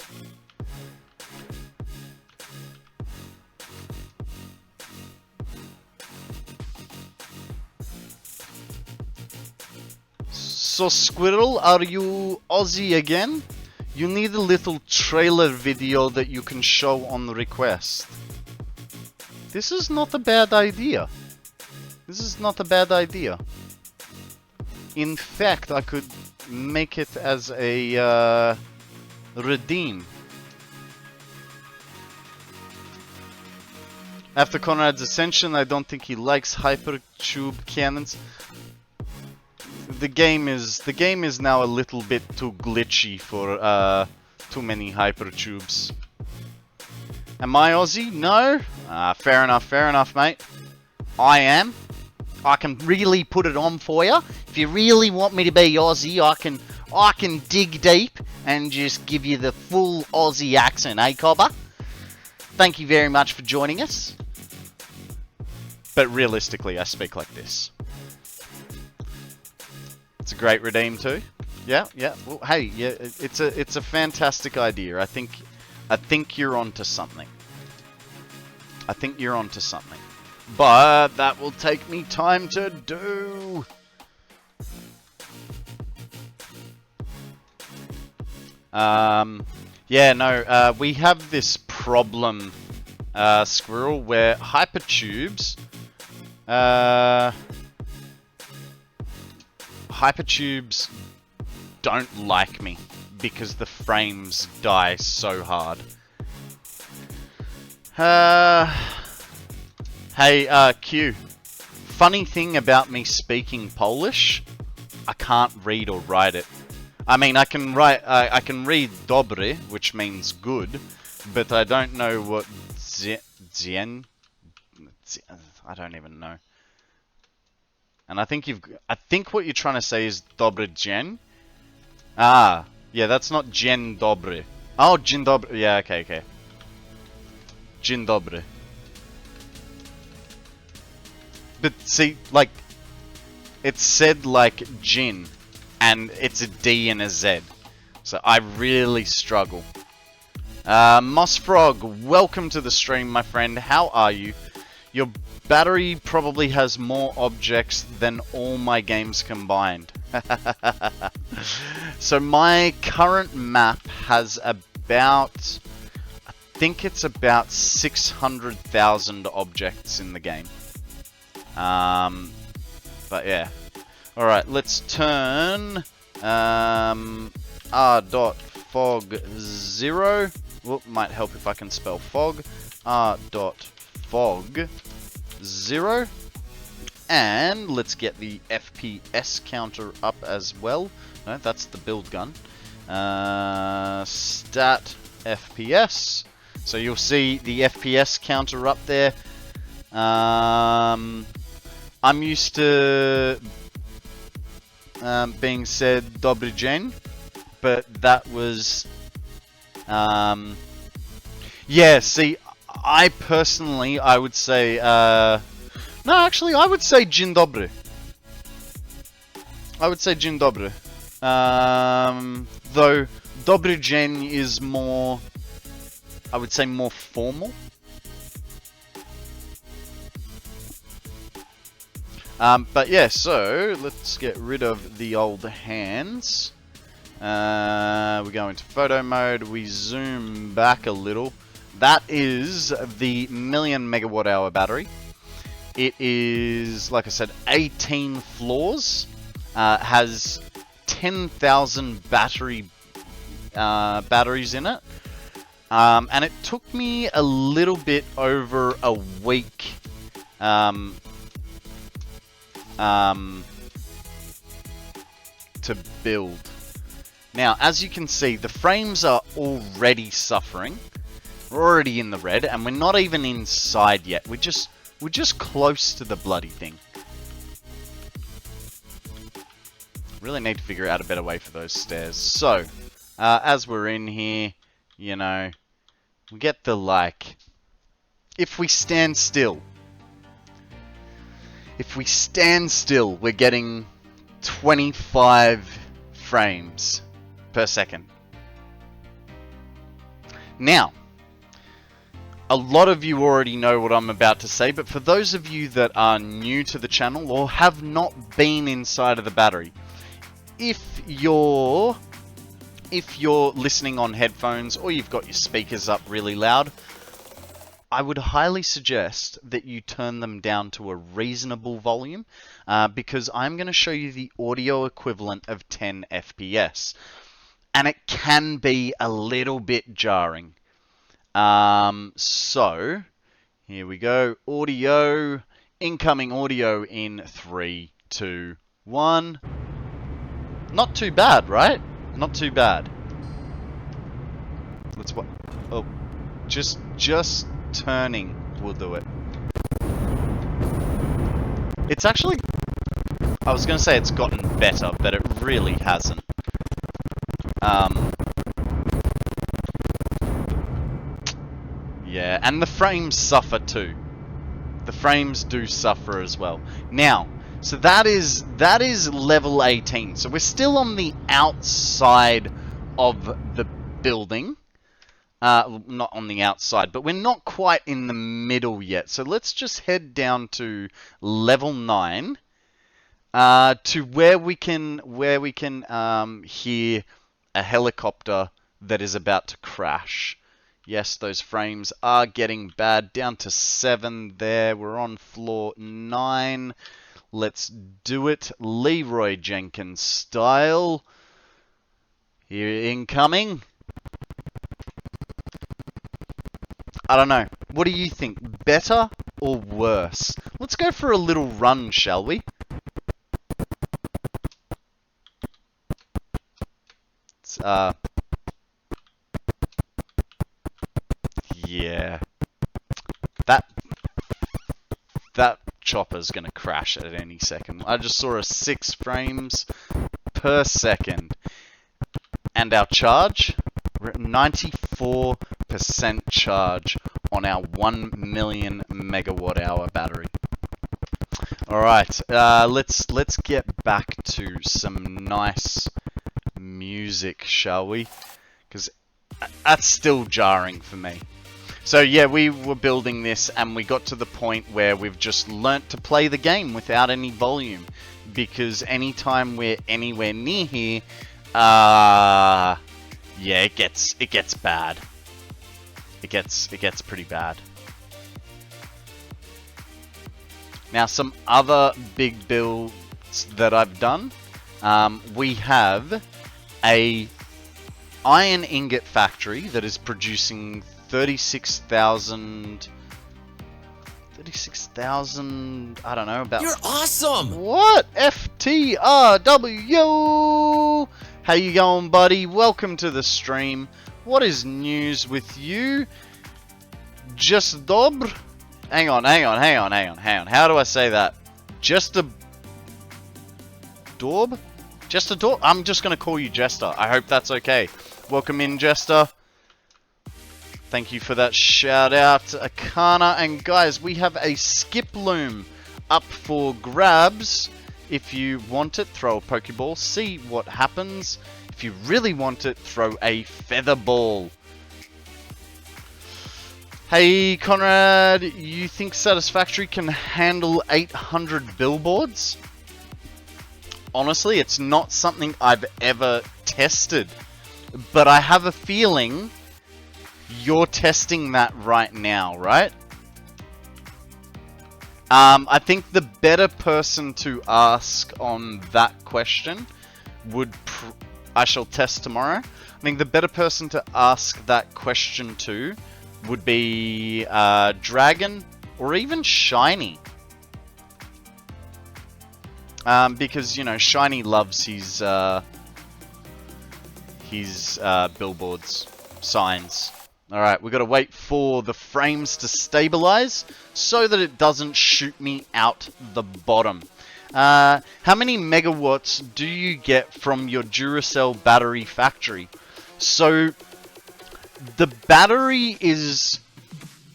S1: So, Squirrel, are you Aussie again? You need a little trailer video that you can show on request. This is not a bad idea. This is not a bad idea. In fact, I could make it as a redeem. After Konrad's ascension, I don't think he likes hypertube cannons. The game is now a little bit too glitchy for too many hypertubes. Am I Aussie? No? Fair enough, mate. I am. I can really put it on for you. If you really want me to be Aussie, I can dig deep and just give you the full Aussie accent, eh, Cobber? Thank you very much for joining us. But realistically, I speak like this. It's a great redeem too. Yeah. Well, hey, yeah, it's a fantastic idea. I think you're onto something. I think you're onto something. But that will take me time to do. Yeah, no, we have this problem, Squirrel, where hypertubes, hypertubes don't like me because the frames die so hard. Hey, Q. Funny thing about me speaking Polish, I can't read or write it. I mean, I can read dobre, which means good, but I don't know what zien. I don't even know. And I think what you're trying to say is dobre dzień. Ah, yeah, that's not dzień dobry. Oh, dzień dobry. Yeah, okay. Dzień dobry. But see, like, it's said like gin, and it's a D and a Z. So I really struggle. Mossfrog, welcome to the stream, my friend. How are you? Your battery probably has more objects than all my games combined. So my current map has about, I think it's about 600,000 objects in the game. But yeah. Alright, let's turn r.fog0. Whoop, might help if I can spell fog. r.fog0. And let's get the FPS counter up as well. No, that's the build gun. Stat FPS. So you'll see the FPS counter up there. I'm used to being said dobry dzień, but that was yeah, see, I personally, I would say no, actually, I would say dzień dobry. I would say dzień dobry. Though dobry dzień is more, I would say, more formal. But yeah, so let's get rid of the old hands. We go into photo mode, we zoom back a little. That is the 1,000,000 megawatt hour battery. It is, like I said, 18 floors, has 10,000 batteries in it. And it took me a little bit over a week to build. Now, as you can see, the frames are already suffering. We're already in the red, and we're not even inside yet. We're just close to the bloody thing. Really need to figure out a better way for those stairs. So, as we're in here, you know, we get the, like, if we stand still, we're getting 25 frames per second. Now, a lot of you already know what I'm about to say, but for those of you that are new to the channel or have not been inside of the battery, if you're listening on headphones or you've got your speakers up really loud, I would highly suggest that you turn them down to a reasonable volume because I'm going to show you the audio equivalent of 10 FPS. And it can be a little bit jarring. So, here we go. Audio, incoming audio in 3, 2, 1. Not too bad, right? Not too bad. Let's what? Oh, just turning will do it. It's actually, I was gonna say it's gotten better, but it really hasn't. Yeah, and the frames suffer too. The frames do suffer as well. Now, so that is level 18. So we're still on the outside of the building. Not on the outside, but we're not quite in the middle yet. So let's just head down to level 9 to where we can hear a helicopter that is about to crash. Yes, those frames are getting bad. Down to 7 there. We're on floor 9. Let's do it Leroy Jenkins style. Here, incoming. I don't know. What do you think? Better or worse? Let's go for a little run, shall we? It's, yeah. That chopper's gonna crash at any second. I just saw a 6 frames per second. And our charge? We're at 94% charge on our 1 million megawatt hour battery. Alright, let's get back to some nice music, shall we? Because that's still jarring for me. So yeah, we were building this and we got to the point where we've just learnt to play the game without any volume. Because anytime we're anywhere near here, yeah, it gets bad. It gets pretty bad. Now, some other big builds that I've done. We have a iron ingot factory that is producing 36,000, I don't know, about...
S6: You're awesome!
S1: What? FTRW! How you going, buddy? Welcome to the stream. What is news with you? Just dobr? Hang on. How do I say that? Just a dorb? Just a dorb? I'm just going to call you Jester. I hope that's okay. Welcome in, Jester. Thank you for that shout out, Akana. And guys, we have a skip loom up for grabs. If you want it, throw a Pokeball, see what happens. If you really want it, throw a feather ball. Hey, Konrad, you think Satisfactory can handle 800 billboards? Honestly, it's not something I've ever tested. But I have a feeling you're testing that right now, right? I think the better person to ask on that question would... I shall test tomorrow. I think the better person to ask that question to would be Dragon or even Shiny. Because, you know, Shiny loves his billboards, signs. Alright, we've got to wait for the frames to stabilize so that it doesn't shoot me out the bottom. How many megawatts do you get from your Duracell battery factory? So, the battery is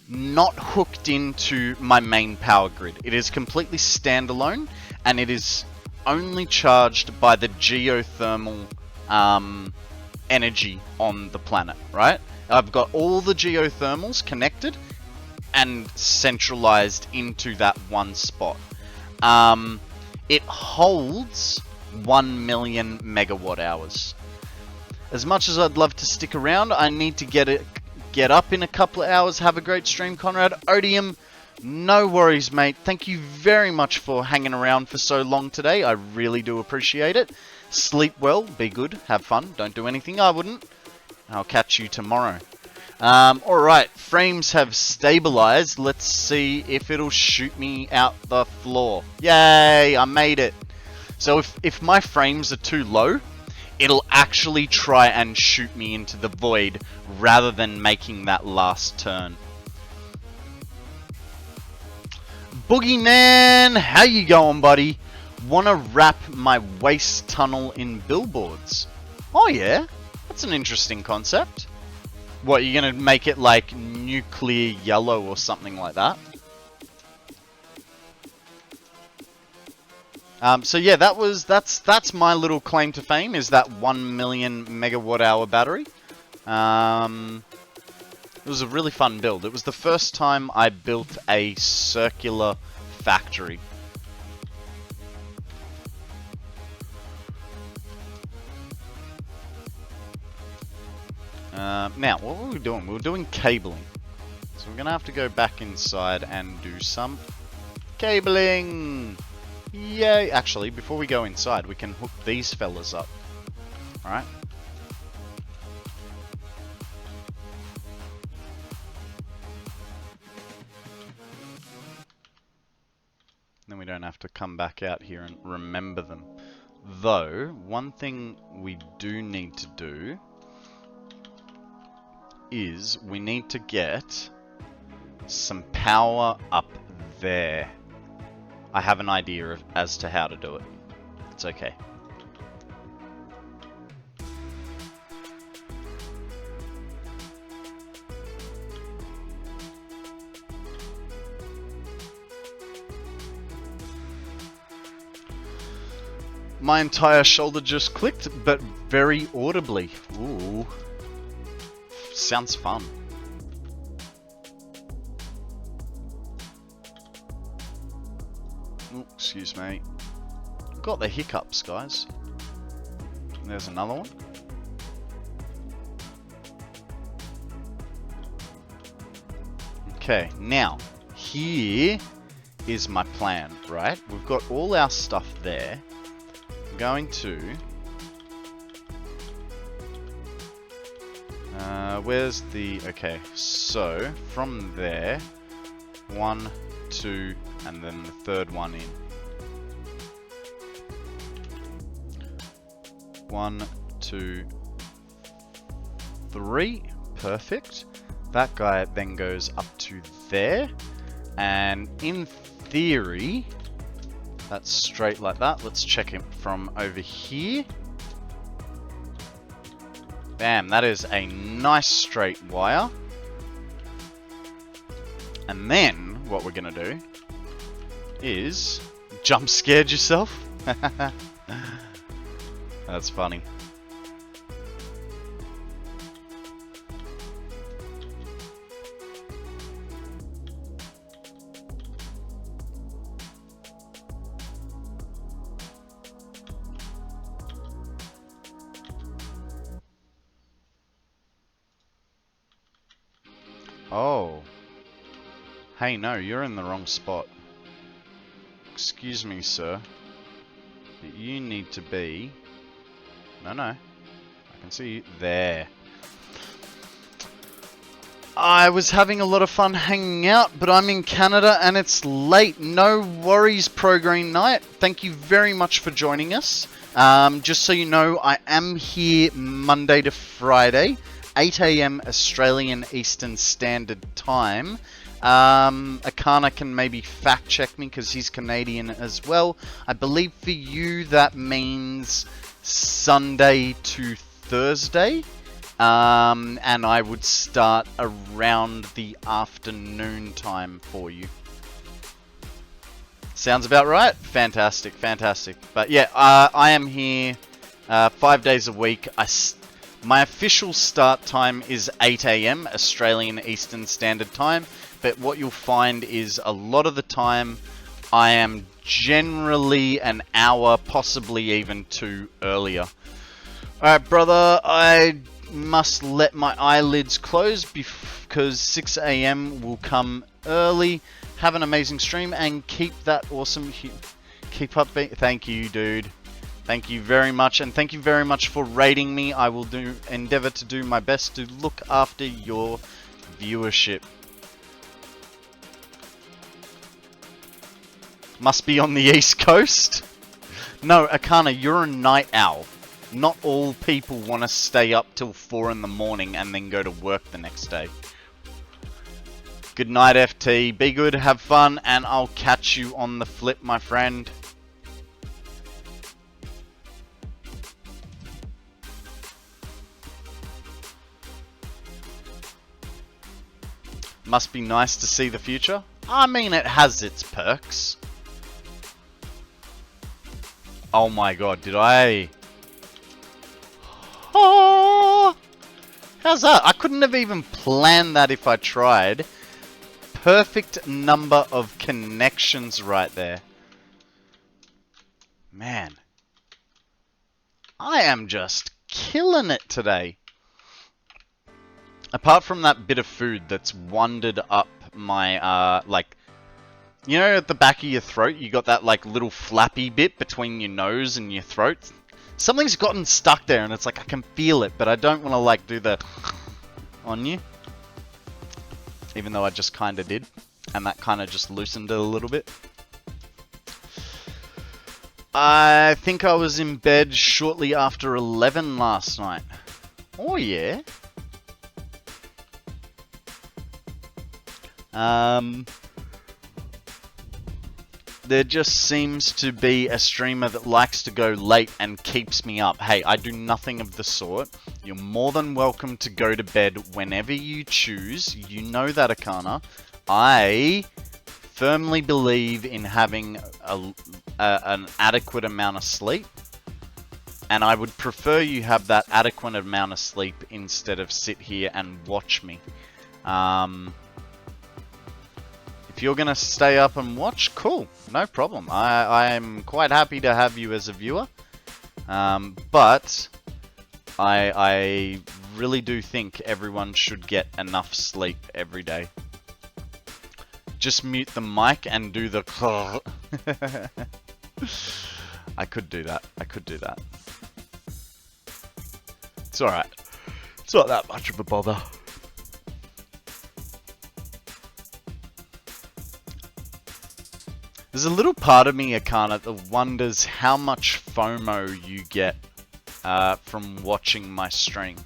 S1: not hooked into my main power grid. It is completely standalone, and it is only charged by the geothermal energy on the planet, right? I've got all the geothermals connected and centralized into that one spot. It holds 1 million megawatt hours. As much as I'd love to stick around, I need to get up in a couple of hours. Have a great stream, Konrad. Odium, no worries, mate. Thank you very much for hanging around for so long today. I really do appreciate it. Sleep well, be good, have fun, don't do anything I wouldn't. I'll catch you tomorrow. Alright, frames have stabilized. Let's see if it'll shoot me out the floor. Yay, I made it. So if my frames are too low, it'll actually try and shoot me into the void rather than making that last turn. Boogeyman, how you going, buddy? Wanna wrap my waste tunnel in billboards? Oh yeah, that's an interesting concept. What, you're gonna make it like nuclear yellow or something like that? So yeah, that's my little claim to fame, is that 1 million megawatt hour battery. It was a really fun build. It was the first time I built a circular factory. Now, what were we doing? We were doing cabling. So we're going to have to go back inside and do some cabling. Yay! Actually, before we go inside, we can hook these fellas up. Alright? Then we don't have to come back out here and remember them. Though, one thing we do need to do is we need to get some power up there. I have an idea as to how to do it. It's okay. My entire shoulder just clicked, but very audibly. Ooh. Sounds fun. Ooh, excuse me. Got the hiccups, guys. There's another one. Okay, now, here is my plan, right? We've got all our stuff there. I'm going to... where's the... Okay, so from there, 1, 2, and then the third one in. 1, 2, 3. Perfect. That guy then goes up to there. And in theory, that's straight like that. Let's check it from over here. Bam, that is a nice straight wire. And then, what we're going to do is jump scared yourself. That's funny. Oh. Hey, no, you're in the wrong spot. Excuse me, sir. But you need to be... No, no. I can see you there. I was having a lot of fun hanging out, but I'm in Canada and it's late. No worries, Pro Green Knight. Thank you very much for joining us. Just so you know, I am here Monday to Friday, 8 AM Australian Eastern Standard Time. Akana can maybe fact check me because he's Canadian as well. I believe for you that means Sunday to Thursday. And I would start around the afternoon time for you. Sounds about right? Fantastic, fantastic. But yeah, I am here 5 days a week. My official start time is 8 AM Australian Eastern Standard Time. But what you'll find is a lot of the time I am generally an hour, possibly even 2 earlier. Alright, brother, I must let my eyelids close because 6 AM will come early. Have an amazing stream and keep that awesome... Keep up... Thank you, dude. Thank you very much, and thank you very much for rating me. I will endeavor to do my best to look after your viewership. Must be on the East Coast? No, Akana, you're a night owl. Not all people want to stay up till 4 in the morning and then go to work the next day. Good night, FT. Be good, have fun, and I'll catch you on the flip, my friend. Must be nice to see the future. I mean, it has its perks. Oh my god, did I... Oh, how's that? I couldn't have even planned that if I tried. Perfect number of connections right there. Man. I am just killing it today. Apart from that bit of food that's wandered up my, like... You know at the back of your throat, you got that, like, little flappy bit between your nose and your throat? Something's gotten stuck there and it's like I can feel it, but I don't want to like do the on you. Even though I just kind of did. And that kind of just loosened it a little bit. I think I was in bed shortly after 11 last night. Oh yeah. There just seems to be a streamer that likes to go late and keeps me up. Hey, I do nothing of the sort. You're more than welcome to go to bed whenever you choose. You know that, Akana. I firmly believe in having an adequate amount of sleep. And I would prefer you have that adequate amount of sleep instead of sit here and watch me. If you're going to stay up and watch, cool. No problem. I'm quite happy to have you as a viewer. But I really do think everyone should get enough sleep every day. Just mute the mic and do the... I could do that. I could do that. It's alright. It's not that much of a bother. There's a little part of me, Akana, that wonders how much FOMO you get from watching my stream.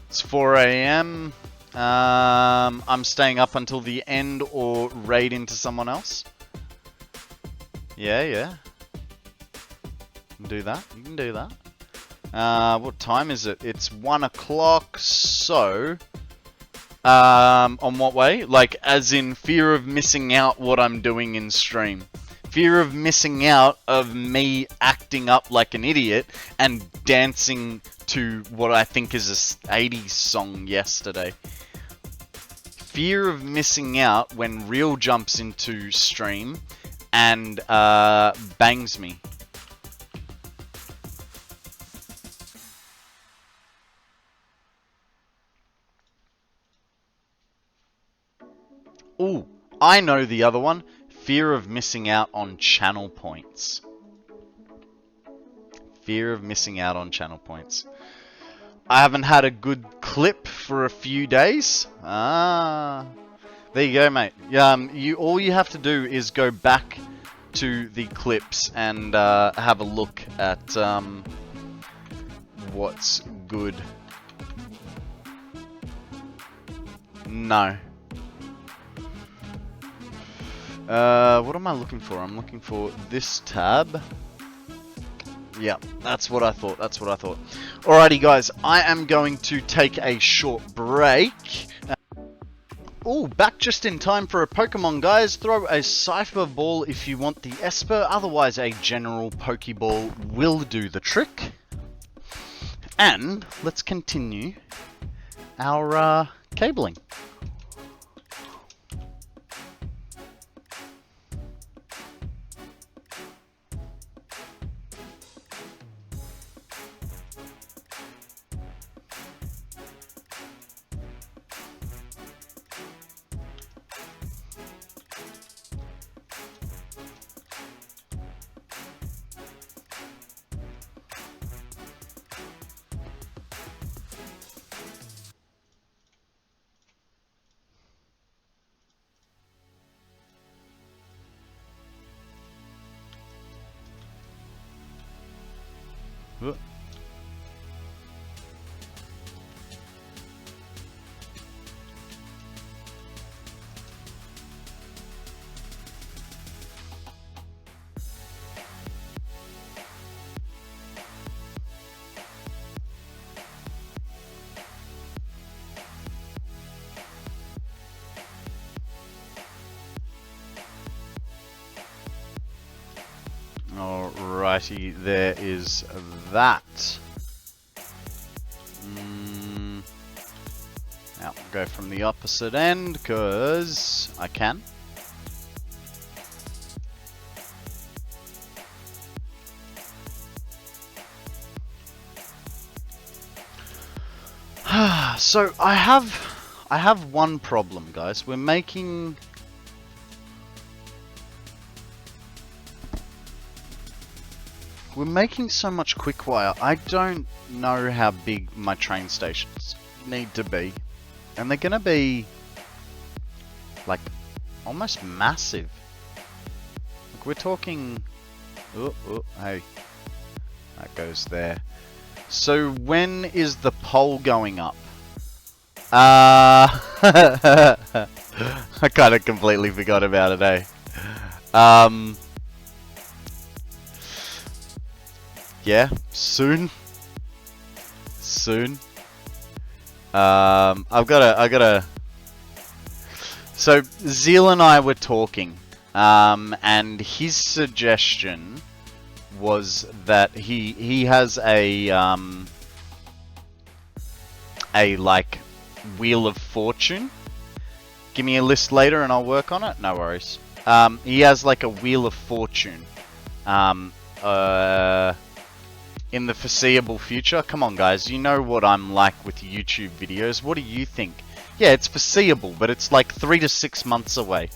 S1: It's 4 AM. I'm staying up until the end or raid into someone else. Yeah, yeah. You can do that. You can do that. What time is it? It's 1 o'clock, so... on what way? Like, as in fear of missing out what I'm doing in stream. Fear of missing out of me acting up like an idiot and dancing to what I think is a 80s song yesterday. Fear of missing out when Real jumps into stream and bangs me. Ooh, I know the other one. Fear of missing out on channel points. Fear of missing out on channel points. I haven't had a good clip for a few days. Ah, there you go, mate. All you have to do is go back to the clips and have a look at what's good. No. What am I looking for? I'm looking for this tab. Yeah, that's what I thought. That's what I thought. Alrighty, guys. I am going to take a short break. Oh, back just in time for a Pokemon, guys. Throw a Cypher Ball if you want the Esper. Otherwise, a general Pokeball will do the trick. And let's continue our cabling. Alrighty, there is that. Now, go from the opposite end, because I can. So, I have one problem, guys. We're making so much quick wire. I don't know how big my train stations need to be. And they're gonna be like almost massive. Like we're talking hey. That goes there. So when is the pole going up? I kinda completely forgot about it, eh? Yeah, soon. I gotta. So Zeal and I were talking, and his suggestion was that he has a like Wheel of Fortune. Give me a list later and I'll work on it. No worries. He has like a Wheel of Fortune. In the foreseeable future. Come on, guys. You know what I'm like with YouTube videos. What do you think? Yeah, it's foreseeable, but it's like 3 to 6 months away.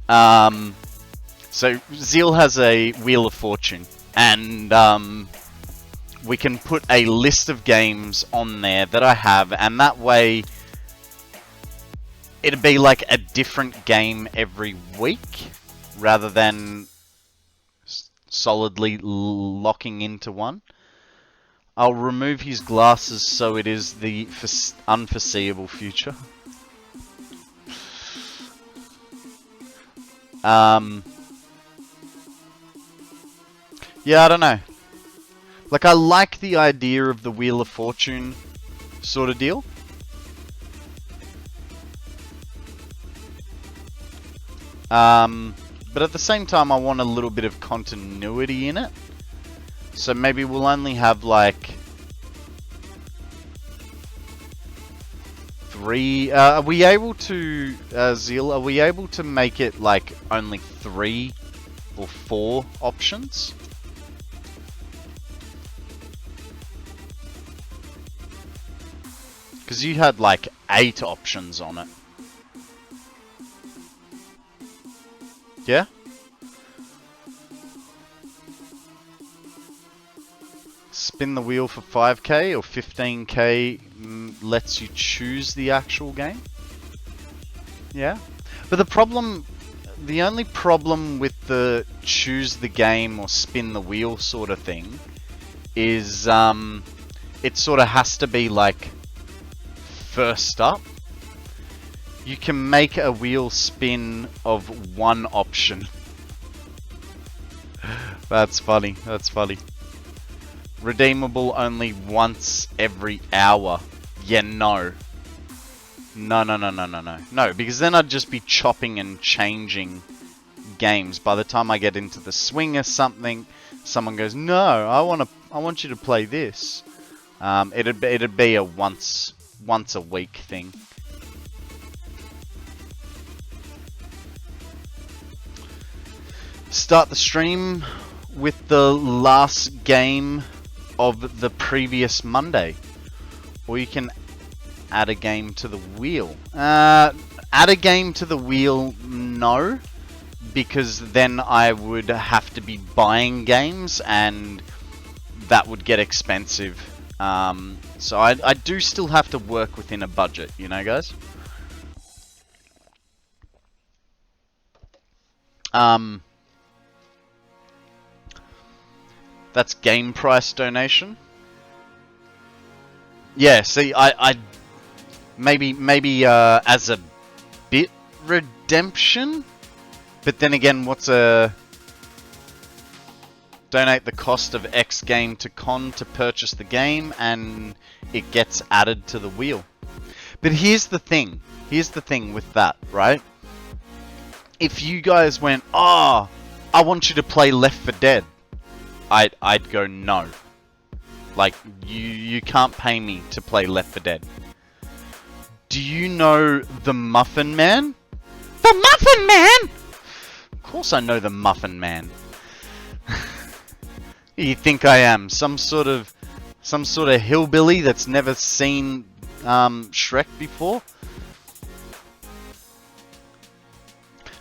S1: So, Zeal has a Wheel of Fortune. And, we can put a list of games on there that I have. And that way, it'd be like a different game every week. Rather than solidly locking into one. I'll remove his glasses so it is the unforeseeable future. Yeah, I don't know. Like, I like the idea of the Wheel of Fortune sort of deal. But at the same time, I want a little bit of continuity in it. So maybe we'll only have like 3. Are we able to, Zeal, are we able to make it like only 3 or 4 options? Because you had like 8 options on it. Yeah? spin the wheel for 5k or 15k lets you choose the actual game. Yeah. But the only problem with the choose the game or spin the wheel sort of thing is it sort of has to be like first up. You can make a wheel spin of one option. That's funny. That's funny. Redeemable only once every hour. Yeah, no. No, because then I'd just be chopping and changing games. By the time I get into the swing or something, someone goes, "No, I want you to play this." It'd be a once a week thing. Start the stream with the last game of the previous Monday, or you can add a game to the wheel. Add a game to the wheel, no, because then I would have to be buying games and that would get expensive. So I do still have to work within a budget, you know, guys. That's game price donation. Yeah, see, I maybe as a bit redemption, but then again, what's a donate the cost of X game to Con to purchase the game, and it gets added to the wheel. But here's the thing with that, right? If you guys went, "Oh, I want you to play Left 4 Dead," I'd go no. Like, you can't pay me to play Left 4 Dead. Do you know the Muffin Man? The Muffin Man! Of course I know the Muffin Man. You think I am some sort of hillbilly that's never seen Shrek before?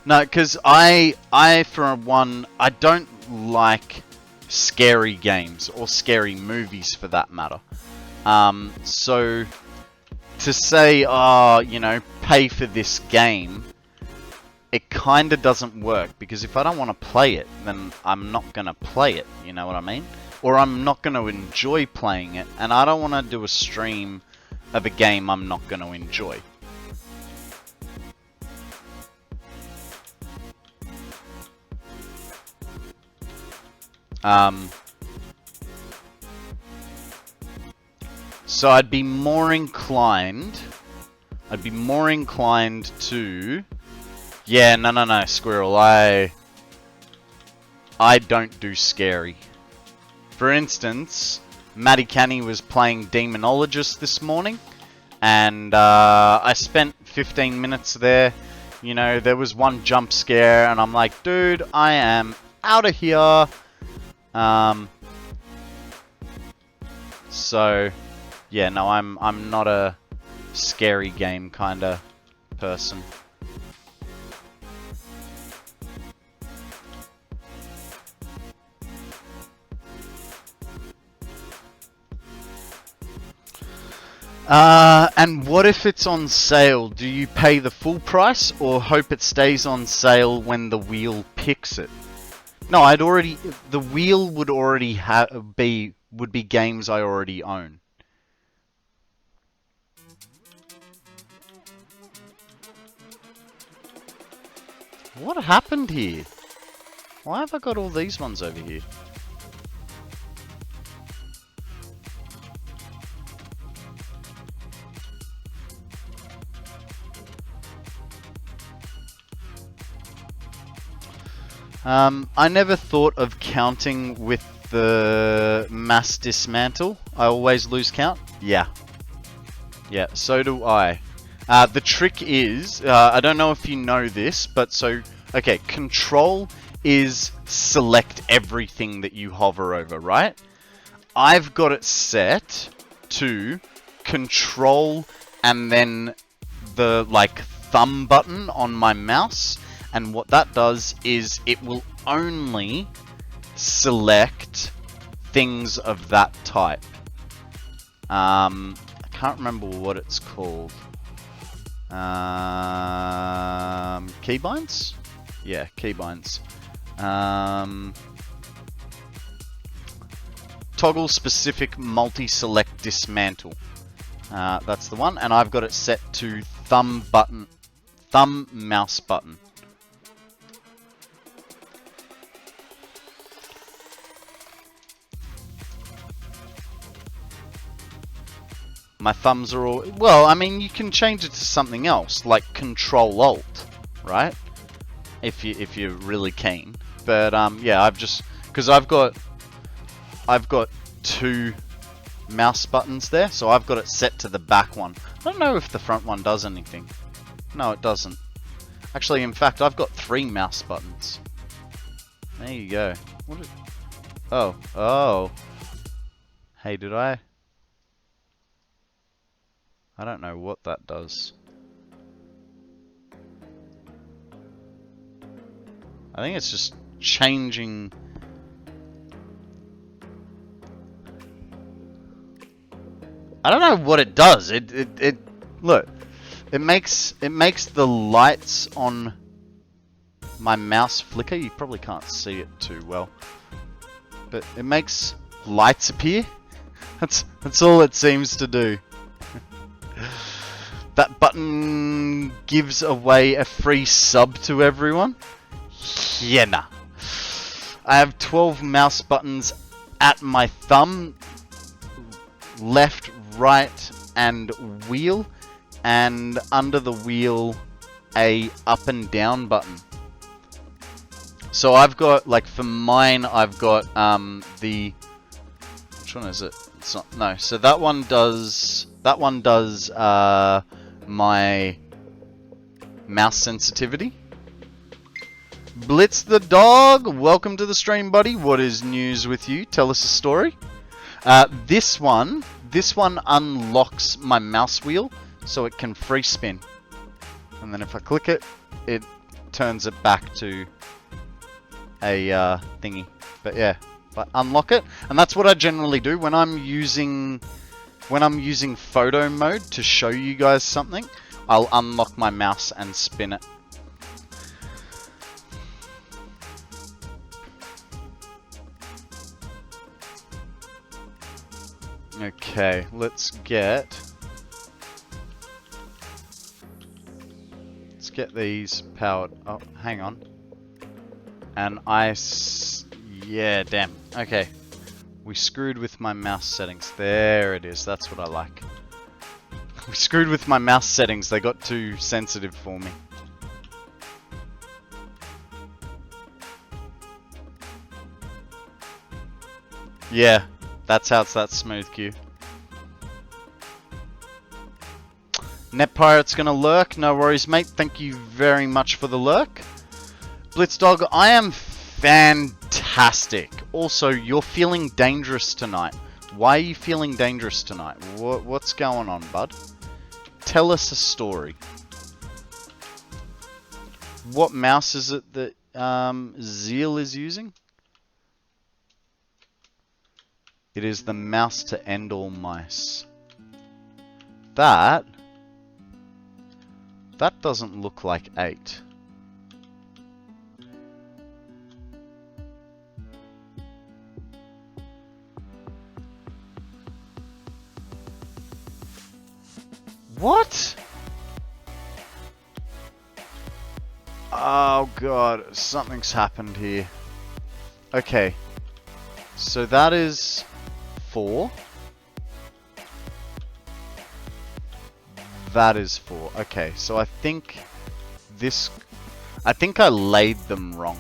S1: No, because I for one, I don't like scary games or scary movies for that matter. So to say, "Oh, you know, pay for this game," it kind of doesn't work, because if I don't want to play it, then I'm not going to play it, you know what I mean? Or I'm not going to enjoy playing it, and I don't want to do a stream of a game I'm not going to enjoy. So I'd be more inclined to, yeah, no, Squirrel, I don't do scary. For instance, Matty Canny was playing Demonologist this morning, and I spent 15 minutes there. You know, there was one jump scare, and I'm like, dude, I am out of here. So yeah, no, I'm not a scary game kind of person. And what if it's on sale? Do you pay the full price or hope it stays on sale when the wheel picks it? No, the wheel would already would be games I already own. What happened here? Why have I got all these ones over here? I never thought of counting with the mass dismantle. I always lose count. Yeah. Yeah, so do I. The trick is, I don't know if you know this, but okay, control is select everything that you hover over, right? I've got it set to control and then the, like, thumb button on my mouse. And what that does is it will only select things of that type. I can't remember what it's called. Keybinds? Yeah, keybinds. Toggle specific multi-select dismantle. That's the one, and I've got it set to thumb mouse button. My thumbs are all... Well, I mean, you can change it to something else, like Control-Alt, right? If you're really keen. But, yeah, I've just... Because I've got 2 mouse buttons there, so I've got it set to the back one. I don't know if the front one does anything. No, it doesn't. Actually, in fact, I've got 3 mouse buttons. There you go. What is... Oh. Hey, did I don't know what that does. I think it's just changing... I don't know what it does. Look, it makes the lights on my mouse flicker. You probably can't see it too well, but it makes lights appear. That's all it seems to do. That button gives away a free sub to everyone. Yeah, nah. I have 12 mouse buttons at my thumb, left, right, and wheel, and under the wheel, a up and down button. So I've got, like, for mine, I've got the... Which one is it? It's not... No. So that one does my mouse sensitivity. Blitz the dog, welcome to the stream, buddy. What is news with you? Tell us a story. This one unlocks my mouse wheel so it can free spin. And then if I click it, it turns it back to a thingy. But yeah, but unlock it, and that's what I generally do when I'm using photo mode to show you guys something. I'll unlock my mouse and spin it. Okay, let's get these powered. Oh, hang on. And yeah, damn. Okay. We screwed with my mouse settings. There it is. That's what I like. We screwed with my mouse settings. They got too sensitive for me. Yeah, that's how it's that smooth, Q. Net Pirate's gonna lurk. No worries, mate. Thank you very much for the lurk. Blitzdog, I am fantastic. Also, you're feeling dangerous tonight. Why are you feeling dangerous tonight? What's going on, bud? Tell us a story. What mouse is it that Zeal is using? It is the mouse to end all mice. That doesn't look like 8. What? Oh god, something's happened here. Okay. So that is 4. That is 4. Okay, so I think I laid them wrong.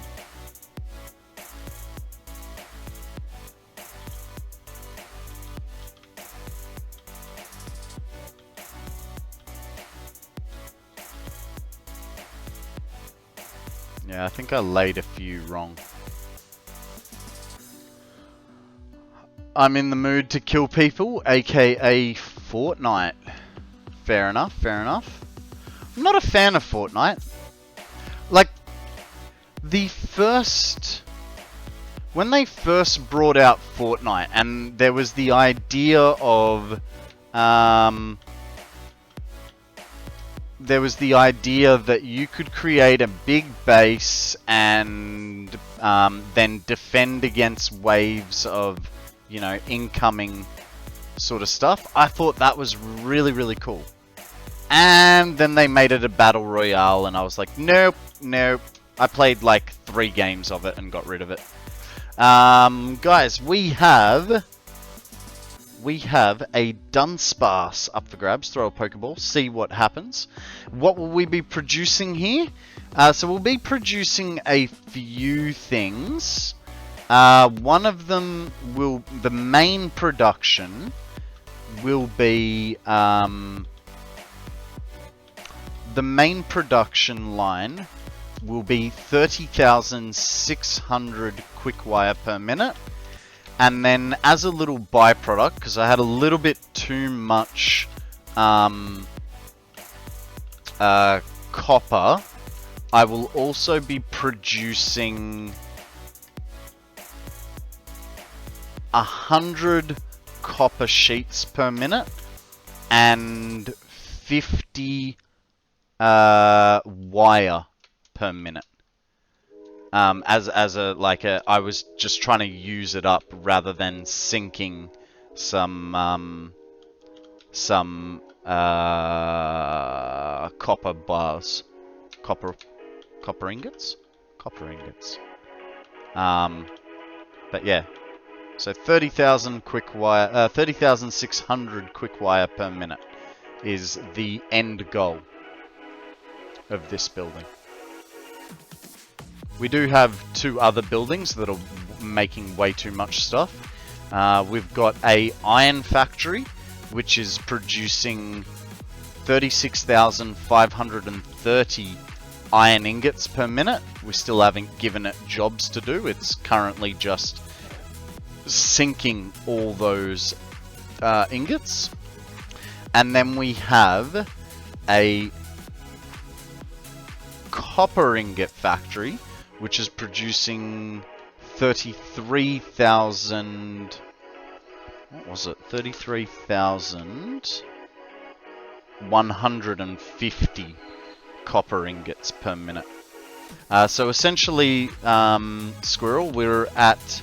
S1: Yeah, I think I laid a few wrong. I'm in the mood to kill people, aka Fortnite. Fair enough, fair enough. I'm not a fan of Fortnite. Like, when they first brought out Fortnite, and there was the idea of that you could create a big base and then defend against waves of, you know, incoming sort of stuff. I thought that was really, really cool. And then they made it a battle royale, and I was like, nope, nope. I played like 3 games of it and got rid of it. Guys, we have a Dunsparce up for grabs. Throw a Pokeball, see what happens. What will we be producing here? So we'll be producing a few things. One of them will, the main production will be, the main production line will be 30,600 quick wire per minute. And then as a little byproduct, because I had a little bit too much copper, I will also be producing 100 copper sheets per minute and 50 wire per minute. As I was just trying to use it up rather than sinking some copper bars, copper ingots. But yeah, so 30,000 quick wire, 30,600 quick wire per minute is the end goal of this building. We do have 2 other buildings that are making way too much stuff. We've got a iron factory, which is producing 36,530 iron ingots per minute. We still haven't given it jobs to do. It's currently just sinking all those ingots. And then we have a copper ingot factory, which is producing 33,000... what was it? 33,150 copper ingots per minute. So essentially, Squirrel, we're at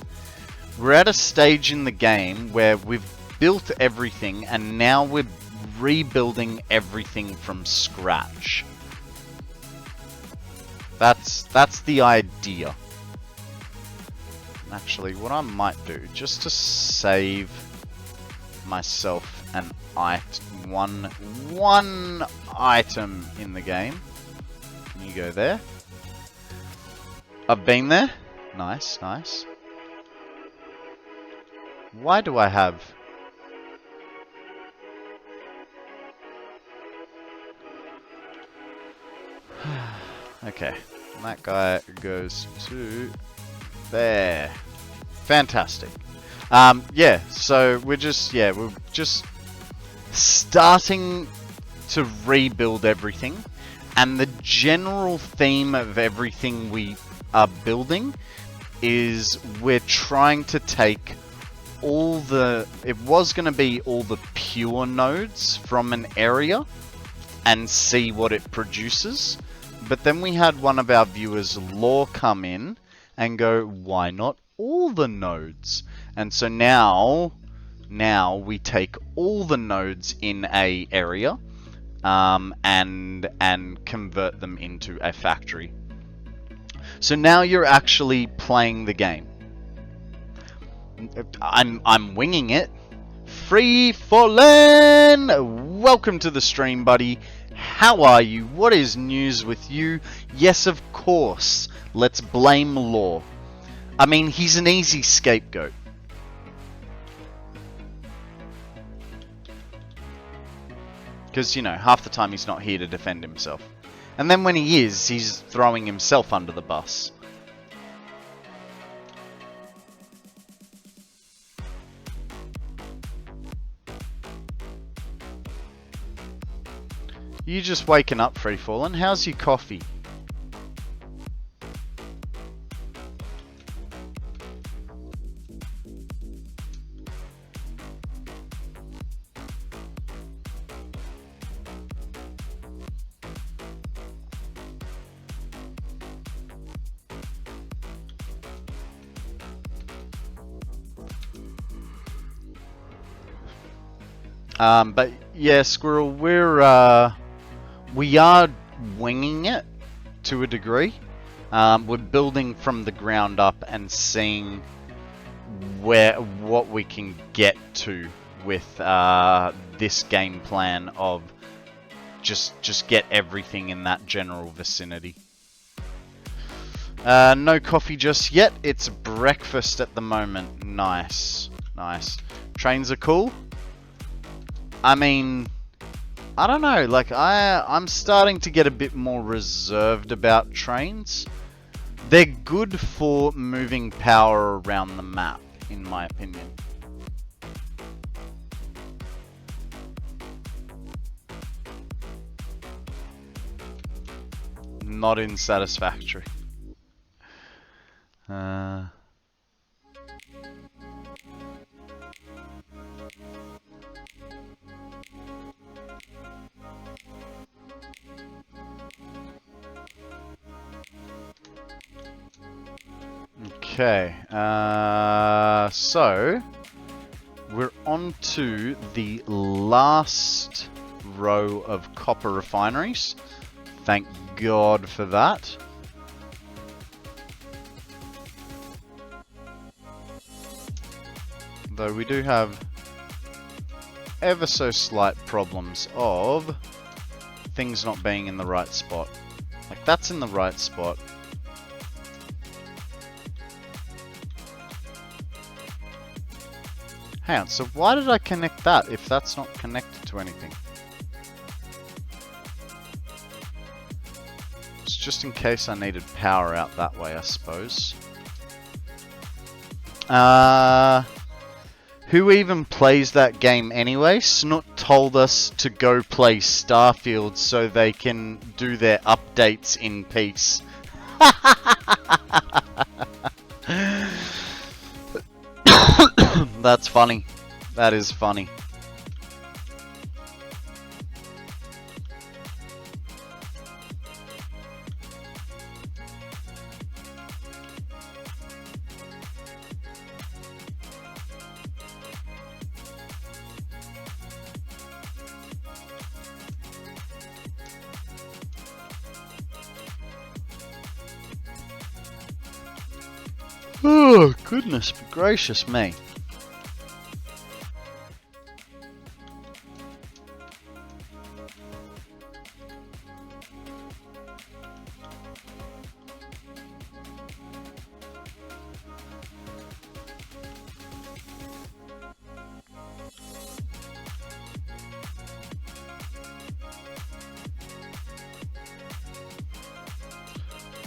S1: a stage in the game where we've built everything, and now we're rebuilding everything from scratch. That's the idea. Actually, what I might do, just to save myself an one item in the game. Can you go there? I've been there. Nice, nice. Why do I have... Okay, that guy goes to there. Fantastic. Yeah, so we're just starting to rebuild everything, and the general theme of everything we are building is we're trying to take all the... it was going to be all the pure nodes from an area and see what it produces. But then we had one of our viewers, Law, come in and go, why not all the nodes? And so now we take all the nodes in a area and convert them into a factory. So now you're actually playing the game. I'm winging it. Free fallen! Welcome to the stream, buddy. How are you? What is news with you? Yes, of course. Let's blame Law. I mean, he's an easy scapegoat. Because, you know, half the time he's not here to defend himself. And then when he is, he's throwing himself under the bus. You just waking up, Free Fallen. How's your coffee? But yeah, Squirrel, we are winging it to a degree. We're building from the ground up and seeing what we can get to with this game plan of just get everything in that general vicinity. No coffee just yet. It's breakfast at the moment. Nice, nice. Trains are cool. I mean, I don't know. Like I'm starting to get a bit more reserved about trains. They're good for moving power around the map, in my opinion. Not in Satisfactory. Okay, so we're on to the last row of copper refineries. Thank God for that. Though we do have ever so slight problems of things not being in the right spot. Like that's in the right spot. Hang on, so why did I connect that if that's not connected to anything? It's just in case I needed power out that way, I suppose. Who even plays that game anyway? Snoot told us to go play Starfield so they can do their updates in peace. That's funny. That is funny. Oh, goodness gracious me.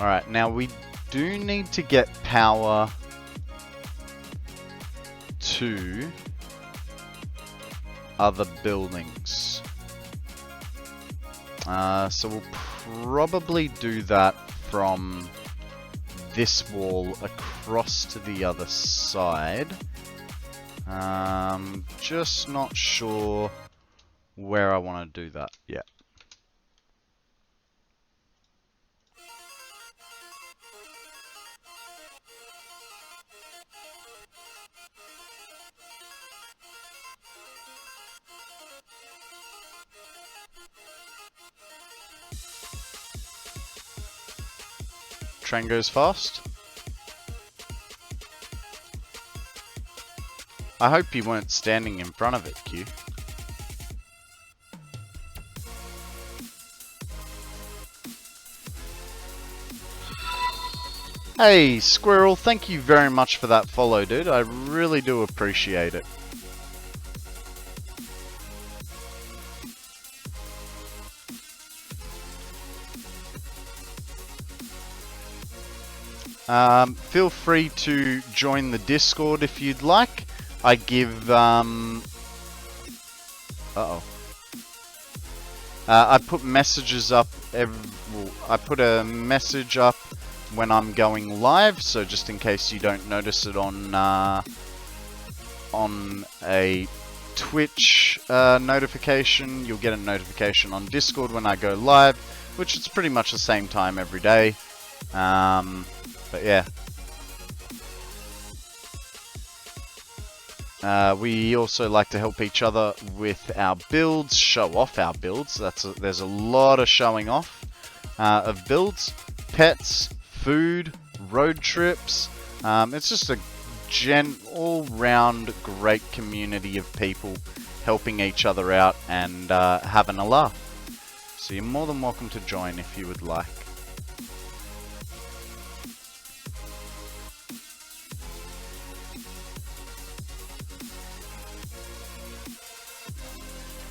S1: Alright, now we do need to get power to other buildings. So we'll probably do that from this wall across to the other side. Just not sure where I want to do that yet. Train goes fast. I hope you weren't standing in front of it, Q. Hey, Squirrel, thank you very much for that follow, dude. I really do appreciate it. Feel free to join the Discord if you'd like. I give, I put messages up I put a message up when I'm going live, so just in case you don't notice it on a Twitch notification, you'll get a notification on Discord when I go live, which is pretty much the same time every day. But yeah. We also like to help each other with our builds, show off our builds. There's a lot of showing off of builds, pets, food, road trips. It's just a all-round great community of people helping each other out and having a laugh. So you're more than welcome to join if you would like.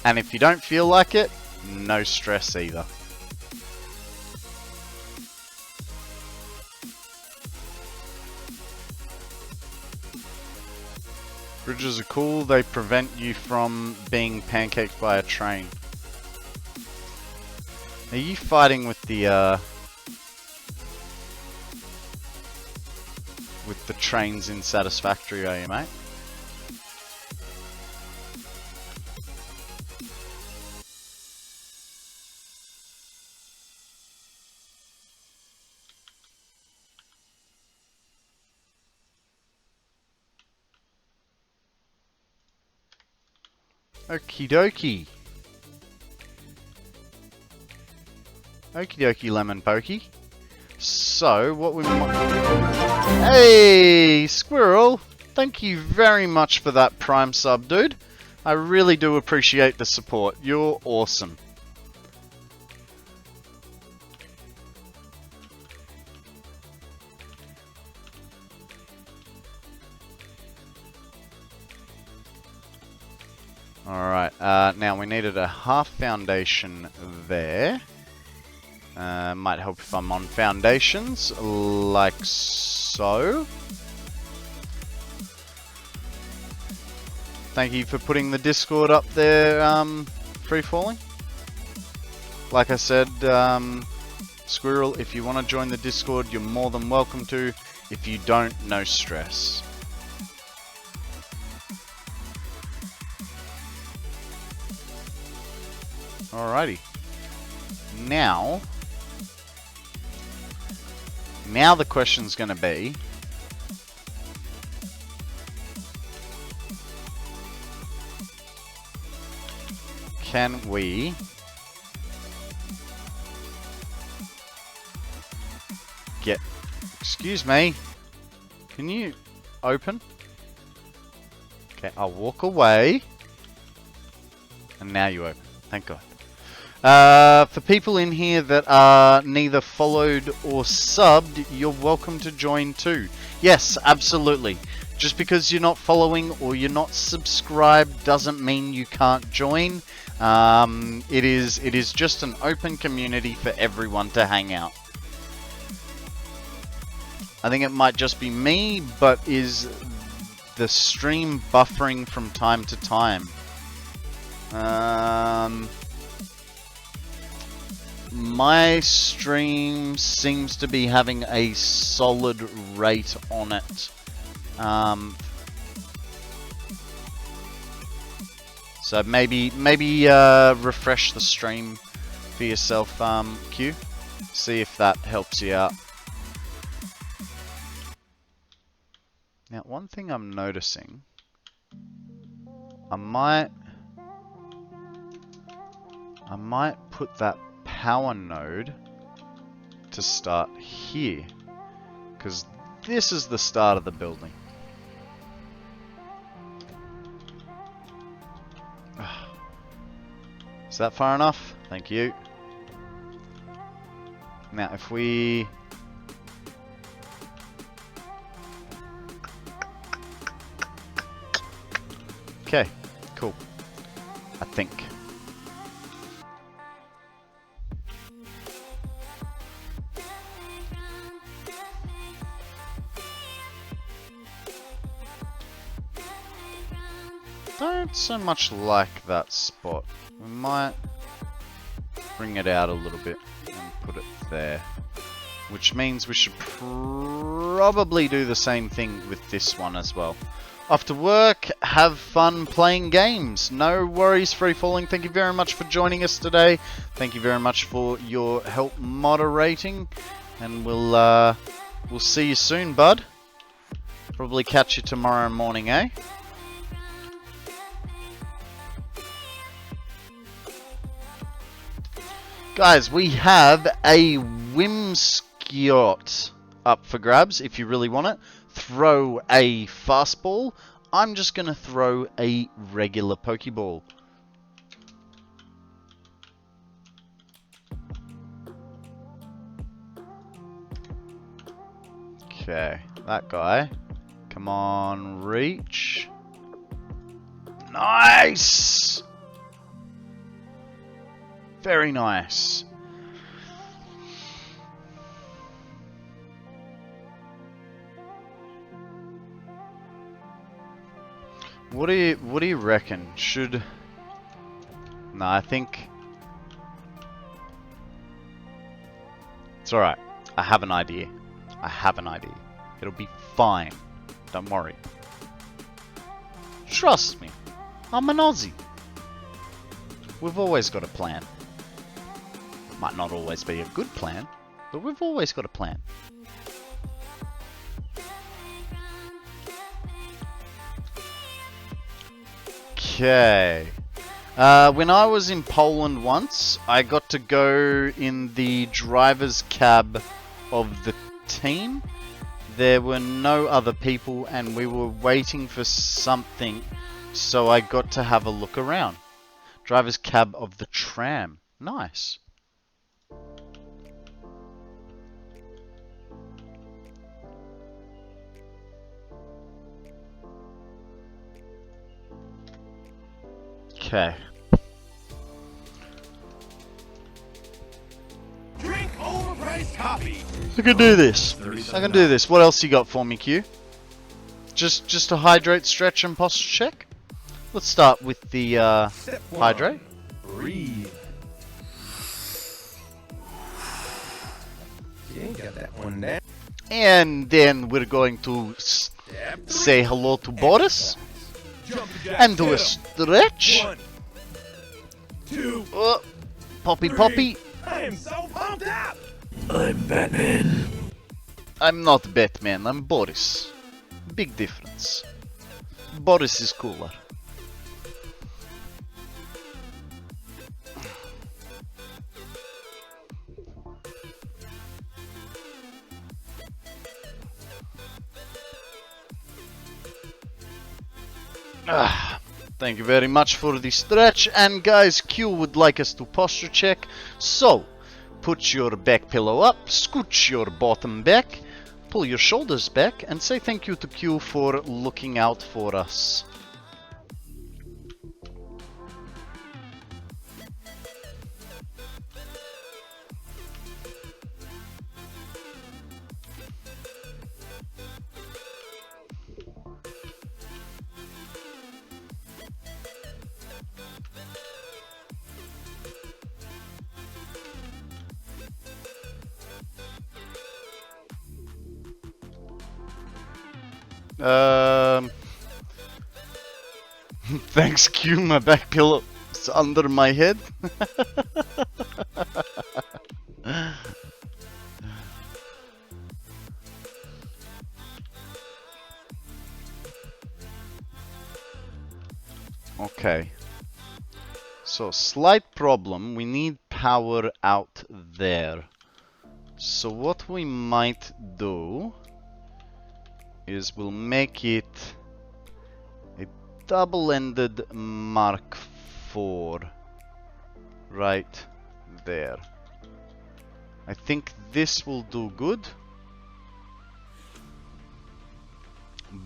S1: And if you don't feel like it, no stress either. Bridges are cool, they prevent you from being pancaked by a train. Are you fighting with the trains in Satisfactory, are you, mate? Okie dokie. Okie dokie, lemon pokey. So, what we might... Hey, Squirrel! Thank you very much for that Prime sub, dude. I really do appreciate the support. You're awesome. Alright, now we needed a half foundation there. Might help if I'm on foundations, like so. Thank you for putting the Discord up there, free falling. Like I said, Squirrel, if you want to join the Discord, you're more than welcome to. If you don't, no stress. Alrighty. Now the question's going to be, can we get, excuse me, can you open? Okay, I'll walk away, and now you open. Thank God. For people in here that are neither followed or subbed, you're welcome to join too. Yes, absolutely. Just because you're not following or you're not subscribed doesn't mean you can't join. It is just an open community for everyone to hang out. I think it might just be me, but is the stream buffering from time to time? My stream seems to be having a solid rate on it. So maybe refresh the stream for yourself, Q. See if that helps you out. Now, one thing I'm noticing, I might put that power node to start here, because this is the start of the building. Is that far enough? Thank you. Now if we okay, cool. I think. Don't so much like that spot. We might bring it out a little bit and put it there. Which means we should probably do the same thing with this one as well. After work, have fun playing games. No worries, Free Falling. Thank you very much for joining us today. Thank you very much for your help moderating. And we'll see you soon, bud. Probably catch you tomorrow morning, eh? Guys, we have a Whimskiot up for grabs if you really want it. Throw a fastball. I'm just going to throw a regular Pokeball. Okay, that guy. Come on, reach. Nice! Very nice. What do you reckon? Should... No, I think... It's alright. I have an idea. I have an idea. It'll be fine. Don't worry. Trust me. I'm an Aussie. We've always got a plan. Might not always be a good plan, but we've always got a plan. Okay. When I was in Poland once, I got to go in the driver's cab of the team. There were no other people and we were waiting for something, so I got to have a look around. Driver's cab of the tram. Nice. Okay.
S4: Drink overpriced coffee.
S1: I can do this. I can do this. What else you got for me, Q? Just a hydrate, stretch, and posture check? Let's start with the
S4: Step 1.
S1: hydrate.
S4: Breathe. You ain't got that one down.
S1: And then we're going to
S4: Step 3.
S1: say hello to Boris.
S4: Jump the jack,
S1: And do a
S4: hit 'em.
S1: stretch.
S4: 1, 2,
S1: Poppy,
S4: 3.
S1: poppy.
S4: I am so pumped up.
S1: I'm not Batman, I'm Boris. Big difference. Boris is cooler. Thank you very much for the stretch. And guys, Q would like us to posture check. So, put your back pillow up, scooch your bottom back, pull your shoulders back, and say thank you to Q for looking out for us. Thanks, Q. My back pillow is under my head. Okay. So, slight problem. We need power out there. So, what we might do is we'll make it a double-ended Mark IV right there. I think this will do good,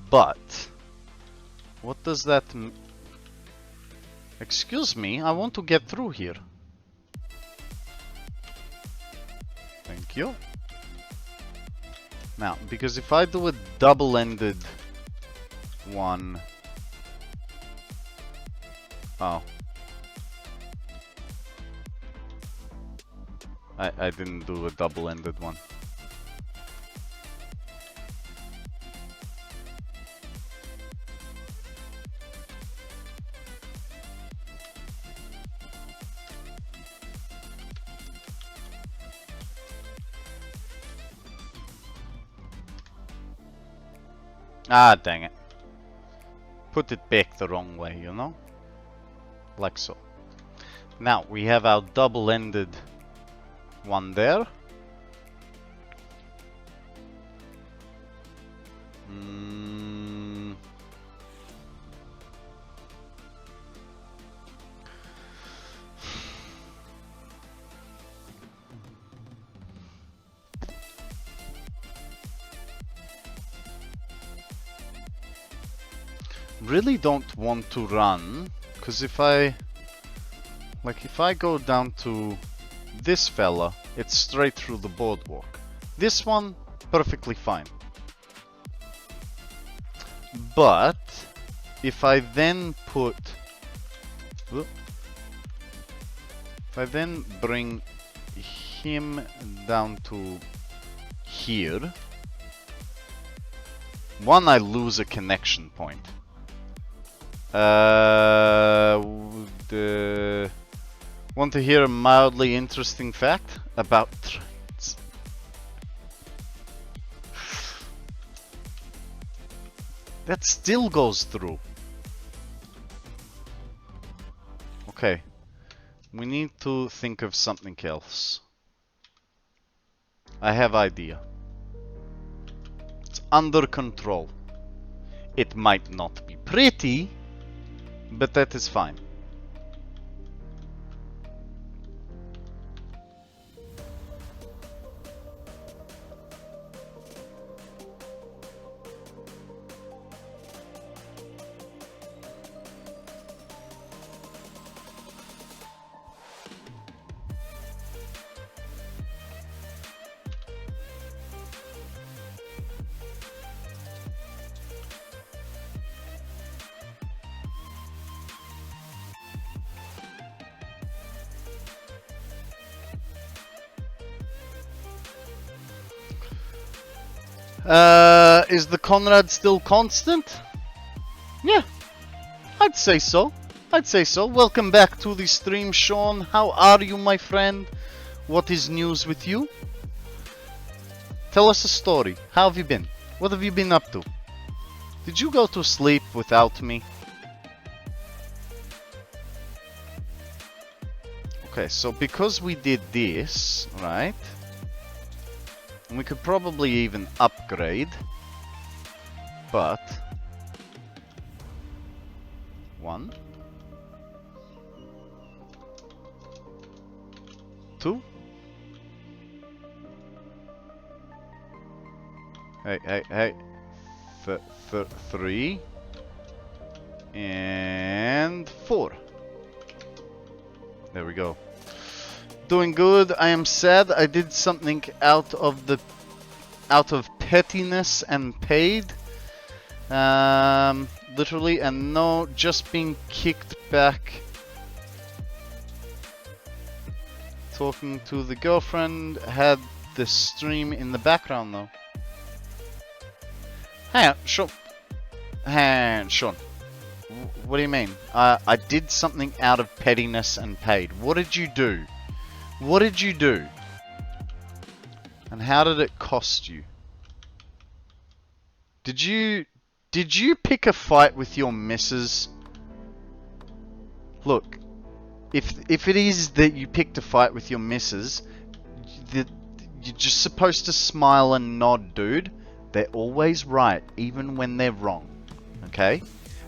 S1: but what does that excuse me, I want to get through here. Thank you. Now, because if I do a double-ended one... Oh. I didn't do a double-ended one. Ah, dang it. Put it back the wrong way, you know? Like so. Now, we have our double-ended One there. Really don't want to run, because if I go down to this fella, it's straight through the boardwalk. This one, perfectly fine. But if I then put, if I then bring him down to here, one, I lose a connection point. Want to hear a mildly interesting fact about trains? That still goes through. Okay. We need to think of something else. I have idea. It's under control. It might not be pretty, but that is fine. Is the Konrad still constant? Yeah, I'd say so. I'd say so. Welcome back to the stream, Sean. How are you, my friend? What is news with you? Tell us a story. How have you been? What have you been up to? Did you go to sleep without me? Okay, so because we did this, right? And we could probably even upgrade, but 1, 2. Hey. 3 and 4. There we go. Doing good. I am sad I did something out of pettiness and paid. Literally, and no, just being kicked back. Talking to the girlfriend, had the stream in the background though. Hang on, Sean. Sean. What do you mean? I did something out of pettiness and paid. What did you do? What did you do? And how did it cost you? Did you pick a fight with your missus? Look, if it is that you picked a fight with your missus, you're just supposed to smile and nod, dude. They're always right, even when they're wrong. Okay?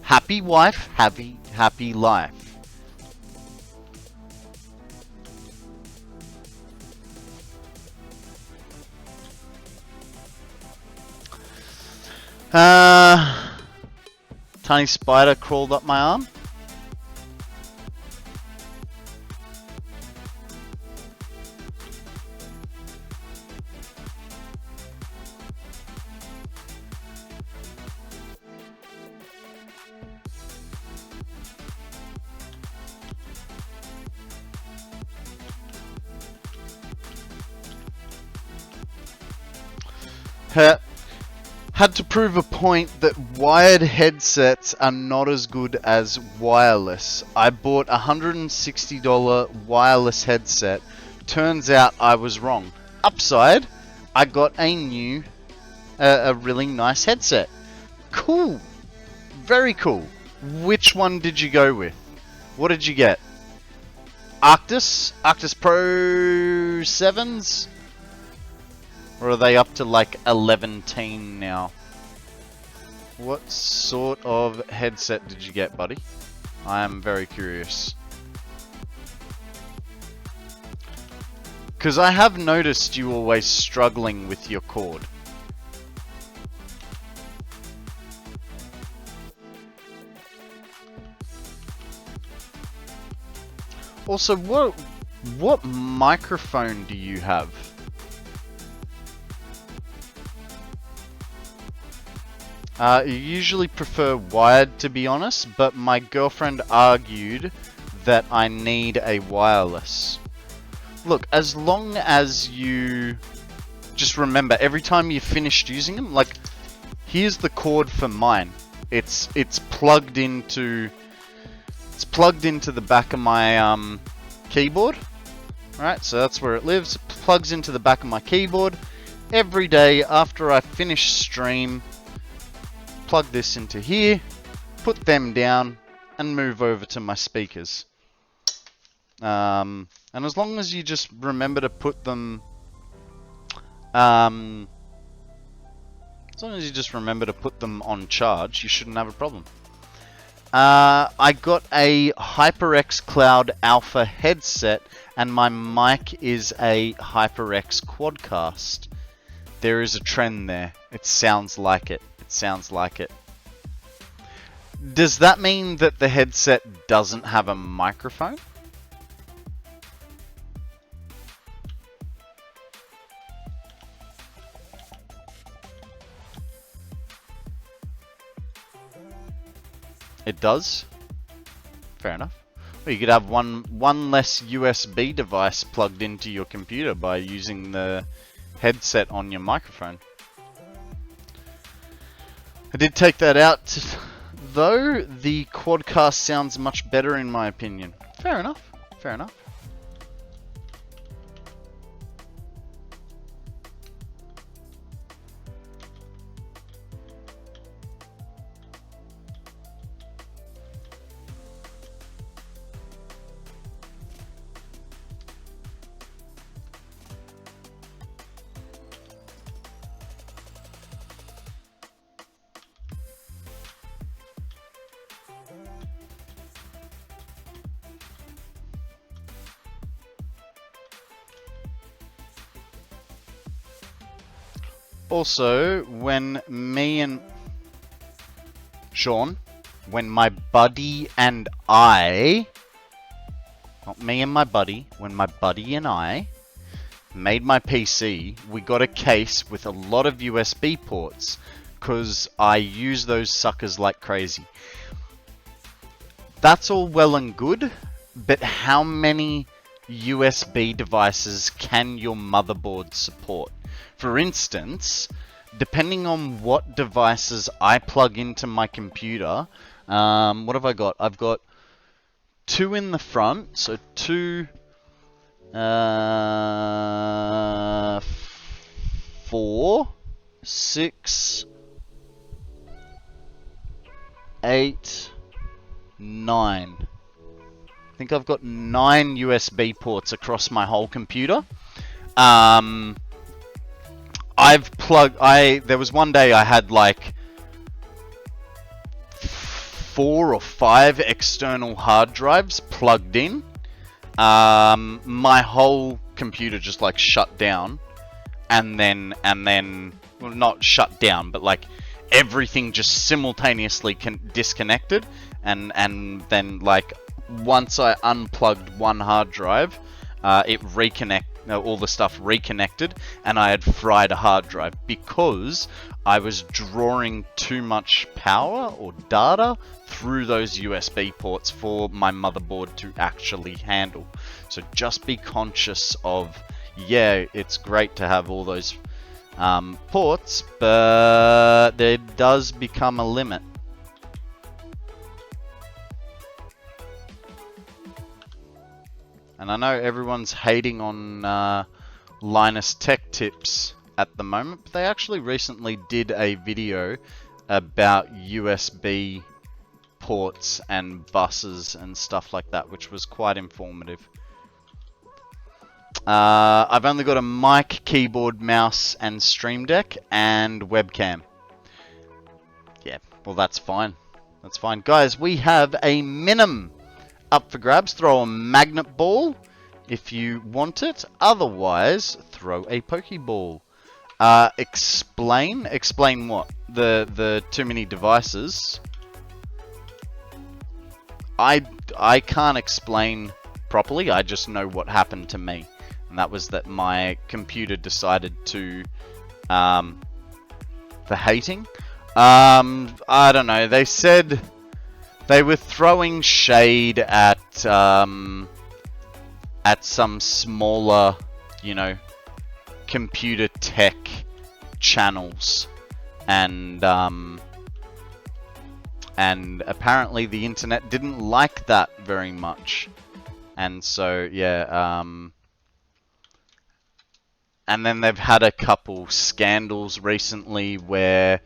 S1: Happy wife, happy life. Tiny spider crawled up my arm. Had to prove a point that wired headsets are not as good as wireless. I bought a $160 wireless headset. Turns out I was wrong. Upside, I got a really nice headset. Cool. Very cool. Which one did you go with? What did you get? Arctis Pro 7s? Or are they up to like 11-teen now? What sort of headset did you get, buddy? I am very curious. Because I have noticed you always struggling with your cord. Also, what microphone do you have? You usually prefer wired, to be honest, but my girlfriend argued that I need a wireless. Look, as long as you just remember every time you finished using them, like, here's the cord for mine. It's plugged into the back of my keyboard. Alright, so that's where it lives. It plugs into the back of my keyboard. Every day after I finish stream, plug this into here, put them down, and move over to my speakers. And as long as you just remember to put them, as long as you just remember to put them on charge, you shouldn't have a problem. I got a HyperX Cloud Alpha headset, and my mic is a HyperX Quadcast. There is a trend there. It sounds like it. It sounds like it. Does that mean that the headset doesn't have a microphone? It does? Fair enough. Well, you could have one less USB device plugged into your computer by using the headset on your microphone. I did take that out, though. The Quadcast sounds much better in my opinion. Fair enough. Fair enough. Also, when me and Sean, when my buddy and I, not me and my buddy, when my buddy and I made my PC, we got a case with a lot of USB ports, because I use those suckers like crazy. That's all well and good, but how many USB devices can your motherboard support? For instance, depending on what devices I plug into my computer, what have I got? I've got 2 in the front, so 2, 4, 6, 8, 9. I think I've got 9 USB ports across my whole computer. There was one day I had like 4 or 5 external hard drives plugged in. My whole computer just like shut down, and then, well, not shut down, but like everything just simultaneously disconnected, and then like once I unplugged one hard drive, all the stuff reconnected, and I had fried a hard drive because I was drawing too much power or data through those USB ports for my motherboard to actually handle. So just be conscious of, yeah, it's great to have all those ports, but there does become a limit. And I know everyone's hating on Linus Tech Tips at the moment, but they actually recently did a video about USB ports and buses and stuff like that, which was quite informative. I've only got a mic, keyboard, mouse, and Stream Deck, and webcam. Yeah, well that's fine. That's fine. Guys, we have a minim up for grabs. Throw a magnet ball if you want it. Otherwise, throw a Pokeball. Explain what? The too many devices. I can't explain properly. I just know what happened to me. And that was that my computer decided to, for hating. I don't know. They said they were throwing shade at some smaller, you know, computer tech channels, and apparently the internet didn't like that very much, and so yeah, and then they've had a couple scandals recently where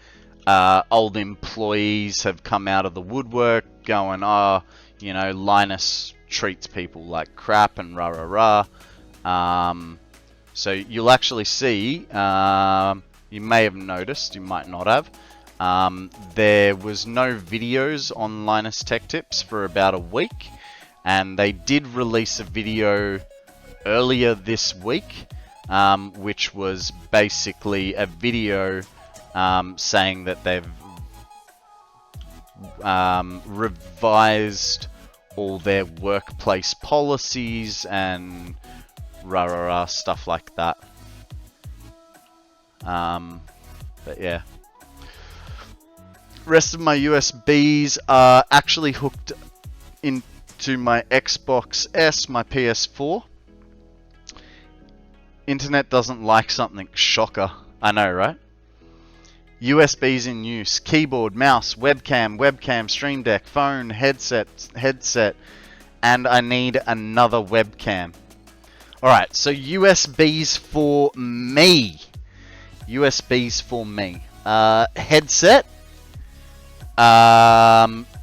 S1: old employees have come out of the woodwork going, oh, you know, Linus treats people like crap and rah rah rah. So you'll actually see, you may have noticed, you might not have, there was no videos on Linus Tech Tips for about a week, and they did release a video earlier this week, which was basically a video saying that they've revised all their workplace policies and rah rah rah stuff like that. But yeah, rest of my USBs are actually hooked into my Xbox S, my PS4. Internet doesn't like something. Shocker. I know, right? USBs in use. Keyboard, mouse, webcam, Stream Deck, phone, headset, and I need another webcam. Alright, so USBs for me. USBs for me. Headset.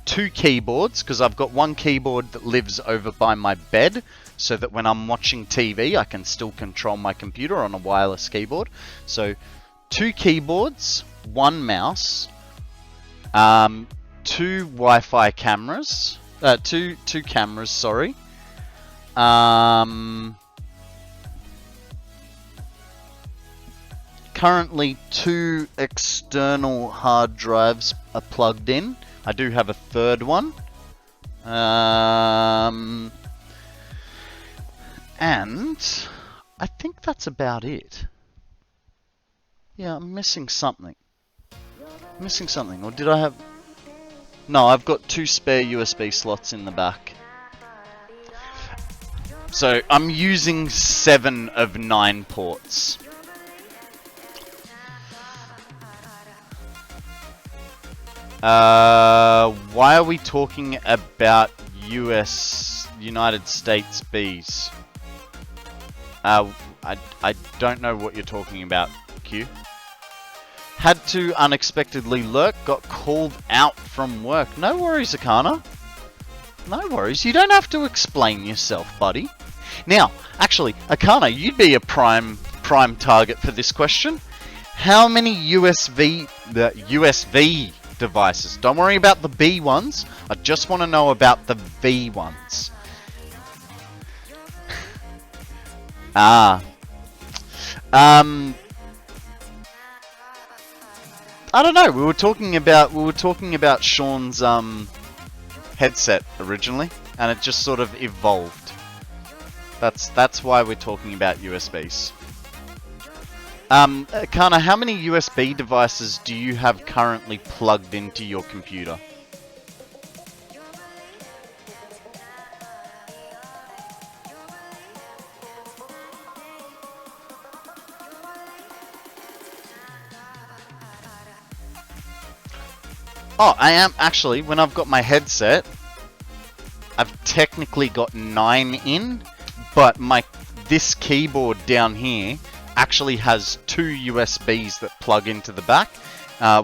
S1: 2 keyboards, because I've got one keyboard that lives over by my bed, so that when I'm watching TV, I can still control my computer on a wireless keyboard. So, 2 keyboards, 1 mouse, 2 Wi-Fi cameras, 2 cameras, sorry. Currently 2 external hard drives are plugged in. I do have a third one. And I think that's about it. Yeah, I'm missing something. Or did I have... No, I've got 2 spare USB slots in the back. So, I'm using 7 of 9 ports. Why are we talking about United States bees? I don't know what you're talking about, Q. Had to unexpectedly lurk, got called out from work. No worries, Akana. No worries, you don't have to explain yourself, buddy. Now, actually, Akana, you'd be a prime target for this question. How many USB devices? Don't worry about the B ones. I just want to know about the V ones. I don't know. We were talking about Sean's headset originally, and it just sort of evolved. That's why we're talking about USBs. Kana, how many USB devices do you have currently plugged into your computer? Oh, I am actually, when I've got my headset, I've technically got 9 in, but this keyboard down here actually has 2 USBs that plug into the back.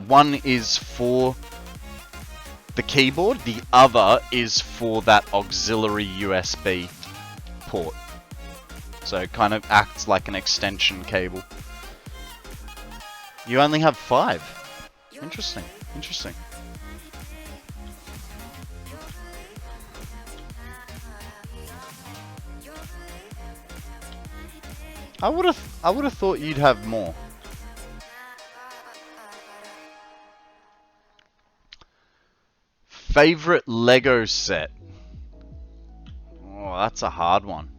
S1: One is for the keyboard, the other is for that auxiliary USB port. So it kind of acts like an extension cable. You only have 5. Interesting. Interesting. I would have thought you'd have more. Favorite Lego set? Oh, that's a hard one.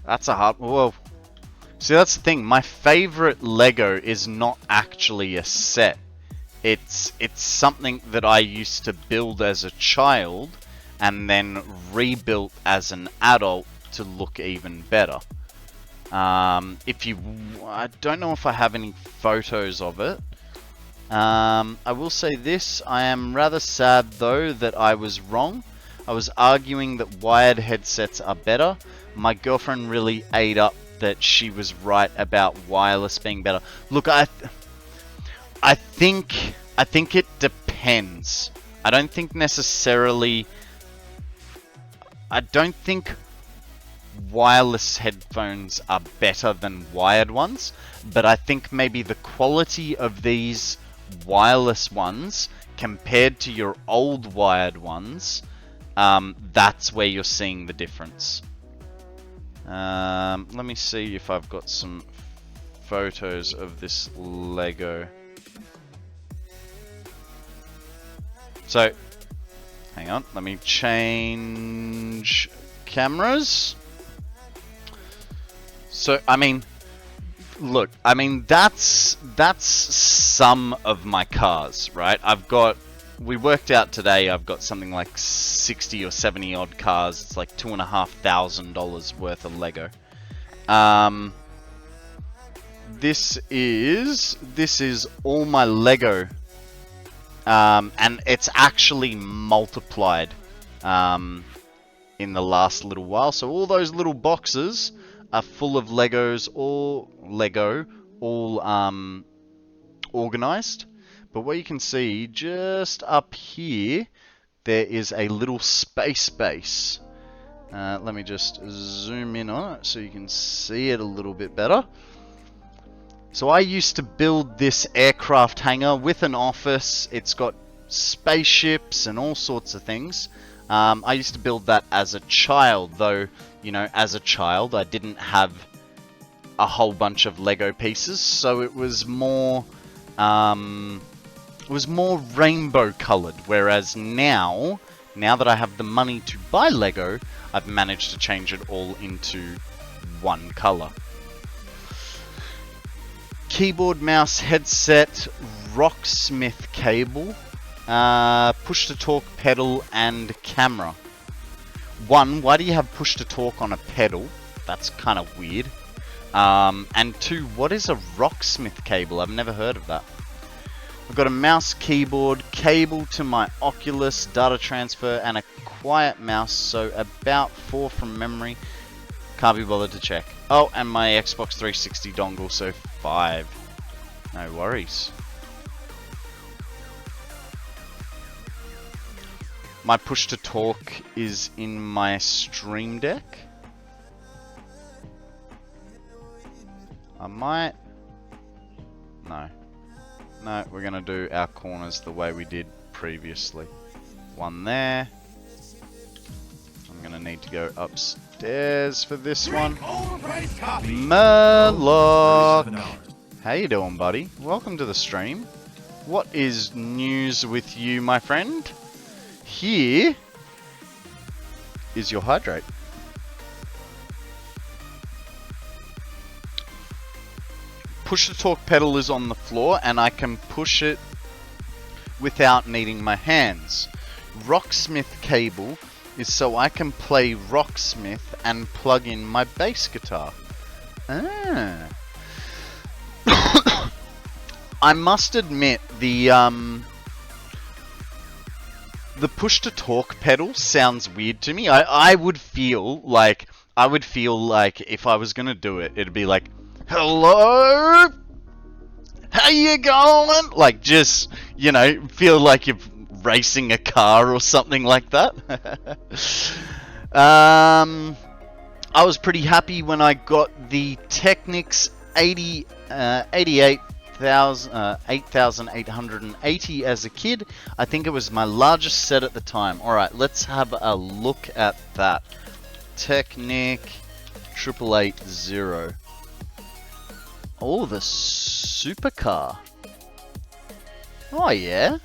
S1: That's a hard... Whoa. See, that's the thing. My favorite Lego is not actually a set. It's something that I used to build as a child and then rebuilt as an adult to look even better. I don't know if I have any photos of it. I will say this, I am rather sad though that I was wrong. I was arguing that wired headsets are better. My girlfriend really ate up that she was right about wireless being better. Look, I think it depends. I don't think wireless headphones are better than wired ones, but I think maybe the quality of these wireless ones compared to your old wired ones, that's where you're seeing the difference. Let me see if I've got some photos of this Lego. So, hang on, let me change cameras. So, I mean, look, I mean, that's some of my cars, right? We worked out today, I've got something like 60 or 70 odd cars. It's like $2,500 worth of Lego. This is all my Lego. And it's actually multiplied in the last little while. So all those little boxes are full of Legos, all organized. But what you can see just up here, there is a little space base. Let me just zoom in on it so you can see it a little bit better. So I used to build this aircraft hangar with an office. It's got spaceships and all sorts of things. I used to build that as a child, though, you know, as a child I didn't have a whole bunch of Lego pieces, so it was more rainbow colored, whereas now that I have the money to buy Lego, I've managed to change it all into one color. Keyboard, mouse, headset, Rocksmith cable, push-to-talk pedal, and camera. One, why do you have push-to-talk on a pedal? That's kind of weird. And two, what is a Rocksmith cable? I've never heard of that. I've got a mouse, keyboard, cable to my Oculus, data transfer, and a quiet mouse, so about 4 from memory. Can't be bothered to check. Oh, and my Xbox 360 dongle, so 5. No worries. My push-to-talk is in my Stream Deck. I might... No, we're going to do our corners the way we did previously. One there. I'm going to need to go upstairs for this one. Murloc! How you doing, buddy? Welcome to the stream. What is news with you, my friend? Here is your hydrate. Push-to-talk pedal is on the floor, and I can push it without needing my hands. Rocksmith cable is so I can play Rocksmith and plug in my bass guitar. Ah. I must admit, the push-to-talk pedal sounds weird to me. I would feel like if I was gonna do it, it'd be like, hello? How you going? Like, just, you know, feel like you're racing a car or something like that. I was pretty happy when I got the Technics 8880 as a kid. I think it was my largest set at the time. Alright, let's have a look at that. Technic 8880. Oh, the supercar. Oh yeah.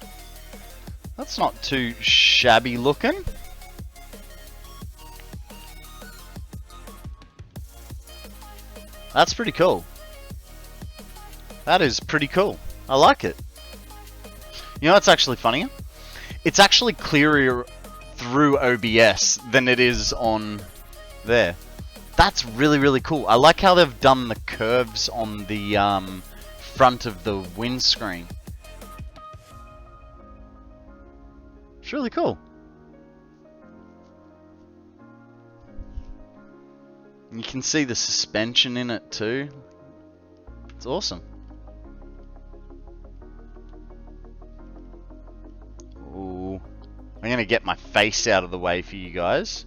S1: That's not too shabby looking. That's pretty cool. That is pretty cool. I like it. You know what's actually funnier? It's actually clearer through OBS than it is on there. That's really, really cool. I like how they've done the curves on the front of the windscreen. It's really cool. You can see the suspension in it too. It's awesome. Ooh. I'm going to get my face out of the way for you guys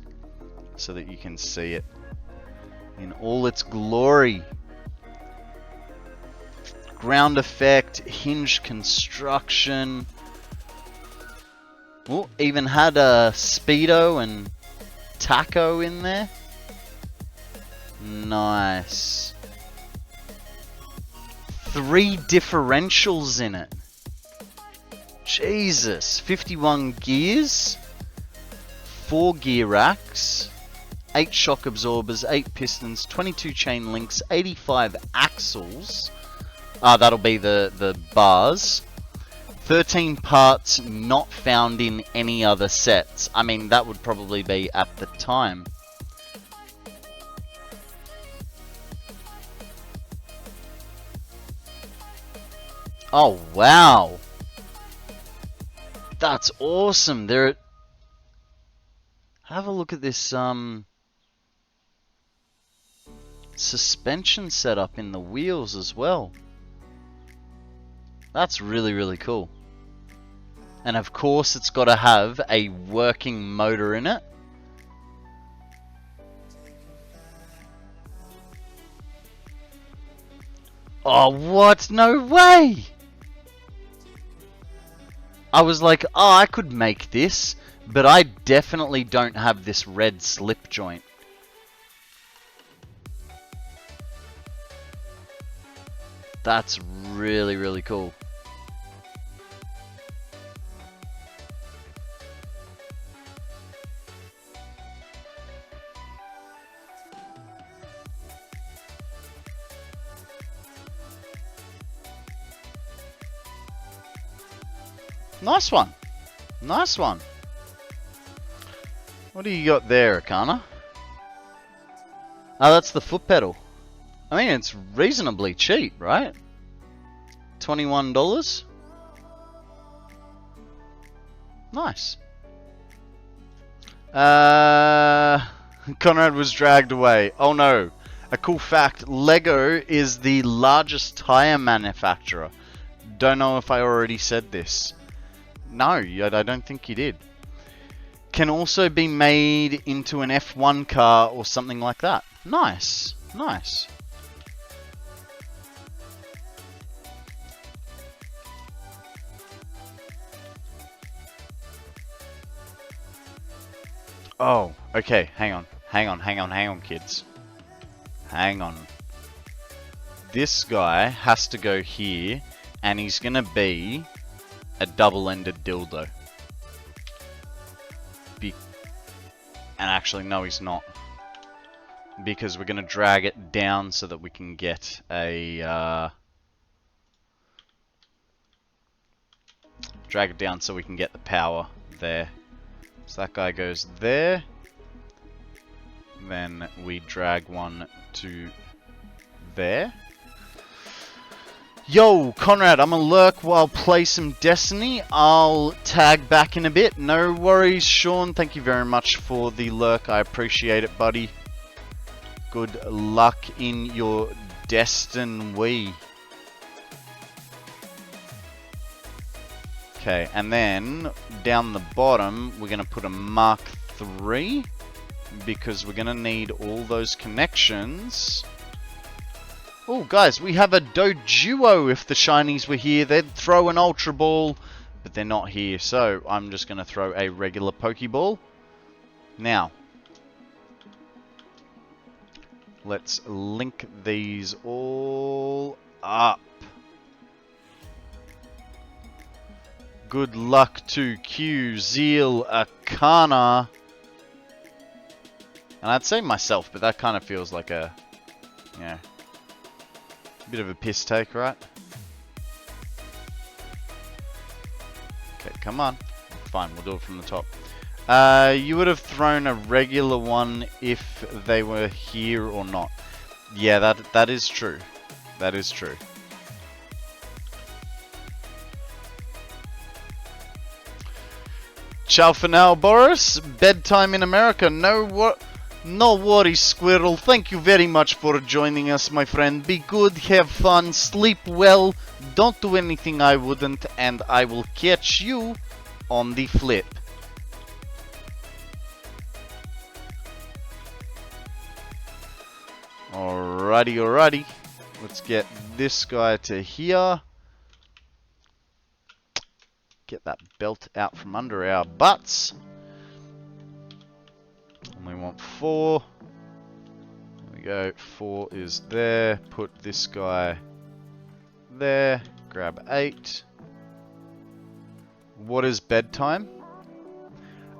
S1: so that you can see it in all its glory. Ground effect, hinge construction. Ooh, even had a speedo and taco in there. Nice. 3 differentials in it. Jesus. 51 gears. 4 gear racks. 8 shock absorbers. 8 pistons. 22 chain links. 85 axles. That'll be the bars. 13 parts not found in any other sets. I mean, that would probably be at the time. Oh, wow. That's awesome. Have a look at this suspension setup in the wheels as well. That's really, really cool. And of course, it's got to have a working motor in it. Oh, what? No way! I was like, oh, I could make this, but I definitely don't have this red slip joint. That's really, really cool. Nice one. Nice one. What do you got there, Akana? Oh, that's the foot pedal. I mean, it's reasonably cheap, right? $21? Nice. Konrad was dragged away. Oh no. A cool fact, Lego is the largest tire manufacturer. Don't know if I already said this. No, I don't think you did. Can also be made into an F1 car or something like that. Nice. Nice. Oh, okay, hang on, kids. Hang on. This guy has to go here, and he's gonna be a double-ended dildo. And actually, no, he's not. Because we're gonna drag it down so that we can get a, drag it down so we can get the power there. So that guy goes there. Then we drag one to there. Yo, Konrad, I'm gonna lurk while play some Destiny. I'll tag back in a bit. No worries, Sean. Thank you very much for the lurk. I appreciate it, buddy. Good luck in your Destiny. Okay, and then down the bottom, we're gonna put a Mark III. because we're gonna need all those connections. Oh, guys, we have a Doduo. If the shinies were here, they'd throw an Ultra Ball, but they're not here, so I'm just gonna throw a regular Pokeball. Now, let's link these all up. Good luck to Q, Zeal, Arcana. And I'd say myself, but that kind of feels like a, yeah, bit of a piss take, right? Okay, come on. Fine, we'll do it from the top. You would have thrown a regular one if they were here or not. Yeah, that is true. That is true. Ciao for now, Boris. Bedtime in America. No worries, Squirrel. Thank you very much for joining us, my friend. Be good, have fun, sleep well, don't do anything I wouldn't, and I will catch you on the flip. Alrighty. Let's get this guy to here. Get that belt out from under our butts. And we want 4. There we go. 4 is there. Put this guy there. Grab 8. What is bedtime?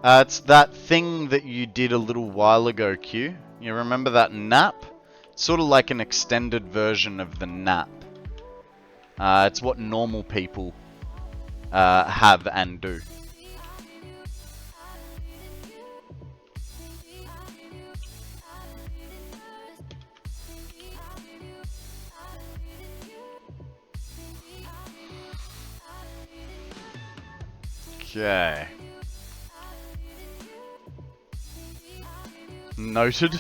S1: It's that thing that you did a little while ago, Q. You remember that nap? It's sort of like an extended version of the nap. It's what normal people have and do. Okay. Noted.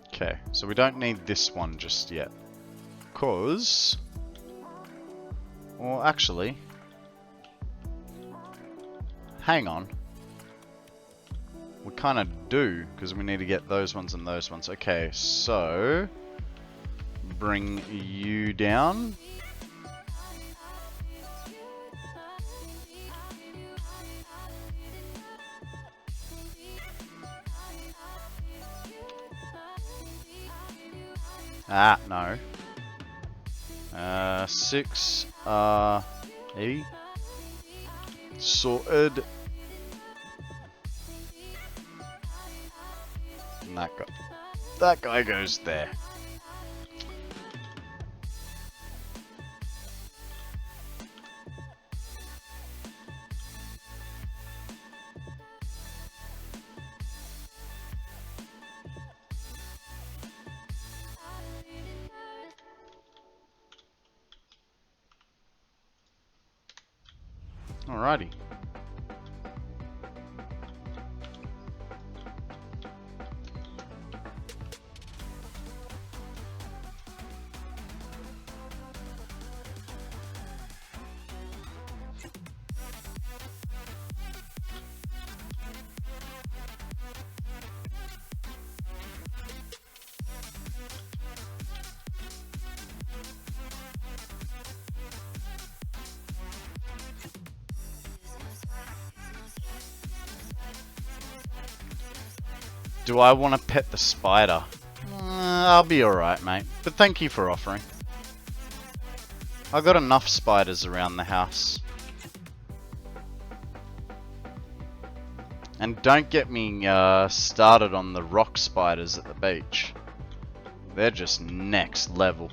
S1: Okay, so we don't need this one just yet. Cause... Well, actually... Hang on. We kind of do, because we need to get those ones and those ones. Okay, so... Bring you down. Ah, no. 6, 80. Sorted. And that guy goes there. Alrighty. Do I want to pet the spider? I'll be alright, mate. But thank you for offering. I've got enough spiders around the house. And don't get me started on the rock spiders at the beach. They're just next level.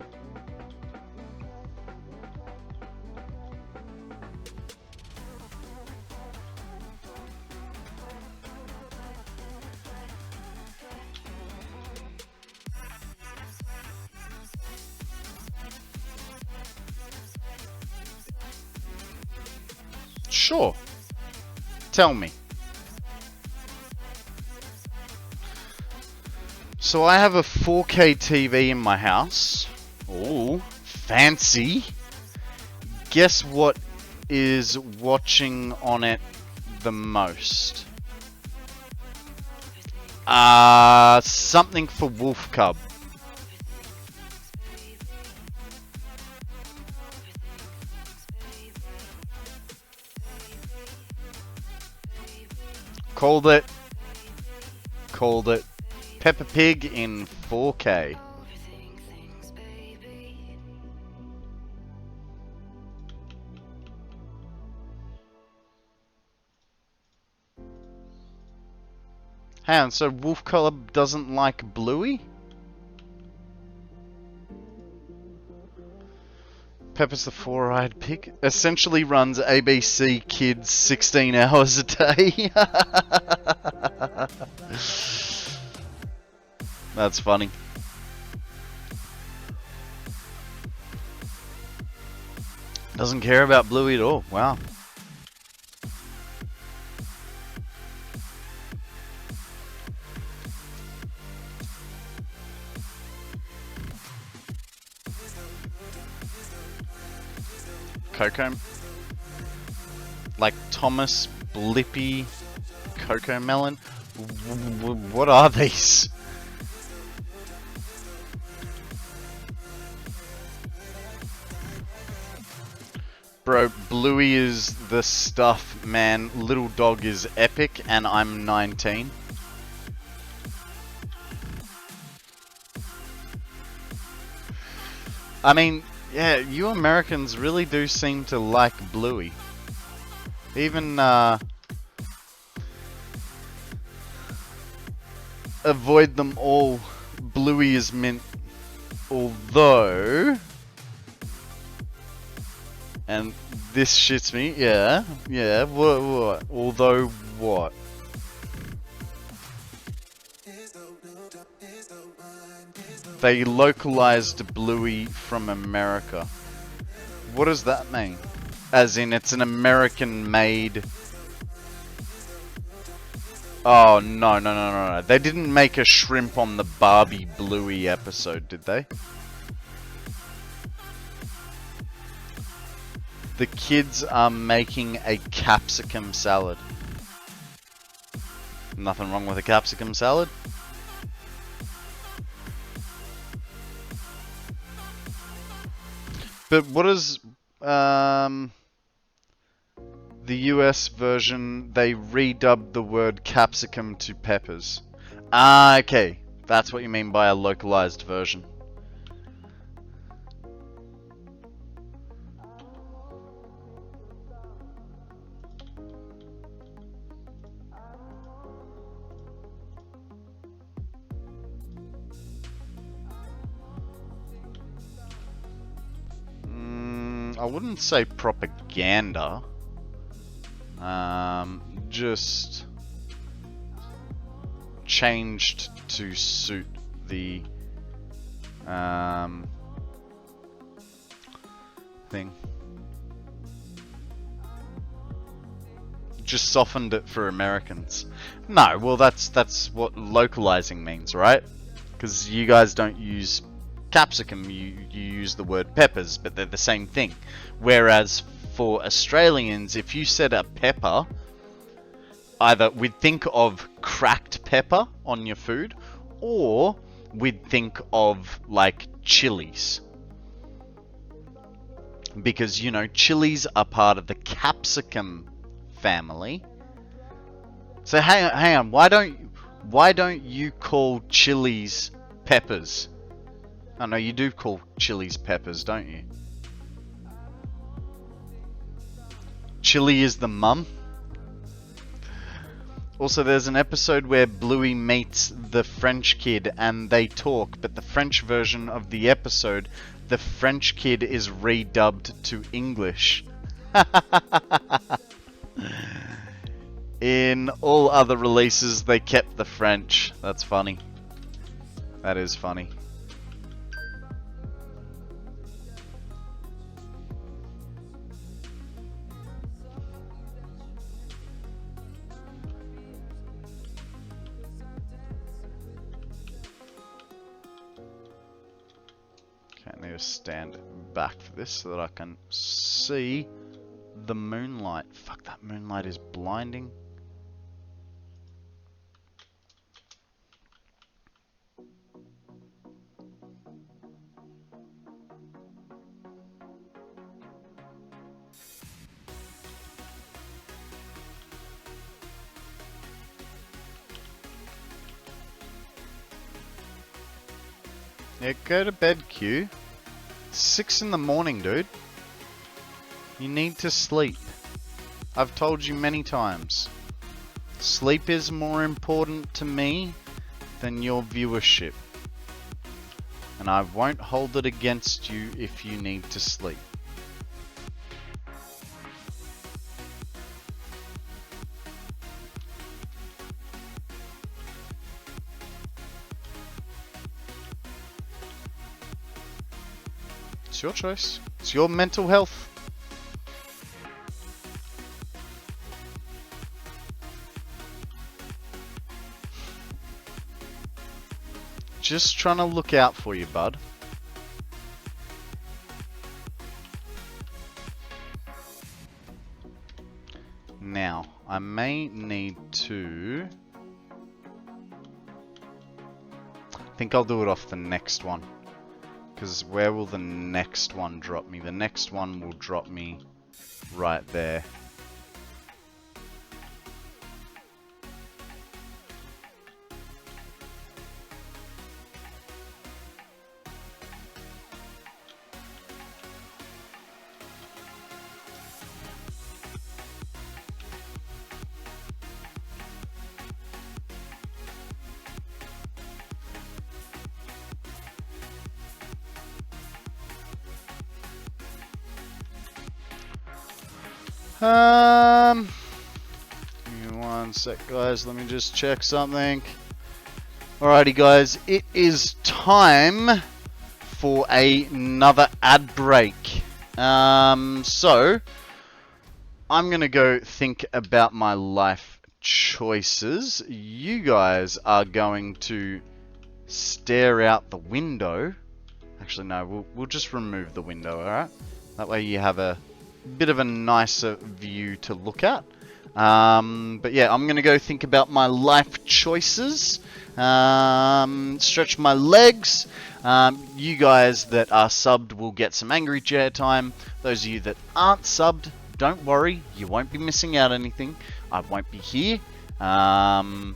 S1: Sure. Tell me. So I have a 4K TV in my house. Ooh, fancy. Guess what is watching on it the most? Something for Wolf Cub. Called it. Called it. Peppa Pig in 4K. Hang on, so Wolf Cub doesn't like Bluey? Peppa's the four-eyed pig. Essentially runs ABC Kids 16 hours a day. That's funny. Doesn't care about Bluey at all. Wow. Cocoa, like Thomas Blippy Cocoa Melon. What are these? Bro, Bluey is the stuff, man. Little Dog is epic, and I'm 19. I mean, yeah, you Americans really do seem to like Bluey. Even, avoid them all. Bluey is mint. Although... And this shits me, yeah, what? Although what? They localized Bluey from America. What does that mean? As in, it's an American-made... Oh, no. They didn't make a shrimp on the Barbie Bluey episode, did they? The kids are making a capsicum salad. Nothing wrong with a capsicum salad. But what is the US version? They redubbed the word capsicum to peppers. Ah, okay. That's what you mean by a localized version. I wouldn't say propaganda. Just changed to suit the thing. Just softened it for Americans. No, well that's what localizing means, right? Because you guys don't use capsicum, you use the word peppers, but they're the same thing. Whereas for Australians, if you said a pepper, either we'd think of cracked pepper on your food, or we'd think of like chilies. Because, you know, chilies are part of the capsicum family. So hang on, why don't you call chilies peppers? Oh no, you do call chilies peppers, don't you? Chili is the mum. Also, there's an episode where Bluey meets the French kid and they talk, but the French version of the episode, the French kid is redubbed to English. In all other releases, they kept the French. That's funny. That is funny. need to stand back for this so that I can see the moonlight. Fuck, that moonlight is blinding. Yeah, go to bed, Q. It's 6 in the morning, dude. You need to sleep. I've told you many times. Sleep is more important to me than your viewership. And I won't hold it against you if you need to sleep. It's your choice. It's your mental health. Just trying to look out for you, bud. Now, I may need to... I think I'll do it off the next one. Because where will the next one drop me? The next one will drop me right there. Give me one sec, guys. Let me just check something. Alrighty, guys. It is time for another ad break. So I'm gonna go think about my life choices. You guys are going to stare out the window. Actually, no. We'll just remove the window. All right. That way you have a bit of a nicer view to look at. But yeah, I'm gonna go think about my life choices, stretch my legs. You guys that are subbed will get some angry chair time. Those of you that aren't subbed, don't worry, you won't be missing out anything. I won't be here. I'll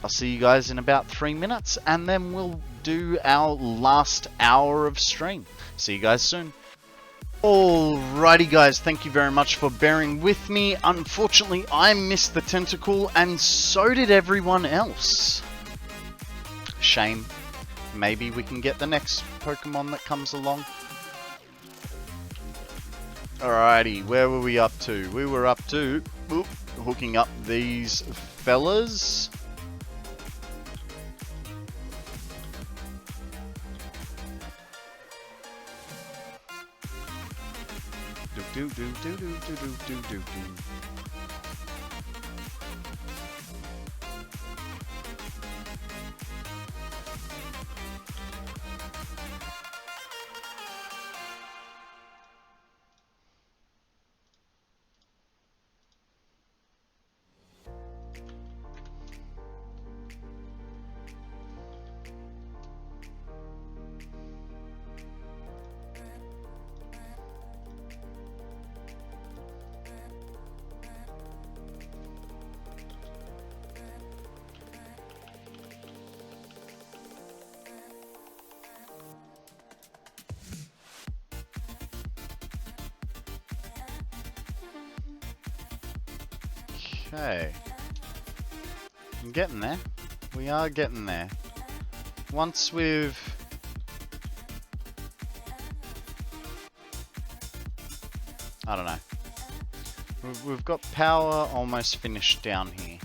S1: see you guys in about 3 minutes, and then we'll do our last hour of stream. See you guys soon. Alrighty, guys, thank you very much for bearing with me. Unfortunately, I missed the tentacle, and so did everyone else. Shame. Maybe we can get the next Pokemon that comes along. Alrighty, where were we up to? We were up to hooking up these fellas. Do do do do do do do do do. Okay. I'm getting there. We are getting there. Once we've... I don't know. We've got power almost finished down here.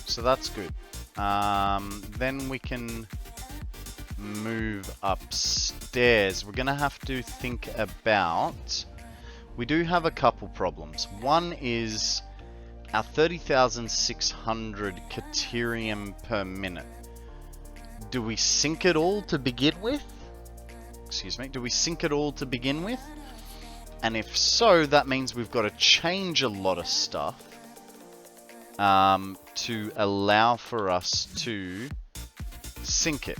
S1: So that's good. Then we can move upstairs. We're going to have to think about... We do have a couple problems. One is... our 30,600 Caterium per minute. Do we sink it all to begin with? excuse me. Do we sync it all to begin with? And if so, that means we've got to change a lot of stuff to allow for us to sync it.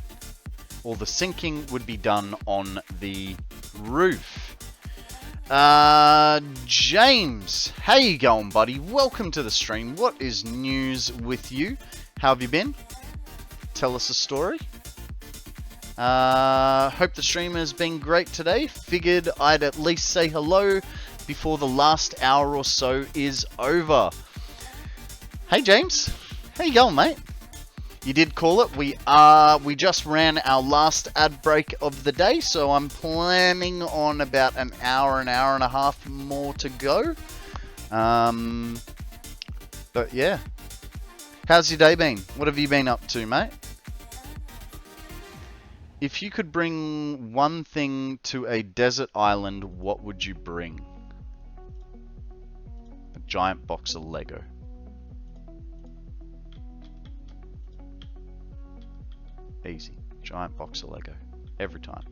S1: Or the syncing would be done on the roof. James, how you going, buddy? Welcome to the stream. What is news with you? How have you been? Tell us a story. Hope the stream has been great today. Figured I'd at least say hello before the last hour or so is over. Hey James, how you going, mate? You did call it. We just ran our last ad break of the day, so I'm planning on about an hour and a half more to go. But yeah. How's your day been? What have you been up to, mate? If you could bring one thing to a desert island, what would you bring? A giant box of Lego. Easy. Giant box of Lego. Every time.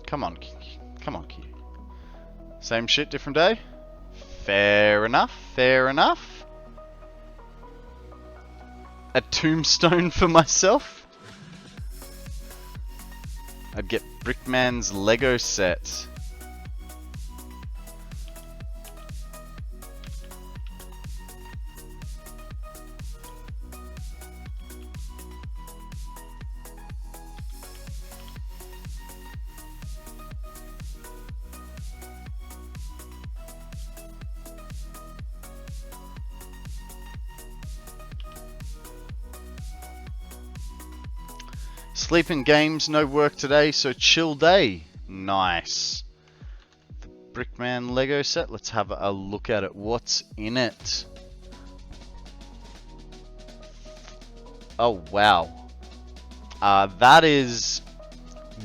S1: Come on, come on, Q. Same shit, different day? Fair enough, fair enough. A tombstone for myself? I'd get Brickman's Lego set. Sleeping games, no work today, so chill day. Nice. The Brickman Lego set, let's have a look at it. What's in it? Oh, wow. That is...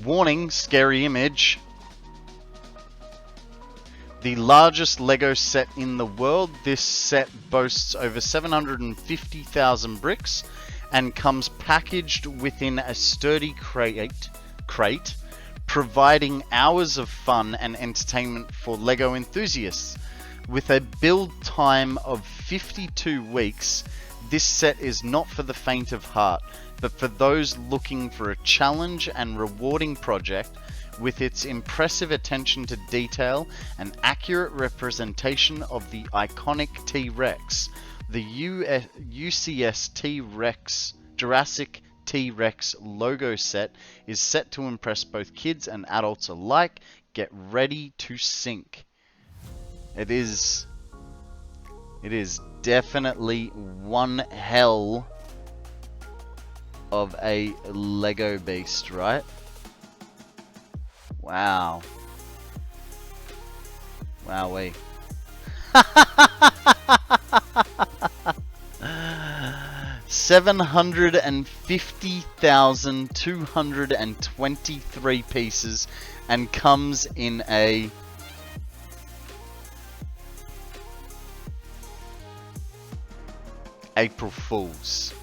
S1: Warning, scary image. The largest Lego set in the world. This set boasts over 750,000 bricks and comes packaged within a sturdy crate, providing hours of fun and entertainment for Lego enthusiasts. With a build time of 52 weeks, this set is not for the faint of heart, but for those looking for a challenge and rewarding project. With its impressive attention to detail and accurate representation of the iconic T-Rex, the UCS T-Rex Jurassic T-Rex logo set is set to impress both kids and adults alike. Get ready to sink. It is definitely one hell of a Lego beast, right? Wow. Wowee. 750,223 pieces and comes in a April Fools.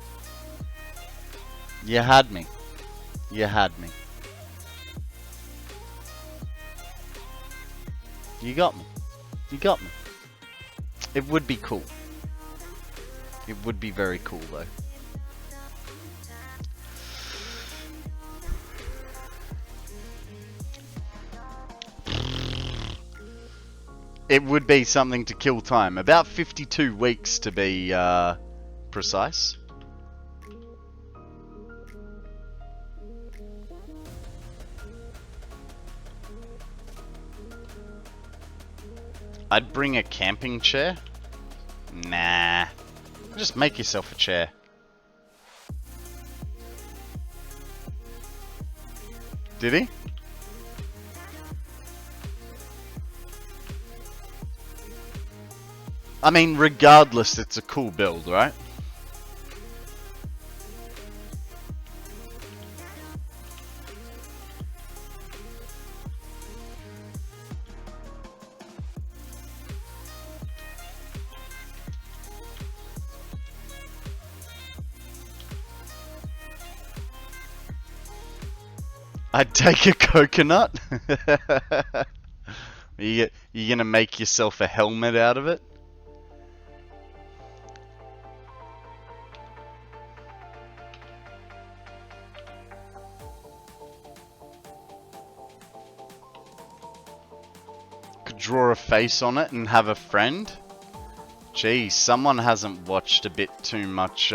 S1: You had me. You had me. You got me. You got me. It would be cool. It would be very cool though. It would be something to kill time. About 52 weeks to be precise. I'd bring a camping chair. Nah. Just make yourself a chair. Did he? I mean, regardless, it's a cool build, right? I'd take a coconut. You gonna make yourself a helmet out of it? Could draw a face on it and have a friend. Gee, someone hasn't watched a bit too much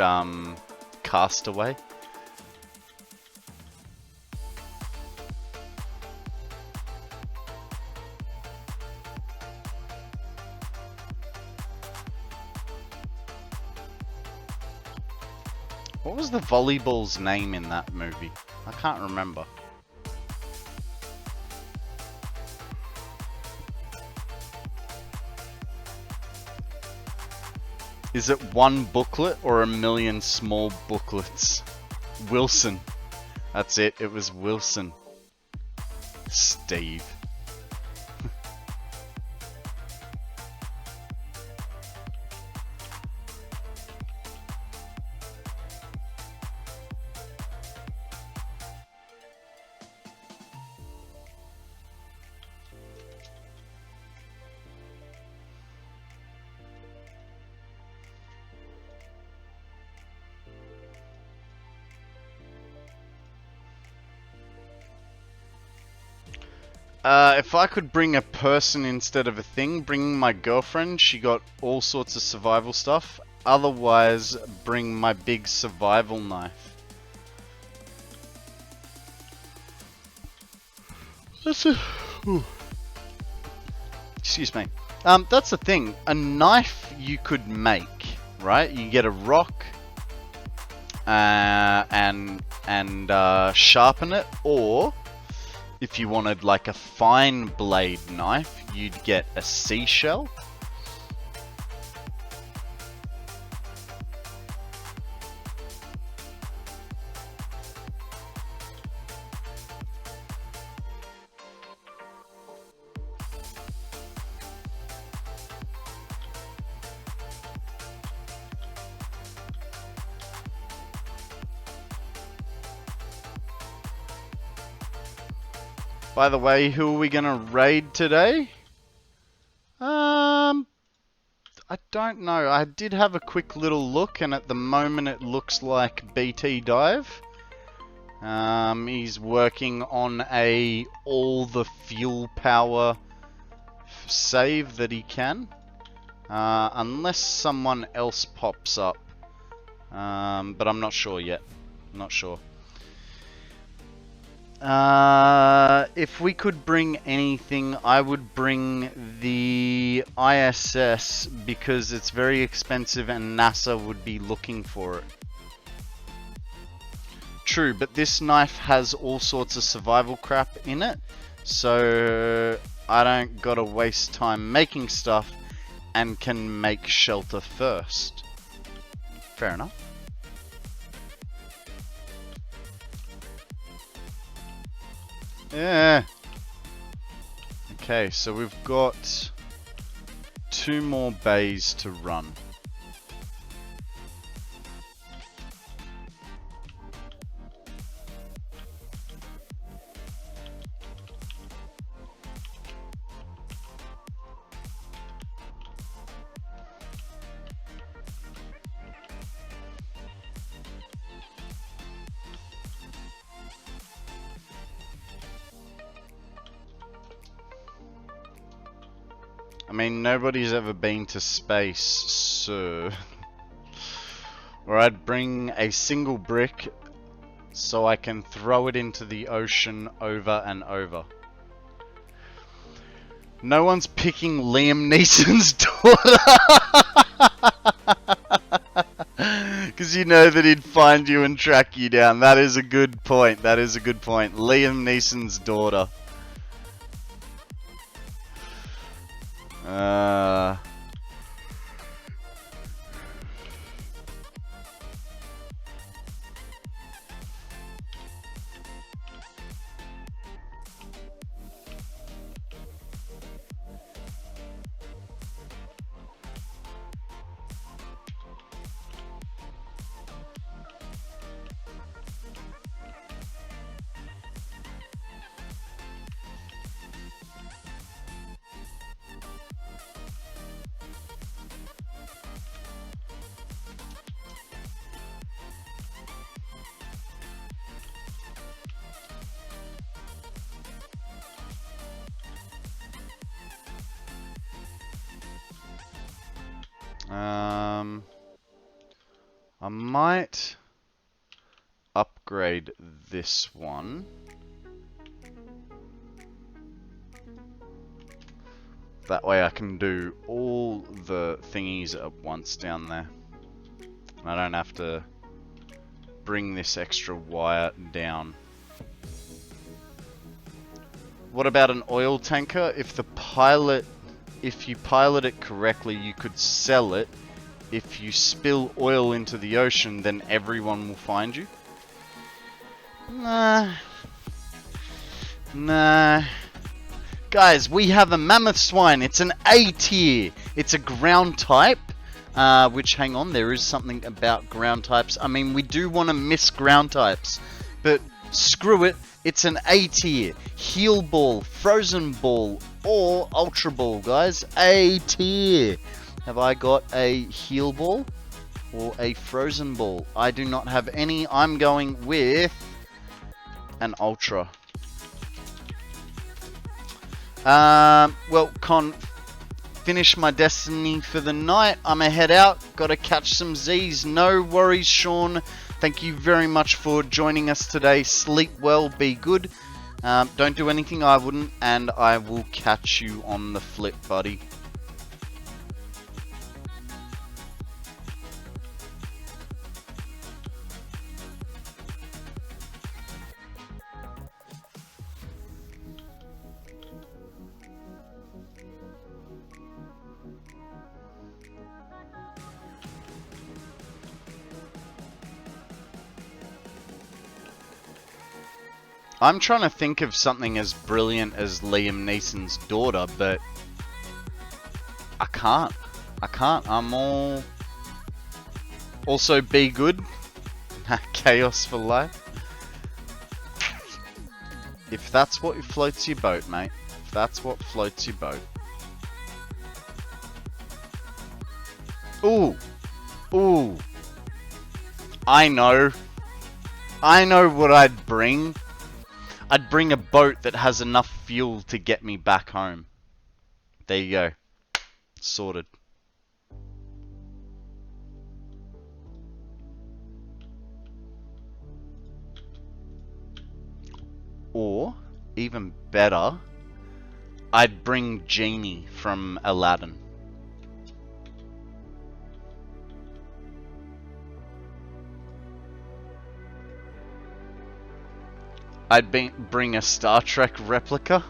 S1: Castaway. What was the volleyball's name in that movie? I can't remember. Is it one booklet or a million small booklets? Wilson. That's it. It was Wilson. Steve. If I could bring a person instead of a thing, bring my girlfriend. She got all sorts of survival stuff. Otherwise, bring my big survival knife. Excuse me. That's the thing. A knife you could make, right? You get a rock and sharpen it, or if you wanted like a fine blade knife, you'd get a seashell. By the way, who are we gonna raid today? I don't know. I did have a quick little look, and at the moment it looks like BT Dive. He's working on all the fuel power save that he can. Unless someone else pops up. But I'm not sure yet. Not sure. If we could bring anything, I would bring the ISS because it's very expensive and NASA would be looking for it. True, but this knife has all sorts of survival crap in it, so I don't gotta waste time making stuff and can make shelter first. Fair enough. Yeah. Okay, so we've got 2 more bays to run. I mean, nobody's ever been to space, so... Or I'd bring a single brick so I can throw it into the ocean over and over. No one's picking Liam Neeson's daughter! Because you know that he'd find you and track you down. That is a good point. That is a good point. Liam Neeson's daughter. I might upgrade this one. That way I can do all the thingies at once down there. I don't have to bring this extra wire down. What about an oil tanker? If you pilot it correctly, you could sell it. If you spill oil into the ocean, then everyone will find you. Nah. Guys, we have a mammoth swine. It's an A tier. It's a ground type. Which, hang on, there is something about ground types. I mean, we do want to miss ground types. But screw it. It's an A tier. Heal ball, frozen ball, or ultra ball, guys. A tier. Have I got a heal ball or a frozen ball? I do not have any. I'm going with an ultra. Well, finish my destiny for the night. I'ma head out. Gotta catch some Z's. No worries, Sean. Thank you very much for joining us today. Sleep well, be good. Don't do anything I wouldn't, and I will catch you on the flip, buddy. I'm trying to think of something as brilliant as Liam Neeson's daughter, but I can't. I'm all... Also, be good. Chaos for life. If that's what floats your boat, mate. If that's what floats your boat. Ooh. Ooh. I know what I'd bring. I'd bring a boat that has enough fuel to get me back home. There you go. Sorted. Or, even better, I'd bring Genie from Aladdin. I'd bring a Star Trek replica.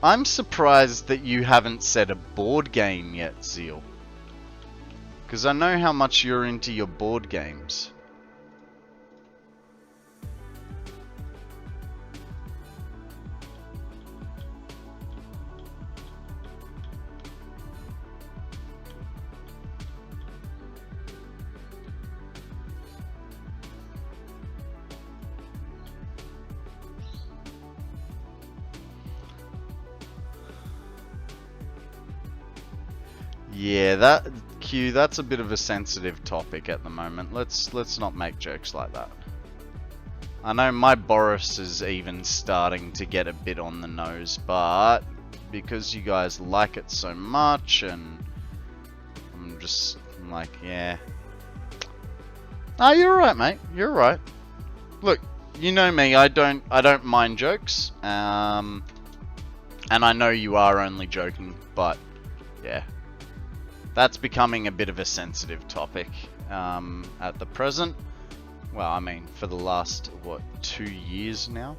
S1: I'm surprised that you haven't said a board game yet, Zeal. Because I know how much you're into your board games. Yeah, that's a bit of a sensitive topic at the moment. Let's not make jokes like that. I know my Boris is even starting to get a bit on the nose, but because you guys like it so much, and I'm like, yeah. Oh, you're right, mate. You're right. Look, you know me. I don't mind jokes. And I know you are only joking, but yeah. That's becoming a bit of a sensitive topic at the present. Well, I mean, for the last, what, 2 years now?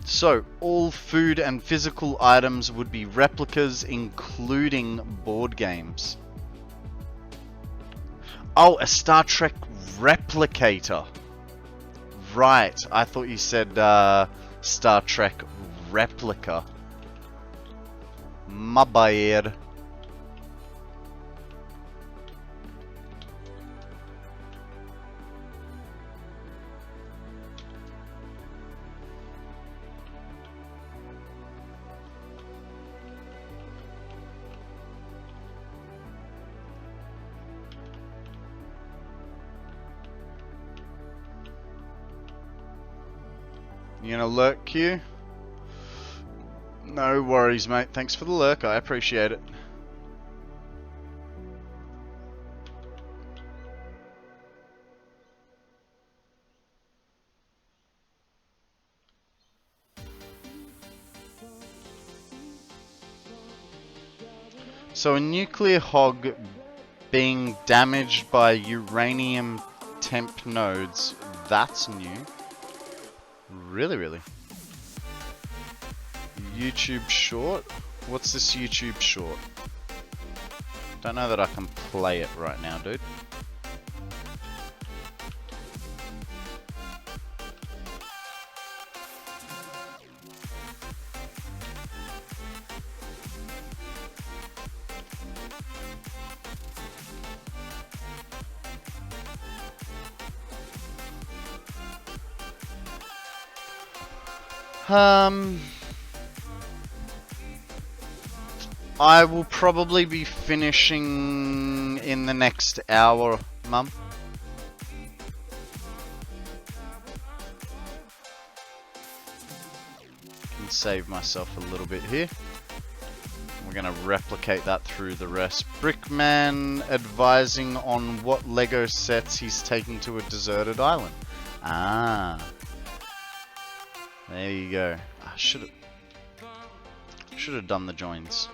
S1: So, all food and physical items would be replicas, including board games. Oh, a Star Trek replicator. Right, I thought you said, Star Trek replica. My bad. You gonna lurk, Q? No worries, mate. Thanks for the lurk. I appreciate it. So a nuclear hog being damaged by uranium temp nodes, that's new. Really, really. YouTube short? What's this YouTube short? Don't know that I can play it right now, dude. I will probably be finishing in the next hour, Mum. Can save myself a little bit here. We're gonna replicate that through the rest. Brickman advising on what Lego sets he's taking to a deserted island. Ah. There you go. I should have done the joins.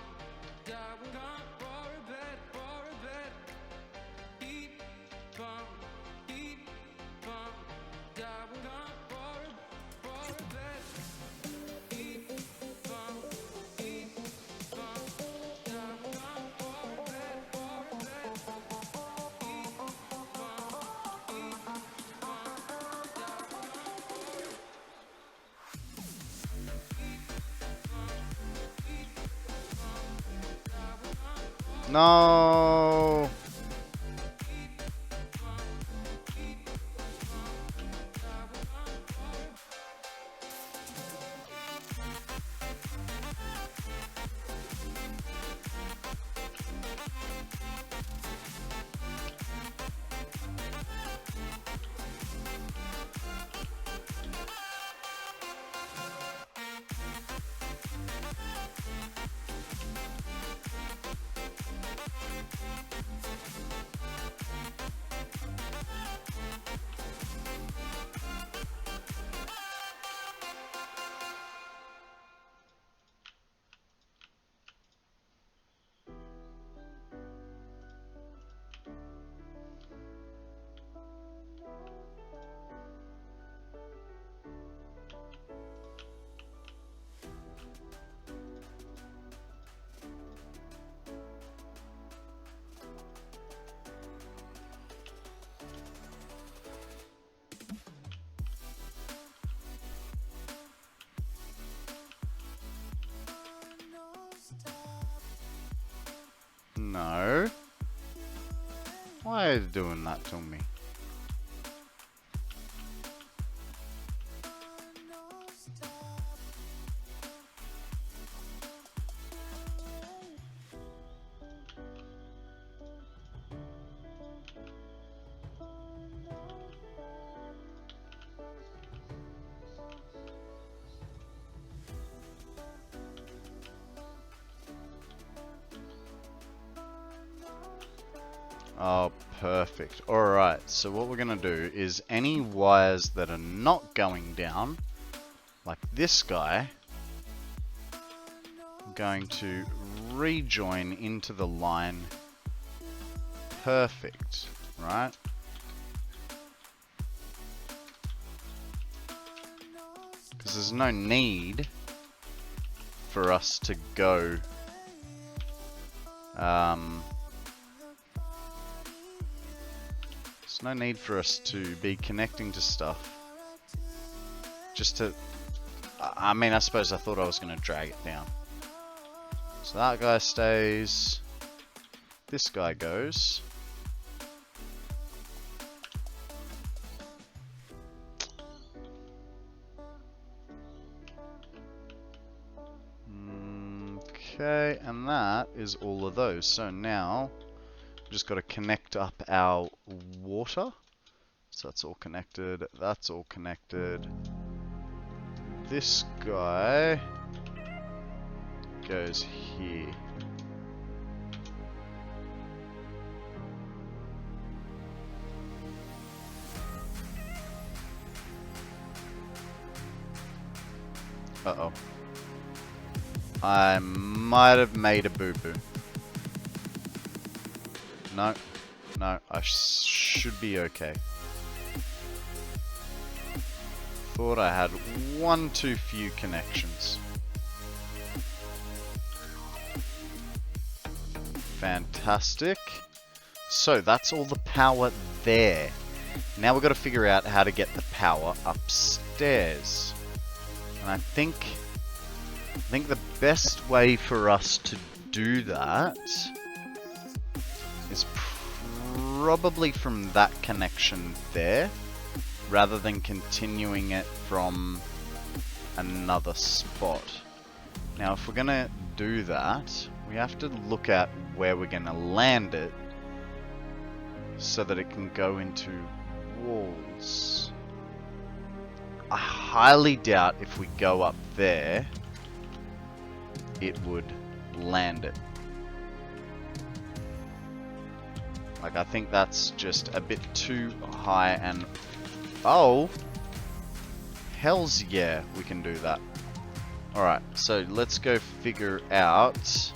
S1: No. No. Why are you doing that to me? Oh, perfect. Alright, so what we're going to do is any wires that are not going down, like this guy, I'm going to rejoin into the line. Perfect, right? Because there's no need for us to go there's no need for us to be connecting to stuff just to, I mean, I suppose I thought I was going to drag it down. So that guy stays, this guy goes. Okay, and that is all of those. So now we've just got to connect up our water. So that's all connected. That's all connected. this guy goes here. Uh-oh. I might have made a boo-boo. No. No, I should be okay. Thought I had one too few connections. Fantastic. So that's all the power there. Now we've got to figure out how to get the power upstairs. And I think the best way for us to do that is probably from that connection there, rather than continuing it from another spot. Now, if we're gonna do that, we have to look at where we're gonna land it so that it can go into walls. I highly doubt if we go up there, it would land it. Like, I think that's just a bit too high and... Oh! Hells yeah, we can do that. Alright, so let's go figure out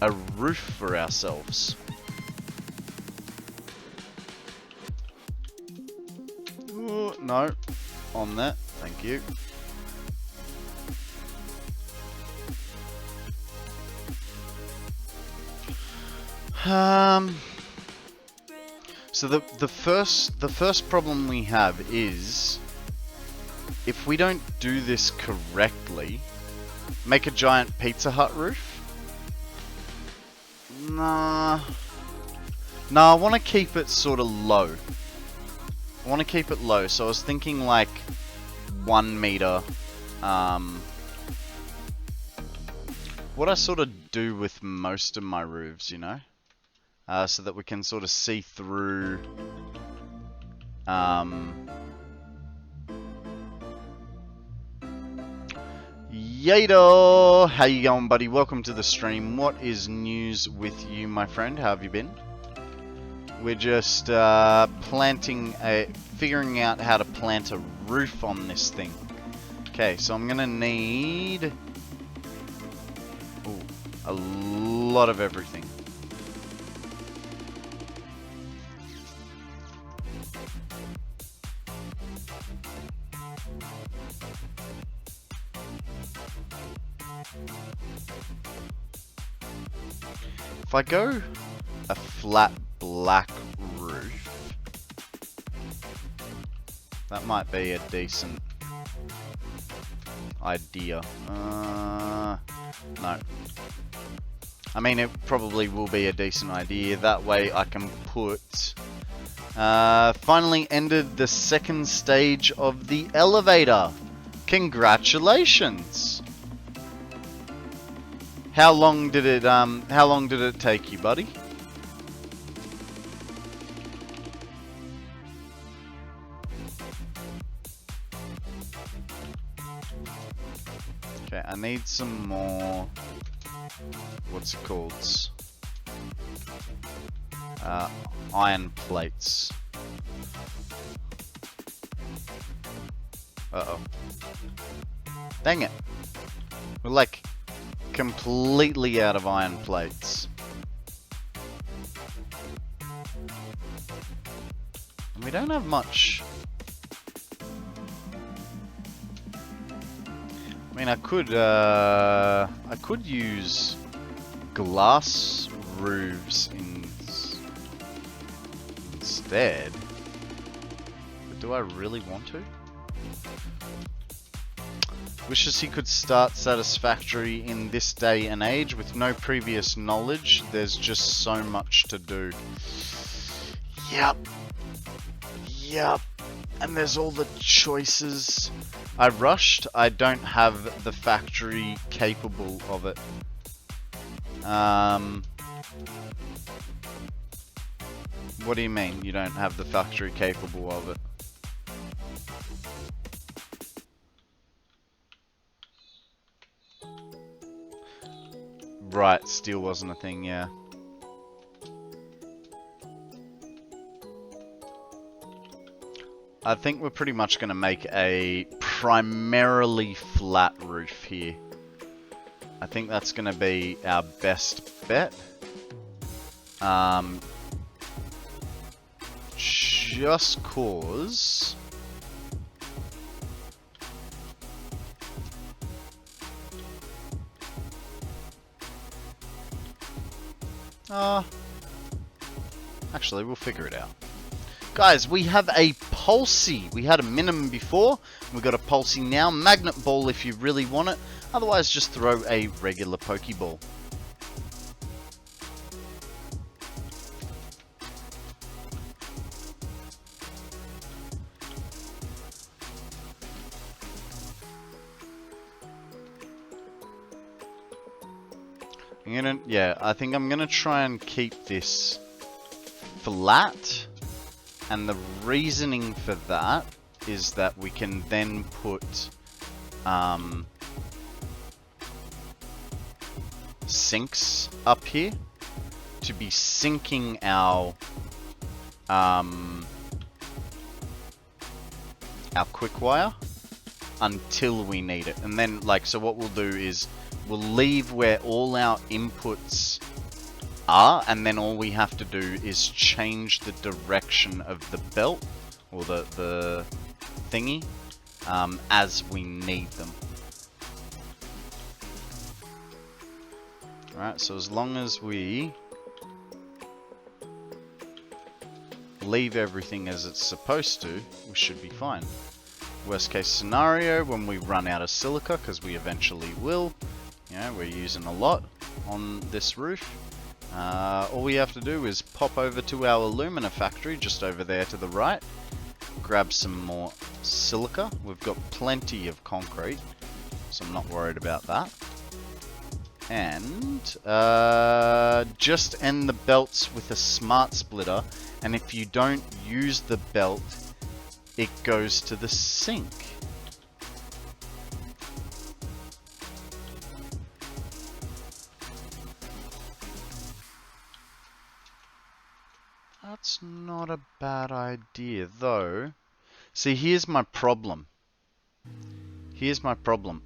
S1: a roof for ourselves. Ooh, no. On that, thank you. So the first problem we have is, if we don't do this correctly, make a giant Pizza Hut roof. Nah, I want to keep it sort of low. I want to keep it low, so I was thinking like 1 meter. What I sort of do with most of my roofs, you know, so that we can sort of see through. Yato! How you going, buddy? Welcome to the stream. What is news with you, my friend? How have you been? We're just figuring out how to plant a roof on this thing. Okay, so I'm gonna need a lot of everything. If I go a flat black roof, that might be a decent idea. No. I mean, it probably will be a decent idea. That way I can put... finally ended the second stage of the elevator. Congratulations! How long did it take you, buddy? Okay, I need some more... What's it called? Iron plates. Uh-oh. Dang it. We're like completely out of iron plates. And we don't have much. I mean, I could use glass roofs instead. But do I really want to? Wishes he could start Satisfactory in this day and age with no previous knowledge. There's just so much to do. Yep. And there's all the choices. I rushed. I don't have the factory capable of it. What do you mean you don't have the factory capable of it? Right, steel wasn't a thing, yeah. I think we're pretty much going to make a primarily flat roof here. I think that's going to be our best bet. Just cause... actually, we'll figure it out. Guys, we have a Pulsey. We had a minimum before. We've got a Pulsey now. Magnet ball if you really want it. Otherwise, just throw a regular Pokeball. Yeah, I think I'm gonna try and keep this flat, and the reasoning for that is that we can then put sinks up here to be sinking our quick wire until we need it. And then, like, so what we'll do is we'll leave where all our inputs are, and then all we have to do is change the direction of the belt, or the thingy, as we need them. Alright, so as long as we leave everything as it's supposed to, we should be fine. Worst case scenario, when we run out of silica, because we eventually will, you know, we're using a lot on this roof. All we have to do is pop over to our alumina factory just over there to the right, grab some more silica. We've got plenty of concrete, so I'm not worried about that. And just end the belts with a smart splitter, and if you don't use the belt, it goes to the sink. That's not a bad idea, though. See, here's my problem. Here's my problem.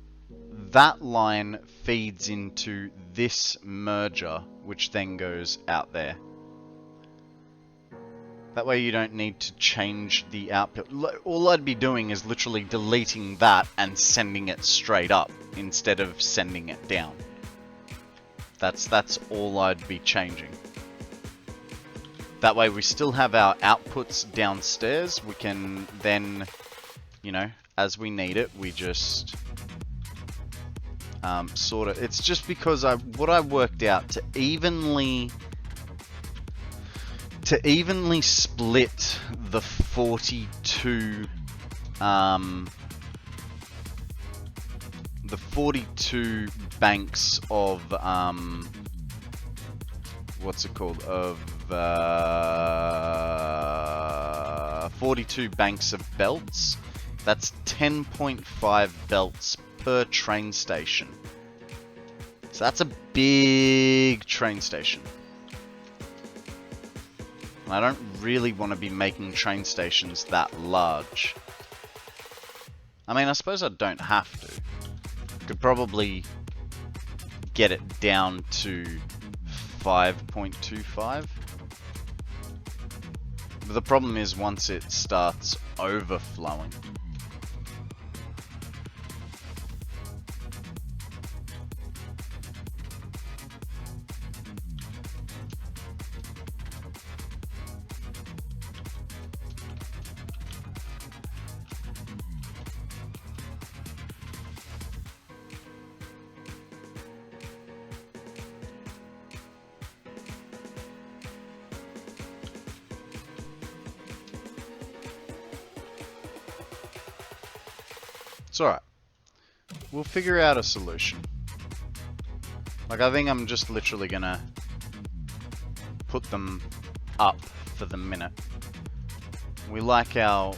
S1: That line feeds into this merger, which then goes out there. That way you don't need to change the output. All I'd be doing is literally deleting that and sending it straight up, instead of sending it down. That's all I'd be changing. That way we still have our outputs downstairs. We can then, you know, as we need it, we just sort of... It's just because what I worked out to evenly split the 42 banks of what's it called, of 42 banks of belts. That's 10.5 belts per train station. So that's a big train station. I don't really want to be making train stations that large. I mean, I suppose I don't have to. Could probably get it down to 5.25. But the problem is once it starts overflowing. It's alright. We'll figure out a solution. Like, I think I'm just literally gonna put them up for the minute. We like our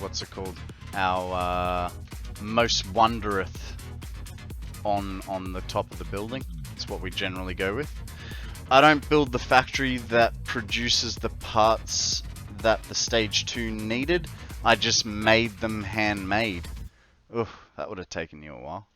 S1: what's it called? Our most wondereth on the top of the building. That's what we generally go with. I don't build the factory that produces the parts that the stage 2 needed. I just made them handmade. Ugh, that would have taken you a while.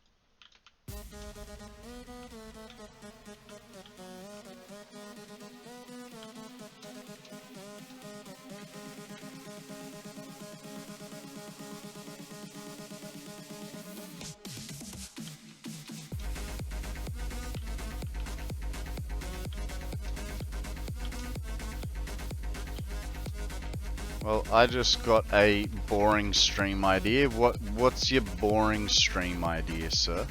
S1: Well, I just got a boring stream idea. What's your boring stream idea, sir?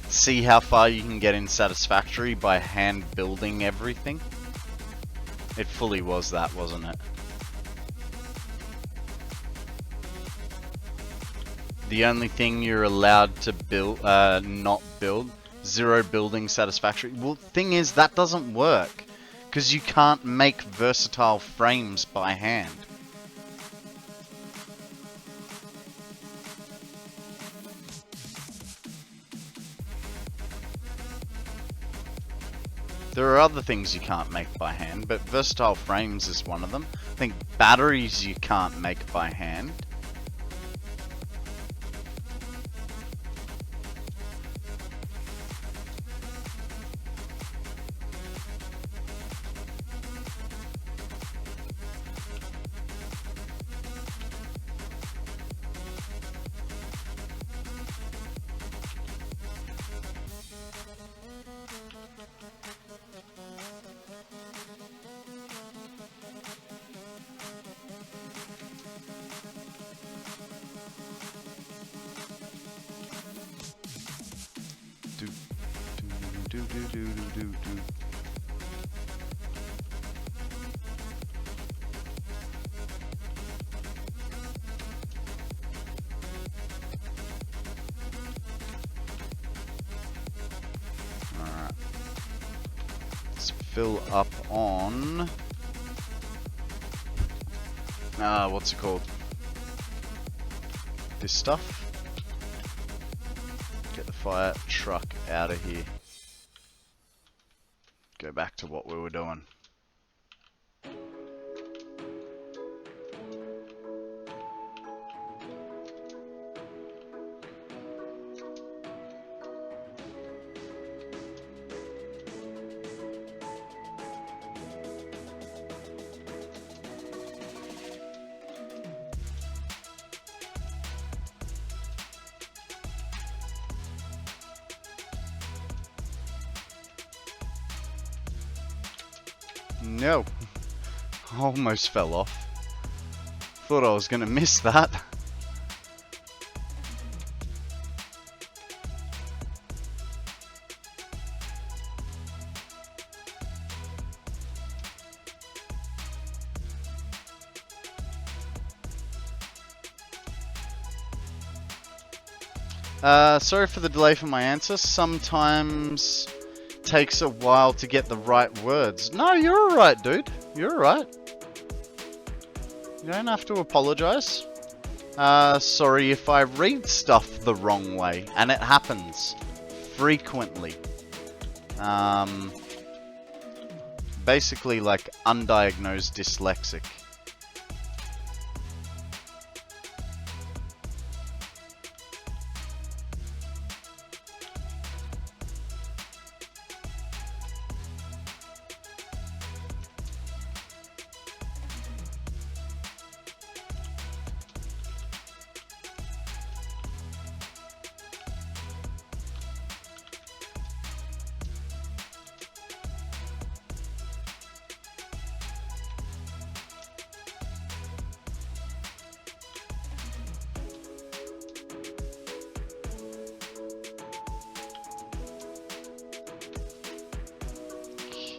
S1: See how far you can get in Satisfactory by hand building everything? It fully was that, wasn't it? The only thing you're allowed to build, not build, 0 building Satisfactory. Well, thing is, that doesn't work. Because you can't make versatile frames by hand. There are other things you can't make by hand, but versatile frames is one of them. I think batteries you can't make by hand. Fill up on what's it called? This stuff. Get the fire truck out of here. Go back to what we were doing. No, almost fell off. Thought I was gonna miss that. Sorry for the delay for my answer. Sometimes takes a while to get the right words. No, you're alright, dude. You're alright. You don't have to apologize. Sorry if I read stuff the wrong way, and it happens frequently. Basically like undiagnosed dyslexic.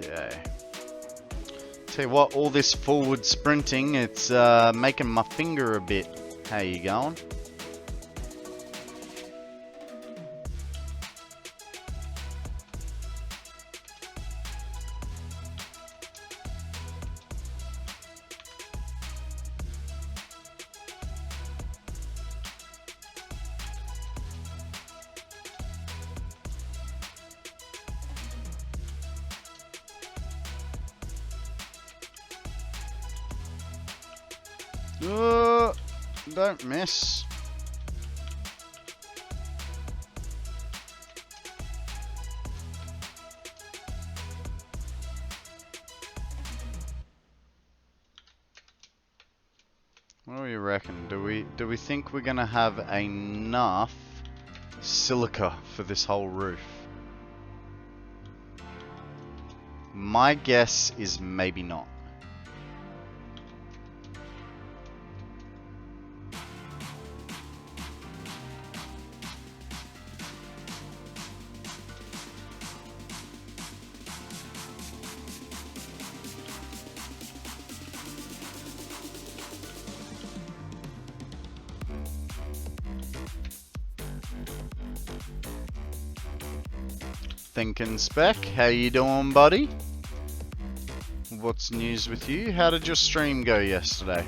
S1: Okay. Tell you what, all this forward sprinting, it's making my finger a bit. How you going? Don't miss. What do we reckon? Do we think we're gonna have enough silica for this whole roof? My guess is maybe not. Thinking Spec, how you doing, buddy? What's news with you? How did your stream go yesterday?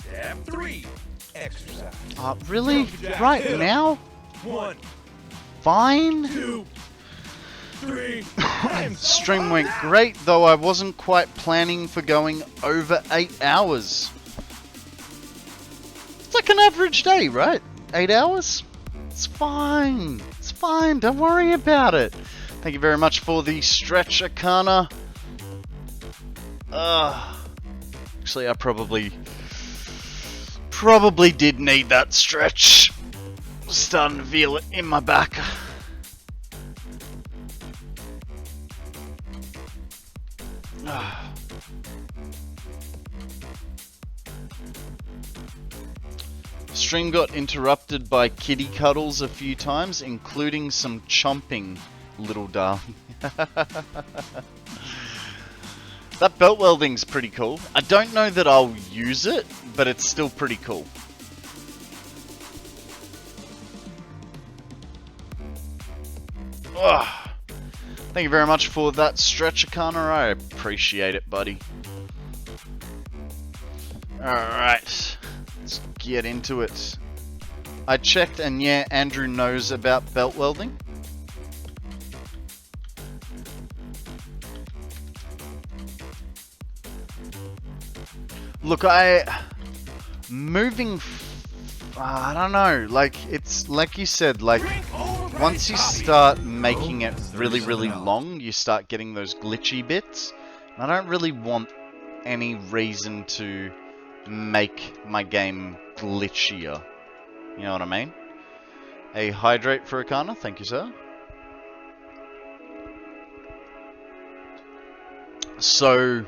S4: Step 3. Exercise.
S1: Really? Right now?
S4: 1,
S1: Fine?
S4: 2, 3.
S1: Stream went great, though I wasn't quite planning for going over 8 hours. It's like an average day, right? 8 hours? It's fine. It's fine. Don't worry about it. Thank you very much for the stretch, Akana. Actually, I probably did need that stretch. I'm starting to feel it in my back. Stream got interrupted by kitty cuddles a few times, including some chomping, little darling. That belt welding's pretty cool. I don't know that I'll use it, but it's still pretty cool. Thank you very much for that stretch, Akana. I appreciate it, buddy. Alright, let's get into it. I checked, and yeah, Andrew knows about belt welding. Look, I don't know, like, it's like you said, like, once you start making it really, really long, you start getting those glitchy bits. I don't really want any reason to make my game glitchier. You know what I mean? A hydrate for Akana, thank you, sir. So,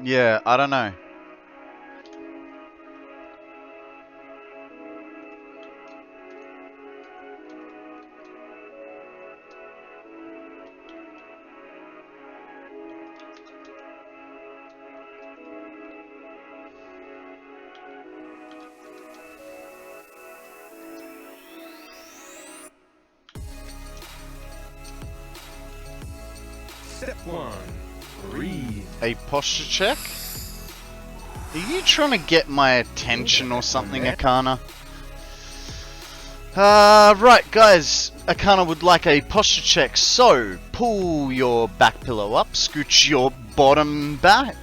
S1: yeah, I don't know.
S4: Step 1. Breathe.
S1: A posture check? Are you trying to get my attention or something, Akana? Right, guys. Akana would like a posture check, so pull your back pillow up, scooch your bottom back,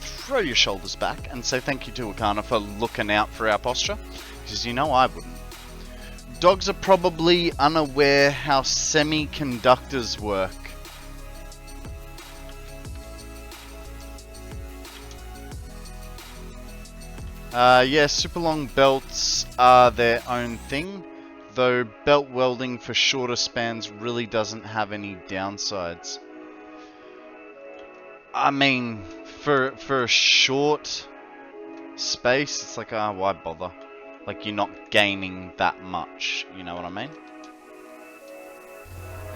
S1: throw your shoulders back, and say thank you to Akana for looking out for our posture, because you know I wouldn't. Dogs are probably unaware how semiconductors work. Yeah, super long belts are their own thing, though belt welding for shorter spans really doesn't have any downsides. I mean, for a short space, it's like, why bother? Like, you're not gaining that much, you know what I mean?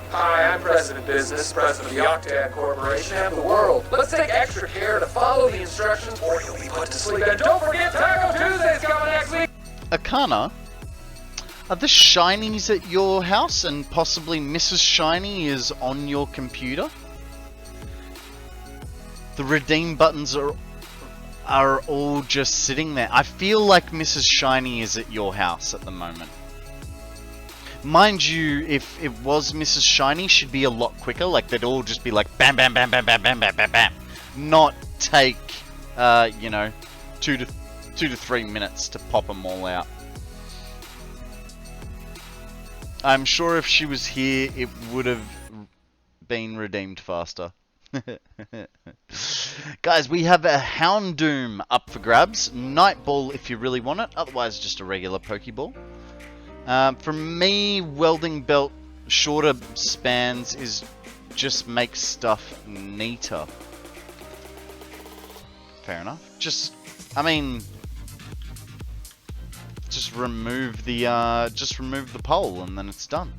S2: Hi, I'm President Business, President of the Octad Corporation and the world. Let's take extra care to follow the instructions or you'll be put to sleep. And don't forget Taco Tuesday's coming next week!
S1: Akana, are the shinies at your house and possibly Mrs. Shiny is on your computer? The redeem buttons are are all just sitting there. I feel like Mrs. Shiny is at your house at the moment. Mind you, if it was Mrs. Shiny, she'd be a lot quicker. Like, they'd all just be like, bam, bam, bam, bam, bam, bam, bam, bam, bam. Not take, you know, 2 to 3 minutes to pop them all out. I'm sure if she was here, it would have been redeemed faster. Guys, we have a Houndoom up for grabs. Nightball if you really want it. Otherwise, just a regular Pokeball. For me, welding belt shorter spans is just make stuff neater. Fair enough. Just, I mean, just remove the pole and then it's done.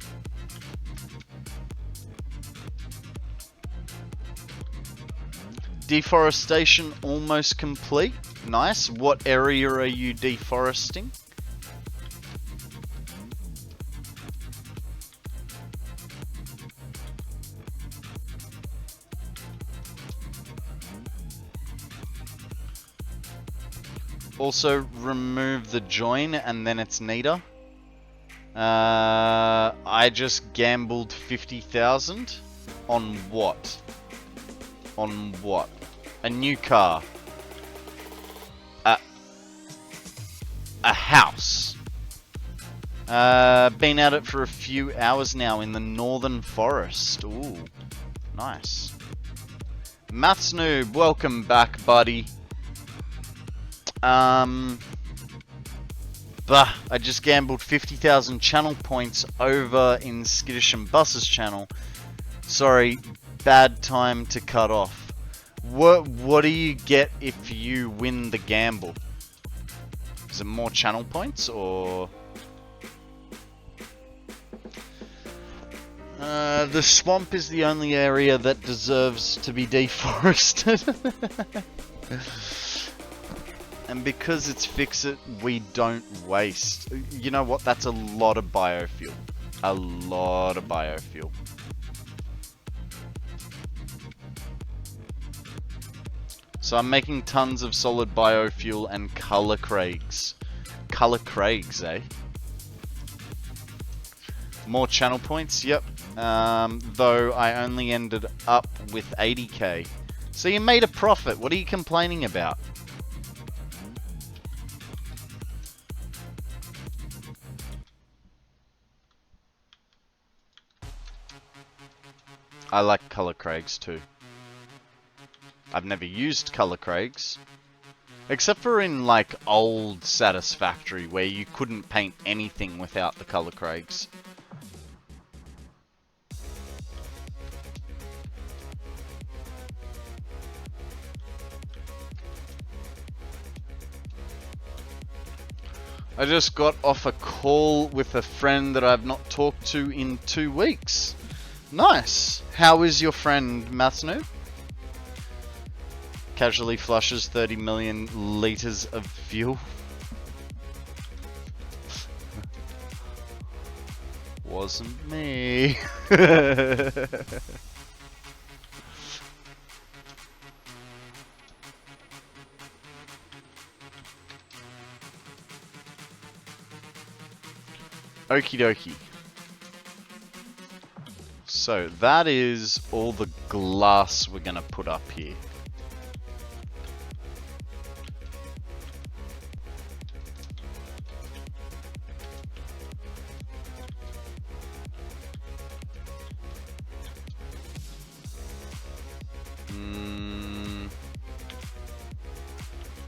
S1: Deforestation almost complete. Nice. What area are you deforesting? Also, remove the join and then it's neater. I just gambled 50,000 on what? On what? A new car. A house. Been at it for a few hours now in the northern forest. Ooh, nice. Maths Noob, welcome back, buddy. I just gambled 50,000 channel points over in Skittish and Bus's channel. Sorry, bad time to cut off. What do you get if you win the gamble? Is it more channel points or? The swamp is the only area that deserves to be deforested. And because it's Fix-It, we don't waste. You know what? That's a lot of biofuel. A lot of biofuel. So I'm making tons of solid biofuel and color craigs. Color craigs, eh? More channel points, yep. Though I only ended up with 80k. So you made a profit. What are you complaining about? I like color craigs too. I've never used color craigs. Except for in like old Satisfactory where you couldn't paint anything without the color craigs. I just got off a call with a friend that I've not talked to in 2 weeks. Nice. How is your friend, Mathsnoob? Casually flushes 30 million liters of fuel. Wasn't me. Okie dokie. So that is all the glass we're gonna put up here.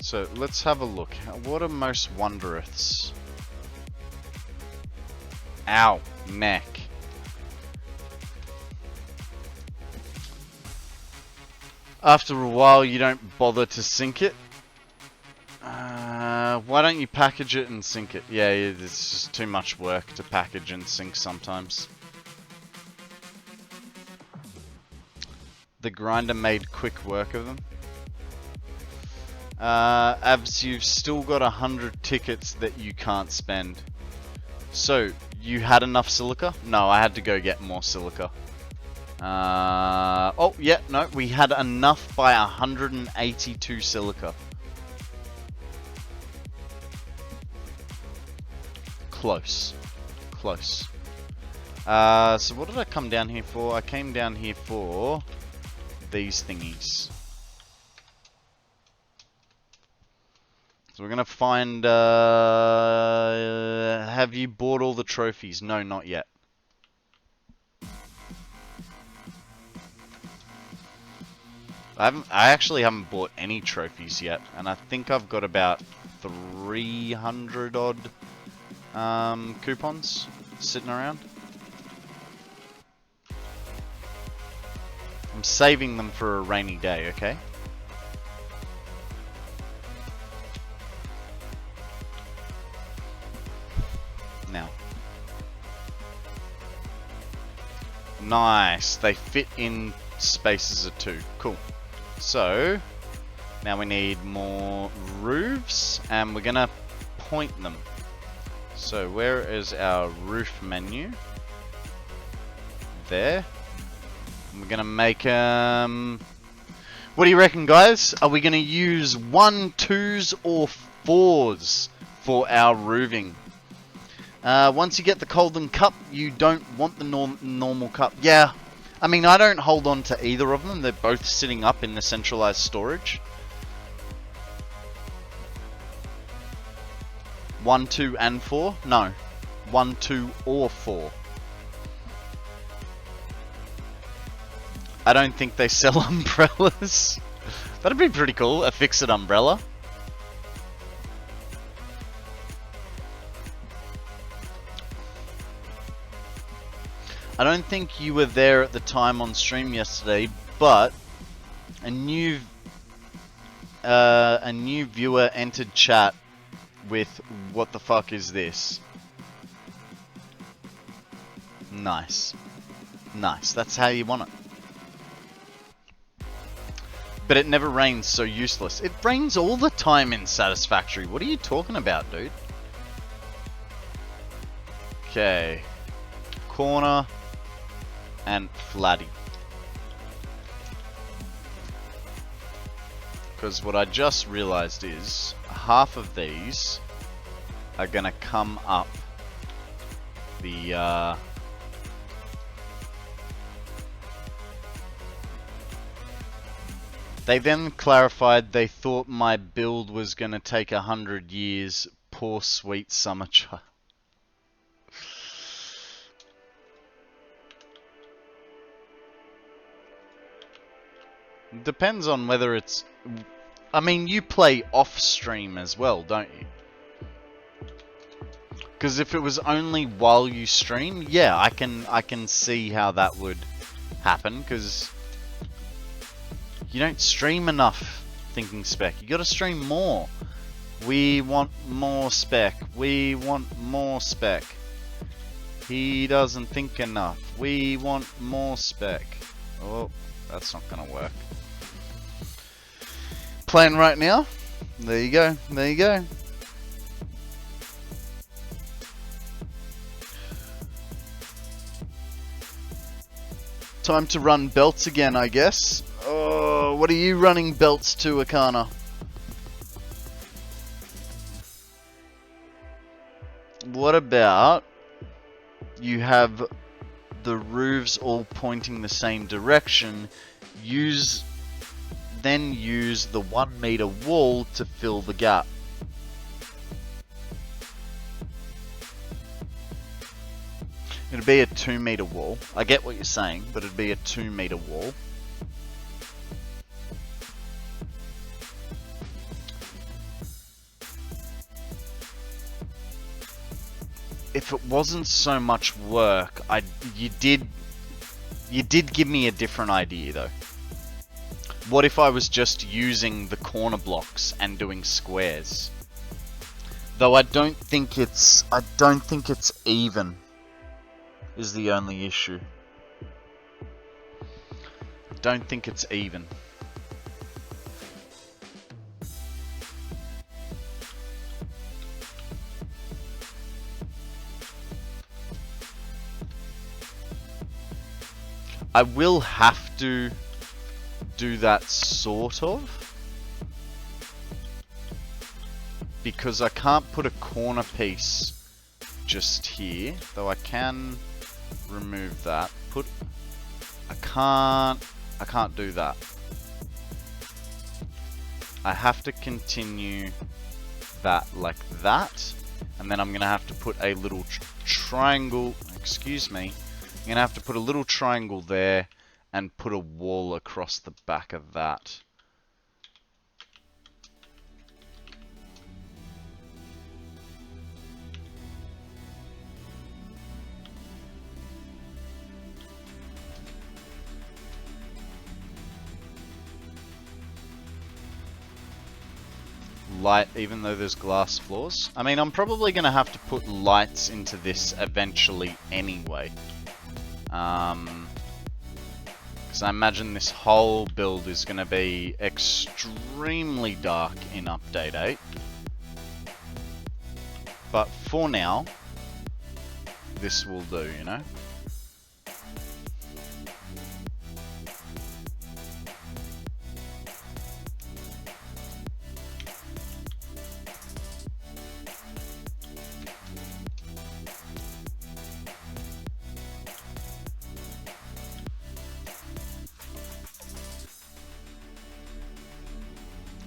S1: So let's have a look. What are most wondrous? Ow, neck. After a while, you don't bother to sync it. Why don't you package it and sync it? Yeah, it's just too much work to package and sync sometimes. The grinder made quick work of them. Abs, you've still got 100 tickets that you can't spend. So, you had enough silica? No, I had to go get more silica. Oh, yeah, no, we had enough by 182 silica. close. Close. So what did I come down here for? I came down here for these thingies. So we're gonna find, have you bought all the trophies? No, not yet. I actually haven't bought any trophies yet, and I think I've got about 300 odd coupons sitting around. I'm saving them for a rainy day, okay? Now. Nice. They fit in spaces of 2. Cool. So, now we need more roofs, and we're gonna point them. So, where is our roof menu? There. And we're gonna make, what do you reckon, guys? Are we gonna use 1, 2s, or 4s for our roofing? Once you get the Golden Cup, you don't want the normal cup. Yeah, I mean, I don't hold on to either of them. They're both sitting up in the centralized storage. 1, 2, and 4? No. 1, 2, or 4. I don't think they sell umbrellas. That'd be pretty cool, a fix-it umbrella. I don't think you were there at the time on stream yesterday, but a new viewer entered chat with "What the fuck is this?" Nice. Nice, that's how you want it. But it never rains, so useless. It rains all the time in Satisfactory. What are you talking about, dude? Okay. Corner and flatty. Because what I just realized is half of these are gonna come up the They then clarified they thought my build was gonna take 100 years. Poor sweet summer child. Depends on whether it's... I mean, you play off stream as well, don't you? Because if it was only while you stream, yeah, I can see how that would happen, because you don't stream enough thinking spec. You gotta stream more. We want more spec. We want more spec. He doesn't think enough. We want more spec. Oh, that's not gonna work. Playing right now. There you go. There you go. Time to run belts again, I guess. Oh, what are you running belts to, Akana? What about you have the roofs all pointing the same direction? Then use the 1 meter wall to fill the gap. It'd be a 2 meter wall. I get what you're saying, but it'd be a 2 meter wall. If it wasn't so much work, you did give me a different idea though. What if I was just using the corner blocks and doing squares? Though I don't think it's even. Is the only issue. Don't think it's even. I will have to do that sort of, because I can't put a corner piece just here, though I can remove that. I can't do that. I have to continue that like that, and then I'm gonna have to put a little triangle, excuse me, I'm gonna have to put a little triangle there and put a wall across the back of that. Light, even though there's glass floors. I mean, I'm probably going to have to put lights into this eventually anyway. Because I imagine this whole build is going to be extremely dark in Update 8. But for now, this will do, you know?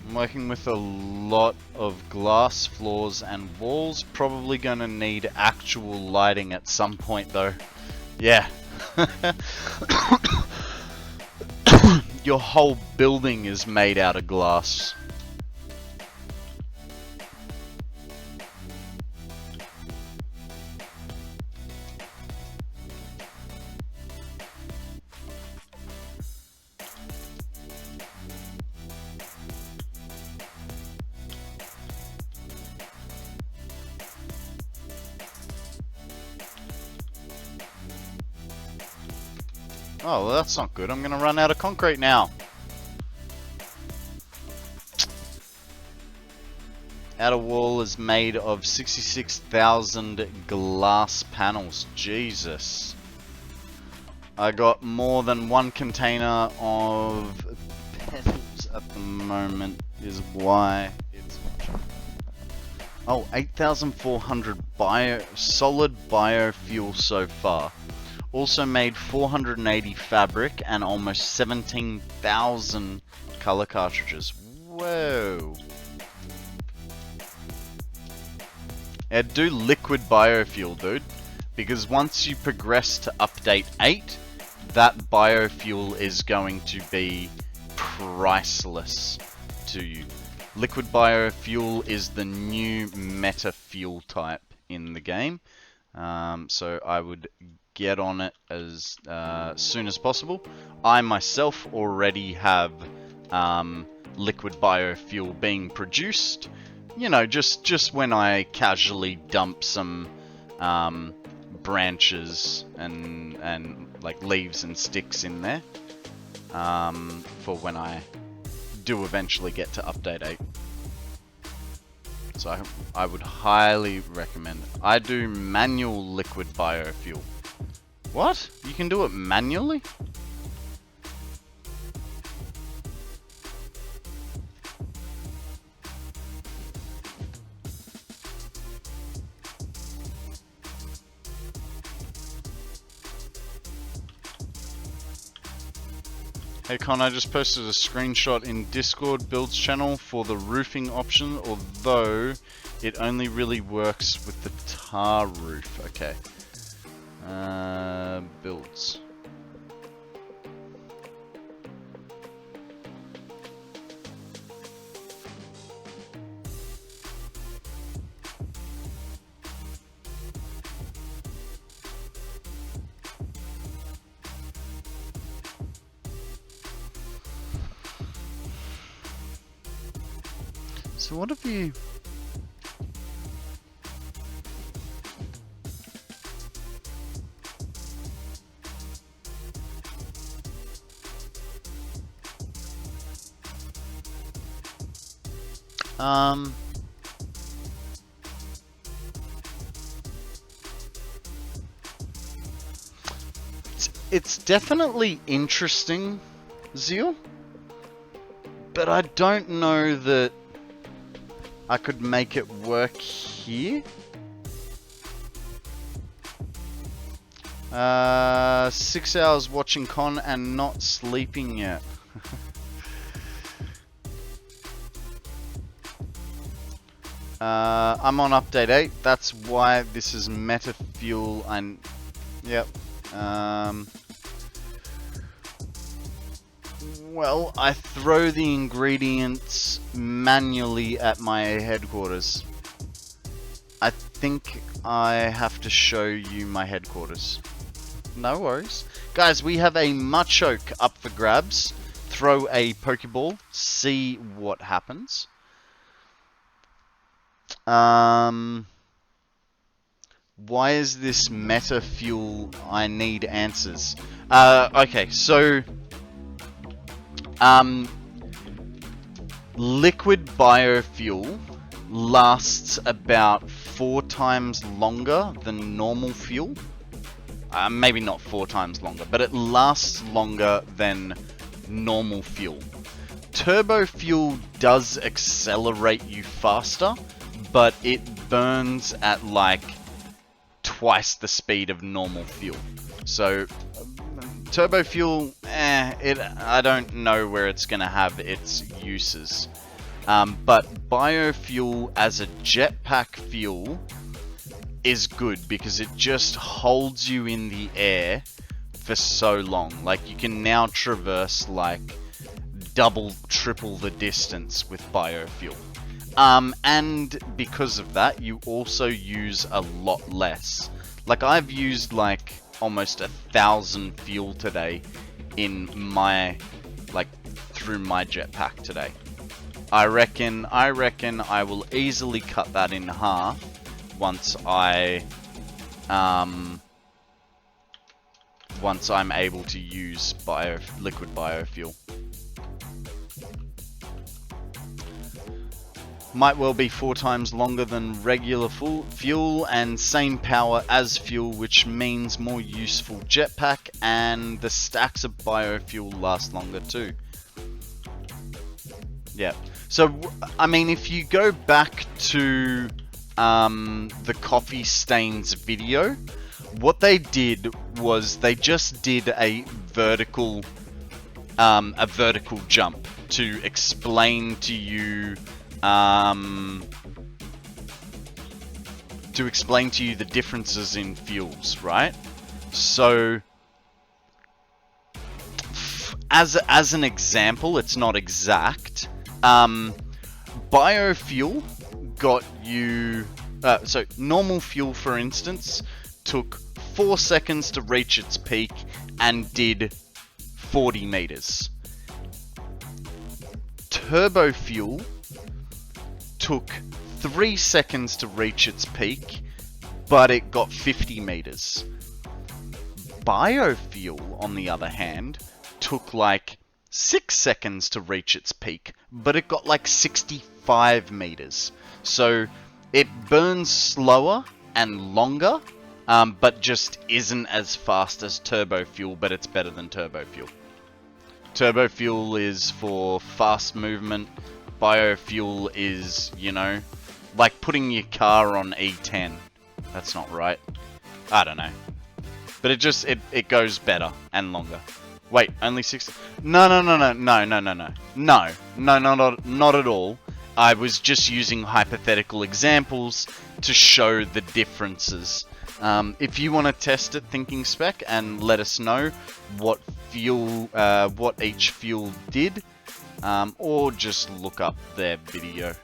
S1: I'm working with a lot of glass floors and walls. Probably going to need actual lighting at some point though. Yeah. Your whole building is made out of glass. Oh, well, that's not good. I'm going to run out of concrete now. Outer wall is made of 66,000 glass panels. Jesus. I got more than one container of petals at the moment is why it's... Oh, 8,400 solid biofuel so far. Also made 480 fabric and almost 17,000 color cartridges. Whoa. Yeah, do liquid biofuel, dude. Because once you progress to update 8, that biofuel is going to be priceless to you. Liquid biofuel is the new meta fuel type in the game. So I would get on it as soon as possible. I myself already have liquid biofuel being produced. You know, just when I casually dump some branches and like leaves and sticks in there for when I do eventually get to update 8. So I would highly recommend it. I do manual liquid biofuel. What? You can do it manually? Hey Con, I just posted a screenshot in Discord builds channel for the roofing option, although it only really works with the tar roof. Okay. Builds. So what have you... It's definitely interesting, Zeal, but I don't know that I could make it work here. 6 hours watching Con and not sleeping yet. I'm on update 8. That's why this is meta fuel. And yep. Well, I throw the ingredients manually at my headquarters. I think I have to show you my headquarters. No worries. Guys, we have a Machoke up for grabs. Throw a Pokeball. See what happens. Why is this meta fuel? I need answers. Okay, so liquid biofuel lasts about 4 times longer than normal fuel. Maybe not 4 times longer, but it lasts longer than normal fuel. Turbo fuel does accelerate you faster, but it burns at like twice the speed of normal fuel. So turbo fuel, I don't know where it's gonna have its uses. But biofuel as a jetpack fuel is good because it just holds you in the air for so long. Like, you can now traverse like double, triple the distance with biofuel. And because of that, you also use a lot less. Like, I've used like almost 1,000 fuel today in my, like, through my jetpack today. I reckon I will easily cut that in half once I'm able to use liquid biofuel. Might well be 4 times longer than regular fuel and same power as fuel, which means more useful jetpack, and the stacks of biofuel last longer too. Yeah. So, I mean, if you go back to the Coffee Stains video, what they did was they just did a vertical jump to explain to you the differences in fuels, right? So, as an example, it's not exact. Biofuel got you... so, normal fuel, for instance, took 4 seconds to reach its peak and did 40 meters. Turbo fuel took 3 seconds to reach its peak, but it got 50 meters. Biofuel, on the other hand, took like 6 seconds to reach its peak, but it got like 65 meters. So it burns slower and longer, but just isn't as fast as turbo fuel, but it's better than turbo fuel. Turbo fuel is for fast movement. Biofuel is, you know, like putting your car on E10. That's not right. I don't know. But it goes better and longer. Wait, only 6... No, not at all. I was just using hypothetical examples to show the differences. If you want to test it, Thinking Spec, and let us know what fuel, what each fuel did, or just look up their video.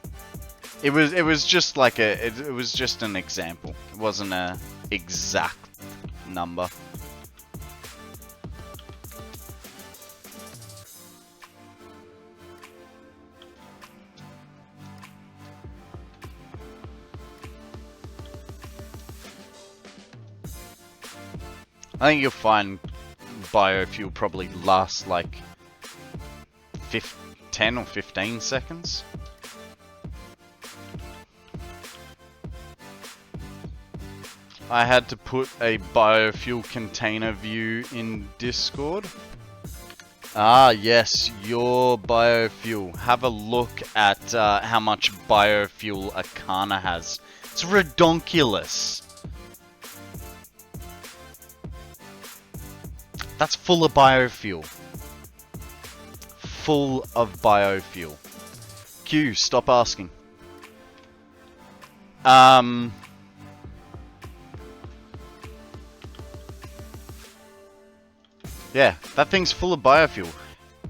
S1: It was just like it was just an example. It wasn't a exact number. I think you'll find biofuel probably lasts like 10 or 15 seconds. I had to put a biofuel container view in Discord. Ah, yes, your biofuel. Have a look at how much biofuel Arcana has. It's redonkulous. That's full of biofuel. Full of biofuel. Q, stop asking. Yeah, that thing's full of biofuel.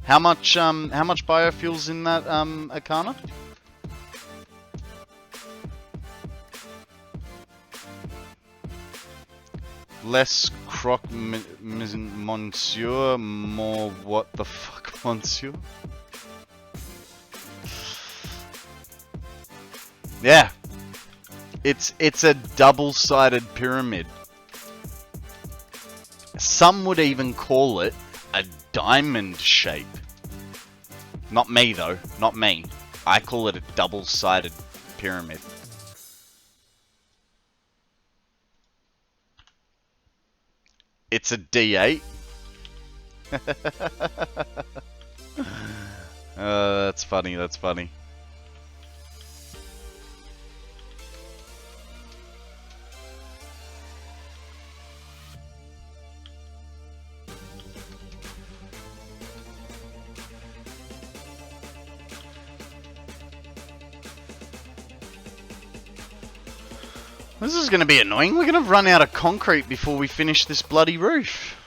S1: How much biofuel's in that Arcana? Less croc monsieur, more what the fuck monsieur? Yeah. It's a double-sided pyramid. Some would even call it a diamond shape. Not me though, not me. I call it a double-sided pyramid. It's a D8. That's funny, that's funny. This is going to be annoying. We're going to run out of concrete before we finish this bloody roof.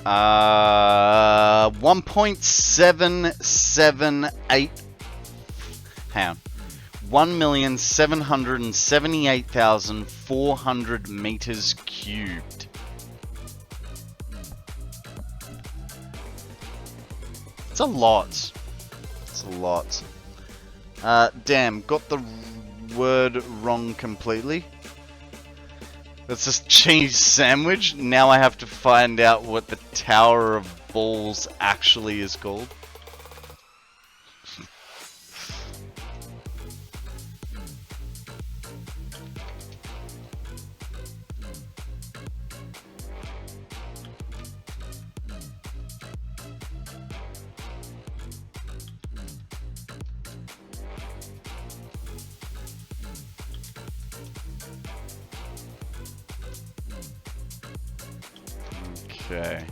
S1: Uh, 1.778. Hang on. 1,778,400 meters cubed. It's a lot. It's a lot. Damn, got the word wrong completely. That's a cheese sandwich. Now I have to find out what the Tower of Balls actually is called. Okay.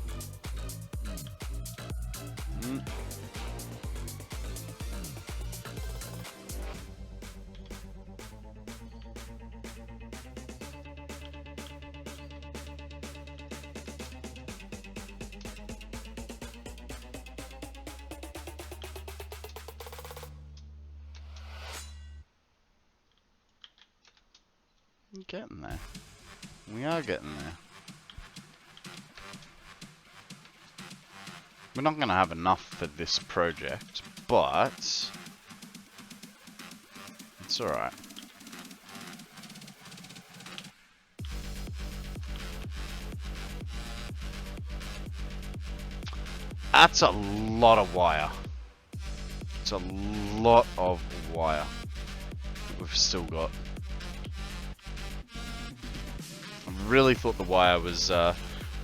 S1: Getting there. We are getting there. We're not going to have enough for this project, but it's alright. That's a lot of wire. It's a lot of wire that we've still got. I really thought the wire was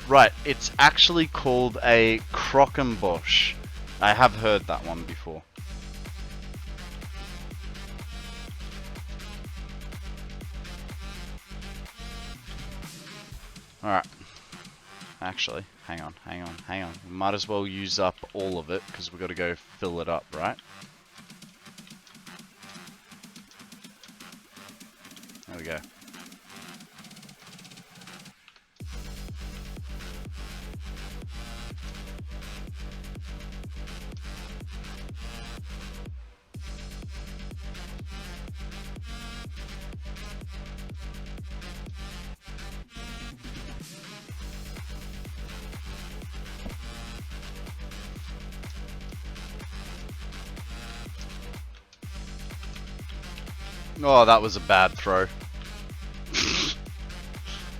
S1: right, it's actually called a Krockenbosch. I have heard that one before. Alright. Actually, hang on. We might as well use up all of it, because we've got to go fill it up, right? There we go. Oh, that was a bad throw.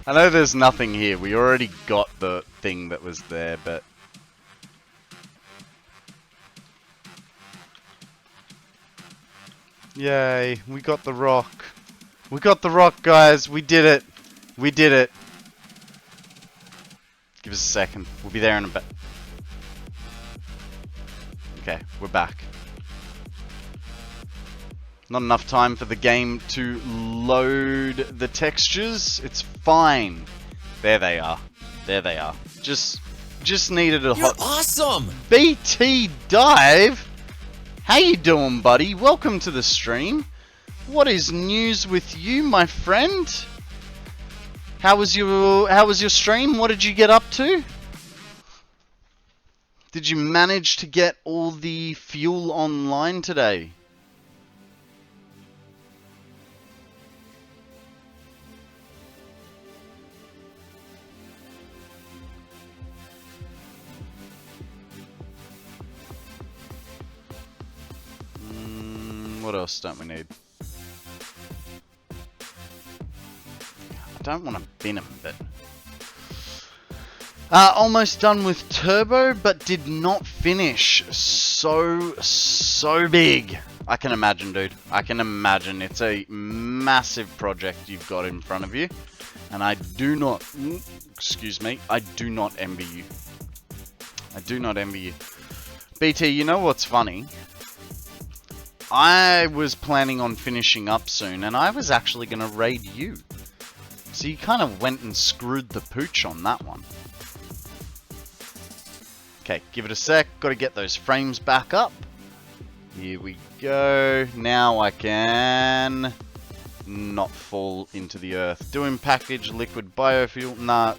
S1: I know there's nothing here. We already got the thing that was there, but... Yay, we got the rock. We got the rock, guys. We did it. We did it. Give us a second. We'll be there in a bit. Okay, we're back. Not enough time for the game to load the textures. It's fine. There they are. There they are. Just needed a
S6: You're
S1: hot...
S6: awesome!
S1: BT Dive! How you doing, buddy? Welcome to the stream. What is news with you, my friend? How was your stream? What did you get up to? Did you manage to get all the fuel online today? What else don't we need? I don't want to bin them, but... almost done with Turbo, but did not finish. So big. I can imagine, dude. I can imagine. It's a massive project you've got in front of you. And I do not... Excuse me. I do not envy you. I do not envy you. BT, you know what's funny? I was planning on finishing up soon, and I was actually going to raid you. So you kind of went and screwed the pooch on that one. Okay, give it a sec. Got to get those frames back up. Here we go. Now I can not fall into the earth. Doing package liquid biofuel. Nah,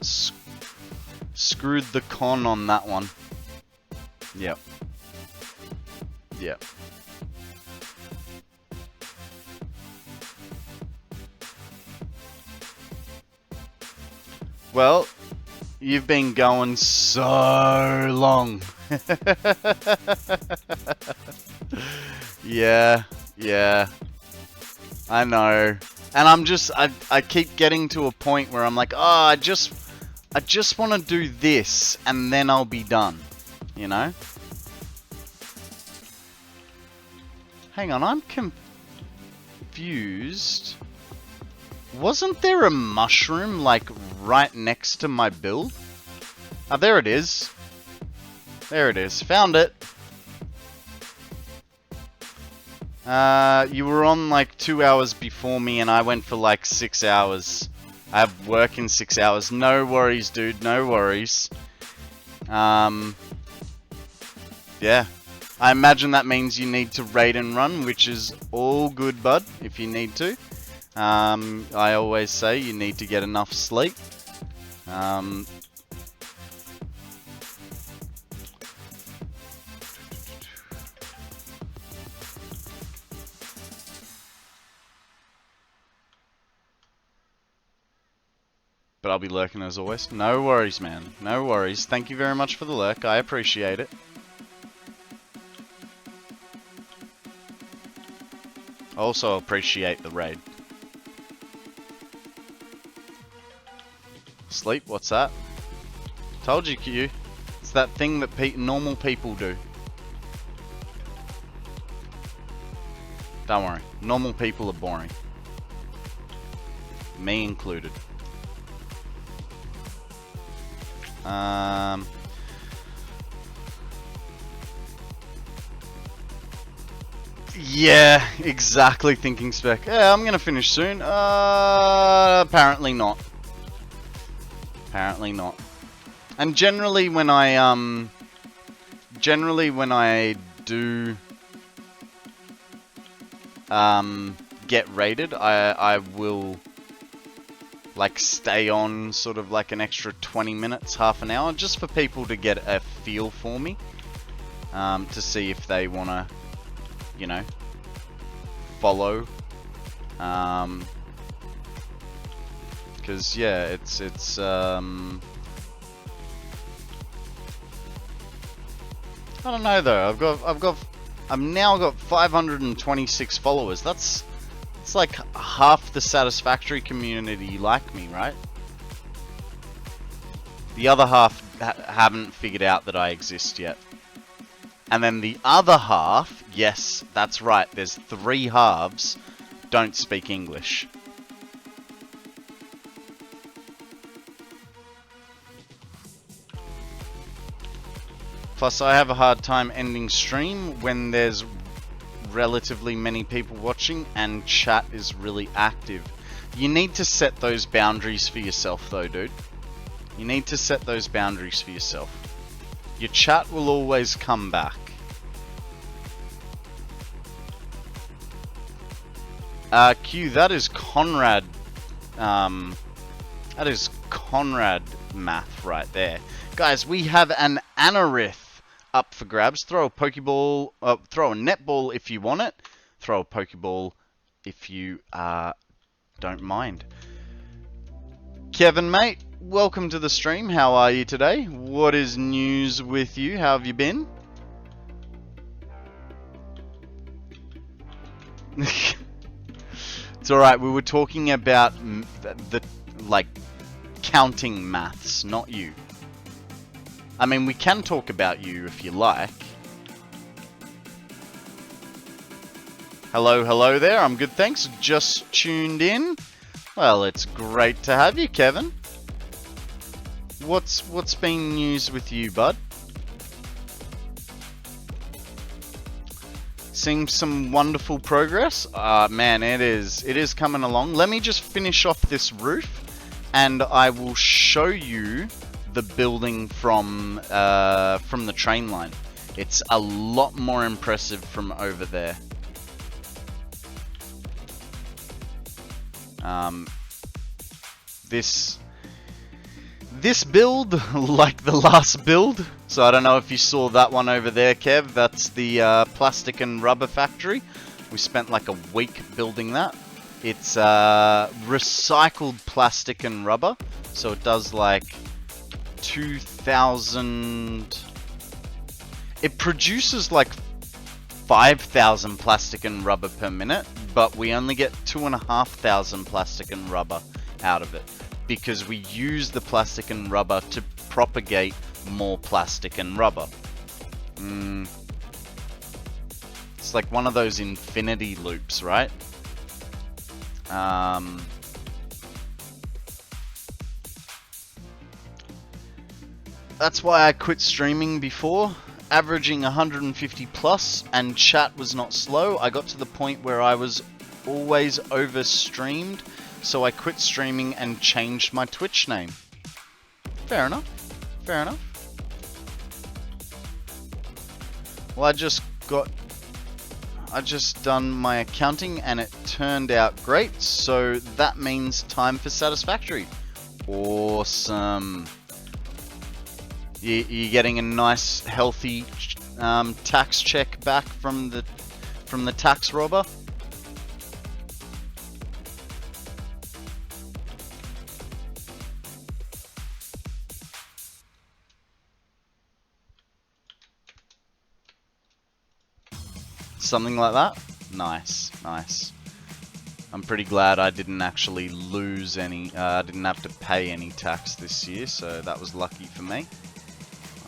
S1: screwed the con on that one. Yep. Yep. Well, you've been going so long. Yeah. I know. And I'm just, I keep getting to a point where I'm like, oh, I just want to do this and then I'll be done. You know? Hang on, I'm confused. Wasn't there a mushroom, like, right next to my build? Oh, there it is. There it is. Found it. You were on, like, 2 hours before me, and I went for, like, 6 hours. I have work in 6 hours. No worries, dude. No worries. Yeah. I imagine that means you need to raid and run, which is all good, bud, if you need to. I always say you need to get enough sleep. But I'll be lurking as always. No worries, man. No worries. Thank you very much for the lurk. I appreciate it. Also appreciate the raid. Sleep? What's that? Told you, Q. It's that thing that normal people do. Don't worry. Normal people are boring. Me included. Yeah, exactly. Thinking spec. Yeah, I'm gonna finish soon. Apparently not. Apparently not. And generally when I do get raided, I will like stay on sort of like an extra 20 minutes, half an hour, just for people to get a feel for me, to see if they wanna, you know, follow, because yeah, it's I don't know though. I've now got 526 followers. It's like half the Satisfactory community like me, right? The other half haven't figured out that I exist yet. And then the other half, yes, that's right, there's 3 halves, don't speak English. Plus, I have a hard time ending stream when there's relatively many people watching and chat is really active. You need to set those boundaries for yourself though, dude. You need to set those boundaries for yourself. Your chat will always come back. Q, that is Konrad. That is Konrad math right there. Guys, we have an Anarith up for grabs. Throw a Pokeball, throw a netball if you want it. Throw a Pokeball if you don't mind. Kevin, mate, welcome to the stream. How are you today? What is news with you? How have you been? It's alright, we were talking about the like, counting maths, not you. I mean, we can talk about you if you like. Hello, hello there. I'm good, thanks. Just tuned in. Well, it's great to have you, Kevin. What's been news with you, bud? Seeing some wonderful progress. Man, it is coming along. Let me just finish off this roof, and I will show you the building from the train line. It's a lot more impressive from over there. This build, like the last build, so I don't know if you saw that one over there, Kev, that's the plastic and rubber factory. We spent like a week building that. It's recycled plastic and rubber, so it does like 2,000... It produces like 5,000 plastic and rubber per minute, but we only get 2,500 plastic and rubber out of it, because we use the plastic and rubber to propagate more plastic and rubber. It's like one of those infinity loops, right? That's why I quit streaming before. Averaging 150 plus, and chat was not slow. I got to the point where I was always overstreamed, so I quit streaming and changed my Twitch name. Fair enough. Fair enough. Well, I just done my accounting and it turned out great, so that means time for Satisfactory. Awesome. You're getting a nice, healthy tax check back from the tax robber. Something like that? Nice, nice. I'm pretty glad I didn't actually lose any, I didn't have to pay any tax this year, so that was lucky for me.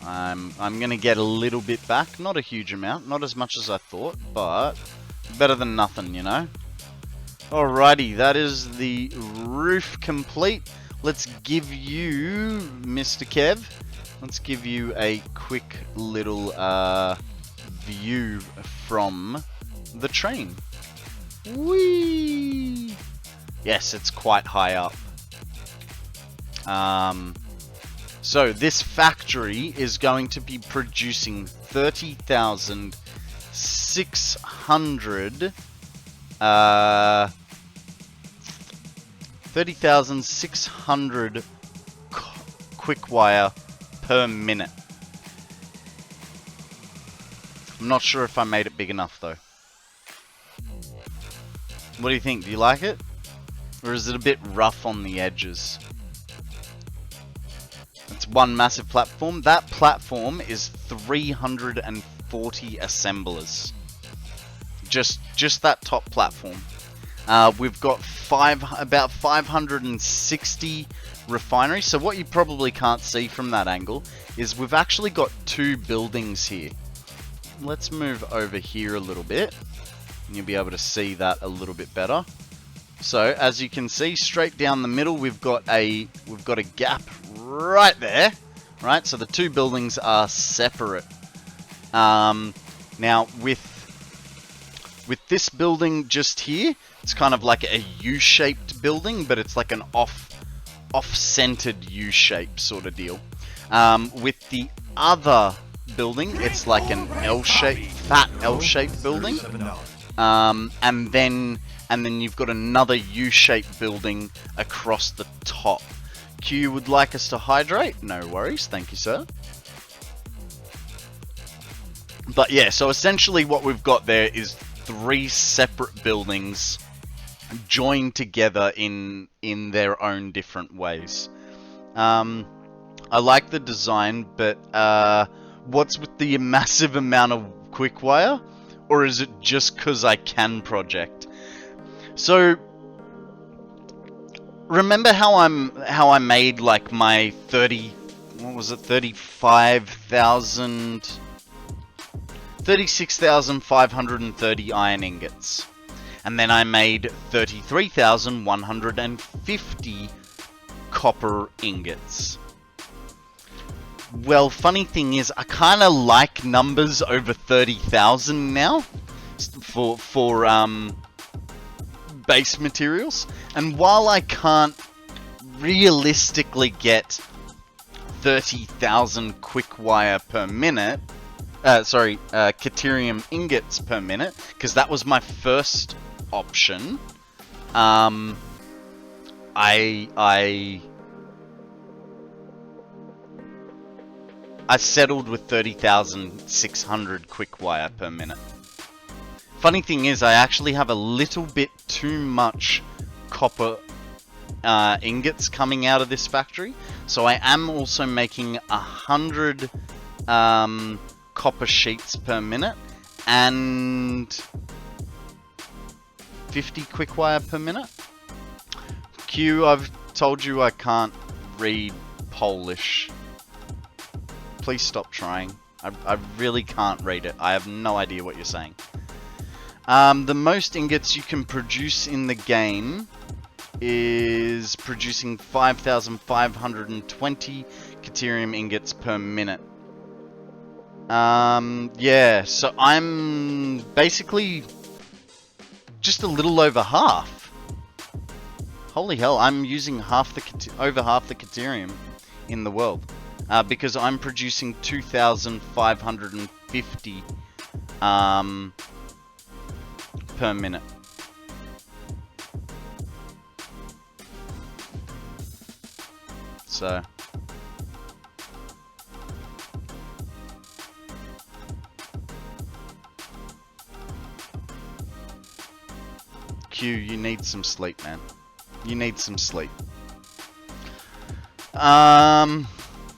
S1: I'm gonna get a little bit back, not a huge amount, not as much as I thought, but better than nothing, you know? Alrighty, that is the roof complete. Let's give you, Mr. Kev, let's give you a quick little view from the train. Whee! Yes, it's quite high up. So this factory is going to be producing 30,600 quick wire per minute. I'm not sure if I made it big enough though. What do you think? Do you like it? Or is it a bit rough on the edges? It's one massive platform. That platform is 340 assemblers. Just that top platform. We've got about 560 refineries. So what you probably can't see from that angle is we've actually got two buildings here. Let's move over here a little bit, and you'll be able to see that a little bit better. So as you can see, straight down the middle, we've got a gap right there, right? So the two buildings are separate Now with this building just here, it's kind of like a U-shaped building, but it's like an off-centered U-shape sort of deal. With the other building, it's like an L-shaped, fat L-shaped building. And then you've got another U-shaped building across the top. Q would like us to hydrate? No worries, thank you, sir. But yeah, so essentially what we've got there is 3 separate buildings joined together in their own different ways. I like the design, but what's with the massive amount of quick wire? Or is it just because I can project? So remember how I made like my 36,530 iron ingots, and then I made 33,150 copper ingots. Well, funny thing is, I kind of like numbers over 30,000 now for base materials. And while I can't realistically get 30,000 quick wire per minute, Caterium ingots per minute, because that was my first option, I settled with 30,600 quick wire per minute. Funny thing is, I actually have a little bit too much copper ingots coming out of this factory, so I am also making 100 copper sheets per minute and 50 quick wire per minute. Q, I've told you I can't read Polish. Please stop trying. I really can't read it. I have no idea what you're saying. The most ingots you can produce in the game is producing 5,520 Caterium ingots per minute. Yeah, so I'm basically just a little over half. Holy hell, I'm using over half the Caterium in the world. Because I'm producing 2,550 per minute. So Q, you need some sleep, man. You need some sleep.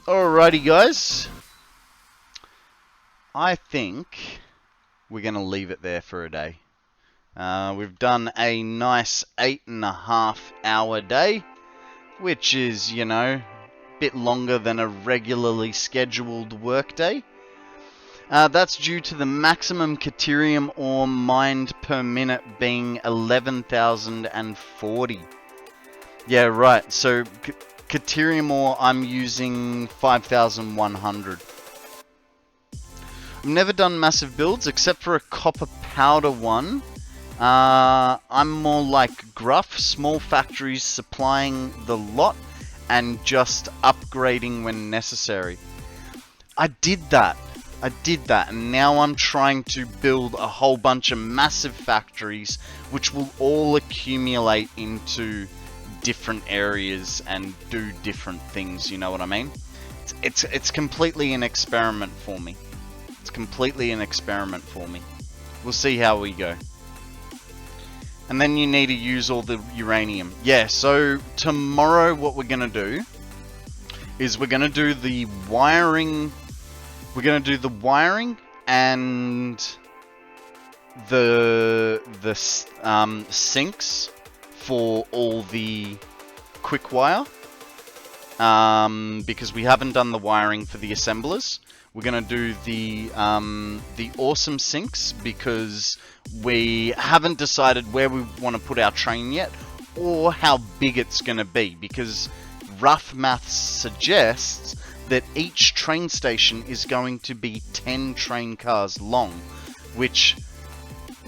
S1: Alrighty, guys. I think we're going to leave it there for a day. We've done a nice 8.5 hour day, which is, you know, a bit longer than a regularly scheduled work day. That's due to the maximum Caterium ore mined per minute being 11,040. Yeah, right. So Caterium ore, I'm using 5,100. I've never done massive builds except for a copper powder one. I'm more like Gruff, small factories supplying the lot and just upgrading when necessary. I did that, and now I'm trying to build a whole bunch of massive factories which will all accumulate into different areas and do different things, you know what I mean? It's completely an experiment for me. It's completely an experiment for me. We'll see how we go. And then you need to use all the uranium. Yeah, so tomorrow what we're going to do is we're going to do the wiring. We're going to do the wiring and the sinks for all the quick wire, because we haven't done the wiring for the assemblers. We're gonna do the awesome sinks because we haven't decided where we want to put our train yet or how big it's gonna be, because rough maths suggests that each train station is going to be 10 train cars long, which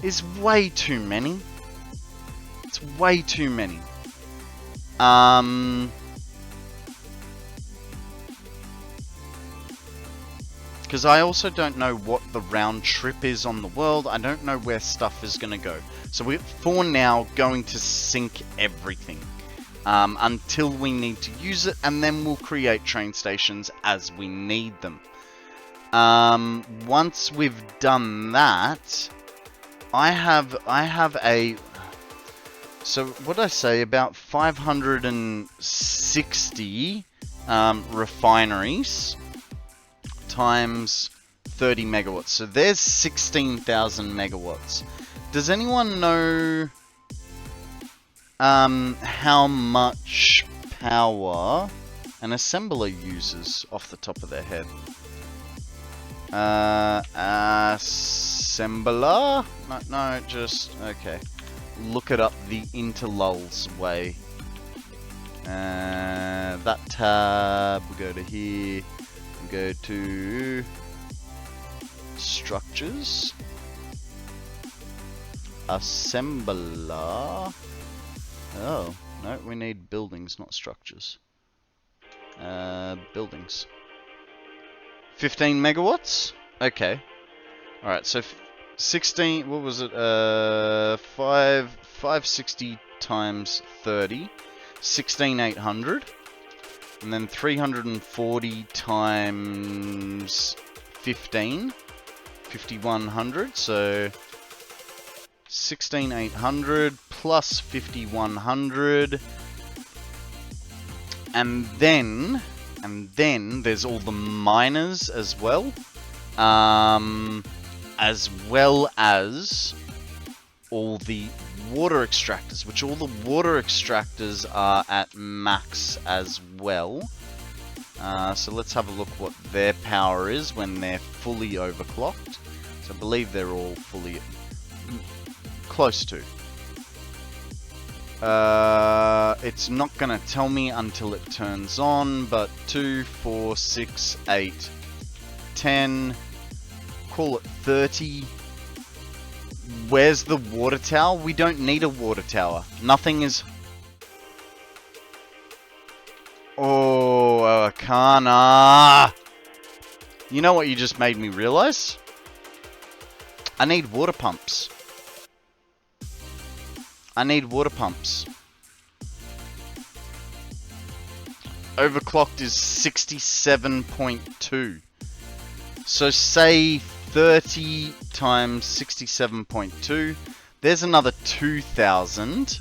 S1: is way too many. It's way too many. Because I also don't know what the round trip is on the world. I don't know where stuff is going to go. So we're, for now, going to sink everything until we need to use it, and then we'll create train stations as we need them. Once we've done that, I have a... So what did I say? About 560 refineries times 30 megawatts. So there's 16,000 megawatts. Does anyone know how much power an assembler uses off the top of their head? Assembler? No, just... Okay. Look it up the interlulls way. That tab, we go to here, we go to structures, assembler. Oh, no, we need buildings, not structures. Buildings. 15 megawatts? Okay. Alright, so 16, what was it? 560 times 30, 16,800. And then 340 times 15, 5,100. So 16,800 plus 5,100. And then there's all the miners as well. As well as all the water extractors, which all the water extractors are at max as well. So let's have a look what their power is when they're fully overclocked. So I believe they're all fully close to. It's not going to tell me until it turns on, but 2, 4, 6, 8, 10, call it 30. Where's the water tower? We don't need a water tower. Nothing is... Oh, Arcana. You know what you just made me realize? I need water pumps. I need water pumps. Overclocked is 67.2. So say 30 times 67.2. There's another 2,000.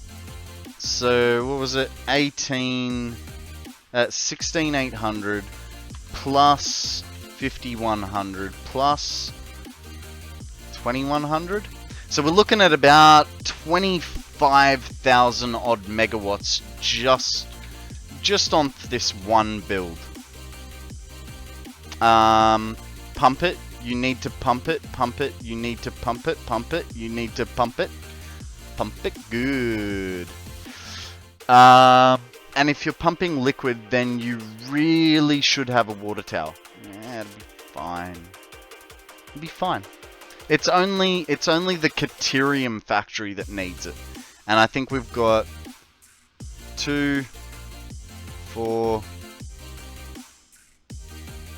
S1: So what was it? 16,800 plus 5,100 plus 2,100. So we're looking at about 25,000 odd megawatts just on this one build. Pump it. You need to pump it, pump it, you need to pump it, pump it, you need to pump it. Pump it good. And if you're pumping liquid, then you really should have a water tower. Yeah, it'll be fine. It'll be fine. It's only the Caterium factory that needs it. And I think we've got 2, 4...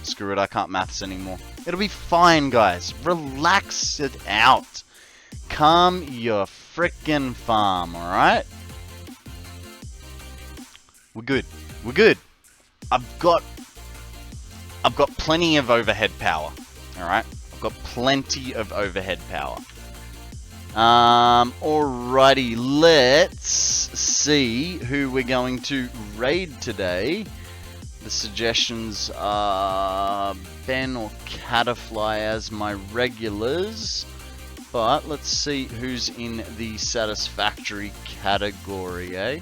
S1: Screw it, I can't maths anymore. It'll be fine, guys. Relax it out. Calm your frickin' farm, alright? We're good. We're good. I've got plenty of overhead power. Alright? I've got plenty of overhead power. Alrighty, let's see who we're going to raid today. The suggestions are Ben or Catafly as my regulars. But let's see who's in the Satisfactory category, eh?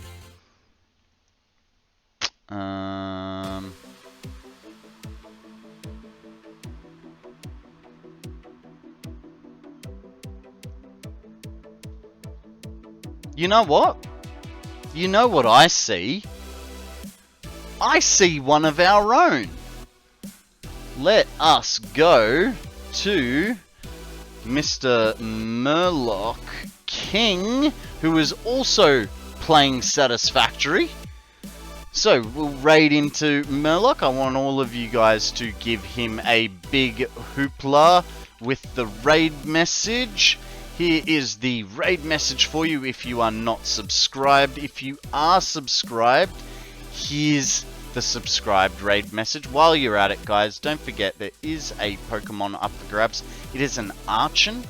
S1: You know what? You know what I see? I see one of our own. let us go to Mr. Murloc King, who is also playing Satisfactory. So we'll raid into Murloc. I want all of you guys to give him a big hoopla with the raid message. Here is the raid message for you if you are not subscribed. If you are subscribed, here's the subscribed raid message. While you're at it, guys, don't forget there is a Pokemon up for grabs. It is an Archon.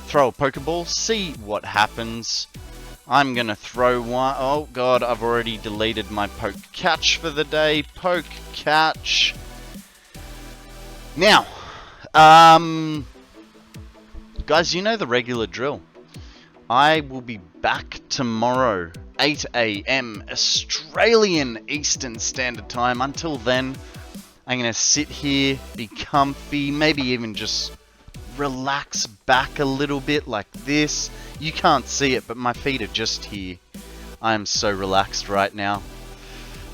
S1: Throw a Pokeball, see what happens. I'm gonna throw one. Oh god, I've already deleted my Poke Catch for the day. Poke Catch. Now, guys, you know the regular drill. I will be back tomorrow, 8 AM Australian Eastern Standard Time. Until then, I'm gonna sit here, be comfy, maybe even just relax back a little bit like this. You can't see it, but my feet are just here. I am so relaxed right now.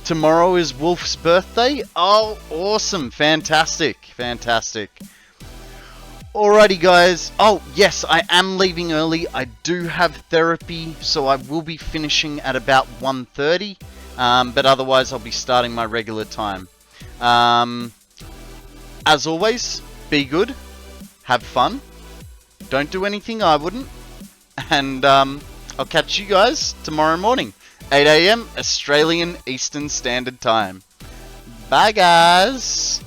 S1: Tomorrow is Wolf's birthday. Oh, awesome. Fantastic. Fantastic. Alrighty, guys. Oh, yes, I am leaving early. I do have therapy, so I will be finishing at about 1:30. But otherwise, I'll be starting my regular time. As always, be good. Have fun. Don't do anything I wouldn't. And I'll catch you guys tomorrow morning, 8 AM Australian Eastern Standard Time. Bye, guys.